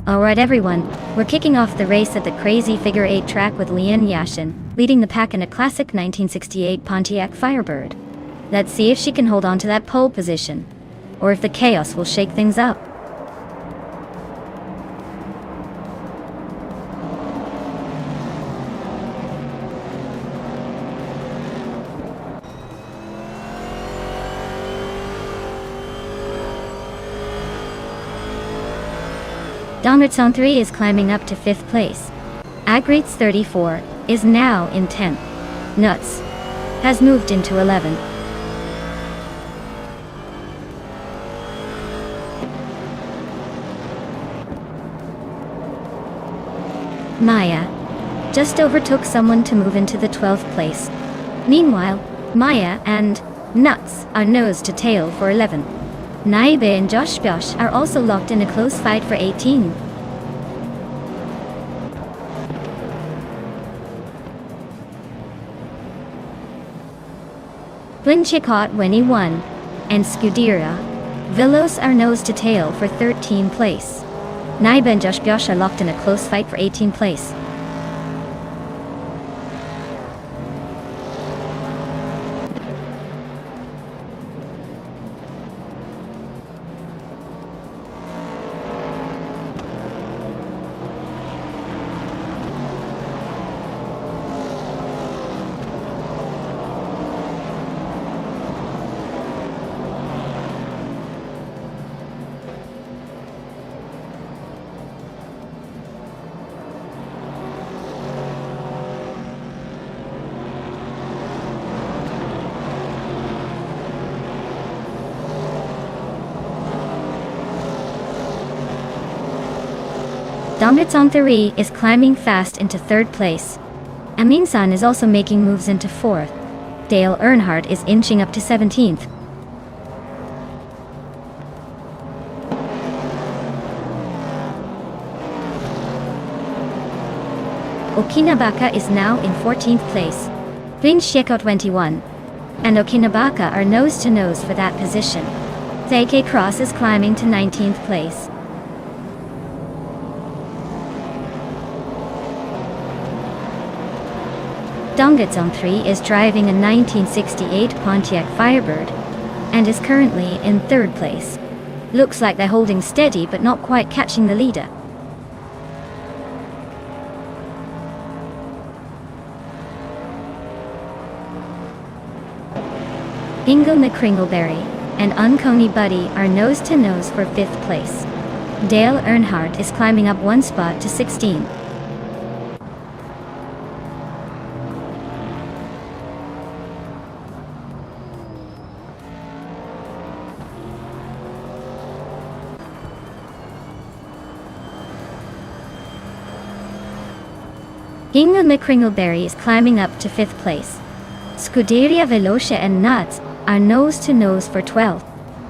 Alright everyone, we're kicking off the race at the crazy figure 8 track with Lian Yashin, leading the pack in a classic 1968 Pontiac Firebird. Let's see if she can hold on to that pole position, or if the chaos will shake things up. Dongritson 3 is climbing up to 5th place. Agrites 34 is now in 10th. Nuts has moved into 11th. Maya just overtook someone to move into the 12th place. Meanwhile, Maya and Nuts are nose to tail for 11th. Naibe and Josh are also locked in a close fight for 18. Blinchikot 21 and Scuderia Villos are nose to tail for 13th place. Naibe and Josh are locked in a close fight for 18th place. Dongritson 3 is climbing fast into 3rd place. Aminsan is also making moves into 4th. Dale Earnhardt is inching up to 17th. Okinabaka is now in 14th place. Blinchikot 21 and Okinabaka are nose to nose for that position. Zeke Cross is climbing to 19th place. Dongritson 3 is driving a 1968 Pontiac Firebird and is currently in 3rd place. Looks like they're holding steady but not quite catching the leader. Ingo McCringleberry and Unconey Buddy are nose to nose for 5th place. Dale Earnhardt is climbing up 1 spot to 16. Ingo McCringleberry is climbing up to 5th place. Scuderia Veloce and Nuts are nose to nose for 12th.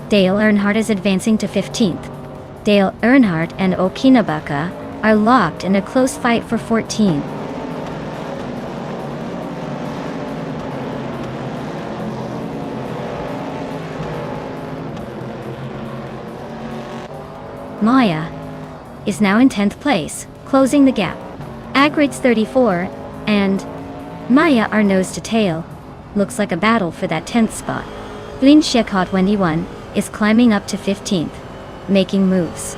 Dale Earnhardt is advancing to 15th. Dale Earnhardt and Okinabaka are locked in a close fight for 14. Maya is now in 10th place, closing the gap. Agrites 34 and Maya are nose to tail. Looks like a battle for that 10th spot. Blinchikot 21 is climbing up to 15th, making moves.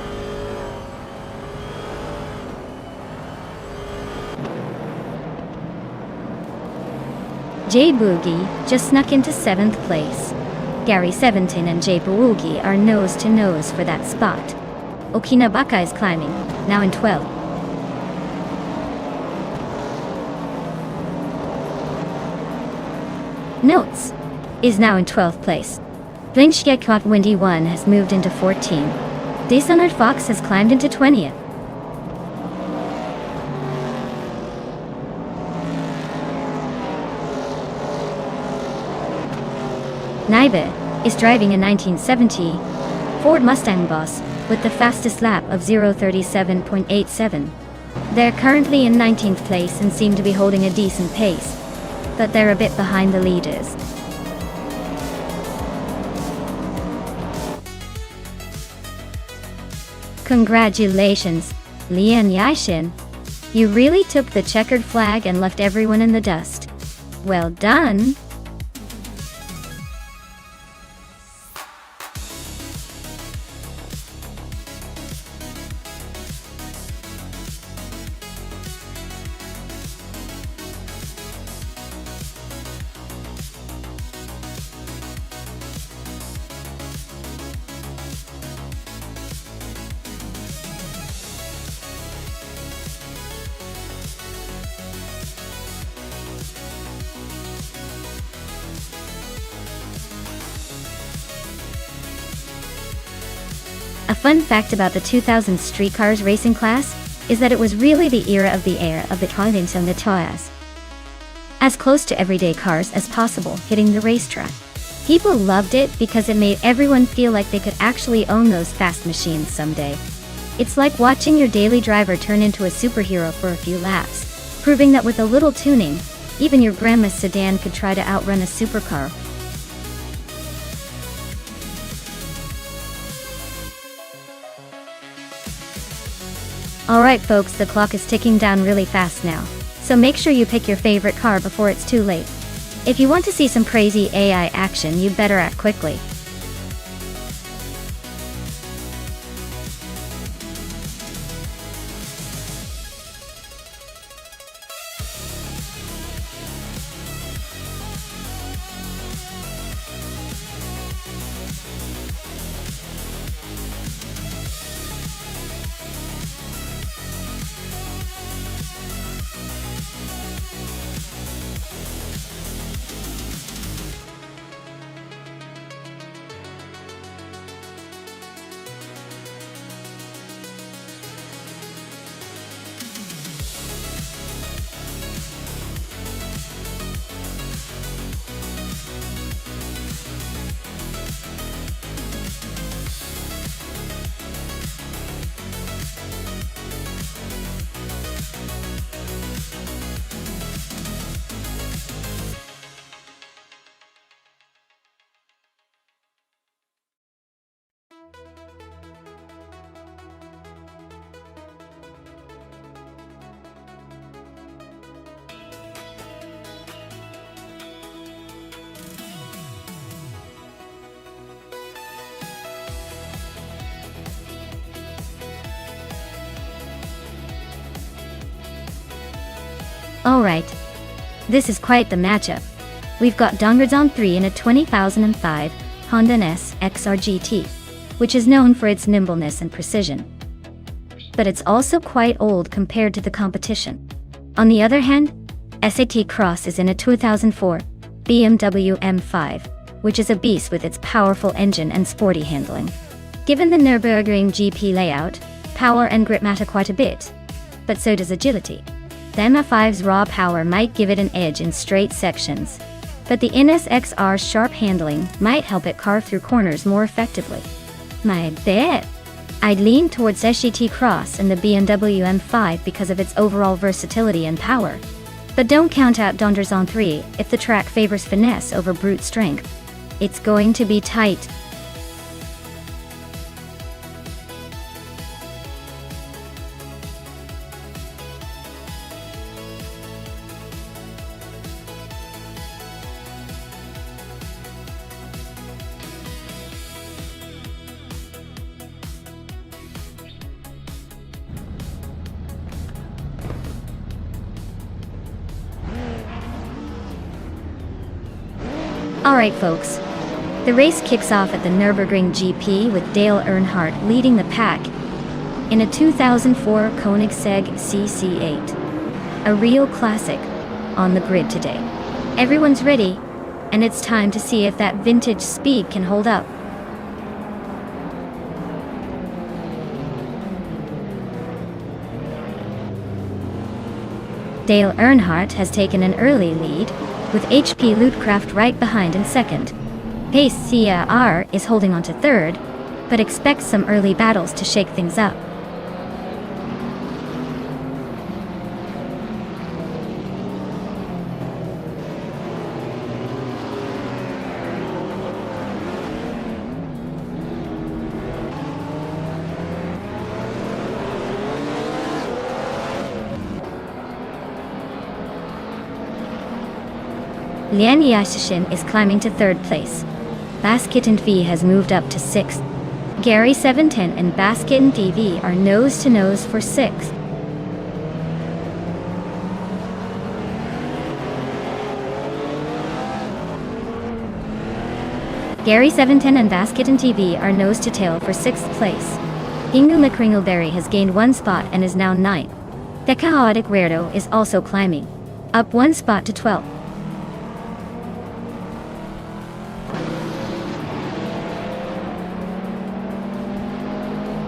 J Boogie just snuck into 7th place. Gary 17 and Jay Buugi are nose to nose for that spot. Okinabaka is climbing, now in 12th. Notes is now in 12th place. Blingshkekot Windy 1 has moved into 14. Dishonored Fox has climbed into 20th. Naibe is driving a 1970 Ford Mustang Boss with the fastest lap of 0:37.87. They're currently in 19th place and seem to be holding a decent pace, but they're a bit behind the leaders. Congratulations, Lian Yaishin. You really took the checkered flag and left everyone in the dust. Well done. A fun fact about the 2000 street cars racing class is that it was really the era of the Trollins and the Toyas. As close to everyday cars as possible hitting the racetrack. People loved it because it made everyone feel like they could actually own those fast machines someday. It's like watching your daily driver turn into a superhero for a few laps, proving that with a little tuning, even your grandma's sedan could try to outrun a supercar. Alright folks, the clock is ticking down really fast now, so make sure you pick your favorite car before it's too late. If you want to see some crazy AI action, you better act quickly. Alright. This is quite the matchup. We've got Dongrazon 3 in a 2005 Honda NS XR GT, which is known for its nimbleness and precision. But it's also quite old compared to the competition. On the other hand, SAT Cross is in a 2004 BMW M5, which is a beast with its powerful engine and sporty handling. Given the Nürburgring GP layout, power and grip matter quite a bit, but so does agility. The M5's raw power might give it an edge in straight sections, but the NSXR's sharp handling might help it carve through corners more effectively. My bet! I'd lean towards SAT Cross and the BMW M5 because of its overall versatility and power. But don't count out Dongrazon 3 if the track favors finesse over brute strength. It's going to be tight. Alright folks, The race kicks off at the Nürburgring GP with Dale Earnhardt leading the pack in a 2004 Koenigsegg CC8. A real classic on the grid today. Everyone's ready, and it's time to see if that vintage speed can hold up. Dale Earnhardt has taken an early lead, with HP Lootcraft right behind in second. Pace CAR is holding on to third, but expects some early battles to shake things up. Lian Yashin is climbing to third place. Basket and V has moved up to sixth. Gary 710 and Basket and DV are nose to nose for sixth. Gary 710 and Basket and TV are nose to tail for sixth place. Ingu McCringleberry has gained one spot and is now ninth. The Chaotic Weirdo is also climbing, up one spot to 12th.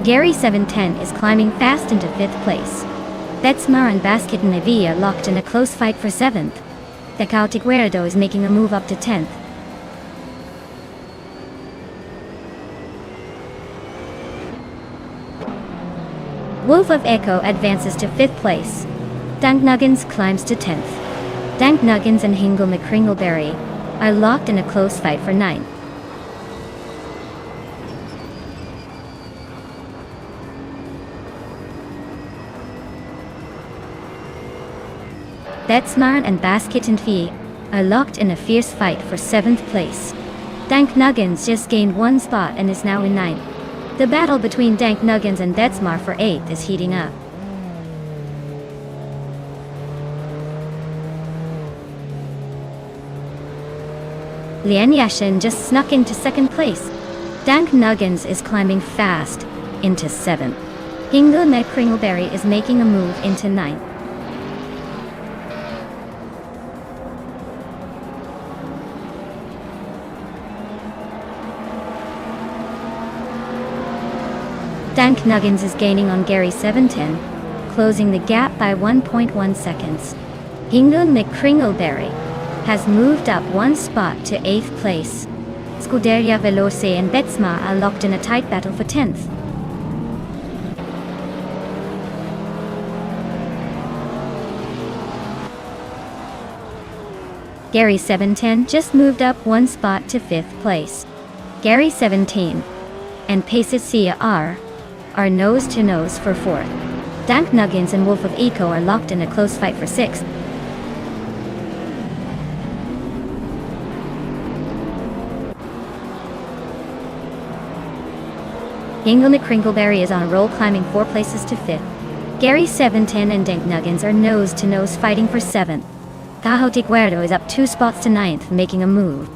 Gary 710 is climbing fast into 5th place. Betsmar and Basket and Evia locked in a close fight for 7th. The Chaotic Weirdo is making a move up to 10th. Wolf of Echo advances to 5th place. Dank Nuggins climbs to 10th. Dank Nuggins and Hingle McCringleberry are locked in a close fight for 9th. Betsmar and Basket and Fee are locked in a fierce fight for 7th place. Dank Nuggins just gained one spot and is now in 9th. The battle between Dank Nuggins and Betsmar for 8th is heating up. Lian Yashin just snuck into 2nd place. Dank Nuggins is climbing fast into 7th. Hingle McCringleberry is making a move into 9th. Dank Nuggins is gaining on Gary 710, closing the gap by 1.1 seconds. Hingle McCringleberry has moved up one spot to 8th place. Scuderia Veloce and Betsma are locked in a tight battle for 10th. Gary 710 just moved up one spot to 5th place. Gary 710 and Paces CR are nose to nose for 4th. Dank Nuggins and Wolf of Eco are locked in a close fight for 6th. Hingle McCringleberry is on a roll, climbing 4 places to 5th. Gary 710 and Dank Nuggins are nose to nose fighting for 7th. Chaotic Weirdo is up 2 spots to 9th, making a move.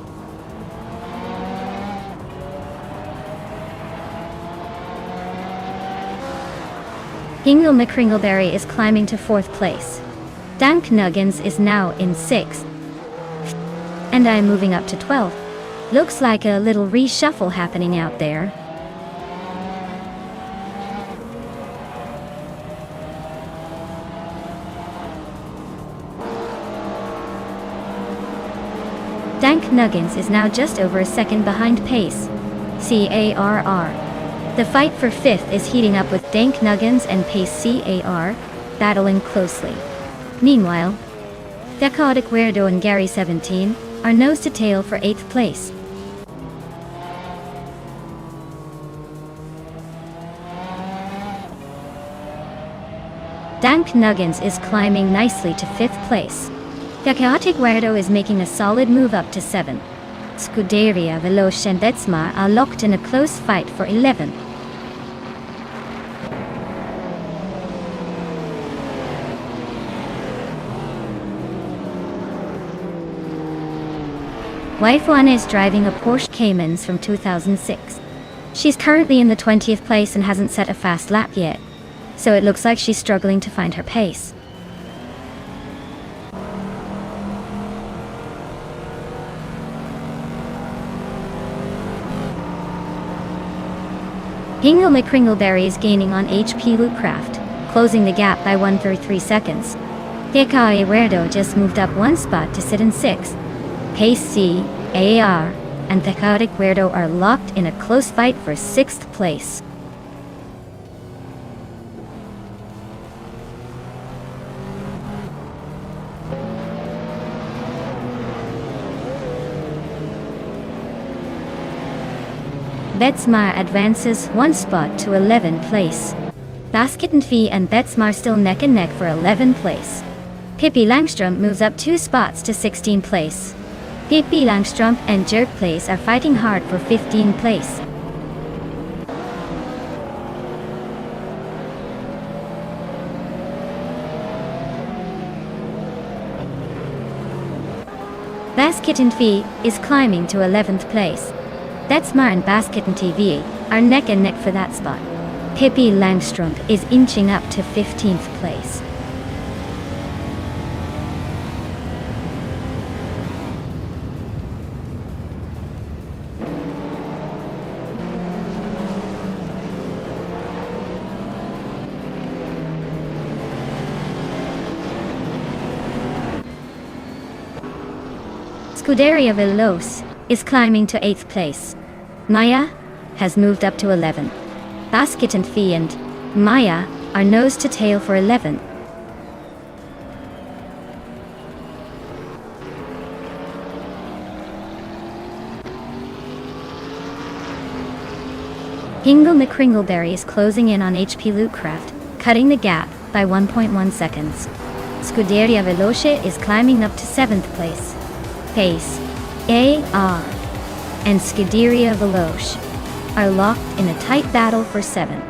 Hingle McCringleberry is climbing to 4th place. Dank Nuggins is now in 6th. And I'm moving up to 12th. Looks like a little reshuffle happening out there. Dank Nuggins is now just over a second behind Pace CARR. The fight for 5th is heating up with Dank Nuggins and Pace CAR battling closely. Meanwhile, the Chaotic Weirdo and Gary 17 are nose to tail for 8th place. Dank Nuggins is climbing nicely to 5th place. The Chaotic Weirdo is making a solid move up to 7th. Scuderia Veloce and Betsma are locked in a close fight for 11th. Wife 1 is driving a Porsche Caymans from 2006. She's currently in the 20th place and hasn't set a fast lap yet, so it looks like she's struggling to find her pace. Hingle McCringleberry is gaining on HP Loopcraft, closing the gap by 133 seconds. Teca Ewerdo just moved up one spot to sit in 6th. Pace C, AAR, and Thechaotic Weirdo are locked in a close fight for 6th place. Betsmar advances one spot to 11th place. Basket and Fee and Betsmar still neck and neck for 11th place. Pippi Langstrom moves up 2 spots to 16th place. Pippi Langstrom and Jerk Place are fighting hard for 15th place. Basket and Fee is climbing to 11th place. Betsmar and Basket and TV are neck and neck for that spot. Pippi Langstrom is inching up to 15th place. Scuderia Veloce is climbing to 8th place. Maya has moved up to 11th. Basket and Fee and Maya are nose to tail for 11th. Hingle McCringleberry is closing in on HP Loopcraft, cutting the gap by 1.1 seconds. Scuderia Veloce is climbing up to 7th place. Pace, AR, and Scuderia Veloce are locked in a tight battle for 7th.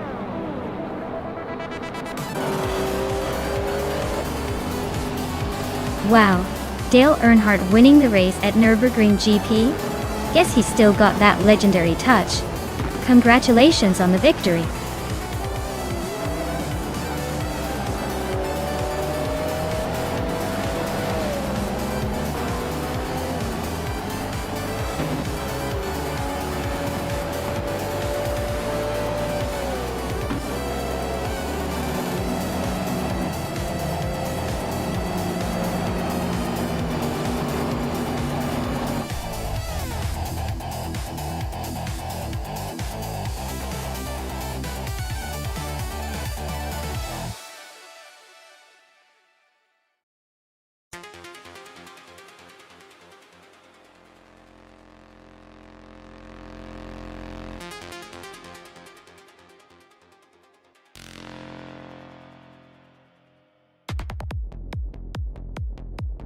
Wow, Dale Earnhardt winning the race at Nürburgring GP? Guess he still got that legendary touch. Congratulations on the victory.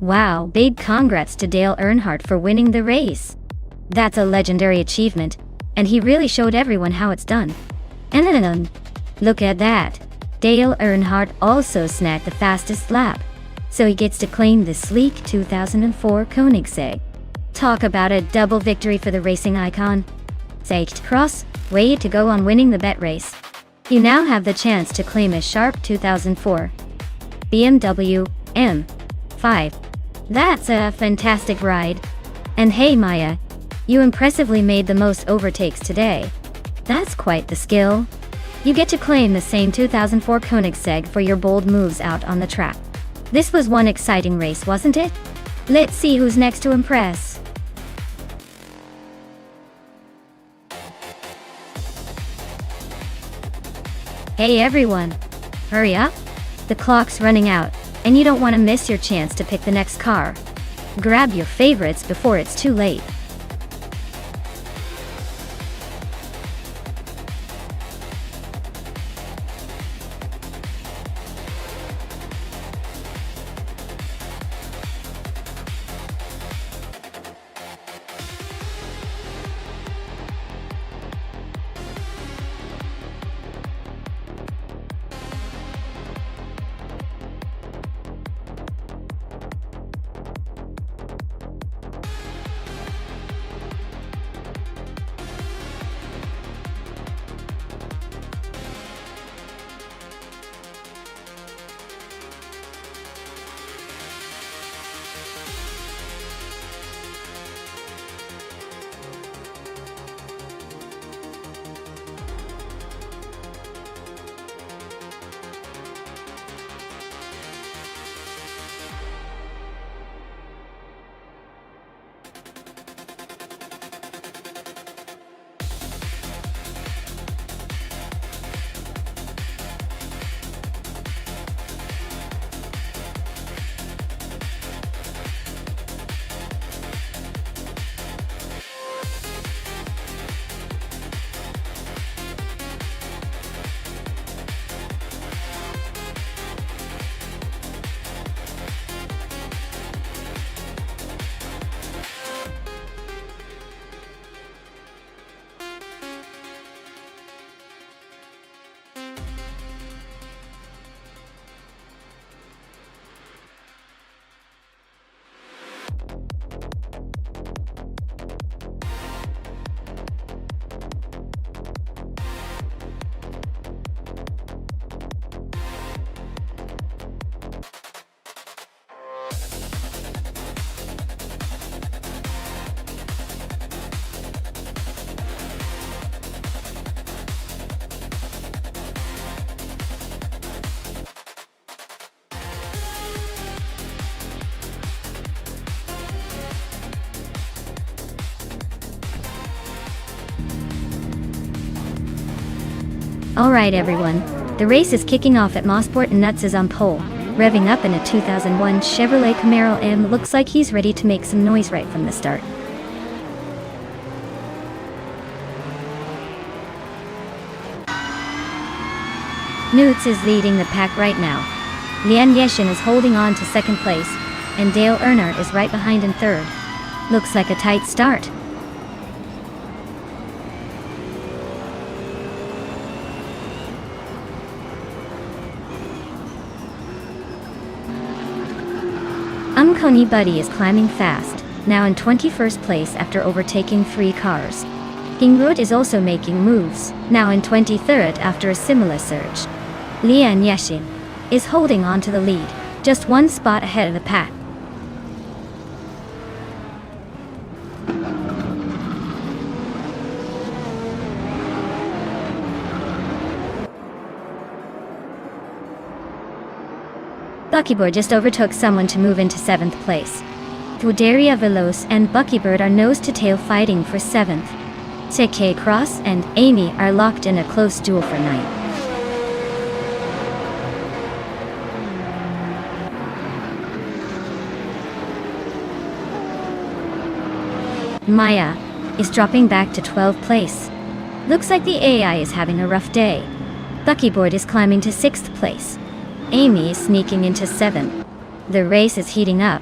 Wow, big congrats to Dale Earnhardt for winning the race. That's a legendary achievement, and he really showed everyone how it's done. And look at that. Dale Earnhardt also snagged the fastest lap, so he gets to claim the sleek 2004 Koenigsegg. Talk about a double victory for the racing icon. Seicht Cross, way to go on winning the bet race. You now have the chance to claim a sharp 2004 BMW M5. That's a fantastic ride. And hey Maya, you impressively made the most overtakes today. That's quite the skill. You get to claim the same 2004 Koenigsegg for your bold moves out on the track. This was one exciting race, wasn't it? Let's see who's next to impress. Hey everyone, hurry up. The clock's running out, and you don't want to miss your chance to pick the next car. Grab your favorites before it's too late. Alright everyone, the race is kicking off at Mosport and Nuts is on pole, revving up in a 2001 Chevrolet Camaro and looks like he's ready to make some noise right from the start. Newts is leading the pack right now. Lian Yeshin is holding on to second place, and Dale Earnhardt is right behind in third. Looks like a tight start. Coney Buddy is climbing fast, now in 21st place after overtaking 3 cars. Kingroot is also making moves, now in 23rd after a similar surge. Lian Yeshin is holding on to the lead, just 1 spot ahead of the pack. Buckybird just overtook someone to move into 7th place. Thuderia Veloz and Buckybird are nose-to-tail fighting for 7th. TK Cross and Amy are locked in a close duel for 9th. Maya is dropping back to 12th place. Looks like the AI is having a rough day. Buckybird is climbing to 6th place. Amy is sneaking into 7th. The race is heating up.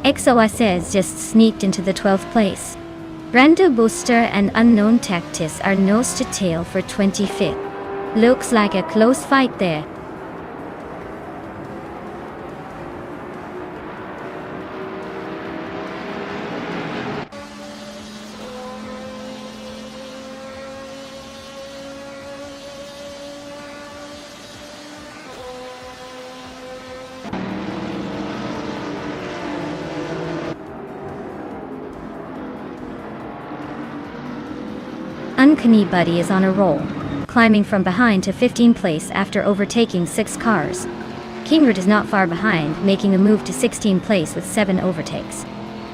XOSS just sneaked into the 12th place. Brando Booster and Unknown Tactis are nose-to-tail for 25th. Looks like a close fight there. Uncanny Buddy is on a roll, climbing from behind to 15th place after overtaking 6 cars. Kingroot is not far behind, making a move to 16th place with 7 overtakes.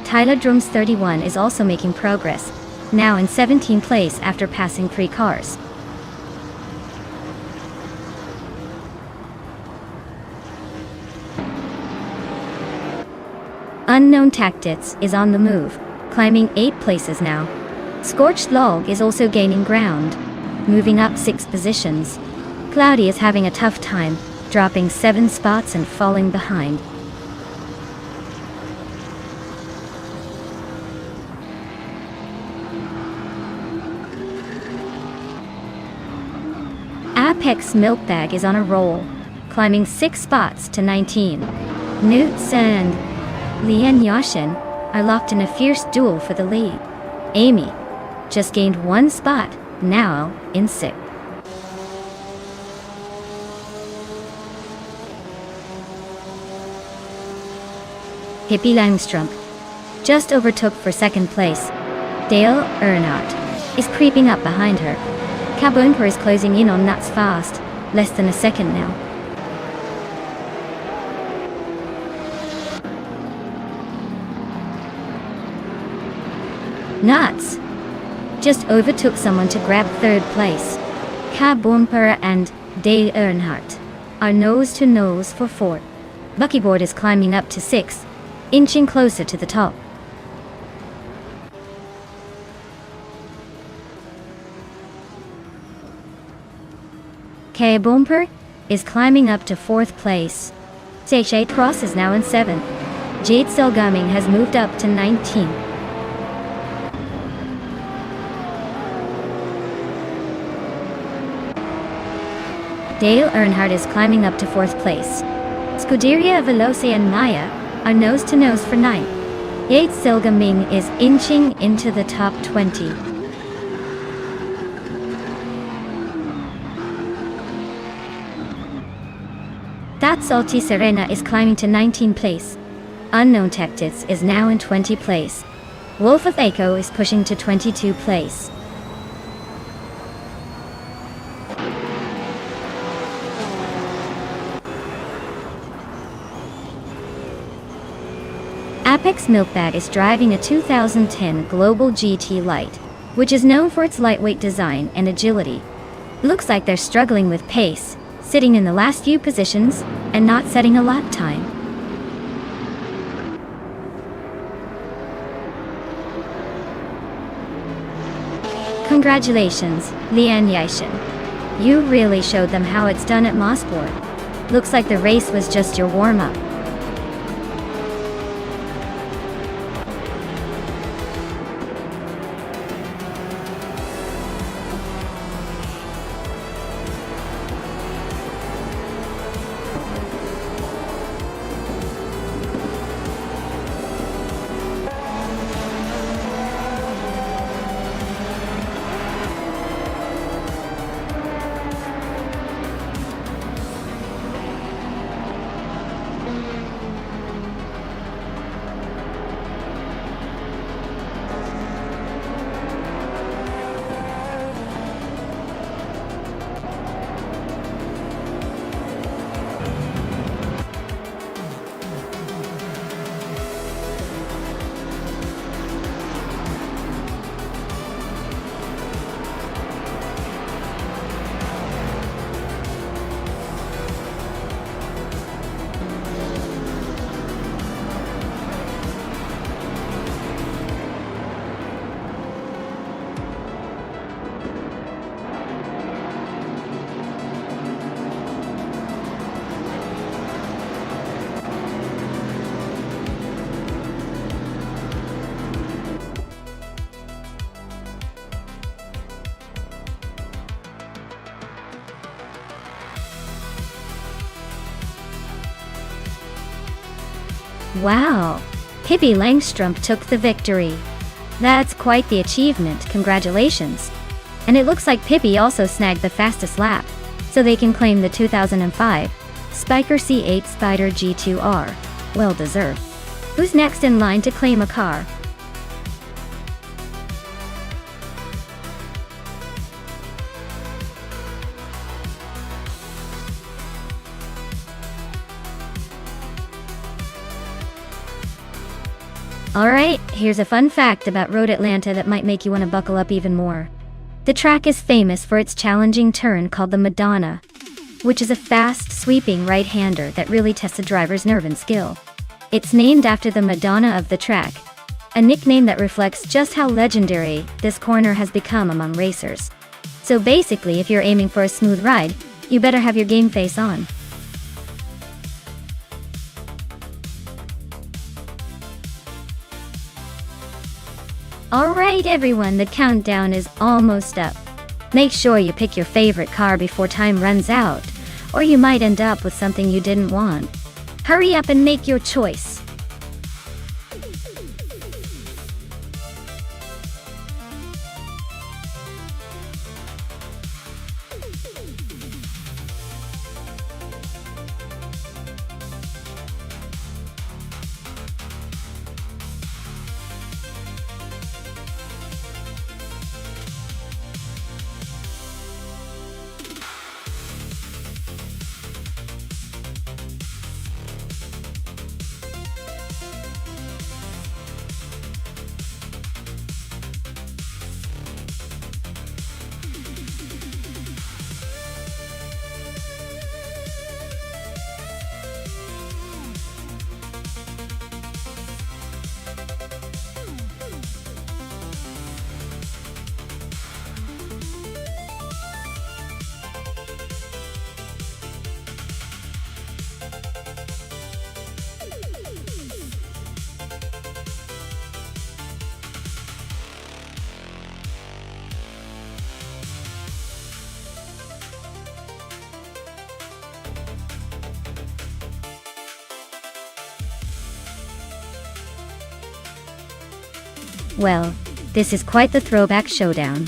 Tyler Drums 31 is also making progress, now in 17th place after passing 3 cars. Unknown Tactics is on the move, climbing 8 places now. Scorched Log is also gaining ground, moving up 6 positions. Cloudy is having a tough time, dropping 7 spots and falling behind. Apex Milkbag is on a roll, climbing 6 spots to 19. Newts and Lian Yashin are locked in a fierce duel for the lead. Amy just gained 1 spot, now in 6th. Hippie Langstrom just overtook for 2nd place. Dale Earnhardt is creeping up behind her. Kabunper is closing in on Nuts fast, less than a second now. Nuts just overtook someone to grab 3rd place. Kabunper and Dale Earnhardt are nose to nose for 4th. Buckybird is climbing up to 6th, inching closer to the top. Kabunper is climbing up to 4th place. TK Cross is now in 7th. Jade Selgaming has moved up to 19th. Dale Earnhardt is climbing up to 4th place. Scuderia Veloce and Maya are nose-to-nose for 9th. 8th Silga Ming is inching into the top 20. That Salty Serena is climbing to 19th place. Unknown Tactics is now in 20th place. Wolf of Echo is pushing to 22nd place. Apex Milkbag is driving a 2010 Global GT Light, which is known for its lightweight design and agility. Looks like they're struggling with pace, sitting in the last few positions and not setting a lap time. Congratulations, Lian Yaishin. You really showed them how it's done at Mosport. Looks like the race was just your warm-up. Wow! Pippi Langstrumpf took the victory. That's quite the achievement, congratulations. And it looks like Pippi also snagged the fastest lap, so they can claim the 2005 Spiker C8 Spider G2R. Well deserved. Who's next in line to claim a car? Alright, here's a fun fact about Road Atlanta that might make you want to buckle up even more. The track is famous for its challenging turn called the Madonna, which is a fast, sweeping right-hander that really tests a driver's nerve and skill. It's named after the Madonna of the track, a nickname that reflects just how legendary this corner has become among racers. So basically, if you're aiming for a smooth ride, you better have your game face on. Alright everyone, the countdown is almost up. Make sure you pick your favorite car before time runs out, or you might end up with something you didn't want. Hurry up and make your choice. Well, this is quite the throwback showdown.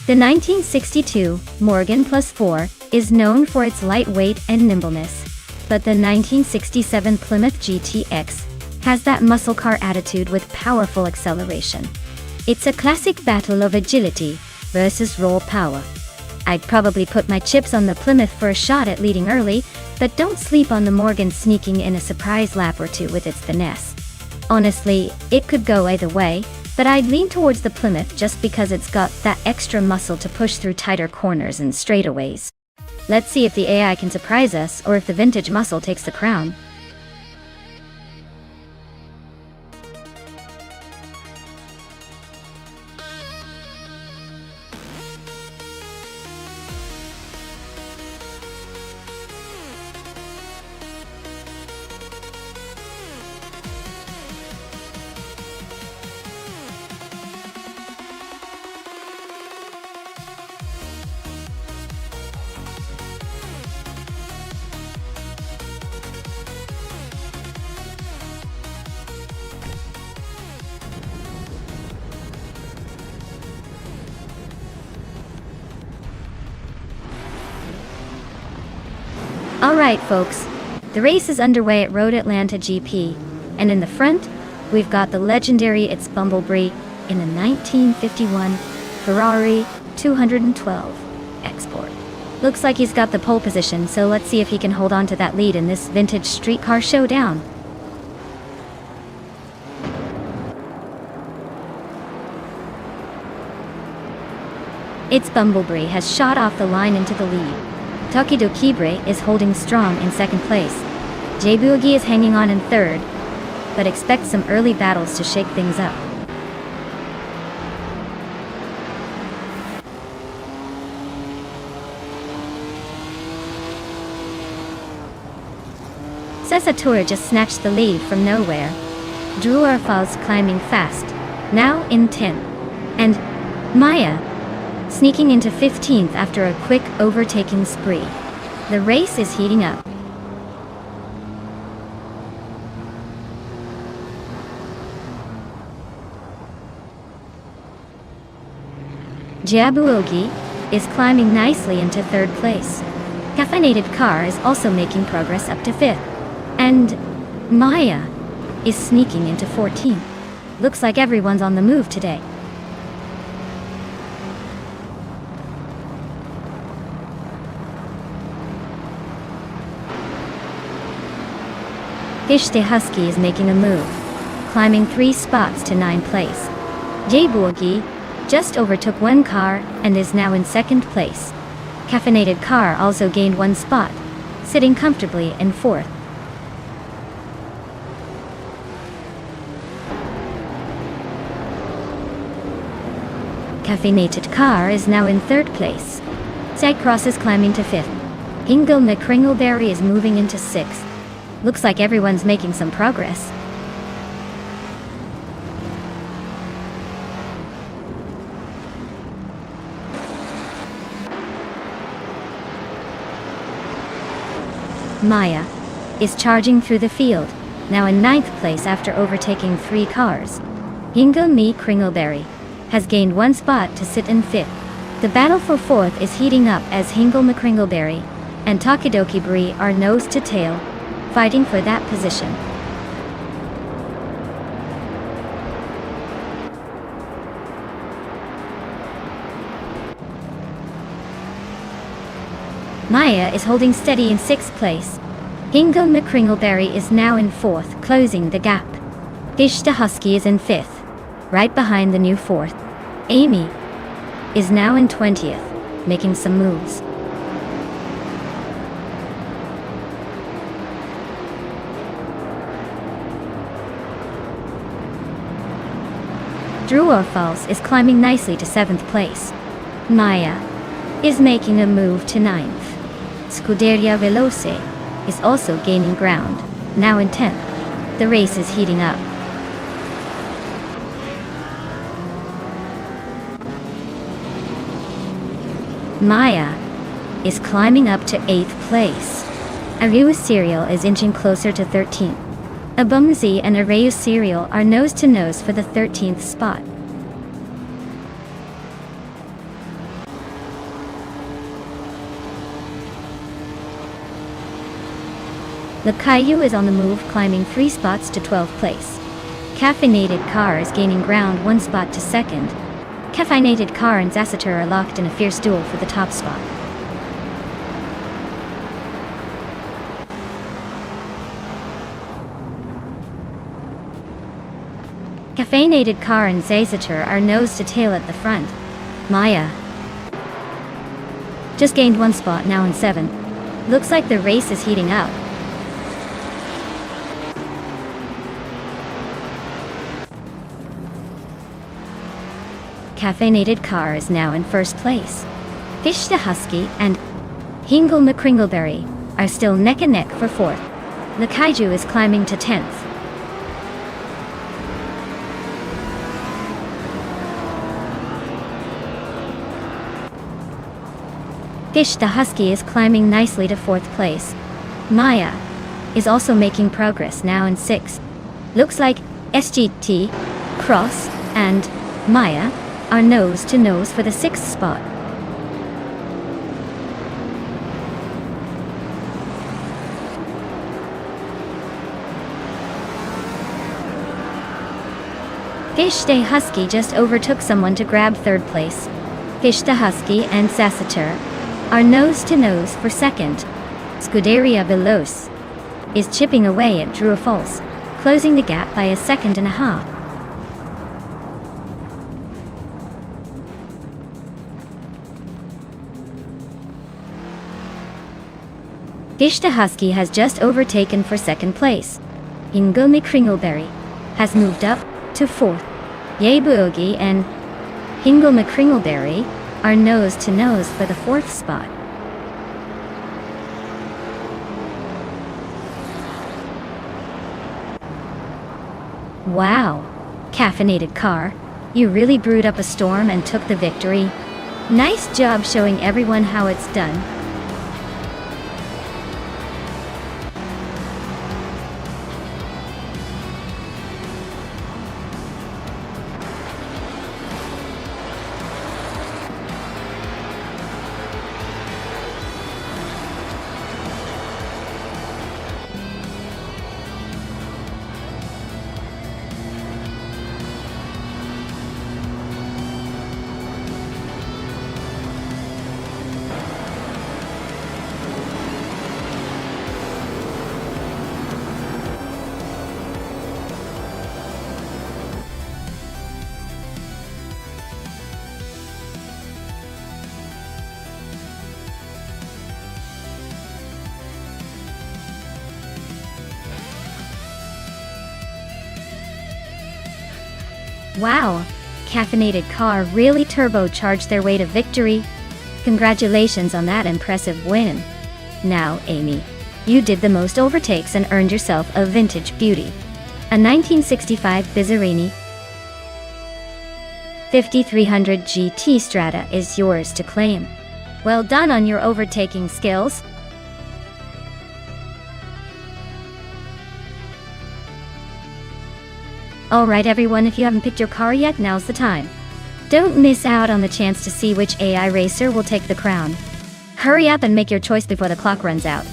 The 1962 Morgan Plus 4 is known for its lightweight and nimbleness, but the 1967 Plymouth GTX has that muscle car attitude with powerful acceleration. It's a classic battle of agility versus raw power. I'd probably put my chips on the Plymouth for a shot at leading early, but don't sleep on the Morgan sneaking in a surprise lap or two with its finesse. Honestly, it could go either way, but I'd lean towards the Plymouth just because it's got that extra muscle to push through tighter corners and straightaways. Let's see if the AI can surprise us or if the vintage muscle takes the crown. Alright folks, the race is underway at Road Atlanta GP, and in the front, we've got the legendary It's Bumblebee in a 1951 Ferrari 212 Export. Looks like he's got the pole position, so let's see if he can hold on to that lead in this vintage street car showdown. It's Bumblebee has shot off the line into the lead. Tokidokibre is holding strong in second place. Jbuogi is hanging on in third, but expect some early battles to shake things up. Cesator just snatched the lead from nowhere. Druarfal's climbing fast, now in 10th. And Maya sneaking into 15th after a quick overtaking spree. The race is heating up. Jbuogi is climbing nicely into third place. Caffeinated Car is also making progress up to 5th. And Maya is sneaking into 14th. Looks like everyone's on the move today. Ishte Husky is making a move, climbing 3 spots to 9th place. Jbuogi just overtook one car and is now in 2nd place. Caffeinated Car also gained 1 spot, sitting comfortably in 4th. Caffeinated Car is now in 3rd place. Cycross is climbing to 5th. Hingle McCringleberry is moving into 6th. Looks like everyone's making some progress. Maya is charging through the field, now in 9th place after overtaking 3 cars. Hingle McCringleberry has gained 1 spot to sit in 5th. The battle for 4th is heating up as Hingle McCringleberry and Tokidokibre are nose to tail, fighting for that position. Maya is holding steady in 6th place. Hingle McCringleberry is now in 4th, closing the gap. Ishta Husky is in 5th, right behind the new 4th. Amy is now in 20th, making some moves. Druarfals is climbing nicely to 7th place. Maya is making a move to 9th. Scuderia Veloce is also gaining ground, now in 10th. The race is heating up. Maya is climbing up to 8th place. Ariu Serial is inching closer to 13th. Abumzi and Arayu Serial are nose to nose for the 13th spot. The Caillou is on the move, climbing 3 spots to 12th place. Caffeinated Car is gaining ground 1 spot to 2nd. Caffeinated Car and Zacitur are locked in a fierce duel for the top spot. Caffeinated Car and Zacitur are nose to tail at the front. Maya just gained 1 spot, now in 7th. Looks like the race is heating up. Caffeinated Car is now in 1st place. Fish the Husky and Hingle McCringleberry are still neck and neck for 4th. The Kaiju is climbing to 10th. Fish the Husky is climbing nicely to 4th place. Maya is also making progress, now in 6th. Looks like SGT, Cross, and Maya are nose to nose for the 6th spot. Fish the Husky just overtook someone to grab 3rd place. Fish the Husky and Zacitur are nose to nose for 2nd. Scuderia Veloce is chipping away at Drew Falls, closing the gap by a 1.5 seconds. Fish the Husky has just overtaken for 2nd place. Ingo McCringleberry has moved up to 4th. Yebuogi and Hingle McCringleberry are nose to nose for the 4th spot. Wow! Caffeinated Car, you really brewed up a storm and took the victory. Nice job showing everyone how it's done. Wow! Caffeinated Car really turbocharged their way to victory. Congratulations on that impressive win. Now, Amy, you did the most overtakes and earned yourself a vintage beauty. A 1965 Bizzarini 5300 GT Strata is yours to claim. Well done on your overtaking skills. Alright everyone, if you haven't picked your car yet, now's the time. Don't miss out on the chance to see which AI racer will take the crown. Hurry up and make your choice before the clock runs out.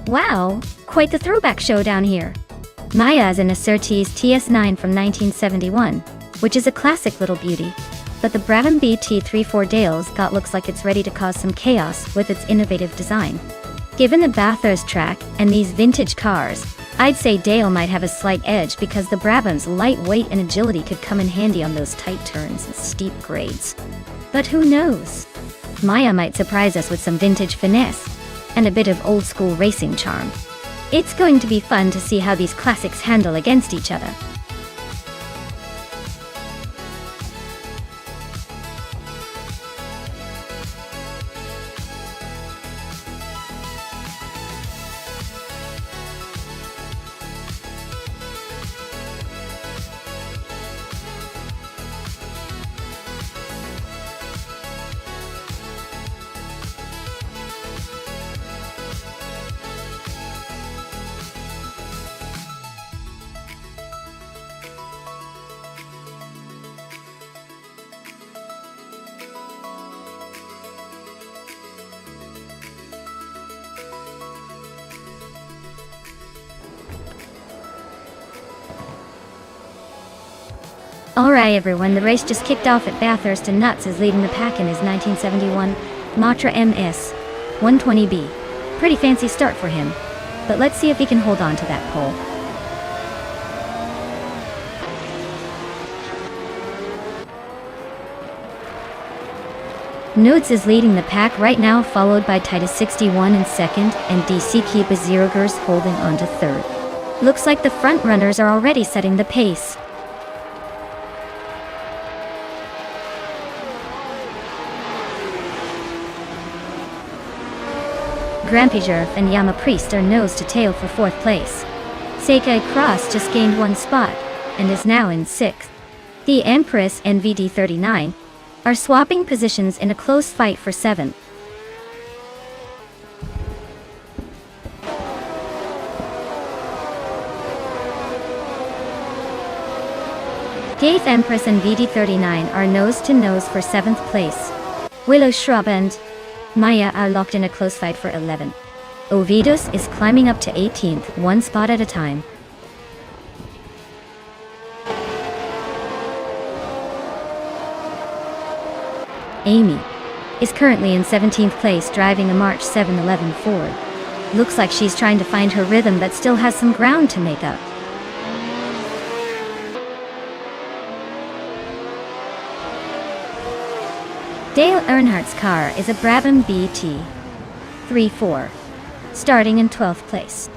Wow, quite the throwback showdown here. Maya is in a Surtees TS9 from 1971, which is a classic little beauty. But the Brabham BT34 Dale's got looks like it's ready to cause some chaos with its innovative design. Given the Bathurst track and these vintage cars, I'd say Dale might have a slight edge because the Brabham's lightweight and agility could come in handy on those tight turns and steep grades. But who knows? Maya might surprise us with some vintage finesse and a bit of old-school racing charm. It's going to be fun to see how these classics handle against each other. Alright everyone, the race just kicked off at Bathurst and Nuts is leading the pack in his 1971 Matra MS 120B. Pretty fancy start for him, but let's see if he can hold on to that pole. Nuts is leading the pack right now, followed by Titus 61 in second and DC Keepa Zerogers holding on to third. Looks like the front runners are already setting the pace. Grampijerf and Yama Priest are nose to tail for fourth place. Sekai Cross just gained one spot and is now in sixth. The Empress and VD39 are swapping positions in a close fight for seventh. Gaith Empress and VD39 are nose to nose for seventh place. Willow Shrub and Maya are locked in a close fight for 11th. Ovidus is climbing up to 18th, one spot at a time. Amy is currently in 17th place driving a March 711 Ford. Looks like she's trying to find her rhythm but still has some ground to make up. Dale Earnhardt's car is a Brabham BT34, starting in 12th place.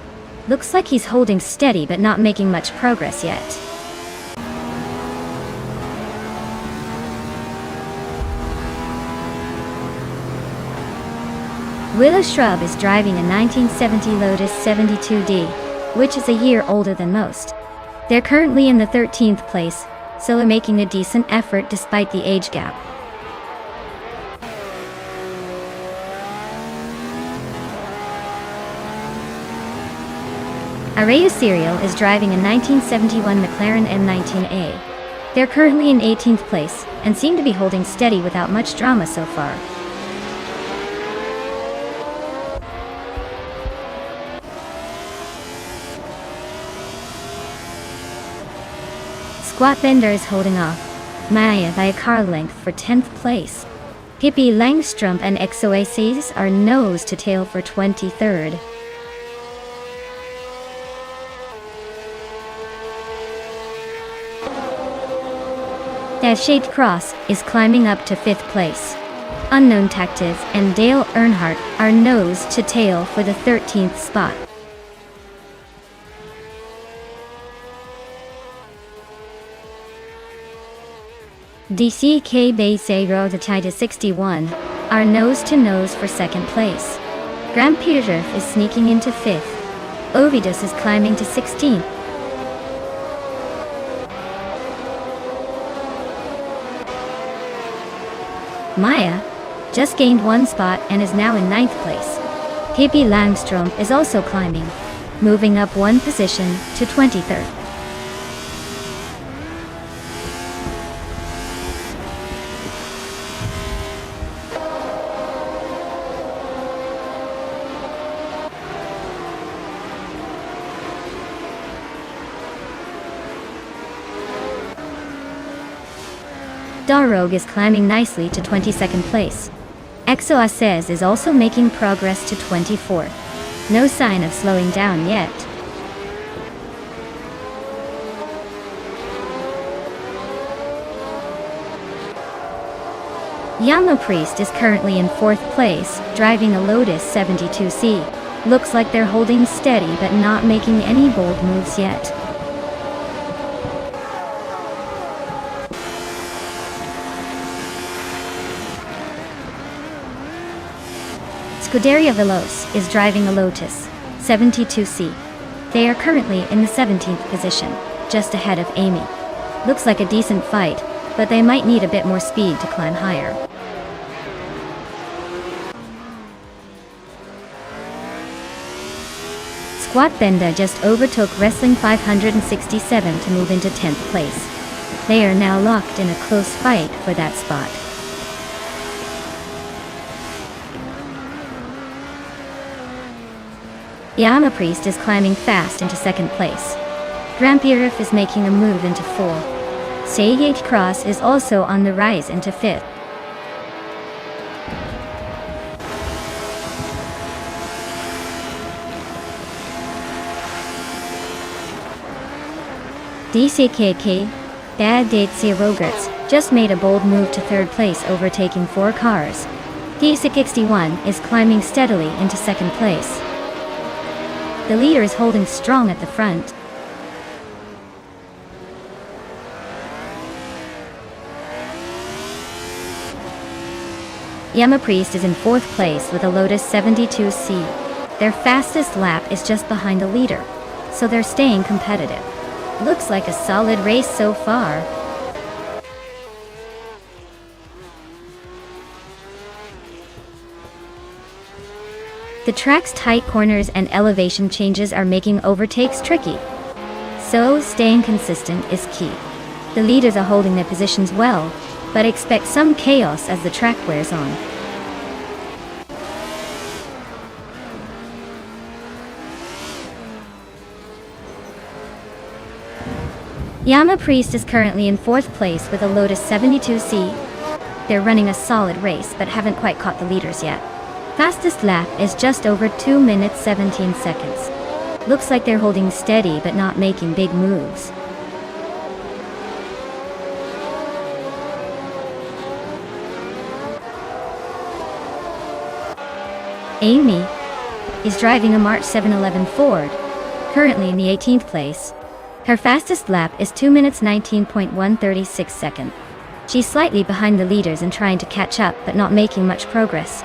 Looks like he's holding steady but not making much progress yet. Willow Shrub is driving a 1970 Lotus 72D, which is a year older than most. They're currently in the 13th place, so they're making a decent effort despite the age gap. Areu Serial is driving a 1971 McLaren M19A. They're currently in 18th place, and seem to be holding steady without much drama so far. Squat Bender is holding off Maya by a car length for 10th place. Pippi Langstrom and Exoaces are nose to tail for 23rd. Shade Cross is climbing up to 5th place. Unknown Tactives and Dale Earnhardt are nose to tail for the 13th spot. DCK Basero the Titus 61 are nose to nose for 2nd place. Grand Peterf is sneaking into 5th. Ovidus is climbing to 16th. Maya just gained one spot and is now in 9th place. Pippi Langstrom is also climbing, moving up one position to 23rd. Darrogue is climbing nicely to 22nd place. Exo is also making progress to 24th. No sign of slowing down yet. Yama Priest is currently in 4th place, driving a Lotus 72C. Looks like they're holding steady but not making any bold moves yet. Scuderia Veloz is driving a Lotus 72C. They are currently in the 17th position, just ahead of Amy. Looks like a decent fight, but they might need a bit more speed to climb higher. Squat Benda just overtook Wrestling 567 to move into 10th place. They are now locked in a close fight for that spot. Yama Priest is climbing fast into 2nd place. Grampirif is making a move into 4. Sayate Cross is also on the rise into 5th. DCKK, Bad Datesy Rogerts, just made a bold move to 3rd place, overtaking 4 cars. DC61 is climbing steadily into 2nd place. The leader is holding strong at the front. Yama Priest is in 4th place with a Lotus 72C. Their fastest lap is just behind the leader, so they're staying competitive. Looks like a solid race so far. The track's tight corners and elevation changes are making overtakes tricky, so staying consistent is key. The leaders are holding their positions well, but expect some chaos as the track wears on. Yama Priest is currently in 4th place with a Lotus 72C. They're running a solid race but haven't quite caught the leaders yet. Fastest lap is just over 2 minutes 17 seconds. Looks like they're holding steady but not making big moves. Amy is driving a March 711 Ford, currently in the 18th place. Her fastest lap is 2 minutes 19.136 seconds. She's slightly behind the leaders and trying to catch up but not making much progress.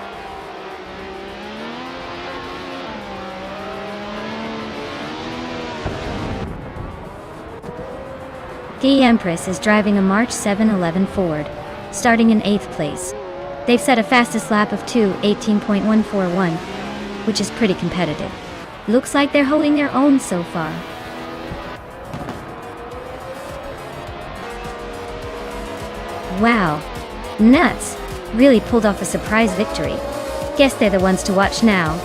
The Empress is driving a March 711 Ford, starting in 8th place. They've set a fastest lap of 2:18.141, which is pretty competitive. Looks like they're holding their own so far. Wow, nuts! Really pulled off a surprise victory. Guess they're the ones to watch now.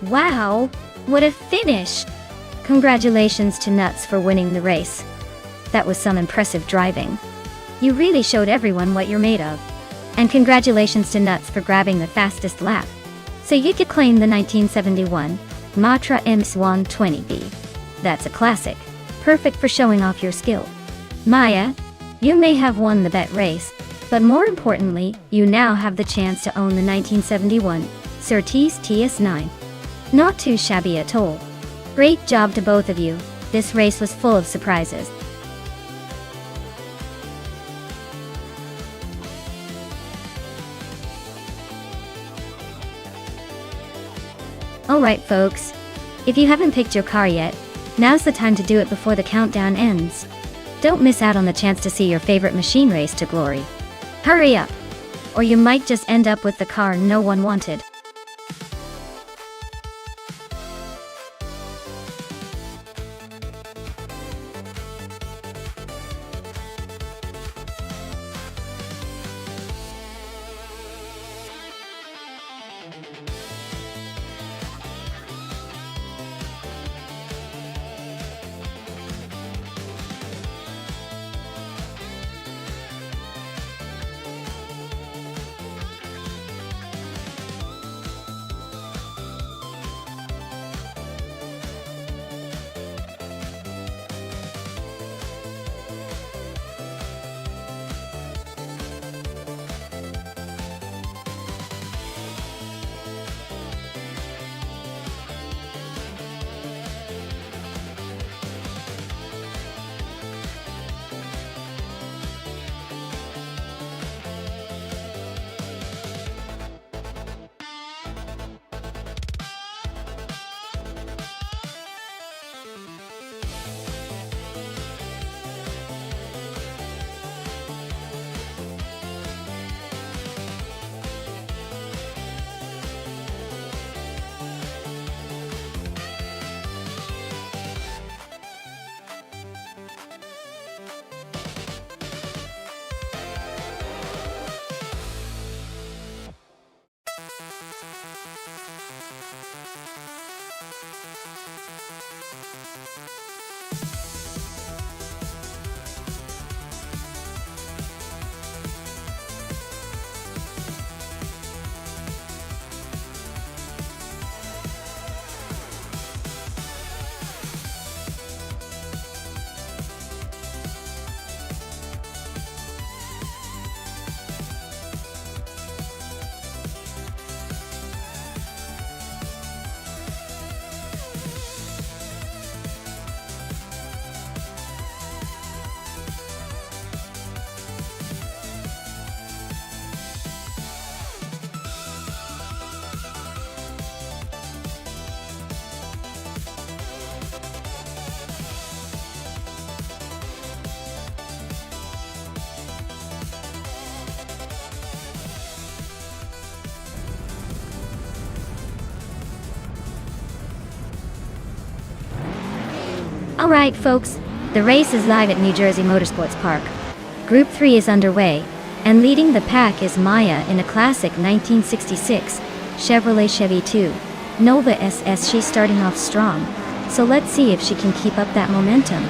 Wow, what a finish! Congratulations to Nuts for winning the race. That was some impressive driving. You really showed everyone what you're made of. And congratulations to Nuts for grabbing the fastest lap. So you could claim the 1971 Matra M120B. That's a classic, perfect for showing off your skill. Maya, you may have won the bet race, but more importantly, you now have the chance to own the 1971 Surtees TS9. Not too shabby at all. Great job to both of you. This race was full of surprises. Alright folks, if you haven't picked your car yet, now's the time to do it before the countdown ends. Don't miss out on the chance to see your favorite machine race to glory. Hurry up! Or you might just end up with the car no one wanted. Alright folks, the race is live at New Jersey Motorsports Park. Group 3 is underway, and leading the pack is Maya in a classic 1966 Chevrolet Chevy 2 Nova SS. She's starting off strong, so let's see if she can keep up that momentum.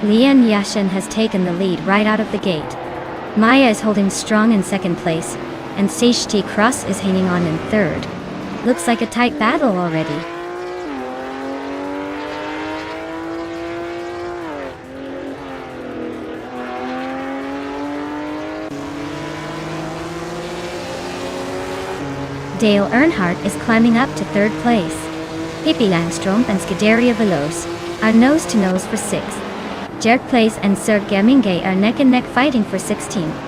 Lian Yashin has taken the lead right out of the gate. Maya is holding strong in second place, and Sejti Cross is hanging on in third. Looks like a tight battle already. Dale Earnhardt is climbing up to third place. Pippi Langstrom and Scuderia Veloce are nose-to-nose for 6th. Jerk Place and Sir Gemingay are neck-and-neck fighting for 16th.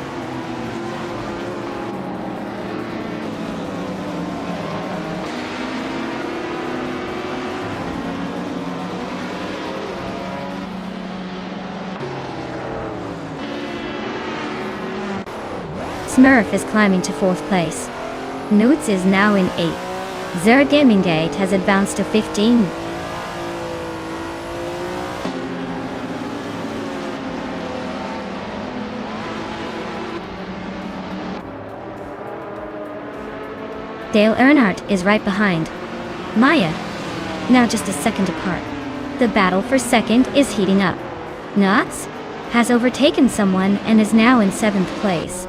Smurf is climbing to 4th place. Newts is now in 8th. Sir Gemingay has advanced to 15th. Dale Earnhardt is right behind Maya, now just a second apart. The battle for second is heating up. Knots has overtaken someone and is now in 7th place.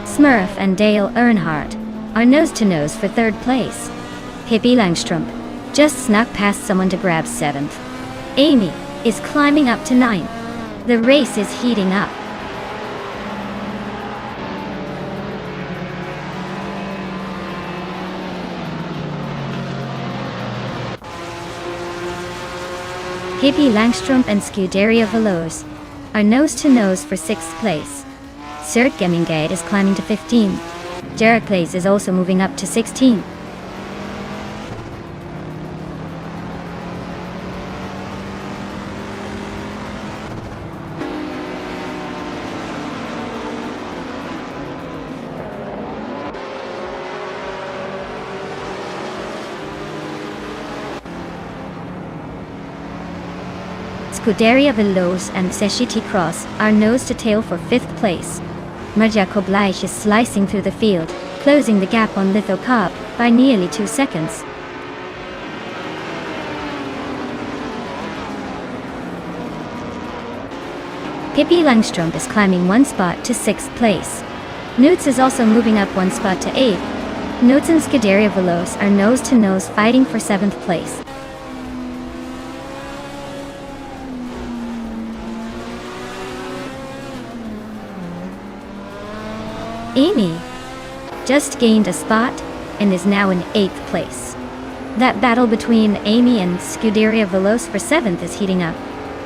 Smurf and Dale Earnhardt are nose-to-nose for 3rd place. Hippie Langstrom just snuck past someone to grab 7th. Amy is climbing up to 9th. The race is heating up. Hippie Langstrom and Scuderia Veloz are nose-to-nose for 6th place. Sert Gemingate is climbing to 15. Jerickles is also moving up to 16. Scuderia Veloz and Seshiti Cross are nose-to-tail for 5th place. Marja Koblaj is slicing through the field, closing the gap on Litho Cobb by nearly 2 seconds. Pippi Langstrom is climbing 1 spot to 6th place. Newts is also moving up 1 spot to 8th. Newts and Scuderia Veloz are nose-to-nose fighting for 7th place. Amy just gained a spot and is now in 8th place. That battle between Amy and Scuderia Veloz for 7th is heating up.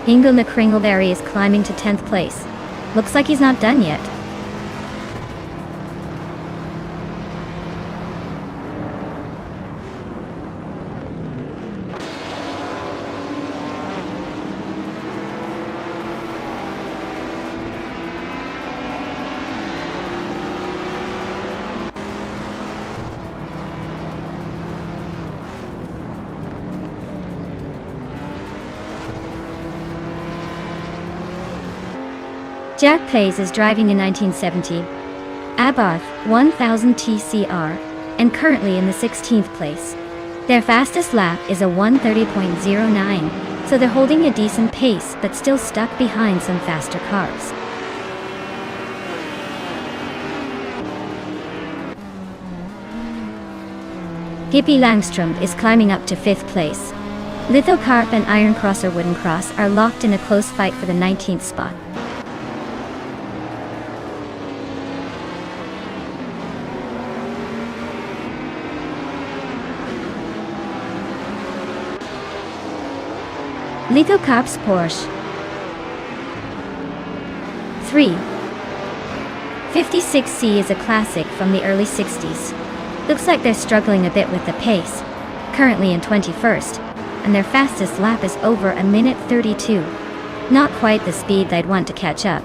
Ingo McCringleberry is climbing to 10th place. Looks like he's not done yet. Jack Pays is driving a 1970 Abarth 1000 TCR and currently in the 16th place. Their fastest lap is a 1:30.09, so they're holding a decent pace but still stuck behind some faster cars. Hippie Langstrom is climbing up to 5th place. Lithocarp and Iron Cross or Wooden Cross are locked in a close fight for the 19th spot. Lithocarp's Porsche 356C is a classic from the early 60s. Looks like they're struggling a bit with the pace, currently in 21st, and their fastest lap is over a minute 32. Not quite the speed they'd want to catch up.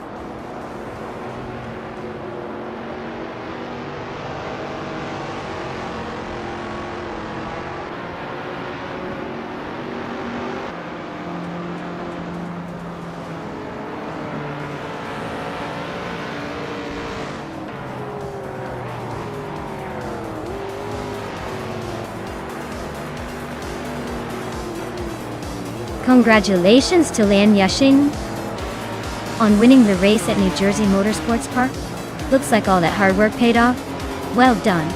Congratulations to Lan Yushing on winning the race at New Jersey Motorsports Park. Looks like all that hard work paid off. Well done.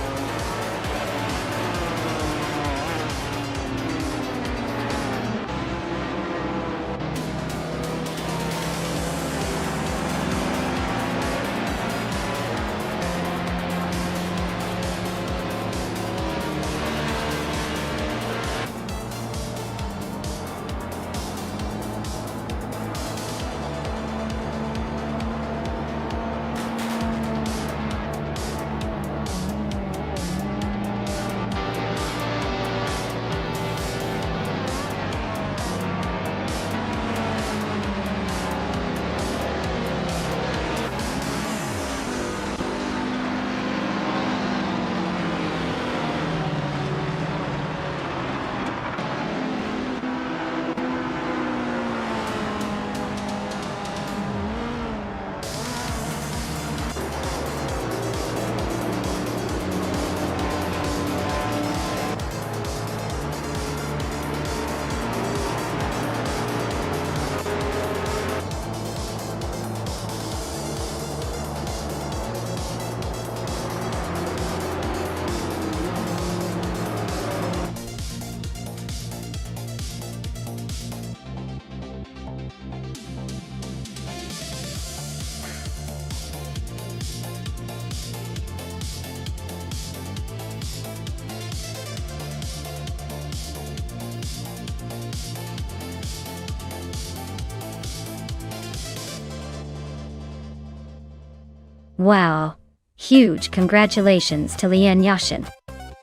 Wow. Huge congratulations to Lian Yashin.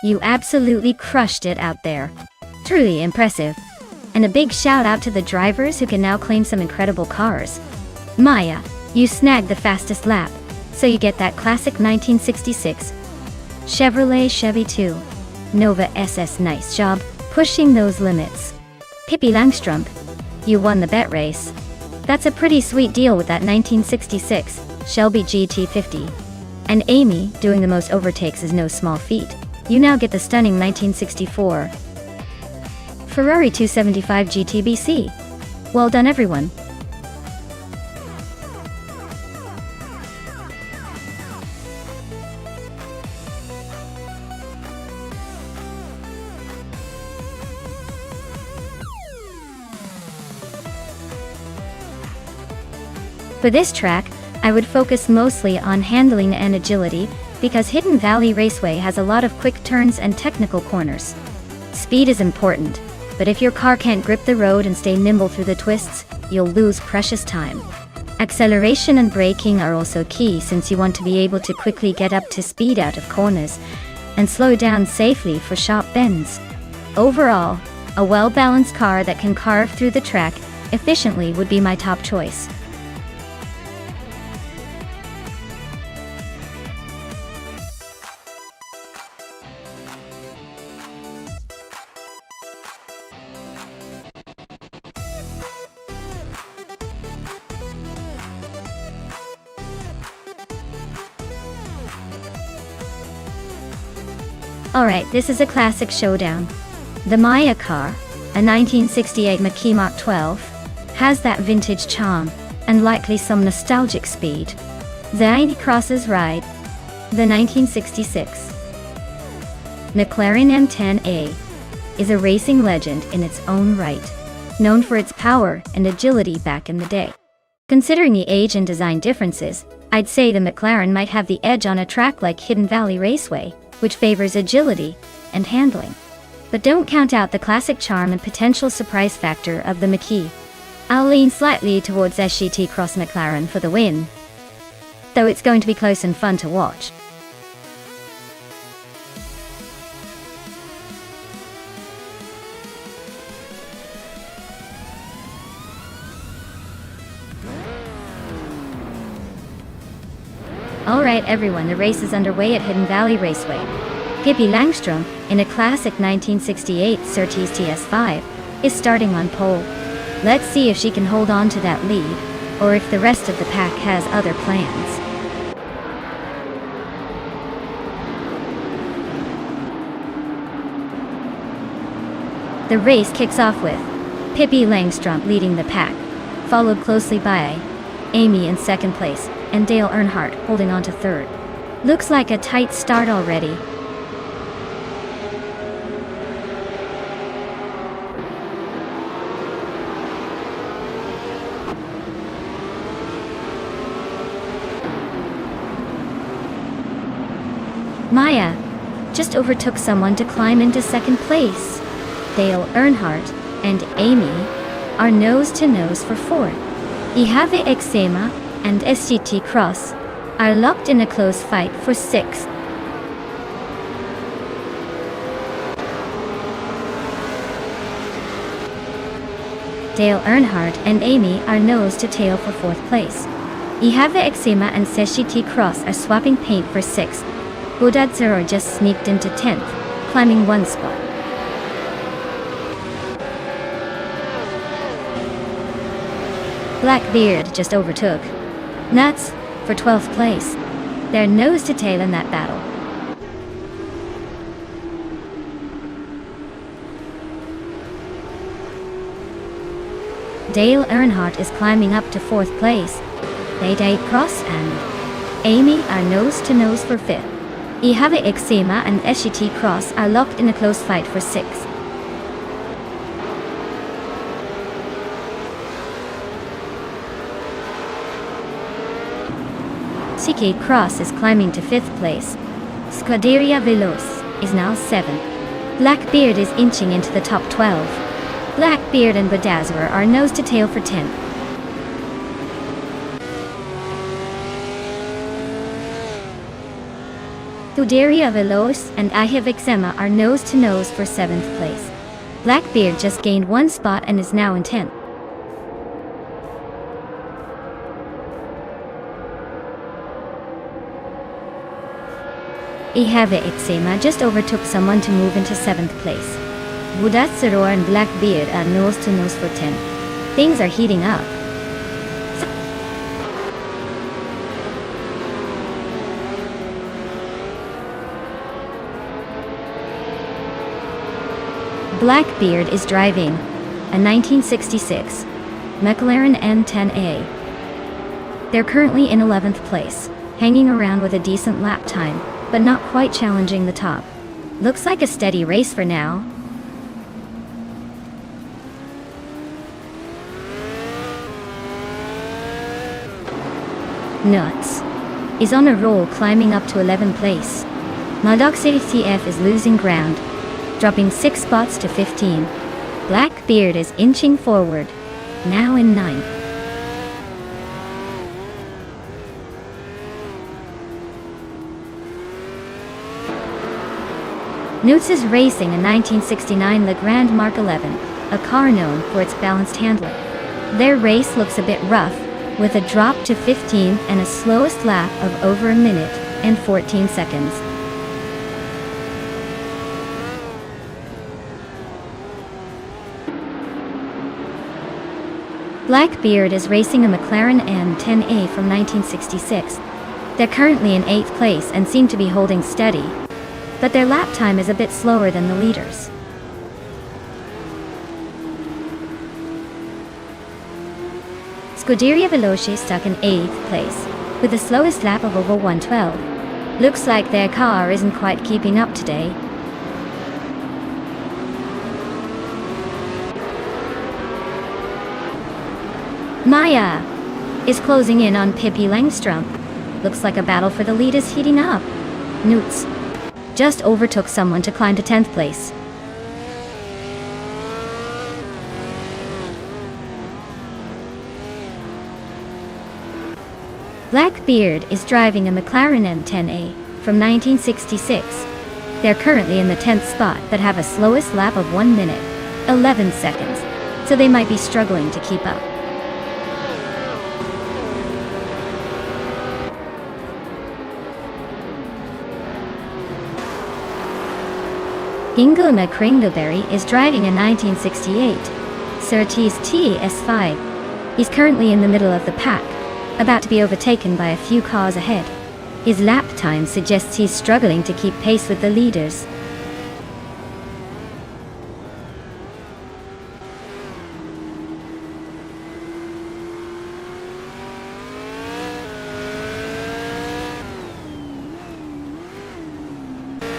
You absolutely crushed it out there. Truly impressive. And a big shout out to the drivers who can now claim some incredible cars. Maya, you snagged the fastest lap, so you get that classic 1966 Chevrolet Chevy 2 Nova SS. Nice job, pushing those limits. Pippi Langstrumpf, you won the bet race. That's a pretty sweet deal with that 1966 Shelby GT50. And Amy, doing the most overtakes is no small feat. You now get the stunning 1964 Ferrari 275 GTBC. Well done, everyone. For this track, I would focus mostly on handling and agility, because Hidden Valley Raceway has a lot of quick turns and technical corners. Speed is important, but if your car can't grip the road and stay nimble through the twists, you'll lose precious time. Acceleration and braking are also key, since you want to be able to quickly get up to speed out of corners and slow down safely for sharp bends. Overall, a well-balanced car that can carve through the track efficiently would be my top choice. Alright, this is a classic showdown. The Maya car, a 1968 Mackie Mark 12, has that vintage charm, and likely some nostalgic speed. The Amy crosses ride, the 1966 McLaren M10A, is a racing legend in its own right, known for its power and agility back in the day. Considering the age and design differences, I'd say the McLaren might have the edge on a track like Hidden Valley Raceway, which favors agility and handling. But don't count out the classic charm and potential surprise factor of the Mackie. I'll lean slightly towards SGT Cross McLaren for the win, though it's going to be close and fun to watch. Alright everyone, the race is underway at Hidden Valley Raceway. Pippi Langstrumpf, in a classic 1968 Surtees TS5, is starting on pole. Let's see if she can hold on to that lead, or if the rest of the pack has other plans. The race kicks off with Pippi Langstrumpf leading the pack, followed closely by Amy in second place, and Dale Earnhardt holding on to third. Looks like a tight start already. Maya just overtook someone to climb into second place. Dale Earnhardt and Amy are nose to nose for fourth. Ihave Exema and SGT Cross are locked in a close fight for sixth. Dale Earnhardt and Amy are nose to tail for fourth place. Ihave Exema and SGT Cross are swapping paint for sixth. Budadzero just sneaked into 10th, climbing one spot. Blackbeard just overtook Nuts for 12th place. They're nose to tail in that battle. Dale Earnhardt is climbing up to 4th place. Day Cross and Amy are nose to nose for 5th. Ihave Exema and SGT Cross are locked in a close fight for 6th. CK Cross is climbing to 5th place. Scuderia Veloz is now 7th. Blackbeard is inching into the top 12. Blackbeard and Bedazzler are nose to tail for 10th. Scuderia Veloce and I Have Eczema are nose to nose for 7th place. Blackbeard just gained 1 spot and is now in 10th. I Have Eczema just overtook someone to move into 7th place. Budatsaror and Blackbeard are nose to nose for 10th. Things are heating up. Blackbeard is driving a 1966 McLaren N10A. They're currently in 11th place, hanging around with a decent lap time, but not quite challenging the top. Looks like a steady race for now. Nuts is on a roll, climbing up to 11th place. Modoxity TF is losing ground, dropping 6 spots to 15. Blackbeard is inching forward, now in 9th. Newts is racing a 1969 Le Grand Mark 11, a car known for its balanced handling. Their race looks a bit rough, with a drop to 15 and a slowest lap of over a minute and 14 seconds. Blackbeard is racing a McLaren N10A from 1966. They're currently in 8th place and seem to be holding steady, but their lap time is a bit slower than the leaders. Scuderia Veloce stuck in 8th place, with the slowest lap of over 112. Looks like their car isn't quite keeping up today. Maya is closing in on Pippi Langstrom. Looks like a battle for the lead is heating up. Newts just overtook someone to climb to 10th place. Blackbeard is driving a McLaren M10A from 1966. They're currently in the 10th spot but have a slowest lap of 1 minute, 11 seconds, so they might be struggling to keep up. Ingulma Kringleberry is driving a 1968 Surtees TS5. He's currently in the middle of the pack, about to be overtaken by a few cars ahead. His lap time suggests he's struggling to keep pace with the leaders.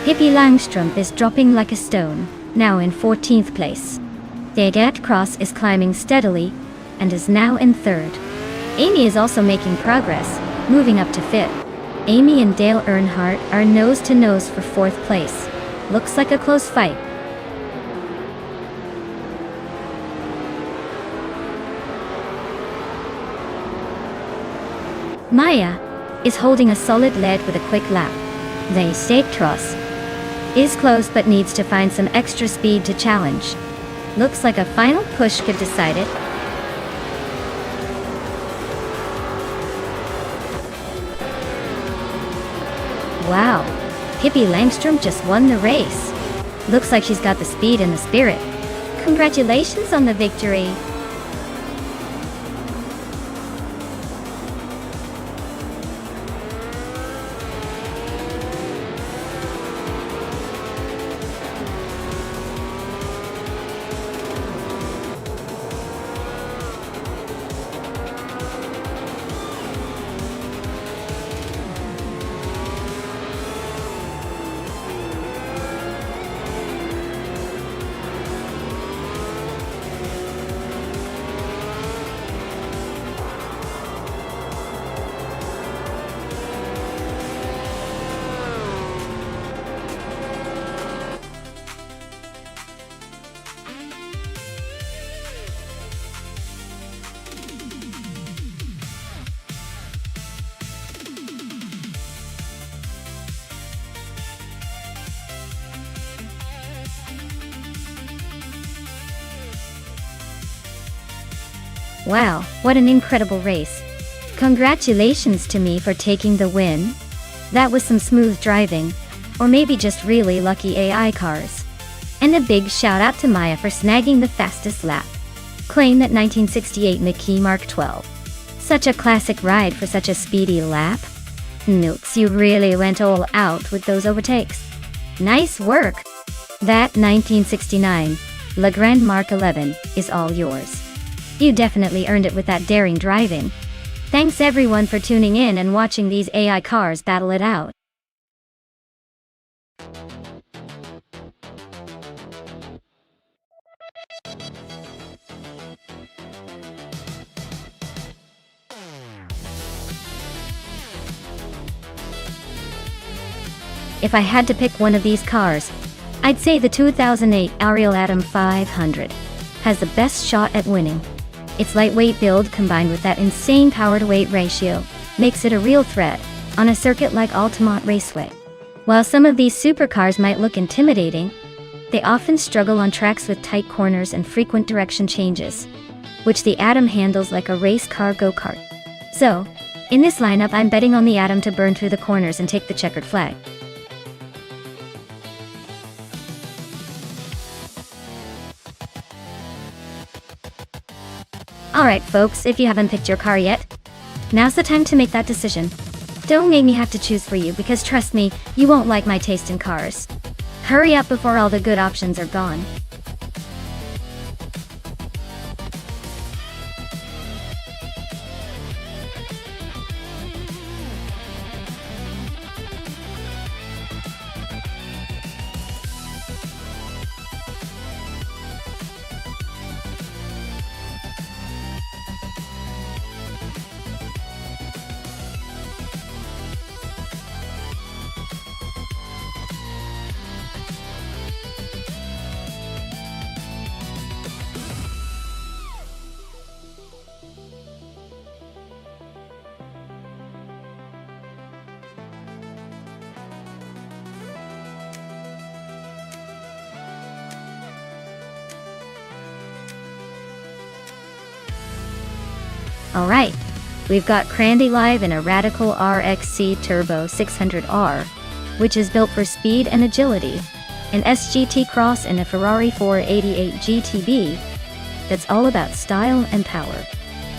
Pippi Langstrom is dropping like a stone, now in 14th place. Degat Cross is climbing steadily, and is now in 3rd. Amy is also making progress, moving up to 5th. Amy and Dale Earnhardt are nose to nose for 4th place. Looks like a close fight. Maya is holding a solid lead with a quick lap. The State Tross is close but needs to find some extra speed to challenge. Looks like a final push could decide it. Wow, Pippi Langstrom just won the race. Looks like she's got the speed and the spirit. Congratulations on the victory. Wow, what an incredible race. Congratulations to me for taking the win. That was some smooth driving, or maybe just really lucky AI cars. And a big shout out to Maya for snagging the fastest lap. Claim that 1968 McKee Mark 12. Such a classic ride for such a speedy lap. Nooks, you really went all out with those overtakes. Nice work! That 1969 Le Grand Mark 11 is all yours. You definitely earned it with that daring driving. Thanks everyone for tuning in and watching these AI cars battle it out. If I had to pick one of these cars, I'd say the 2008 Ariel Atom 500 has the best shot at winning. Its lightweight build combined with that insane power-to-weight ratio makes it a real threat on a circuit like Altamont Raceway. While some of these supercars might look intimidating, they often struggle on tracks with tight corners and frequent direction changes, which the Atom handles like a race car go-kart. So, in this lineup I'm betting on the Atom to burn through the corners and take the checkered flag. Alright folks, if you haven't picked your car yet, now's the time to make that decision. Don't make me have to choose for you because trust me, you won't like my taste in cars. Hurry up before all the good options are gone. Alright, we've got Crandy Live in a Radical RXC Turbo 600R, which is built for speed and agility, an SGT Cross in a Ferrari 488 GTB that's all about style and power.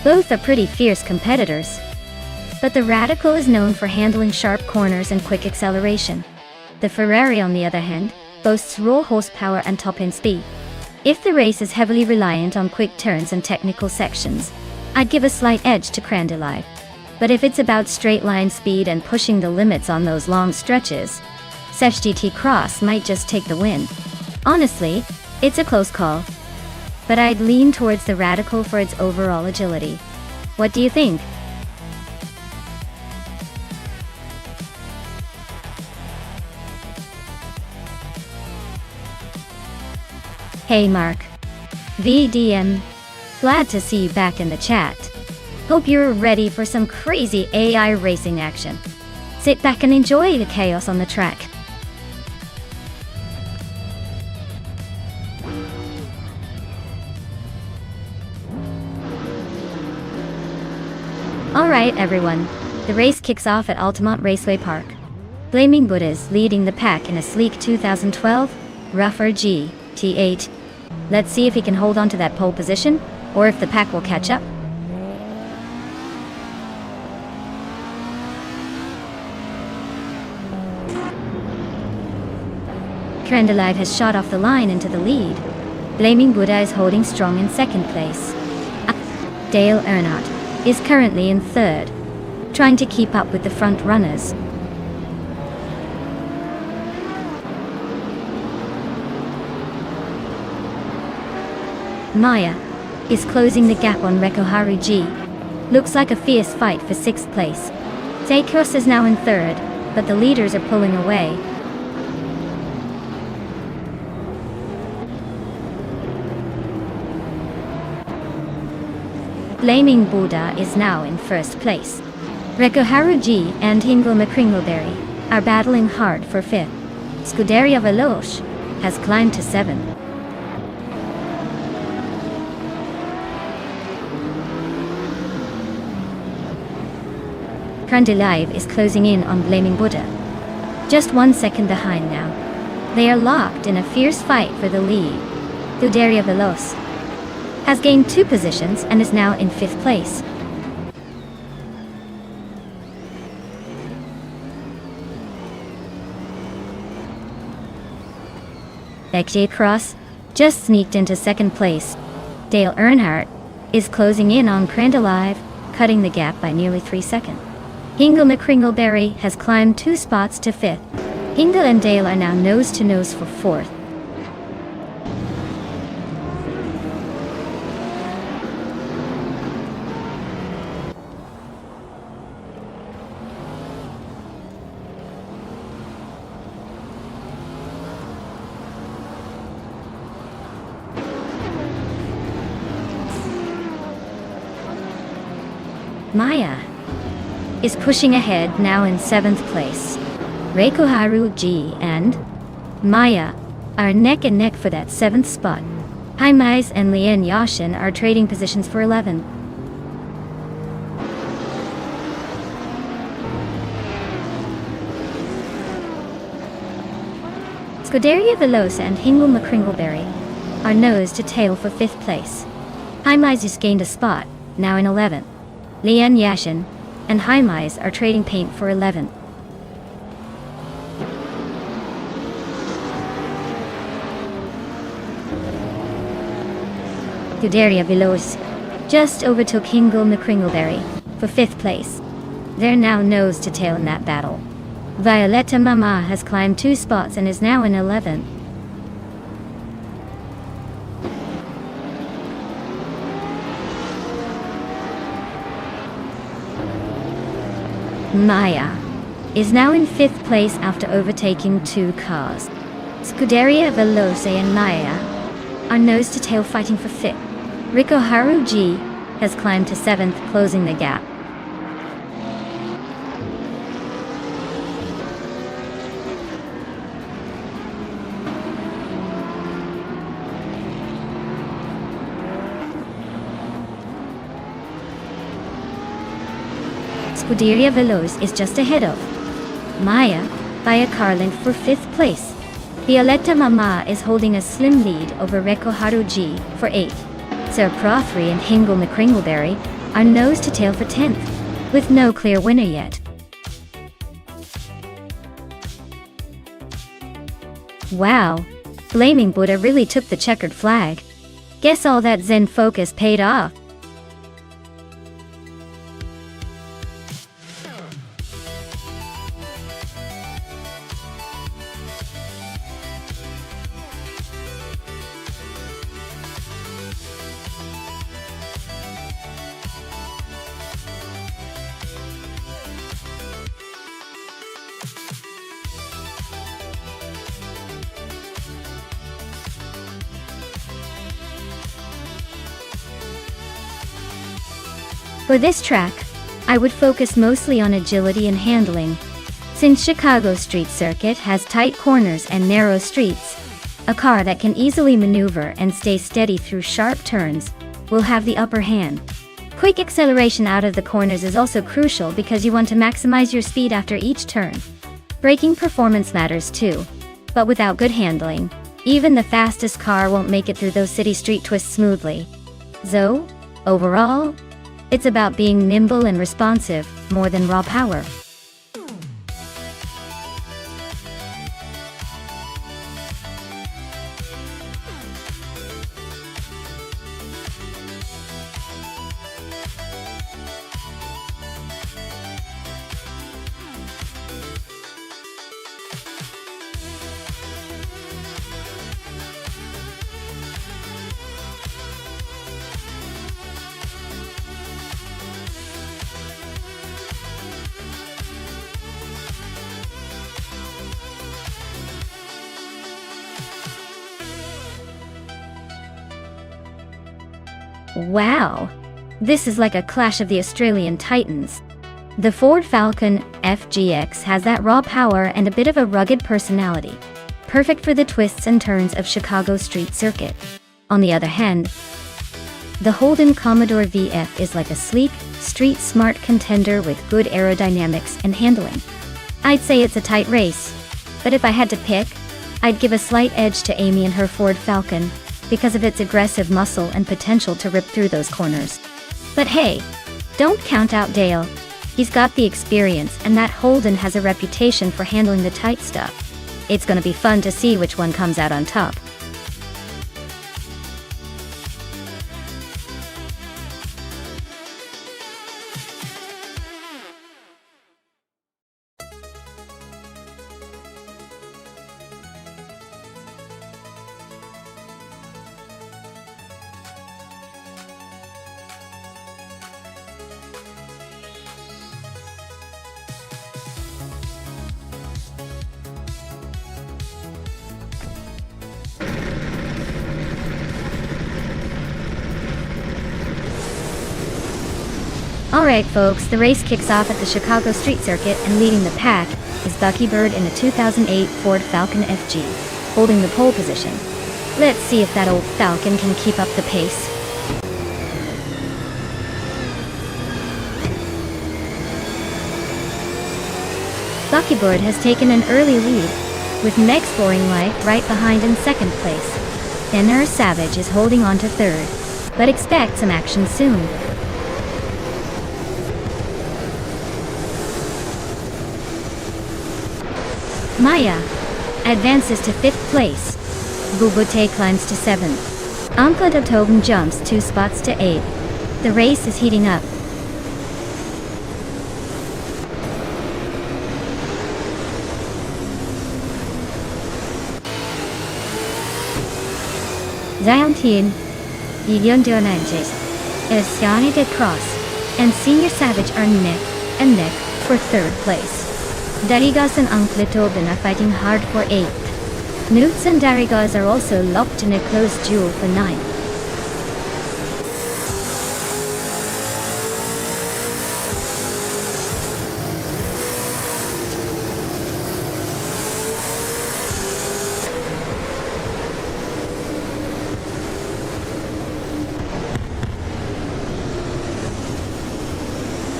Both are pretty fierce competitors, but the Radical is known for handling sharp corners and quick acceleration. The Ferrari, on the other hand, boasts raw horsepower and top-end speed. If the race is heavily reliant on quick turns and technical sections, I'd give a slight edge to Crandy Live. But if it's about straight-line speed and pushing the limits on those long stretches, SGT Cross might just take the win. Honestly, it's a close call, but I'd lean towards the Radical for its overall agility. What do you think? Hey Mark. VDM. Glad to see you back in the chat. Hope you're ready for some crazy AI racing action. Sit back and enjoy the chaos on the track. Alright everyone, the race kicks off at Altamont Raceway Park. Flaming Buddha's leading the pack in a sleek 2012 Rougher GT8. Let's see if he can hold on to that pole position, or if the pack will catch up. Crandy Live has shot off the line into the lead. Flaming Buddha is holding strong in second place. Dale Earnhardt is currently in third, trying to keep up with the front runners. Maya is closing the gap on Rekoharu G. Looks like a fierce fight for 6th place. Seikos is now in 3rd, but the leaders are pulling away. Flaming Buddha is now in 1st place. Rekoharu G and Hingle McCringleberry are battling hard for 5th. Scuderia Veloce has climbed to 7th. Live is closing in on Blaming Buddha. Just 1 second behind now. They are locked in a fierce fight for the lead. Scuderia Veloce has gained 2 positions and is now in 5th place. XJ Cross just sneaked into 2nd place. Dale Earnhardt is closing in on Live, cutting the gap by nearly 3 seconds. Hingle McCringleberry has climbed 2 spots to 5th. Hingle and Dale are now nose to nose for 4th. Maya is pushing ahead now in 7th place. Reiko Haruji and Maya are neck and neck for that 7th spot. Haimais and Lian Yashin are trading positions for 11th. Scuderia Veloce and Hingle McCringleberry are nose to tail for 5th place. Haimais just gained a spot, now in 11th. Lian Yashin and Haimais are trading paint for 11th. Scuderia Veloce just overtook Hingle McCringleberry for 5th place. They're now nose to tail in that battle. Violetta Mama has climbed 2 spots and is now in 11th. Maya is now in 5th place after overtaking 2 cars. Scuderia Veloce and Maya are nose to tail fighting for 5th. Riko Haruji has climbed to 7th, closing the gap. Scuderia Veloce is just ahead of Maya by a car length for 5th place. Violetta Mama is holding a slim lead over Reko Haruji for 8th. Sir Prothry and Hingle McCringleberry are nose to tail for 10th, with no clear winner yet. Wow, Blaming Buddha really took the checkered flag. Guess all that Zen focus paid off. For this track, I would focus mostly on agility and handling. Since Chicago street circuit has tight corners and narrow streets, a car that can easily maneuver and stay steady through sharp turns will have the upper hand. Quick acceleration out of the corners is also crucial because you want to maximize your speed after each turn. Braking performance matters too, but without good handling, even the fastest car won't make it through those city street twists smoothly. So, overall, it's about being nimble and responsive, more than raw power. Wow! This is like a clash of the Australian titans. The Ford Falcon FGX has that raw power and a bit of a rugged personality, perfect for the twists and turns of Chicago street circuit. On the other hand, The Holden Commodore VF is like a sleek, street-smart contender with good aerodynamics and handling. I'd say it's a tight race, but if I had to pick, I'd give a slight edge to Amy and her Ford Falcon, because of its aggressive muscle and potential to rip through those corners. But hey, don't count out Dale. He's got the experience, and that Holden has a reputation for handling the tight stuff. It's gonna be fun to see which one comes out on top. Alright folks, the race kicks off at the Chicago Street Circuit, and leading the pack is Bucky Bird in a 2008 Ford Falcon FG, holding the pole position. Let's see if that old Falcon can keep up the pace. Bucky Bird has taken an early lead, with Meg Scoring Light right behind in second place. Then Nurse Savage is holding on to third, but expect some action soon. Maya advances to 5th place. Bubote climbs to 7th. Ankladotobin jumps 2 spots to 8th. The race is heating up. Ziontian, Yondonages, Esiani de Cross, and Senior Savage are neck and neck for 3rd place. Darigas and Ankladotobin are fighting hard for 8th. Newts and Darigas are also locked in a close duel for 9th.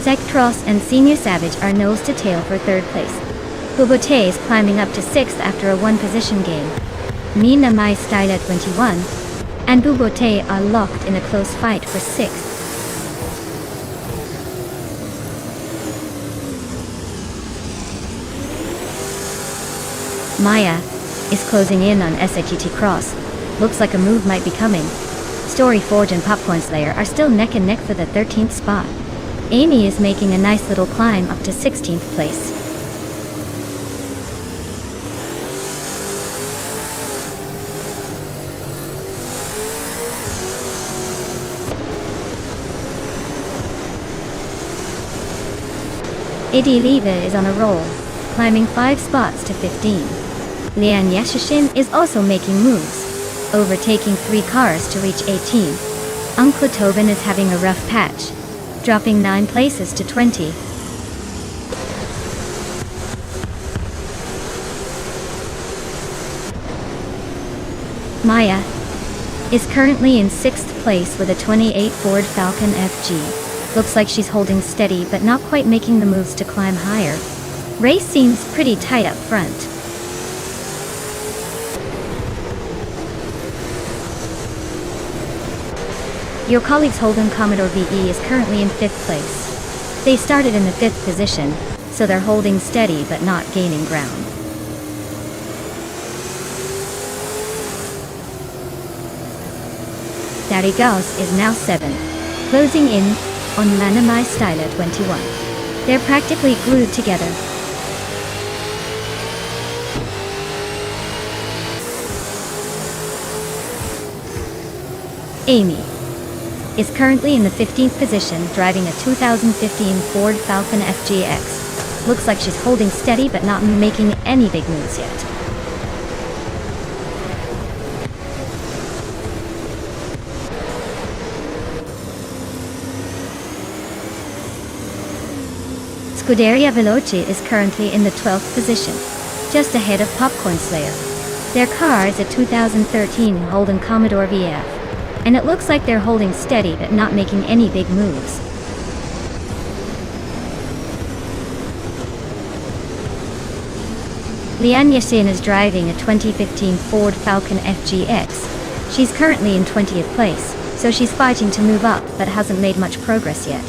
Zektross and Senior Savage are nose to tail for 3rd place. Bubote is climbing up to 6th after a 1-position game. Mina Mai Style at 21, and Bubote are locked in a close fight for 6th. Maya is closing in on SATT Cross. Looks like a move might be coming. Story Forge and Popcorn Slayer are still neck and neck for the 13th spot. Amy is making a nice little climb up to 16th place. Idi Leva is on a roll, climbing 5 spots to 15. Lian Yashishin is also making moves, overtaking 3 cars to reach 18. Ankladotobin is having a rough patch, dropping 9 places to 20. Maya is currently in 6th place with a 28 Ford Falcon FG. Looks like she's holding steady but not quite making the moves to climb higher. Race seems pretty tight up front. Your colleagues Holden Commodore VE is currently in 5th place. They started in the 5th position, so they're holding steady but not gaining ground. Daddy Gauss is now 7th, closing in on Manamai Styler 21. They're practically glued together. Amy is currently in the 15th position, driving a 2015 Ford Falcon FGX. Looks like she's holding steady but not making any big moves yet. Scuderia Veloce is currently in the 12th position, just ahead of Popcorn Slayer. Their car is a 2013 Holden Commodore VF. and it looks like they're holding steady but not making any big moves. Lian Yassin is driving a 2015 Ford Falcon FGX. She's currently in 20th place, so she's fighting to move up but hasn't made much progress yet.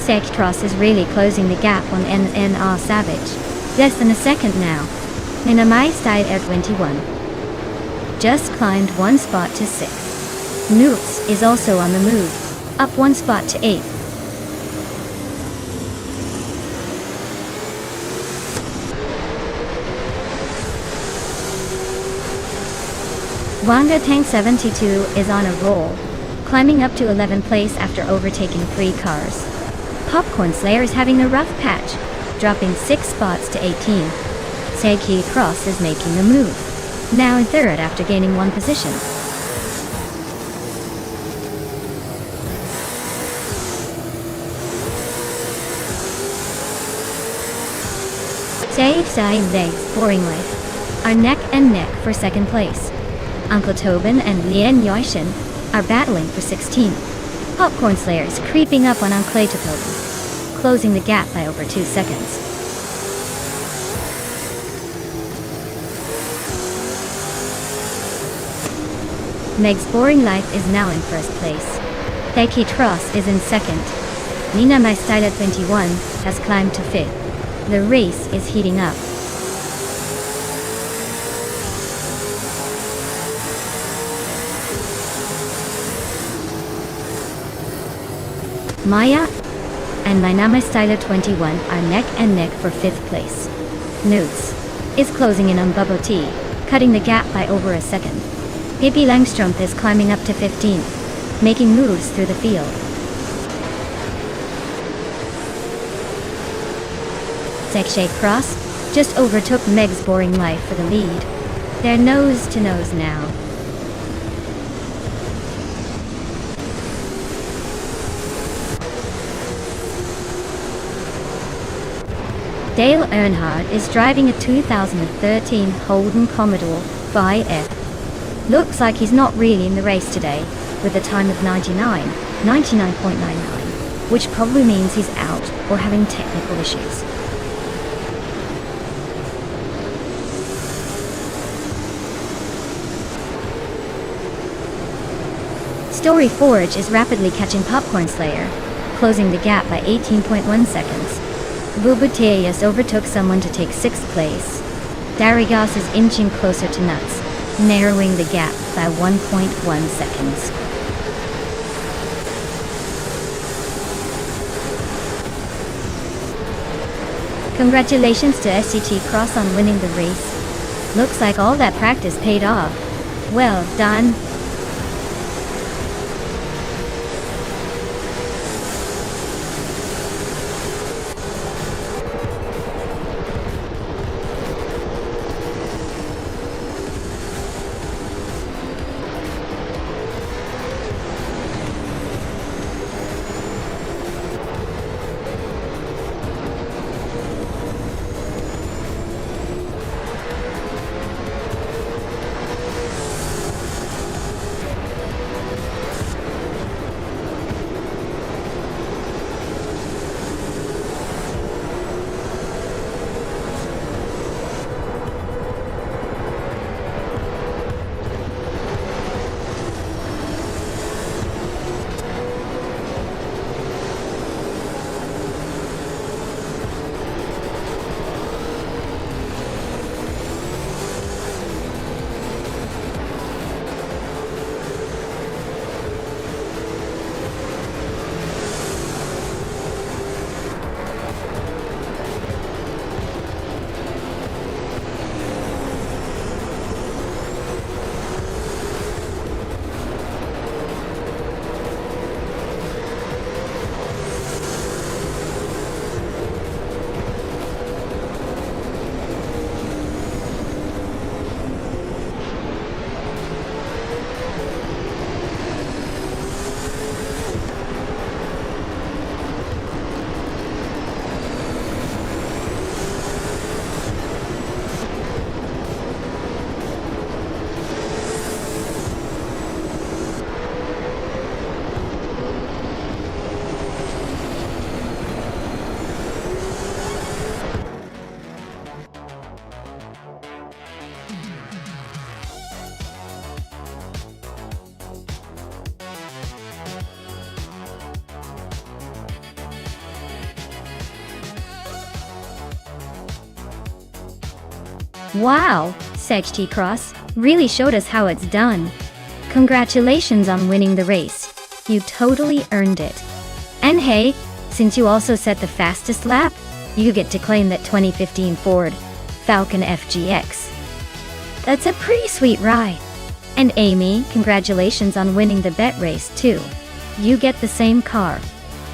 Sektros is really closing the gap on NNR Savage. Less than a second now. Minamai stayed at 21. Just climbed one spot to 6. Noots is also on the move, up one spot to 8. Wanga Tank 72 is on a roll, climbing up to 11th place after overtaking 3 cars. Popcorn Slayer is having a rough patch, dropping 6 spots to 18. Seiki Cross is making a move, now in 3rd after gaining 1 position. Save Side Legs Boring Life are neck and neck for 2nd place. Uncle Tobin and Lian Yoishin are battling for 16th. Popcorn Slayer is creeping up on Uncle Tobin, closing the gap by over 2 seconds. Meg's Boring Life is now in 1st place. Theiki Tross is in 2nd. Nina Maistyle 21 has climbed to 5th. The race is heating up. Maya and Dynama Styler 21 are neck and neck for 5th place. Noots is closing in on Bubble Tea, cutting the gap by over a second. Pippi Langstrumpf is climbing up to 15th, making moves through the field. Sekshay Cross just overtook Meg's Boring Life for the lead. They're nose to nose now. Dale Earnhardt is driving a 2013 Holden Commodore 5F. Looks like he's not really in the race today, with a time of 99.99, which probably means he's out or having technical issues. Story Forge is rapidly catching Popcorn Slayer, closing the gap by 18.1 seconds. Bubuteus overtook someone to take 6th place. Darigas is inching closer to Nuts, narrowing the gap by 1.1 seconds. Congratulations to SCT Cross on winning the race. Looks like all that practice paid off. Well done. Wow, Sejti Cross really showed us how it's done. Congratulations on winning the race. You totally earned it. And hey, since you also set the fastest lap, you get to claim that 2015 Ford Falcon FGX. That's a pretty sweet ride. And Amy, congratulations on winning the bet race too. You get the same car.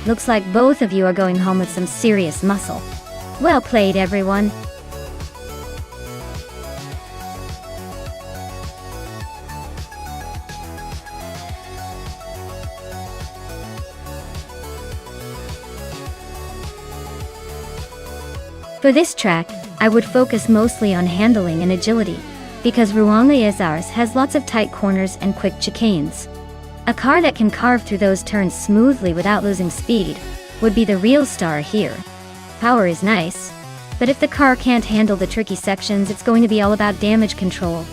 Looks like both of you are going home with some serious muscle. Well played, everyone. For this track, I would focus mostly on handling and agility, because Rouen Les Arts has lots of tight corners and quick chicanes. A car that can carve through those turns smoothly without losing speed would be the real star here. Power is nice, but if the car can't handle the tricky sections, it's going to be all about damage control.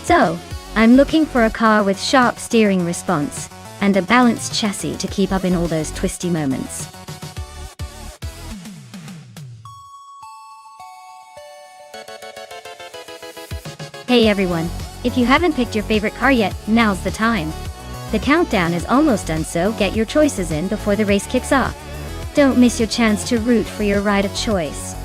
So, I'm looking for a car with sharp steering response and a balanced chassis to keep up in all those twisty moments. Hey everyone, if you haven't picked your favorite car yet, now's the time. The countdown is almost done, so get your choices in before the race kicks off. Don't miss your chance to root for your ride of choice.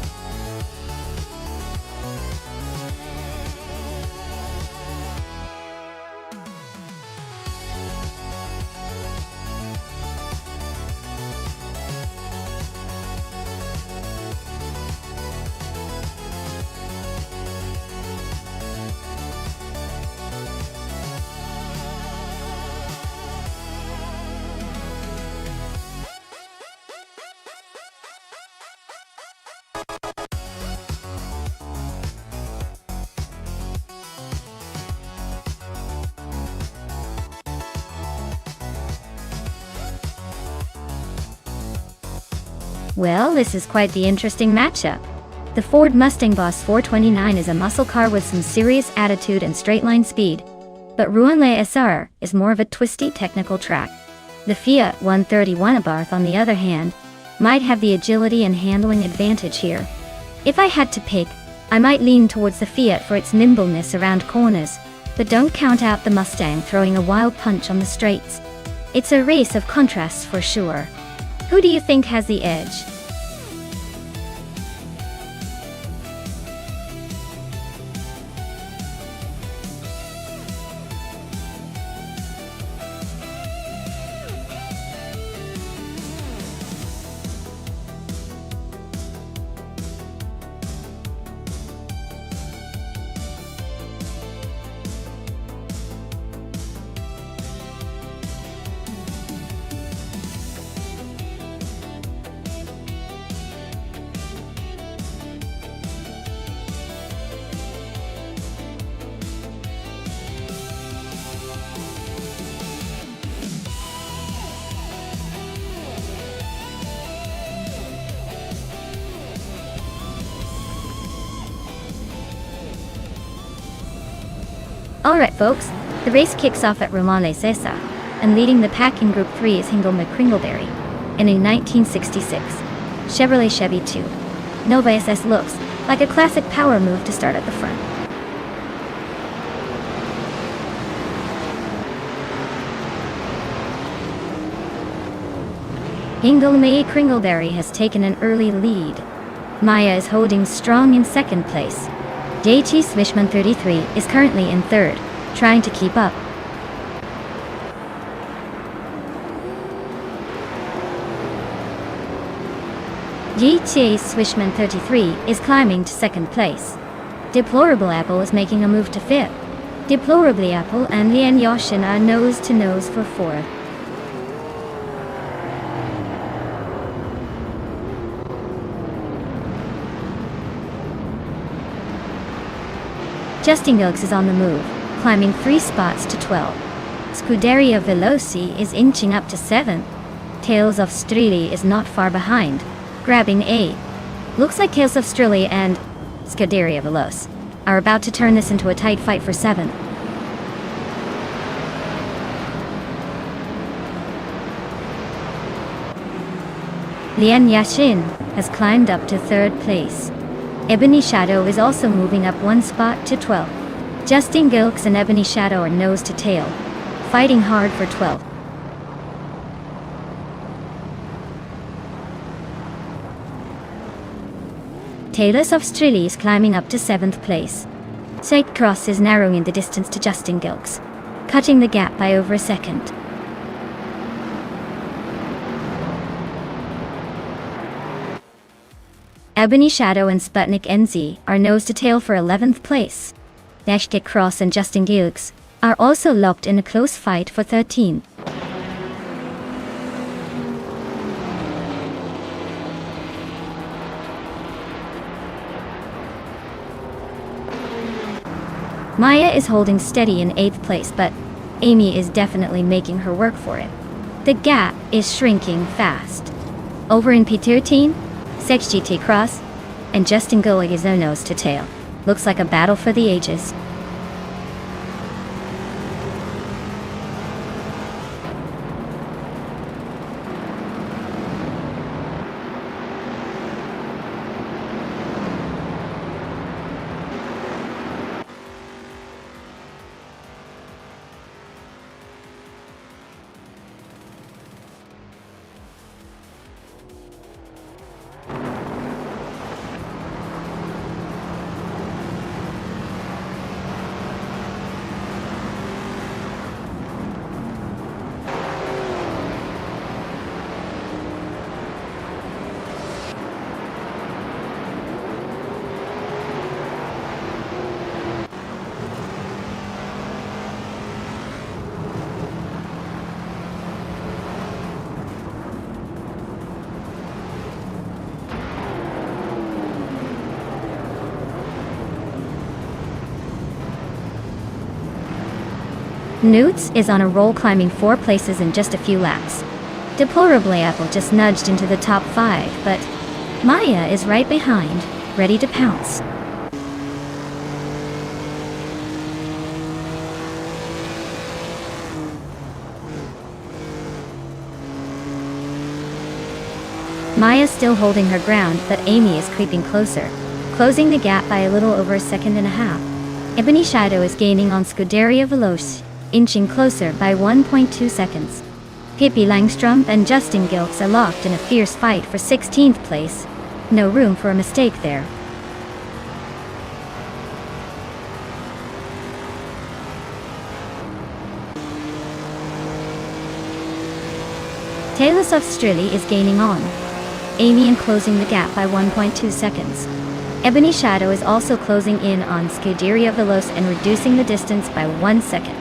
Well, this is quite the interesting matchup. The Ford Mustang Boss 429 is a muscle car with some serious attitude and straight-line speed, but Rouen Les Arts is more of a twisty technical track. The Fiat 131 Abarth, on the other hand, might have the agility and handling advantage here. If I had to pick, I might lean towards the Fiat for its nimbleness around corners, but don't count out the Mustang throwing a wild punch on the straights. It's a race of contrasts for sure. Who do you think has the edge? Alright folks, the race kicks off at Rouen Les Arts, and leading the pack in Group 3 is Hingle McCringleberry, in a 1966 Chevrolet Chevy 2. Nova SS looks like a classic power move to start at the front. Hingle McCringleberry has taken an early lead. Maya is holding strong in second place. JT Swishman 33 is currently in third, trying to keep up. GTA Swishman 33 is climbing to second place. Deplorable Apple is making a move to fifth. Deplorably Apple and Lian Yoshin are nose to nose for fourth. Justin Gilks is on the move, climbing 3 spots to 12. Scuderia Veloci is inching up to 7th. Tales of Strili is not far behind, grabbing 8. Looks like Tales of Strili and Scuderia Veloci are about to turn this into a tight fight for 7th. Lian Yashin has climbed up to 3rd place. Ebony Shadow is also moving up one spot to 12. Justin Gilks and Ebony Shadow are nose to tail, fighting hard for 12. Taylor's Australia is climbing up to 7th place. Sight Cross is narrowing the distance to Justin Gilks, cutting the gap by over a second. Ebony Shadow and Sputnik NZ are nose to tail for 11th place. Sight Cross and Justin Gilks are also locked in a close fight for 13. Maya is holding steady in 8th place, but Amy is definitely making her work for it. The gap is shrinking fast. Over in P13, Sex GT Cross and Justin Gilks is nose to tail. Looks like a battle for the ages. Newts is on a roll, climbing 4 places in just a few laps. Deplorably, Apple just nudged into the top 5, but Maya is right behind, ready to pounce. Maya's still holding her ground, but Amy is creeping closer, closing the gap by a little over a second and a half. Ebony Shadow is gaining on Scuderia Veloce, inching closer by 1.2 seconds. Pippi Langstrom and Justin Gilks are locked in a fierce fight for 16th place. No room for a mistake there. Taylor's Australia is gaining on Amy and closing the gap by 1.2 seconds. Ebony Shadow is also closing in on Scuderia Veloce and reducing the distance by 1 second.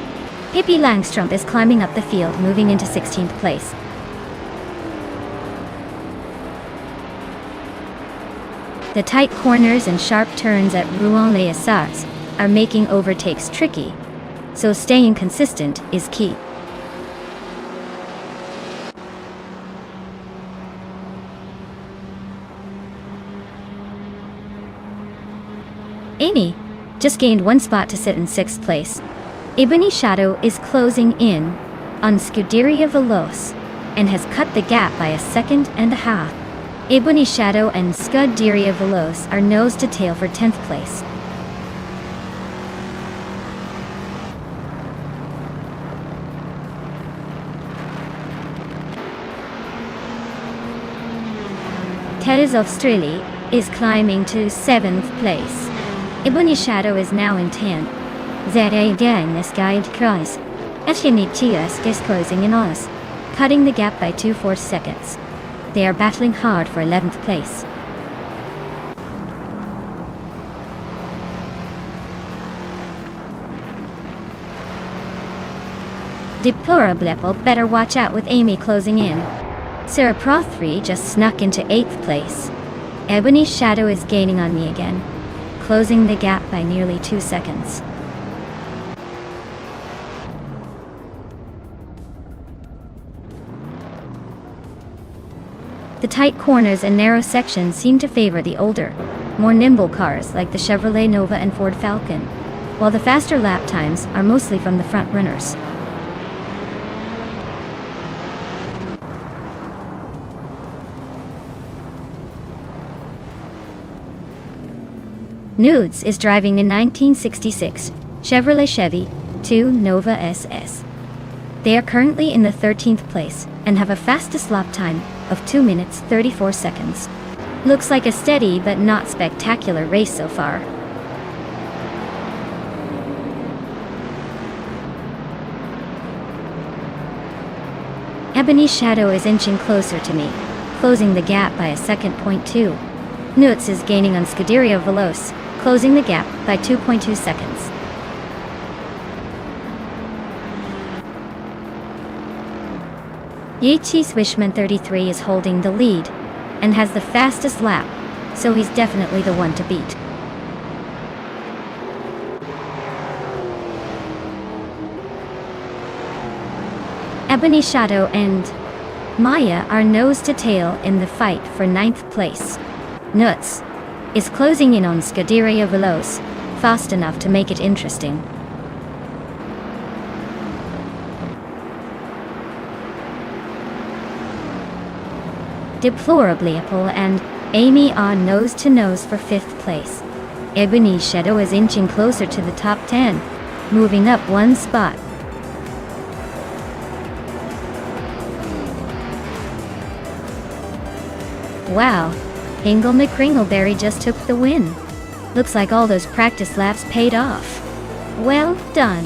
Pippi Langstrom is climbing up the field, moving into 16th place. The tight corners and sharp turns at Rouen-les-Essarts are making overtakes tricky, so staying consistent is key. Amy just gained 1 spot to sit in 6th place. Ebony Shadow is closing in on Scuderia Veloce and has cut the gap by 1.5 seconds. Ebony Shadow and Scuderia Veloce are nose to tail for 10th place. Taylor's Australia is climbing to 7th place. Ebony Shadow is now in 10th. Again this guide cross. Etienne is closing in on us, cutting the gap by 2.4 seconds. They are battling hard for 11th place. Deplorable, better watch out with Amy closing in. Sarah Prothry just snuck into 8th place. Ebony Shadow is gaining on me again, closing the gap by nearly 2 seconds. The tight corners and narrow sections seem to favor the older, more nimble cars like the Chevrolet Nova and Ford Falcon, while the faster lap times are mostly from the front runners. Nudes is driving a 1966 Chevrolet Chevy 2 Nova SS. They are currently in the 13th place and have a fastest lap time of 2 minutes 34 seconds. Looks like a steady but not spectacular race so far. Ebony Shadow is inching closer to me, closing the gap by a second. 2. Nuts is gaining on Scuderia Veloce, closing the gap by 2.2 seconds. Yichi Swishman 33 is holding the lead and has the fastest lap, so he's definitely the one to beat. Ebony Shadow and Maya are nose to tail in the fight for 9th place. Nuts is closing in on Scuderia Veloce, fast enough to make it interesting. Deplorably Apple and Amy are nose to nose for 5th place. Ebony Shadow is inching closer to the top 10, moving up 1 spot. Wow, Hingle McCringleberry just took the win. Looks like all those practice laps paid off. Well done.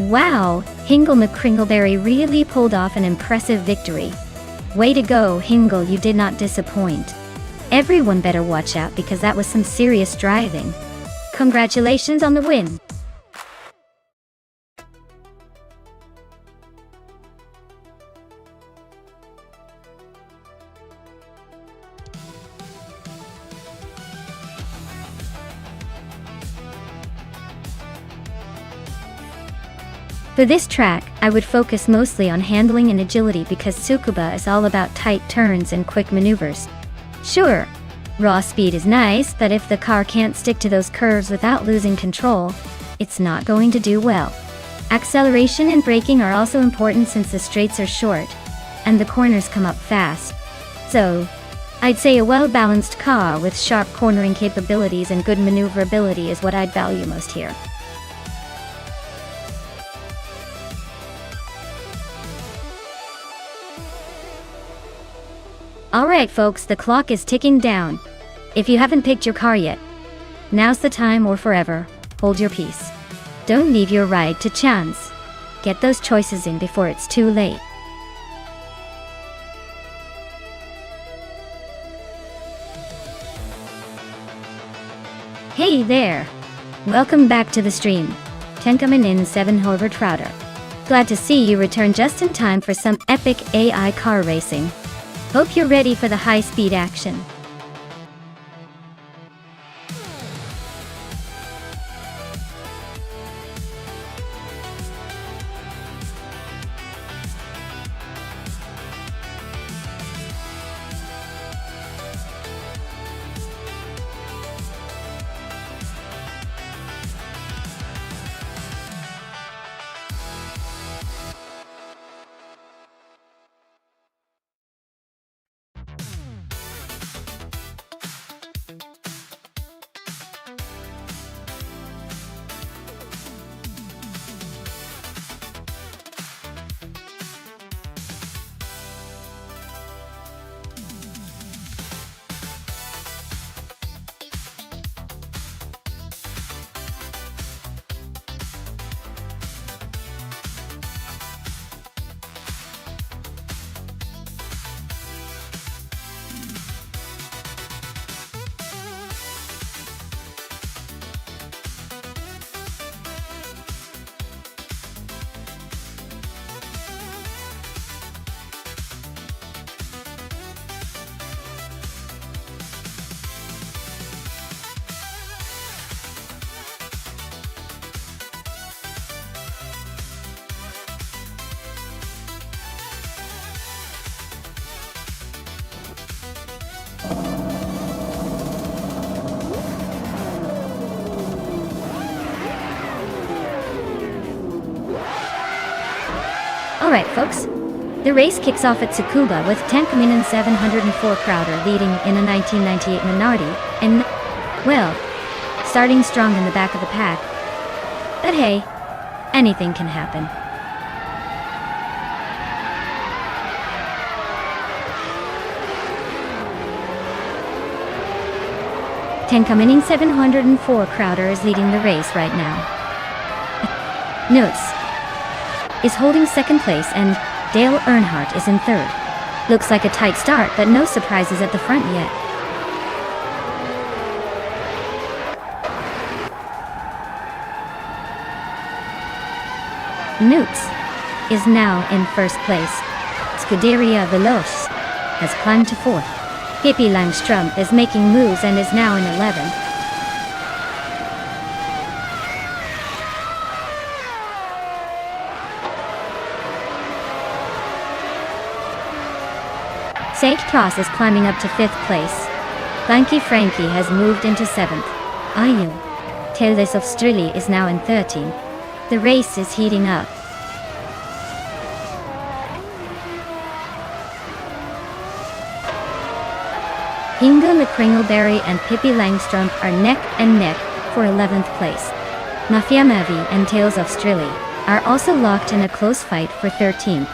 Wow, Hingle McCringleberry really pulled off an impressive victory. Way to go, Hingle, you did not disappoint. Everyone better watch out because that was some serious driving. Congratulations on the win. For this track, I would focus mostly on handling and agility because Tsukuba is all about tight turns and quick maneuvers. Sure, raw speed is nice, but if the car can't stick to those curves without losing control, it's not going to do well. Acceleration and braking are also important since the straights are short, and the corners come up fast. So, I'd say a well-balanced car with sharp cornering capabilities and good maneuverability is what I'd value most here. Alright folks, the clock is ticking down. If you haven't picked your car yet, now's the time or forever. Hold your peace. Don't leave your ride to chance. Get those choices in before it's too late. Hey there! Welcome back to the stream. Tenkaman in 7 Hover Trouter. Glad to see you return just in time for some epic AI car racing. Hope you're ready for the high-speed action. Alright folks, the race kicks off at Tsukuba with Tankaminan 704 Crowder leading in a 1998 Minardi, and, well, starting strong in the back of the pack. But hey, anything can happen. Tankaminan 704 Crowder is leading the race right now. Notes is holding second place and Dale Earnhardt is in third. Looks like a tight start, but no surprises at the front yet. Newts is now in first place. Scuderia Veloce has climbed to fourth. Pippi Langstrom is making moves and is now in 11th. Sage Cross is climbing up to 5th place. Blanky Frankie has moved into 7th. Ayu Teles of Strilly is now in 13th. The race is heating up. Inga McCringleberry and Pippi Langstrom are neck and neck for 11th place. Mafia Mavi and Tales of Strilly are also locked in a close fight for 13th.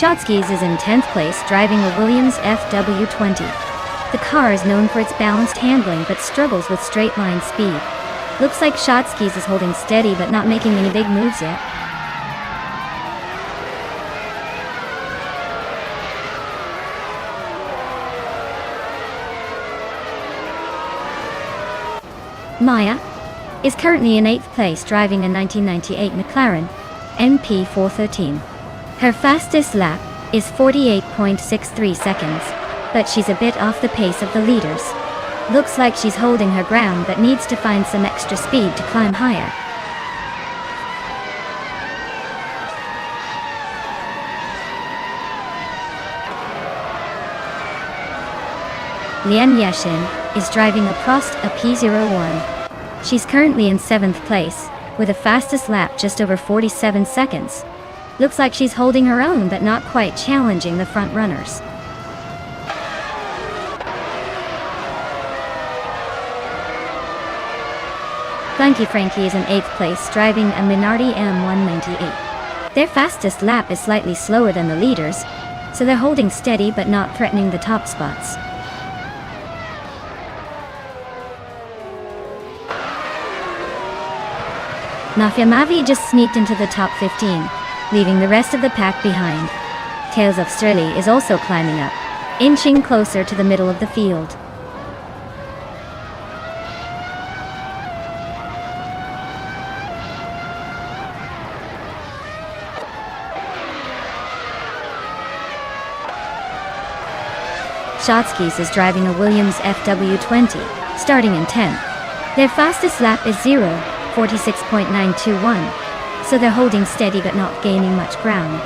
Shotskis is in 10th place driving a Williams FW20. The car is known for its balanced handling but struggles with straight line speed. Looks like Shotskis is holding steady but not making any big moves yet. Maya is currently in 8th place driving a 1998 McLaren MP413. Her fastest lap is 48.63 seconds, but she's a bit off the pace of the leaders. Looks like she's holding her ground but needs to find some extra speed to climb higher. Lian Yashin is driving a Prost a P01. She's currently in 7th place, with a fastest lap just over 47 seconds. Looks like she's holding her own but not quite challenging the front runners. Blanky Frankie is in 8th place driving a Minardi M198. Their fastest lap is slightly slower than the leaders, so they're holding steady but not threatening the top spots. Mafia Mavi just sneaked into the top 15, leaving the rest of the pack behind. Tales of Strilly is also climbing up, inching closer to the middle of the field. Shotskis is driving a Williams FW20, starting in 10th. Their fastest lap is 46.921, so they're holding steady but not gaining much ground.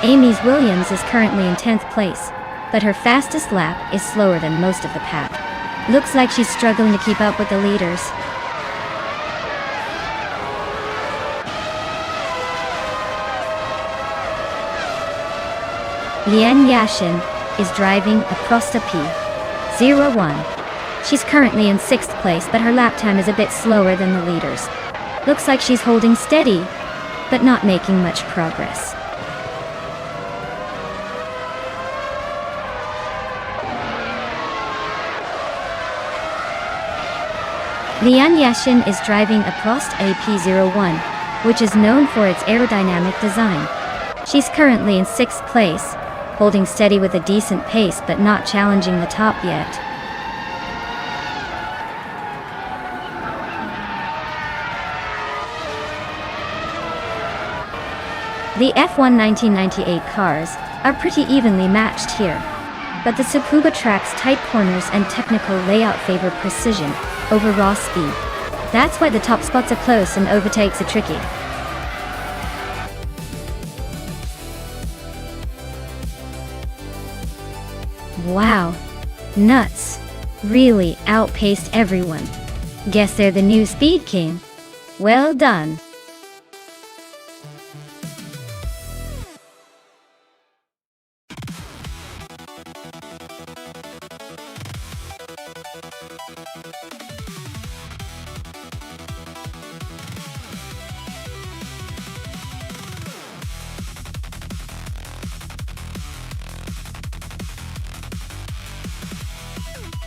Amy's Williams is currently in 10th place, but her fastest lap is slower than most of the pack. Looks like she's struggling to keep up with the leaders. Lian Yashin is driving a Prosta P01. She's currently in 6th place, but her lap time is a bit slower than the leaders. Looks like she's holding steady, but not making much progress. Lian Yashin is driving a Prost AP01, which is known for its aerodynamic design. She's currently in 6th place, holding steady with a decent pace but not challenging the top yet. The F1 1998 cars are pretty evenly matched here, but the Tsukuba track's tight corners and technical layout favor precision over raw speed. That's why the top spots are close and overtakes are tricky. Wow. Nuts. Really outpaced everyone. Guess they're the new Speed King. Well done.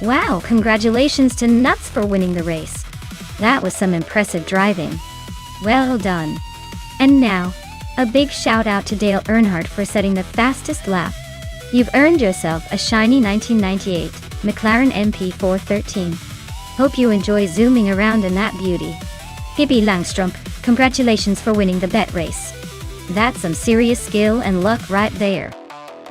Wow, congratulations to Nuts for winning the race. That was some impressive driving. Well done. And now, a big shout out to Dale Earnhardt for setting the fastest lap. You've earned yourself a shiny 1998 McLaren MP413. Hope you enjoy zooming around in that beauty. Pippi Langstrumpf, congratulations for winning the bet race. That's some serious skill and luck right there.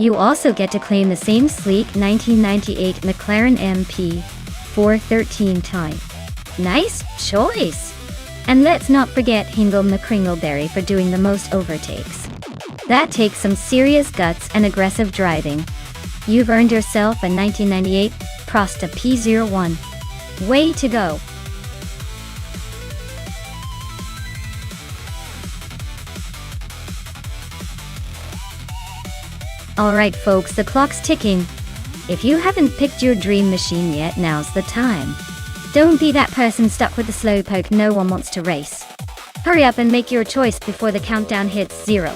You also get to claim the same sleek 1998 McLaren MP413 type. Nice choice! And let's not forget Hingle McCringleberry for doing the most overtakes. That takes some serious guts and aggressive driving. You've earned yourself a 1998 Prosta P01. Way to go! Alright folks, the clock's ticking. If you haven't picked your dream machine yet, now's the time. Don't be that person stuck with the slowpoke no one wants to race. Hurry up and make your choice before the countdown hits 0.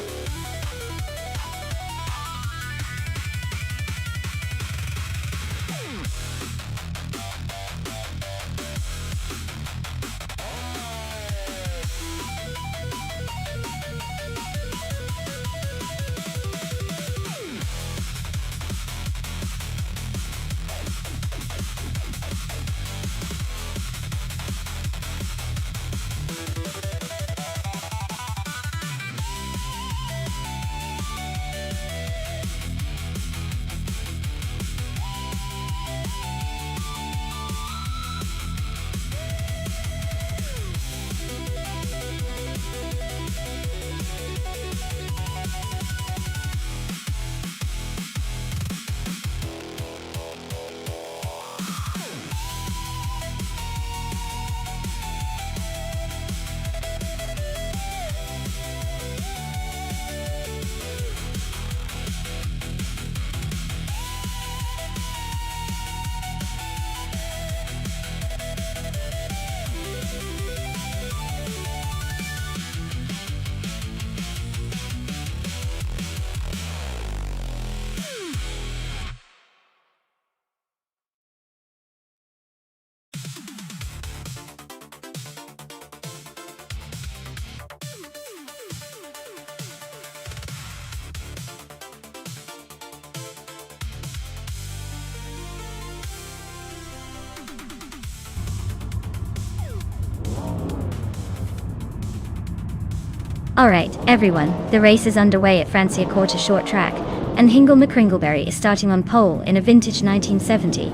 Alright, everyone, the race is underway at Franciacorta short track, and Hingle McCringleberry is starting on pole in a vintage 1970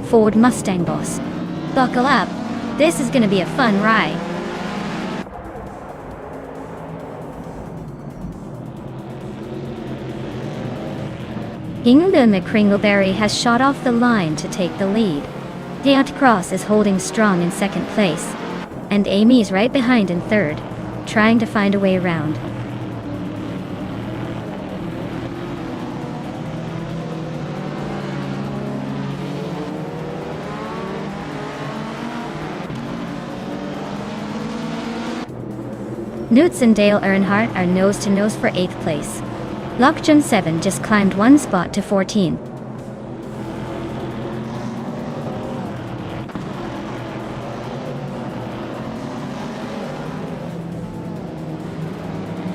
Ford Mustang Boss. Buckle up, this is gonna be a fun ride. Hingle McCringleberry has shot off the line to take the lead. Deontay Cross is holding strong in second place, and Amy is right behind in third, trying to find a way around. Newts and Dale Earnhardt are nose to nose for 8th place. Lockjaw 7 just climbed one spot to 14.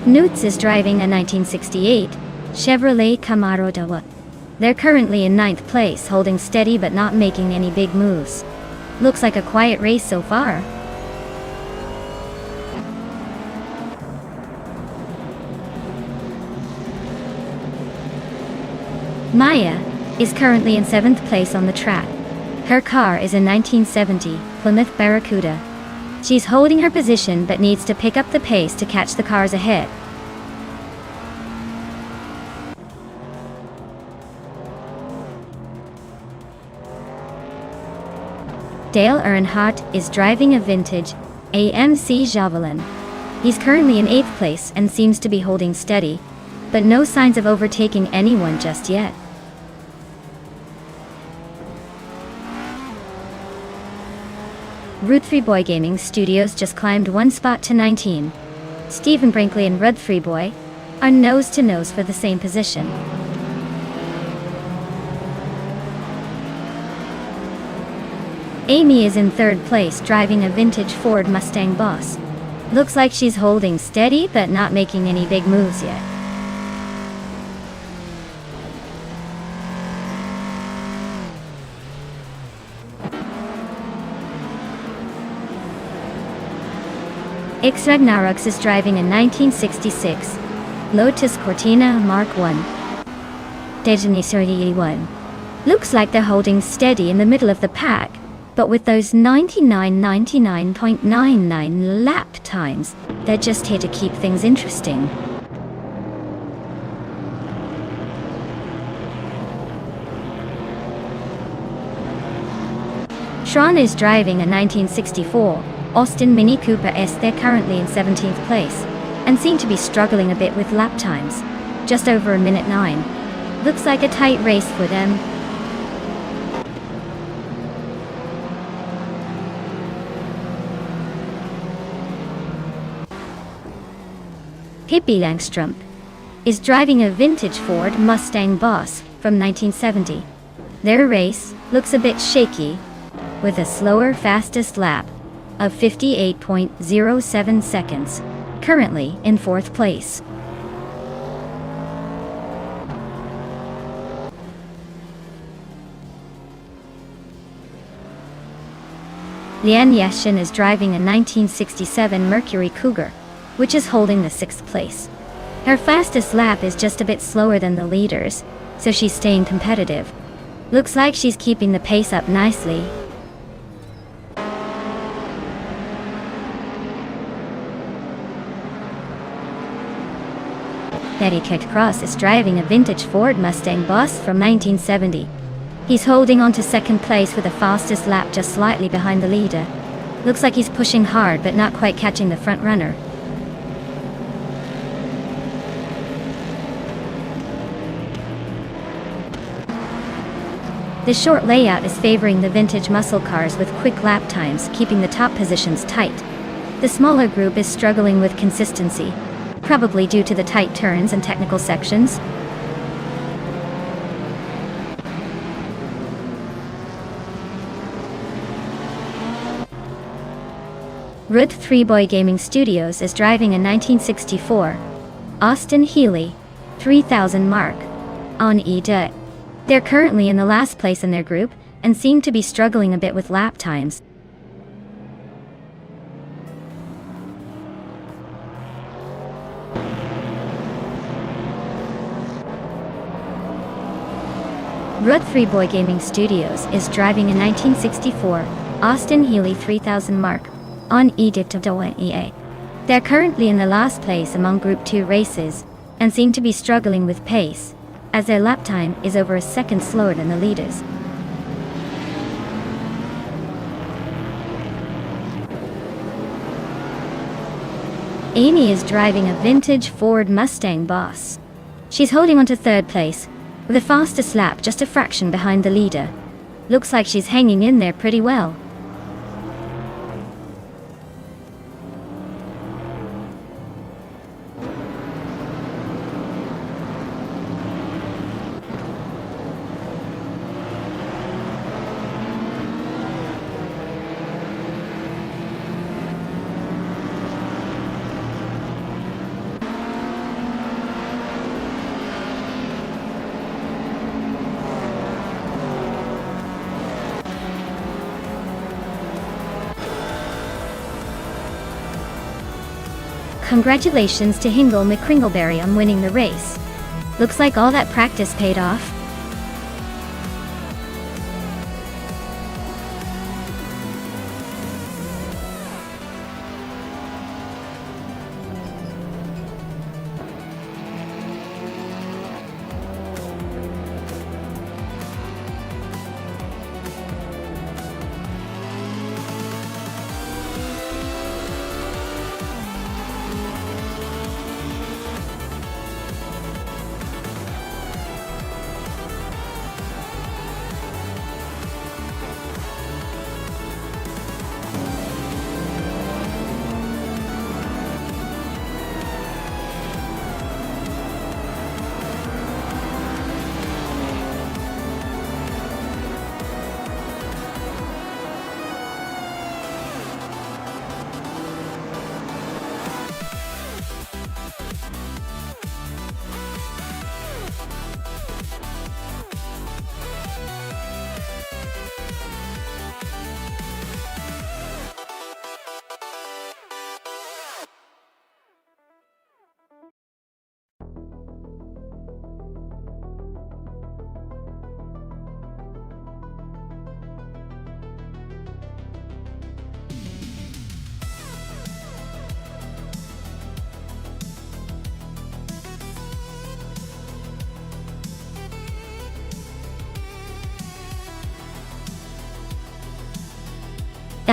Newts is driving a 1968 Chevrolet Camaro Dawa. They're currently in 9th place, holding steady but not making any big moves. Looks like a quiet race so far. Maya is currently in 7th place on the track. Her car is a 1970 Plymouth Barracuda. She's holding her position but needs to pick up the pace to catch the cars ahead. Dale Earnhardt is driving a vintage AMC Javelin. He's currently in 8th place and seems to be holding steady, but no signs of overtaking anyone just yet. Root 3 Boy Gaming Studios just climbed one spot to 19. Stephen Brinkley and Rud 3 Boy are nose to nose for the same position. Amy is in 3rd place driving a vintage Ford Mustang Boss. Looks like she's holding steady but not making any big moves yet. X Ragnarok is driving a 1966 Lotus Cortina Mark I. Dejani 31. Looks like they're holding steady in the middle of the pack, but with those 99.99 lap times, they're just here to keep things interesting. Sean is driving a 1964 Austin Mini Cooper S. They're currently in 17th place, and seem to be struggling a bit with lap times, just over a minute 9. Looks like a tight race for them. Pippi Langstrom is driving a vintage Ford Mustang Boss from 1970. Their race looks a bit shaky, with a slower fastest lap of 58.07 seconds, currently in 4th place. Lian Yashin is driving a 1967 Mercury Cougar, which is holding the 6th place. Her fastest lap is just a bit slower than the leaders, so she's staying competitive. Looks like she's keeping the pace up nicely. Eddie Cross is driving a vintage Ford Mustang Boss from 1970. He's holding on to 2nd place with the fastest lap just slightly behind the leader. Looks like he's pushing hard but not quite catching the front runner. The short layout is favoring the vintage muscle cars with quick lap times, keeping the top positions tight. The smaller group is struggling with consistency, probably due to the tight turns and technical sections. Root 3 Boy Gaming Studios is driving a 1964 Austin Healey 3000 Mark on E-Dirt. They're currently in the last place in their group and seem to be struggling a bit with lap times. Root 3 Boy Gaming Studios is driving a 1964 Austin Healey 3000 Mark on EA. They're currently in the last place among Group 2 races and seem to be struggling with pace, as their lap time is over a second slower than the leaders. Amy is driving a vintage Ford Mustang Boss. She's holding on to 3rd place, with the fastest lap just a fraction behind the leader. Looks like she's hanging in there pretty well. Congratulations to Hingle McCringleberry on winning the race. Looks like all that practice paid off.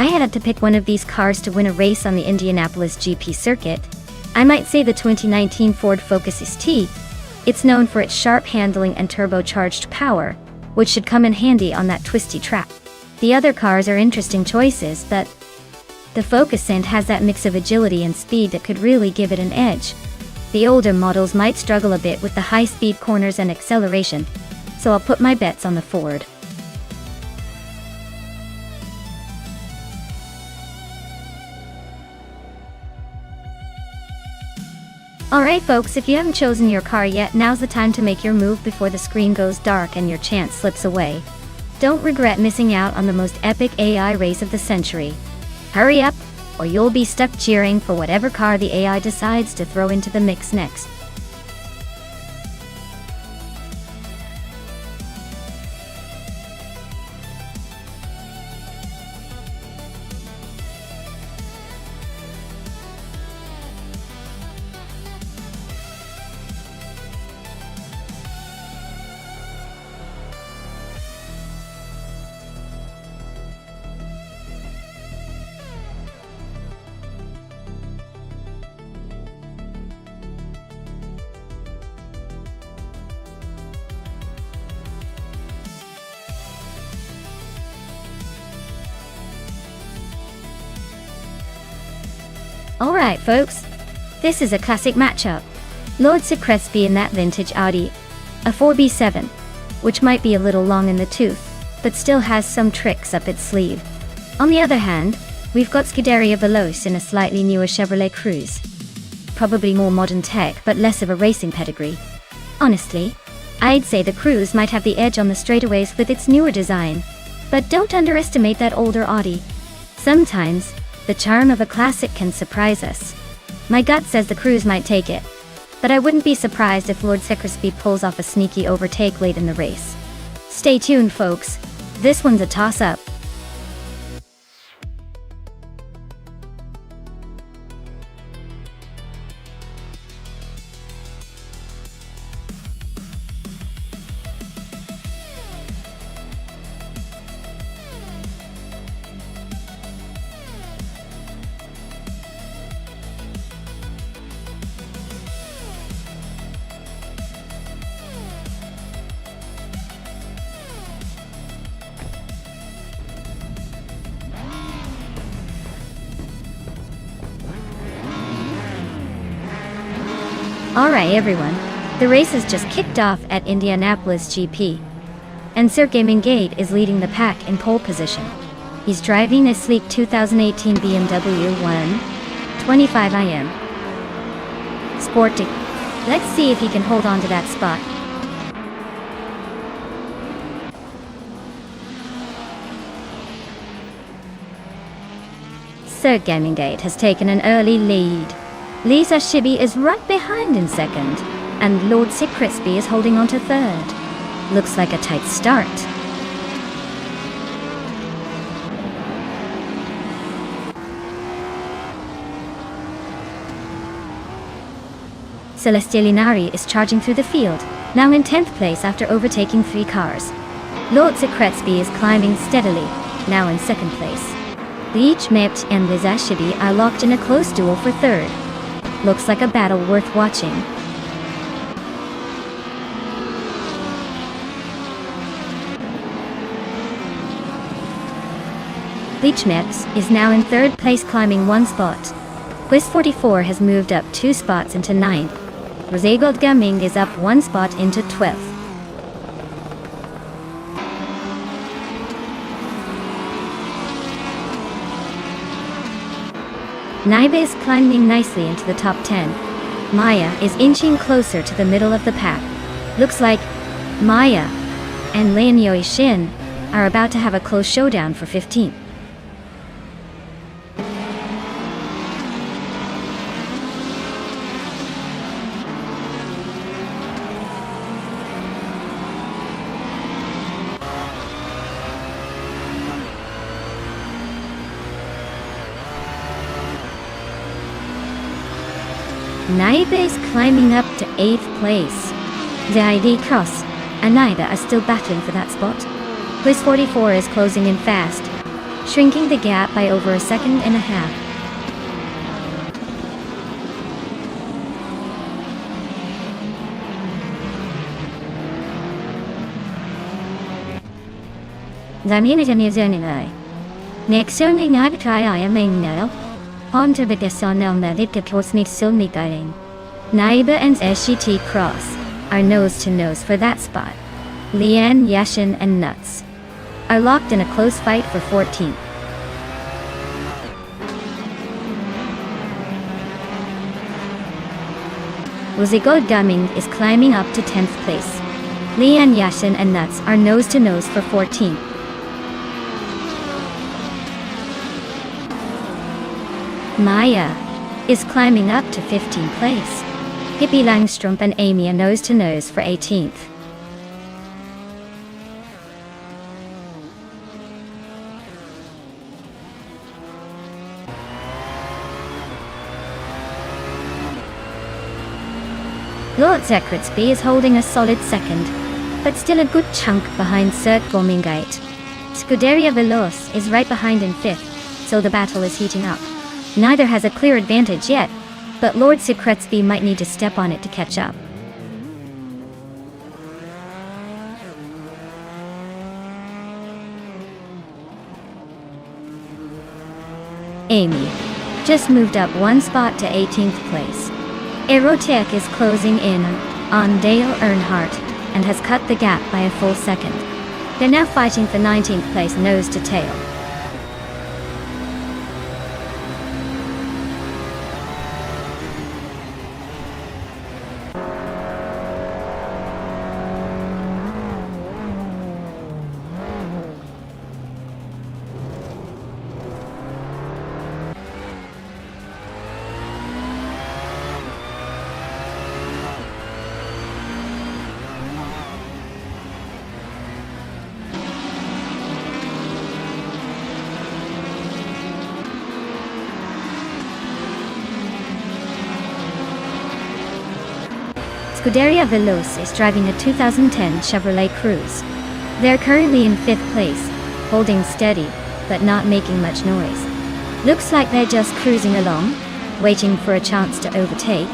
I had to pick one of these cars to win a race on the Indianapolis GP circuit, I might say the 2019 Ford Focus ST. It's known for its sharp handling and turbocharged power, which should come in handy on that twisty track. The other cars are interesting choices, but the Focus ST has that mix of agility and speed that could really give it an edge. The older models might struggle a bit with the high-speed corners and acceleration, so I'll put my bets on the Ford. Alright folks, if you haven't chosen your car yet, now's the time to make your move before the screen goes dark and your chance slips away. Don't regret missing out on the most epic AI race of the century. Hurry up, or you'll be stuck cheering for whatever car the AI decides to throw into the mix next. Alright folks, this is a classic matchup. Lord Secresby in that vintage Audi, a 4B7, which might be a little long in the tooth, but still has some tricks up its sleeve. On the other hand, we've got Scuderia Veloce in a slightly newer Chevrolet Cruze. Probably more modern tech, but less of a racing pedigree. Honestly, I'd say the Cruze might have the edge on the straightaways with its newer design, but don't underestimate that older Audi. Sometimes, the charm of a classic can surprise us. My gut says the Cruze might take it, but I wouldn't be surprised if Lord Secresby pulls off a sneaky overtake late in the race. Stay tuned folks, this one's a toss-up. Alright everyone, the race has just kicked off at Indianapolis GP, and Sir Gaming Gate is leading the pack in pole position. He's driving a sleek 2018 BMW 125 IM. Sporty. Let's see if he can hold on to that spot. Sir Gaming Gate has taken an early lead. Lisa Shibby is right behind in second, and Lord Secresby is holding on to third. Looks like a tight start. Celeste Linari is charging through the field, now in 10th place after overtaking 3 cars. Lord Secresby is climbing steadily, now in 2nd place. Leach Mept and Lisa Shibby are locked in a close duel for 3rd. Looks like a battle worth watching. Leach Meps is now in 3rd place, climbing 1 spot. Quiz 44 has moved up 2 spots into 9th. Rosegold Gaming is up 1 spot into 12th. Naibe is climbing nicely into the top 10. Maya is inching closer to the middle of the pack. Looks like Maya and Leonyoi Shin are about to have a close showdown for 15th. Naibe is climbing up to 8th place. The ID Cross and Naida are still battling for that spot. Quiz 44 is closing in fast. shrinking the gap by over a second and a half. Next only not try I am in now. On to the son of the cosmic sony guiding. Naiba and SGT cross are nose to nose for that spot. Lian, Yashin, and Nuts are locked in a close fight for 14th. Wuzigo Gaming is climbing up to 10th place. Lian, Yashin, and Nuts are nose to nose for 14th. Maya is climbing up to 15th place. Hippie Langstrom and Amy are nose to nose for 18th. Lord Zekritsby is holding a solid second, but still a good chunk behind Sir Gormingate. Scuderia Veloz is right behind in 5th, so the battle is heating up. Neither has a clear advantage yet, but Lord Zekritsby might need to step on it to catch up. Amy just moved up one spot to 18th place. Aerotech is closing in on Dale Earnhardt and has cut the gap by a full second. They're now fighting for 19th place nose to tail. Scuderia Veloz is driving a 2010 Chevrolet Cruze. They're currently in 5th place, holding steady, but not making much noise. Looks like they're just cruising along, waiting for a chance to overtake.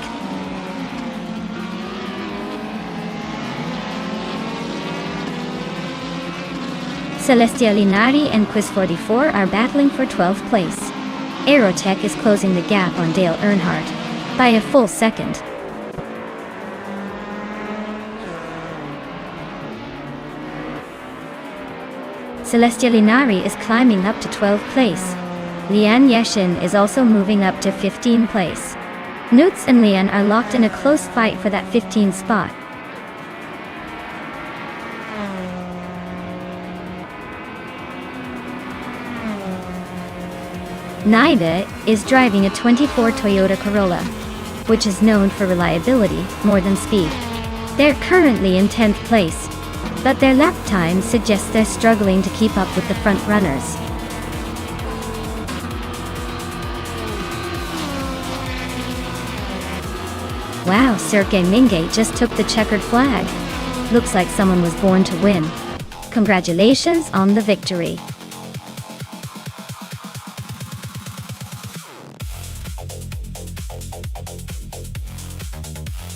Celestia Linari and Quiz 44 are battling for 12th place. Aerotech is closing the gap on Dale Earnhardt by a full second. Celestia Linari is climbing up to 12th place. Lian Yeshin is also moving up to 15th place. Nutz and Lian are locked in a close fight for that 15th spot. Naiba is driving a 24 Toyota Corolla, which is known for reliability more than speed. They're currently in 10th place, but their lap time suggests they're struggling to keep up with the front runners. Wow, Sergei Mingay just took the checkered flag. Looks like someone was born to win. Congratulations on the victory.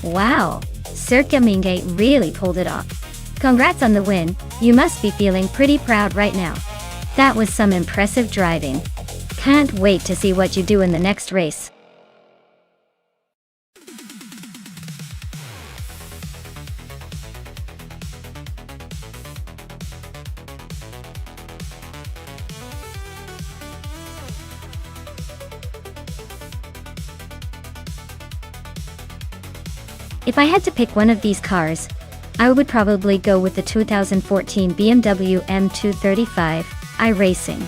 Wow, Sergei Mingay really pulled it off. Congrats on the win, you must be feeling pretty proud right now. That was some impressive driving. Can't wait to see what you do in the next race. If I had to pick one of these cars, I would probably go with the 2014 BMW M235 iRacing.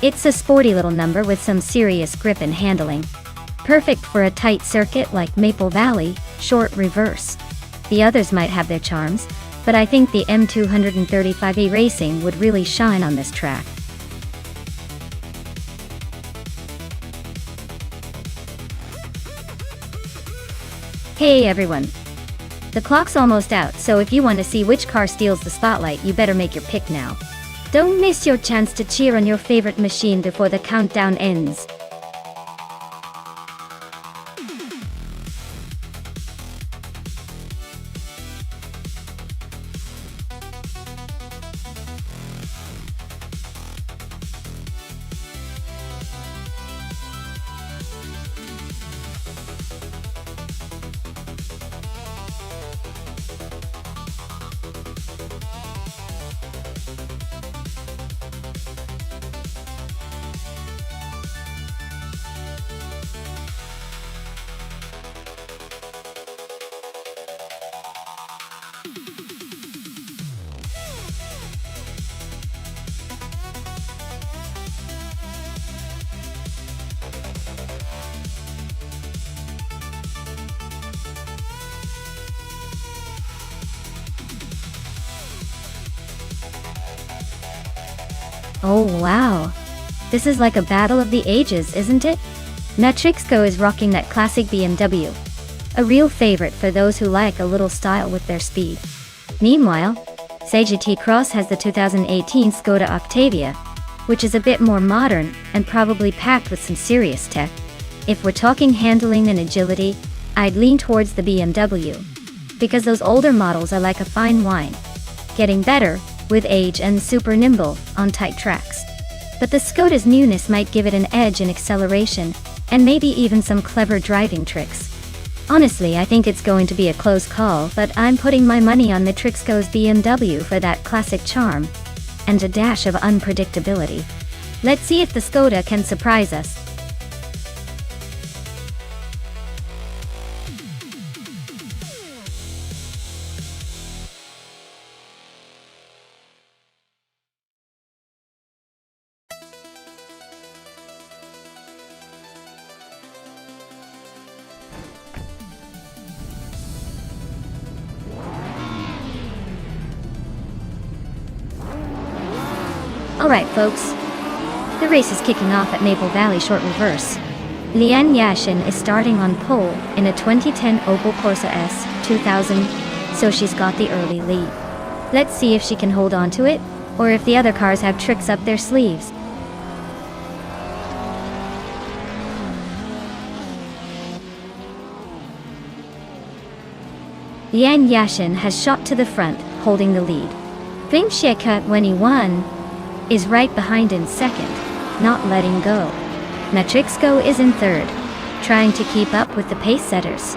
It's a sporty little number with some serious grip and handling. Perfect for a tight circuit like Maple Valley, short reverse. The others might have their charms, but I think the M235 iRacing would really shine on this track. Hey everyone! The clock's almost out, so if you want to see which car steals the spotlight, you better make your pick now. Don't miss your chance to cheer on your favorite machine before the countdown ends. Oh wow. This is like a battle of the ages, isn't it? Matrixco is rocking that classic BMW. A real favorite for those who like a little style with their speed. Meanwhile, GT Cross has the 2018 Skoda Octavia, which is a bit more modern and probably packed with some serious tech. If we're talking handling and agility, I'd lean towards the BMW. Because those older models are like a fine wine, getting better with age and super nimble on tight tracks. But the Skoda's newness might give it an edge in acceleration, and maybe even some clever driving tricks. Honestly, I think it's going to be a close call, but I'm putting my money on Matrixco's BMW for that classic charm and a dash of unpredictability. Let's see if the Skoda can surprise us. Alright folks, the race is kicking off at Maple Valley short reverse. Lian Yashin is starting on pole in a 2010 Opel Corsa S 2000, so she's got the early lead. Let's see if she can hold on to it, or if the other cars have tricks up their sleeves. Lian Yashin has shot to the front, holding the lead. Bing Sheka 21 is right behind in second, not letting go. Matrixco is in third, trying to keep up with the pace setters.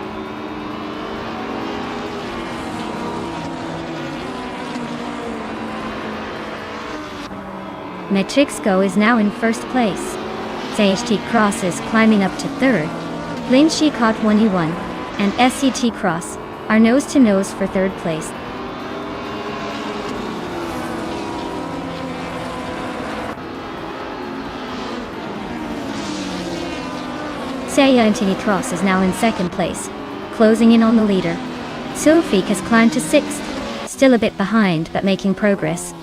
Matrixco is now in first place. GT Cross is climbing up to third. Lin Shikot 21 and SCT Cross are nose-to-nose for third place. Antony Cross is now in second place, closing in on the leader. Sophie has climbed to sixth, still a bit behind but making progress.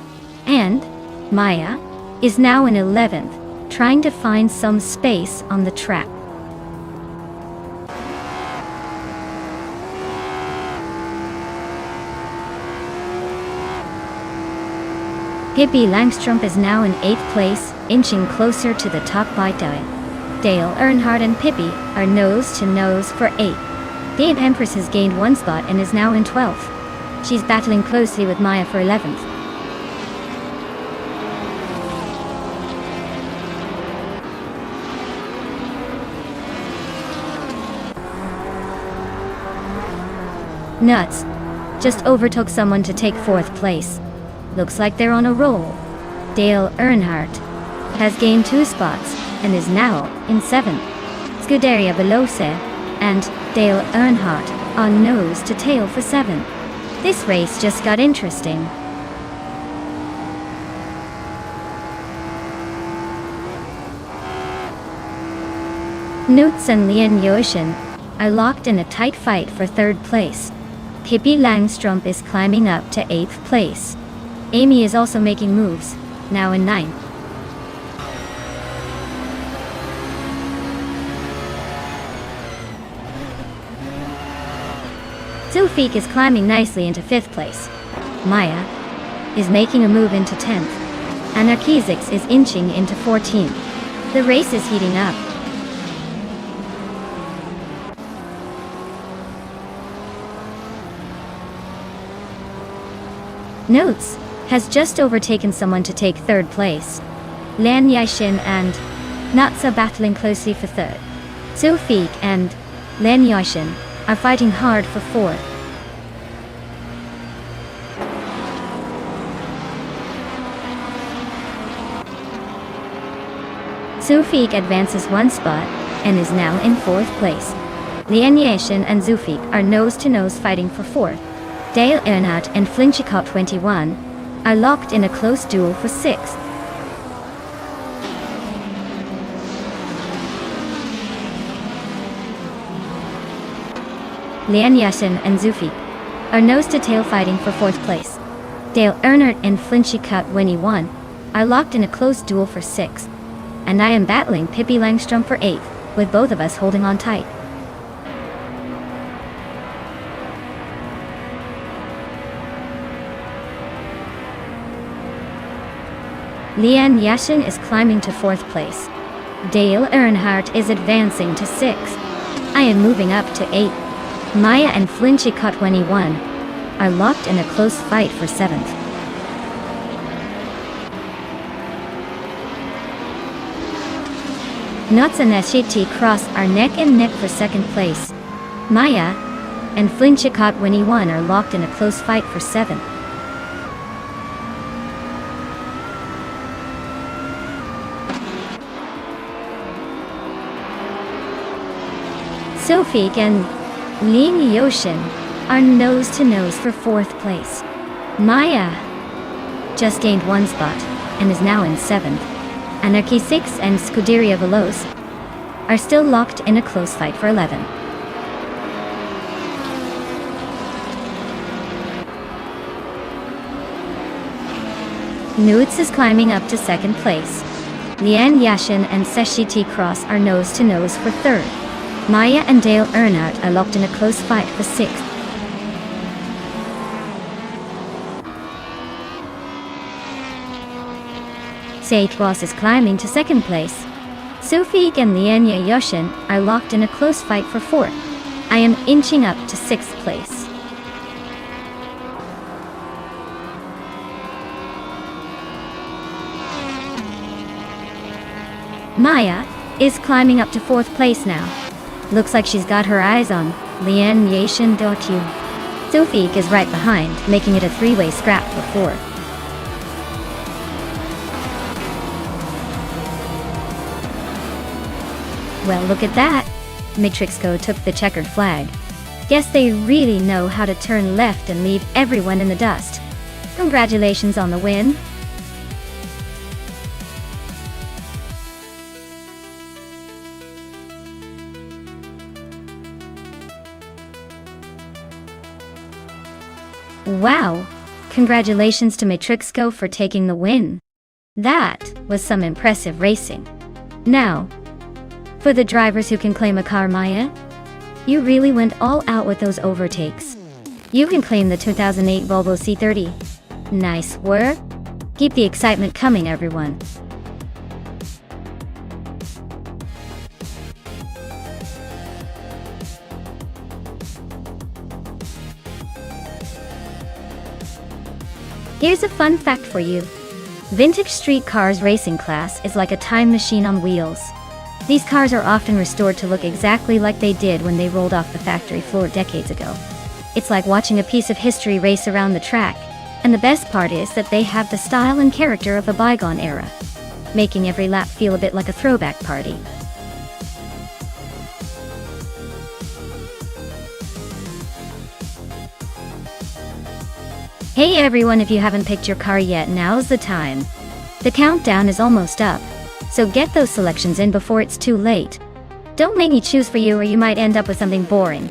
And Maya is now in 11th, trying to find some space on the track. Pippi Langstrup is now in 8th place, inching closer to the top by Dale Earnhardt and Pippi are nose-to-nose for 8th. Dave Empress has gained 1 spot and is now in 12th. She's battling closely with Maya for 11th. Nuts. Just overtook someone to take 4th place. Looks like they're on a roll. Dale Earnhardt has gained 2 spots and is now in 7th. Scuderia Veloce and Dale Earnhardt on nose to tail for 7th. This race just got interesting. Nutz and Lian Yoshin are locked in a tight fight for 3rd place. Pippi Langstrup is climbing up to 8th place. Amy is also making moves, now in 9th. Sophie is climbing nicely into 5th place. Maya is making a move into 10th. Anarchizix is inching into 14th. The race is heating up. Notes has just overtaken someone to take third place. Lan Yixin and Natsa battling closely for third. Sofik and Lan Yixin are fighting hard for fourth. Sofik advances one spot and is now in fourth place. Lian Yixin and Zufik are nose-to-nose fighting for fourth. Dale Earnhardt and Flinchicott 21 are locked in a close duel for sixth. Lian Yixin and Zufik are nose-to-tail fighting for fourth place. Dale Earnhardt and Flinchicott 21 are locked in a close duel for sixth. And I am battling Pippi Langstrom for eighth, with both of us holding on tight. Lian Yixin is climbing to fourth place. Dale Earnhardt is advancing to sixth. I am moving up to eighth. Maya and Flinchicott 21 are locked in a close fight for seventh. Nuts and SHT Cross are neck and neck for second place. Maya and Flinchicott 21 are locked in a close fight for seventh. Sofik and Ling Yoshin are nose-to-nose for fourth place. Maya just gained one spot and is now in seventh. Anarchy 6 and Scuderia Veloz are still locked in a close fight for 11. Nudes is climbing up to second place. Lian Yixin and Seshiti Cross are nose-to-nose for third. Maya and Dale Earnhardt are locked in a close fight for sixth. Sage Ross is climbing to second place. Sofik and Lianya Yoshin are locked in a close fight for fourth. I am inching up to sixth place. Maya is climbing up to fourth place now. Looks like she's got her eyes on Lian Yixin. Sofik is right behind, making it a three-way scrap for fourth. Well, look at that. Matrixco took the checkered flag. Guess they really know how to turn left and leave everyone in the dust. Congratulations on the win. Wow! Congratulations to Matrixco for taking the win. That was some impressive racing. Now, for the drivers who can claim a car, Maya, you really went all out with those overtakes. You can claim the 2008 Volvo C30. Nice work. Keep the excitement coming, everyone. Here's a fun fact for you. Vintage street cars racing class is like a time machine on wheels. These cars are often restored to look exactly like they did when they rolled off the factory floor decades ago. It's like watching a piece of history race around the track, and the best part is that they have the style and character of a bygone era, making every lap feel a bit like a throwback party. Hey everyone, if you haven't picked your car yet, now's the time. The countdown is almost up, so get those selections in before it's too late. Don't make me choose for you or you might end up with something boring.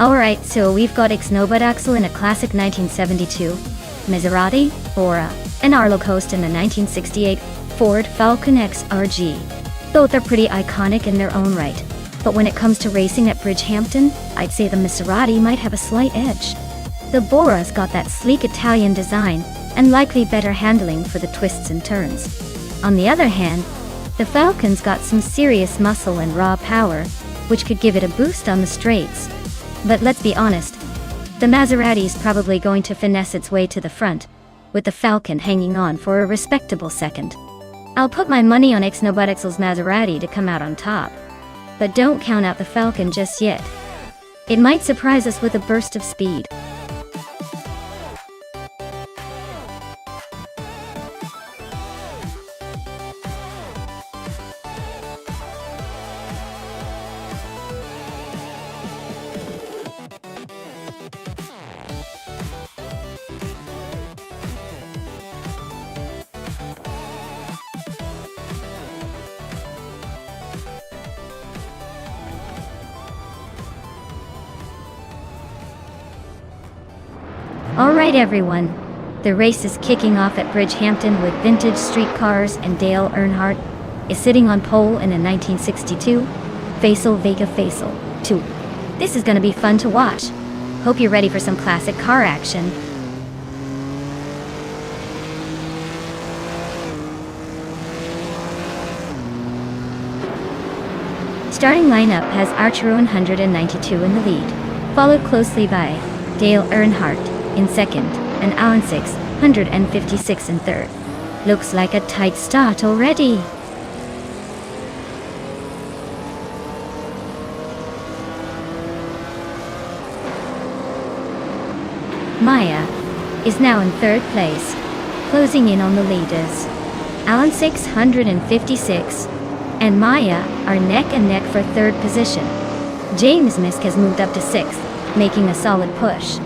Alright, so we've got Axel in a classic 1972 Maserati, Bora, and Arlo Coast in the 1968 Ford Falcon XRG. Both are pretty iconic in their own right, but when it comes to racing at Bridgehampton, I'd say the Maserati might have a slight edge. The Bora's got that sleek Italian design, and likely better handling for the twists and turns. On the other hand, the Falcon's got some serious muscle and raw power, which could give it a boost on the straights. But let's be honest, the Maserati's probably going to finesse its way to the front, with the Falcon hanging on for a respectable second. I'll put my money on Axel's Maserati to come out on top. But don't count out the Falcon just yet. It might surprise us with a burst of speed. Alright everyone, the race is kicking off at Bridgehampton with vintage street cars, and Dale Earnhardt is sitting on pole in a 1962 Faisal Vega Faisal 2. This is gonna be fun to watch. Hope you're ready for some classic car action. Starting lineup has Archer 192 in the lead, followed closely by Dale Earnhardt in second, and Alan 656 in third. Looks like a tight start already. Maya is now in third place, closing in on the leaders. Alan 656 and Maya are neck and neck for third position. James Misk has moved up to sixth, making a solid push.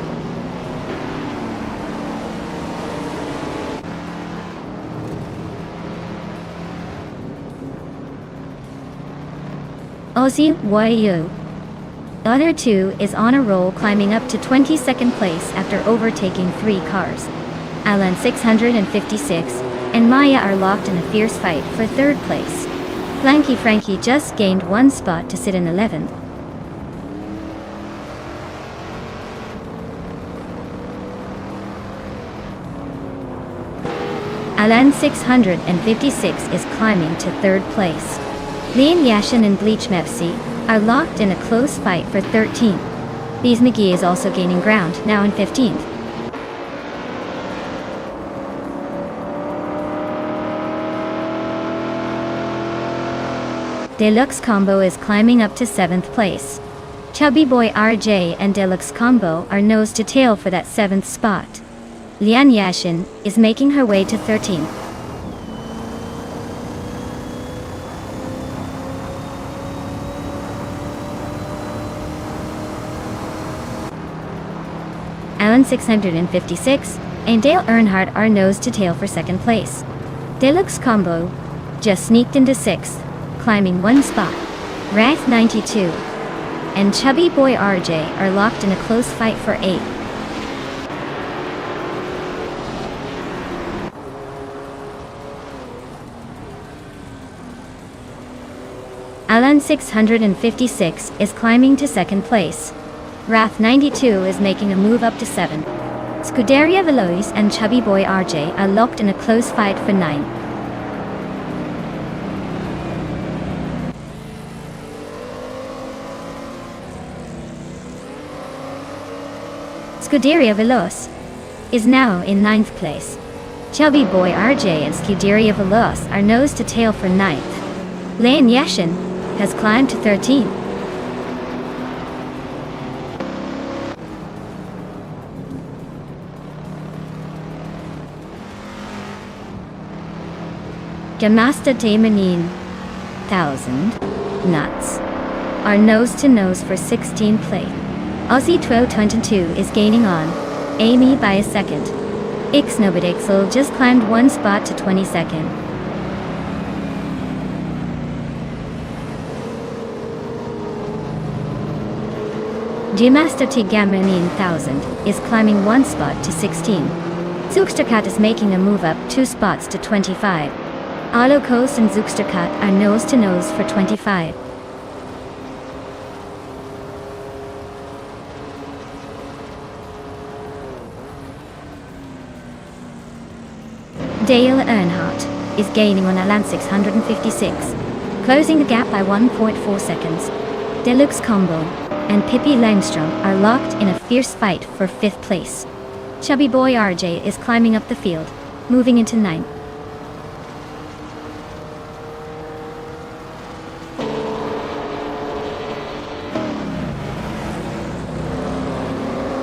Aussie YU. The other two is on a roll, climbing up to 22nd place after overtaking 3 cars. Alan 656 and Maya are locked in a fierce fight for third place. Flanky Frankie just gained 1 spot to sit in 11th. Alan 656 is climbing to third place. Liam Yashin and Bleach Mepsi are locked in a close fight for 13th. Bees McGee is also gaining ground, now in 15th. Deluxe Combo is climbing up to 7th place. Chubby Boy RJ and Deluxe Combo are nose to tail for that 7th spot. Lian Yashin is making her way to 13th. Alan 656 and Dale Earnhardt are nose to tail for 2nd place. Deluxe Combo just sneaked into 6th, climbing 1 spot. Wrath 92 and Chubby Boy RJ are locked in a close fight for 8th. Alan 656 is climbing to 2nd place. Wrath 92 is making a move up to 7th. Scuderia Veloz and Chubby Boy RJ are locked in a close fight for 9th. Scuderia Veloz is now in 9th place. Chubby Boy RJ and Scuderia Veloz are nose to tail for 9th. Lane Yashin has climbed to 13th. Gamasta Damanin 1000 Nuts are nose to nose for 16th place. Aussie 1222 is gaining on Amy by a second. Ixnobidixel just climbed 1 spot to 22nd. Master Tigamin 1000 is climbing 1 spot to 16. Zugsterkat is making a move up 2 spots to 25. Alo Coast and Zugsterkat are nose to nose for 25. Dale Earnhardt is gaining on Alan 656, closing the gap by 1.4 seconds. Deluxe Combo and Pippi Langstrom are locked in a fierce fight for 5th place. Chubby Boy RJ is climbing up the field, moving into 9th.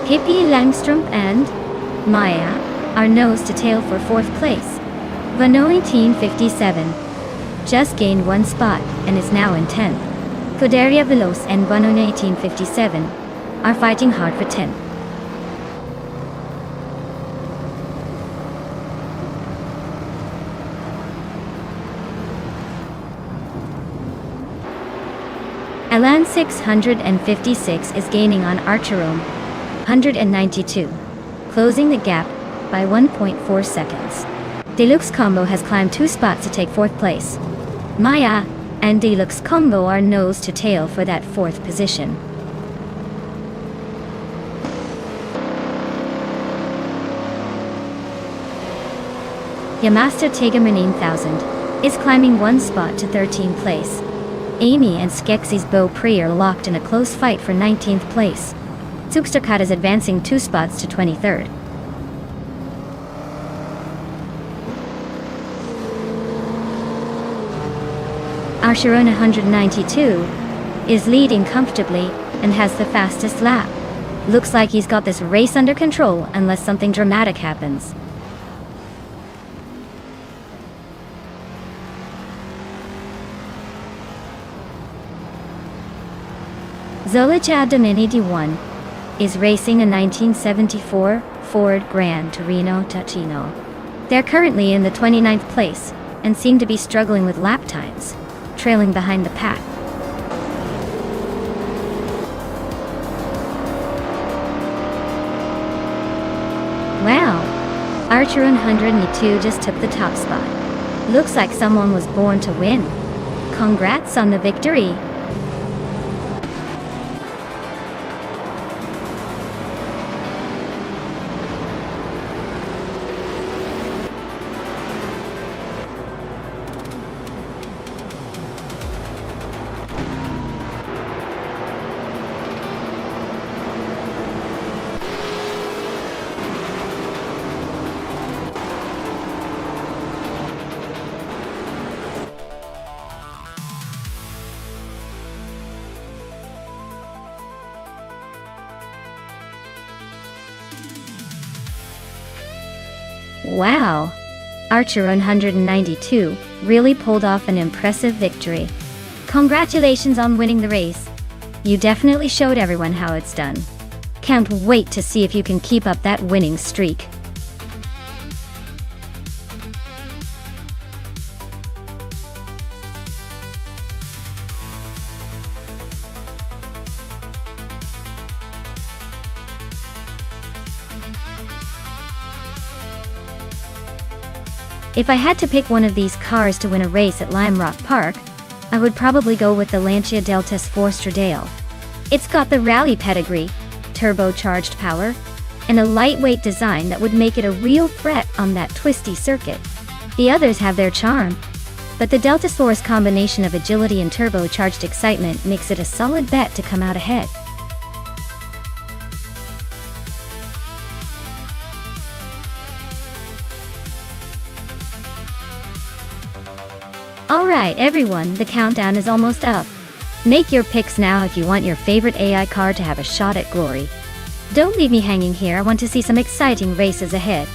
Pippi Langstrom and Maya are nose to tail for 4th place. Vanoi 1857 just gained 1 spot and is now in 10th. Coderia Veloz and Vanoi 1857 are fighting hard for 10th. Alan 656 is gaining on Archerome 192, closing the gap by 1.4 seconds. Deluxe Combo has climbed 2 spots to take 4th place. Maya and Deluxe Combo are nose to tail for that 4th position. Yamaster Tegamin 1000 is climbing 1 spot to 13th place. Amy and Skeksis Beau Pre are locked in a close fight for 19th place. Zugsterkat is advancing 2 spots to 23rd. Archeron 192 is leading comfortably and has the fastest lap. Looks like he's got this race under control unless something dramatic happens. Zolija Domini 1 is racing a 1974 Ford Gran Torino Ticino. They're currently in the 29th place and seem to be struggling with lap times, trailing behind the pack. Wow! Archer 102 just took the top spot. Looks like someone was born to win. Congrats on the victory! Wow! Archer 192 really pulled off an impressive victory. Congratulations on winning the race. You definitely showed everyone how it's done. Can't wait to see if you can keep up that winning streak. If I had to pick one of these cars to win a race at Lime Rock Park, I would probably go with the Lancia Deltas Forster Dale. It's got the rally pedigree, turbocharged power, and a lightweight design that would make it a real threat on that twisty circuit. The others have their charm, but the Deltas Force combination of agility and turbocharged excitement makes it a solid bet to come out ahead. Alright everyone, the countdown is almost up. Make your picks now if you want your favorite AI car to have a shot at glory. Don't leave me hanging here, I want to see some exciting races ahead.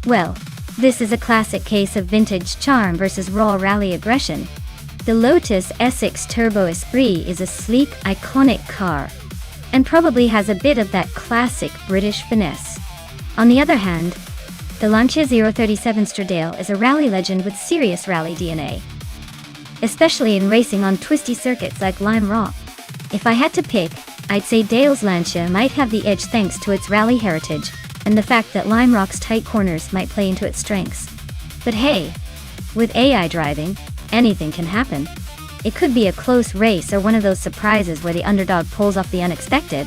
Well, this is a classic case of vintage charm versus raw rally aggression. The Lotus S6 Turbo Esprit is a sleek, iconic car, and probably has a bit of that classic British finesse. On the other hand, the Lancia 037 Stradale is a rally legend with serious rally DNA, especially in racing on twisty circuits like Lime Rock. If I had to pick, I'd say Dale's Lancia might have the edge thanks to its rally heritage, and the fact that Lime Rock's tight corners might play into its strengths. But hey, with AI driving, anything can happen. It could be a close race or one of those surprises where the underdog pulls off the unexpected.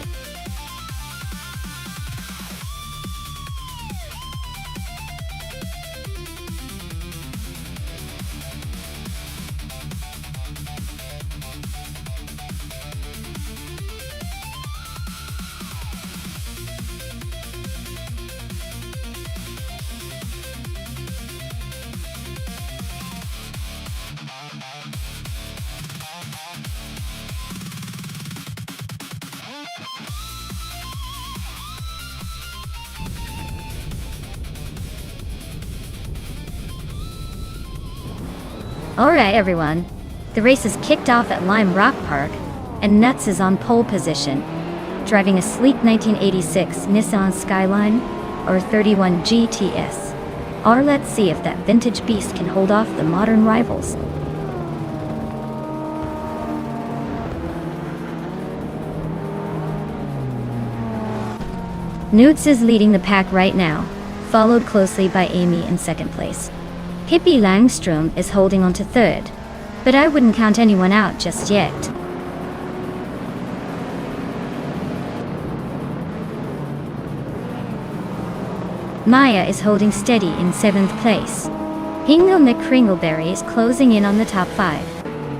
Alright everyone, the race is kicked off at Lime Rock Park, and Nuts is on pole position, driving a sleek 1986 Nissan Skyline or 31 GTS. Or let's see if that vintage beast can hold off the modern rivals. Newts is leading the pack right now, followed closely by Amy in second place. Pippi Langstrom is holding on to third, but I wouldn't count anyone out just yet. Maya is holding steady in seventh place. Hingle McCringleberry is closing in on the top 5.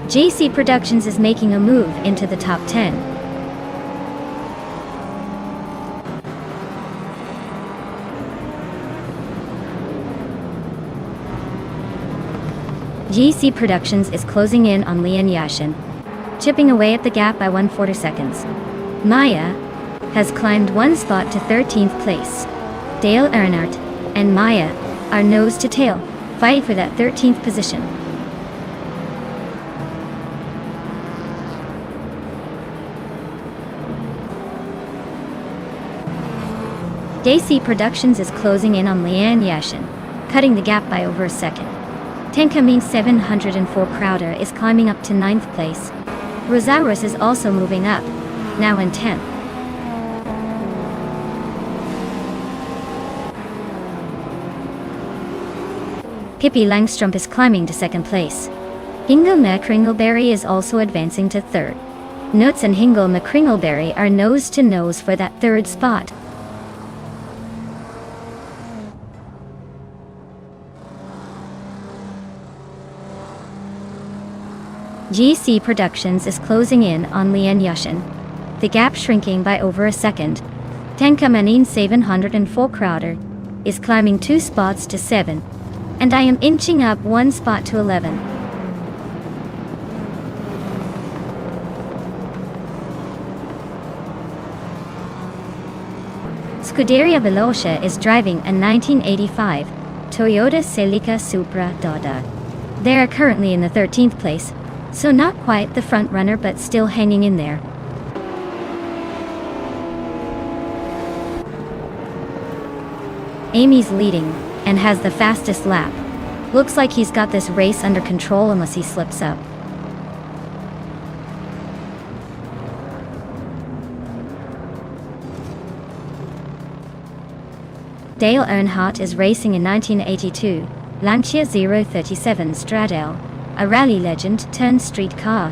JC Productions is making a move into the top 10. GC Productions is closing in on Lian Yashin, chipping away at the gap by 1/4 seconds. Maya has climbed one spot to 13th place. Dale Earnhardt and Maya are nose to tail, fighting for that 13th position. JC Productions is closing in on Lian Yashin, cutting the gap by over a second. Tenkamin 704 Crowder is climbing up to 9th place. Rosaurus is also moving up, now in 10th. Pippi Langstrom is climbing to 2nd place. Hingle McCringleberry is also advancing to 3rd. Nuts and Hingle McCringleberry are nose to nose for that 3rd spot. GC Productions is closing in on Lian Yashin, the gap shrinking by over a second. Tenkamanin 704 Crowder is climbing 2 spots to 7, and I am inching up 1 spot to 11. Scuderia Velocia is driving a 1985 Toyota Celica Supra Dada. They are currently in the 13th place, so not quite the front runner but still hanging in there. Amy's leading and has the fastest lap. Looks like he's got this race under control unless he slips up. Dale Earnhardt is racing a 1982 Lancia 037 Stradale, a rally legend turned street car.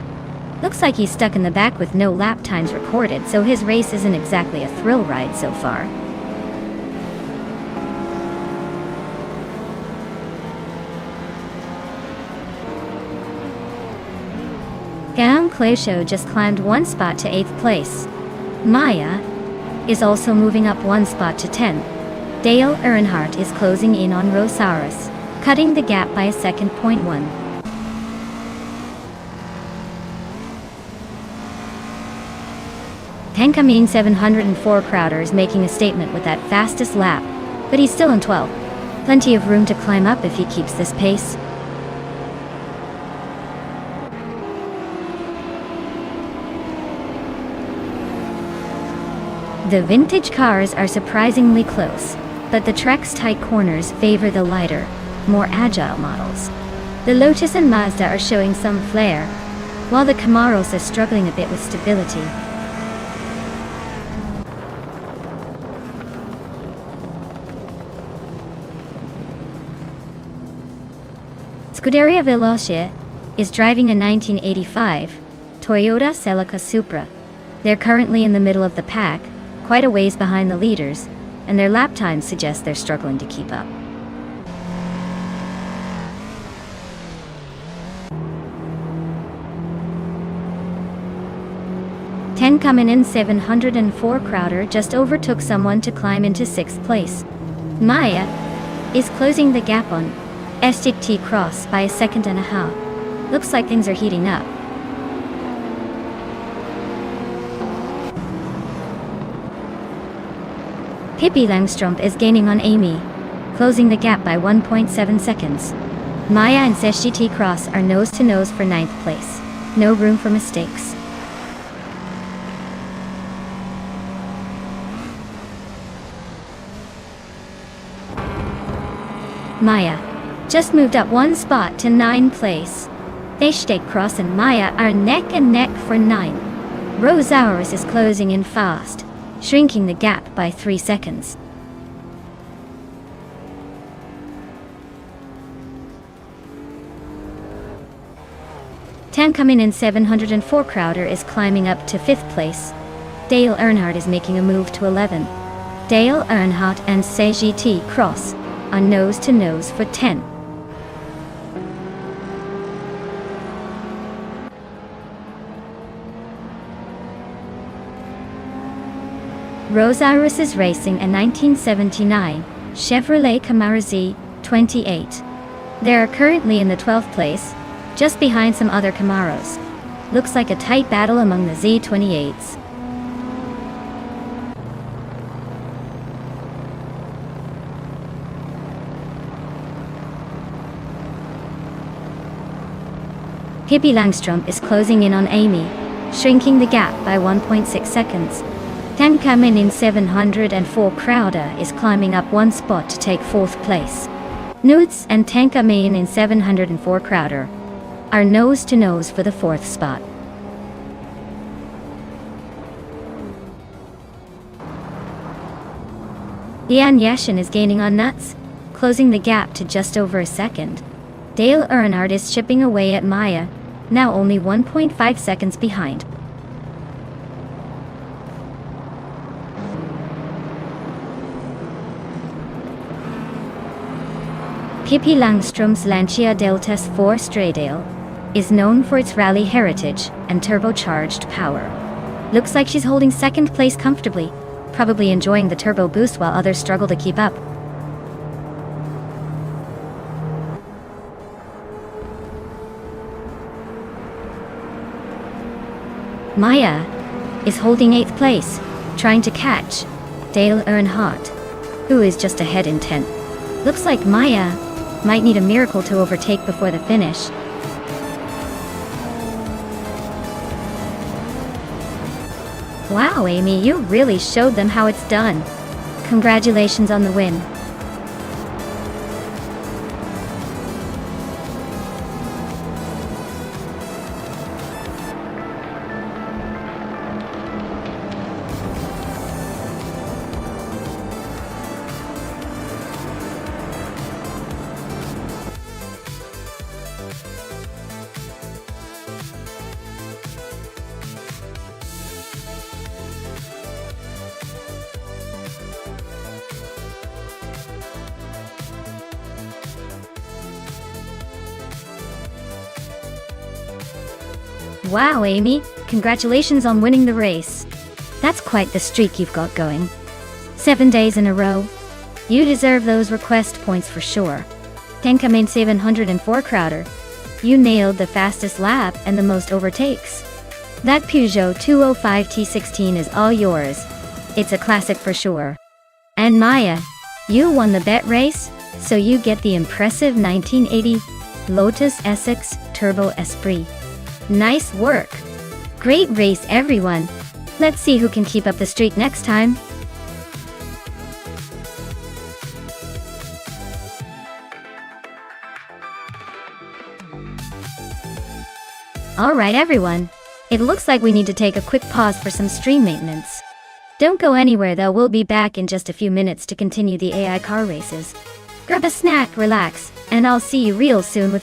Looks like he's stuck in the back with no lap times recorded, so his race isn't exactly a thrill ride so far. Gaon Cléchot just climbed 1 spot to 8th place. Maya is also moving up 1 spot to 10th. Dale Earnhardt is closing in on Rosaurus, cutting the gap by a second. 0.1. Tenkamin 704 Crowder is making a statement with that fastest lap, but he's still in 12th. Plenty of room to climb up if he keeps this pace. The vintage cars are surprisingly close, but the track's tight corners favor the lighter, more agile models. The Lotus and Mazda are showing some flair, while the Camaros are struggling a bit with stability. Scuderia Veloce is driving a 1985 Toyota Celica Supra. They're currently in the middle of the pack, quite a ways behind the leaders, and their lap times suggest they're struggling to keep up. Ten coming in 704 Crowder just overtook someone to climb into 6th place. Maya is closing the gap on SGT Cross by a second and a half. Looks like things are heating up. Pippi Langstrup is gaining on Amy, closing the gap by 1.7 seconds. Maya and SGT Cross are nose to nose for 9th place. No room for mistakes. Maya just moved up one spot to 9th place. SGT Cross and Maya are neck and neck for 9. Rosaurus is closing in fast, shrinking the gap by 3 seconds. Ten coming in 704 Crowder is climbing up to 5th place. Dale Earnhardt is making a move to 11. Dale Earnhardt and SGT Cross are nose to nose for 10. Rosaurus is racing a 1979 Chevrolet Camaro Z28. They are currently in the 12th place, just behind some other Camaros. Looks like a tight battle among the Z28s. Pippi Langstrup is closing in on Amy, shrinking the gap by 1.6 seconds. Ten coming in 704 Crowder is climbing up one spot to take 4th place. Newts and Ten coming in 704 Crowder are nose to nose for the 4th spot. Ian Yashin is gaining on Nuts, closing the gap to just over a second. Dale Earnhardt is chipping away at Maya, now only 1.5 seconds behind. Pippi Langstrup's Lancia Deltas 4 Straydale is known for its rally heritage and turbocharged power. Looks like she's holding 2nd place comfortably, probably enjoying the turbo boost while others struggle to keep up. Maya is holding 8th place, trying to catch Dale Earnhardt, who is just ahead in 10th. Looks like Maya might need a miracle to overtake before the finish. Wow, Amy, you really showed them how it's done. Congratulations on the win. Wow, Amy, congratulations on winning the race. That's quite the streak you've got going. 7 days in a row. You deserve those request points for sure. Tenka main 704 Crowder. You nailed the fastest lap and the most overtakes. That Peugeot 205 T16 is all yours. It's a classic for sure. And Maya, you won the bet race? So you get the impressive 1980 Lotus Essex Turbo Esprit. Nice work! Great race, everyone! Let's see who can keep up the streak next time. Alright everyone, it looks like we need to take a quick pause for some stream maintenance. Don't go anywhere though, we'll be back in just a few minutes to continue the AI car races. Grab a snack, relax, and I'll see you real soon with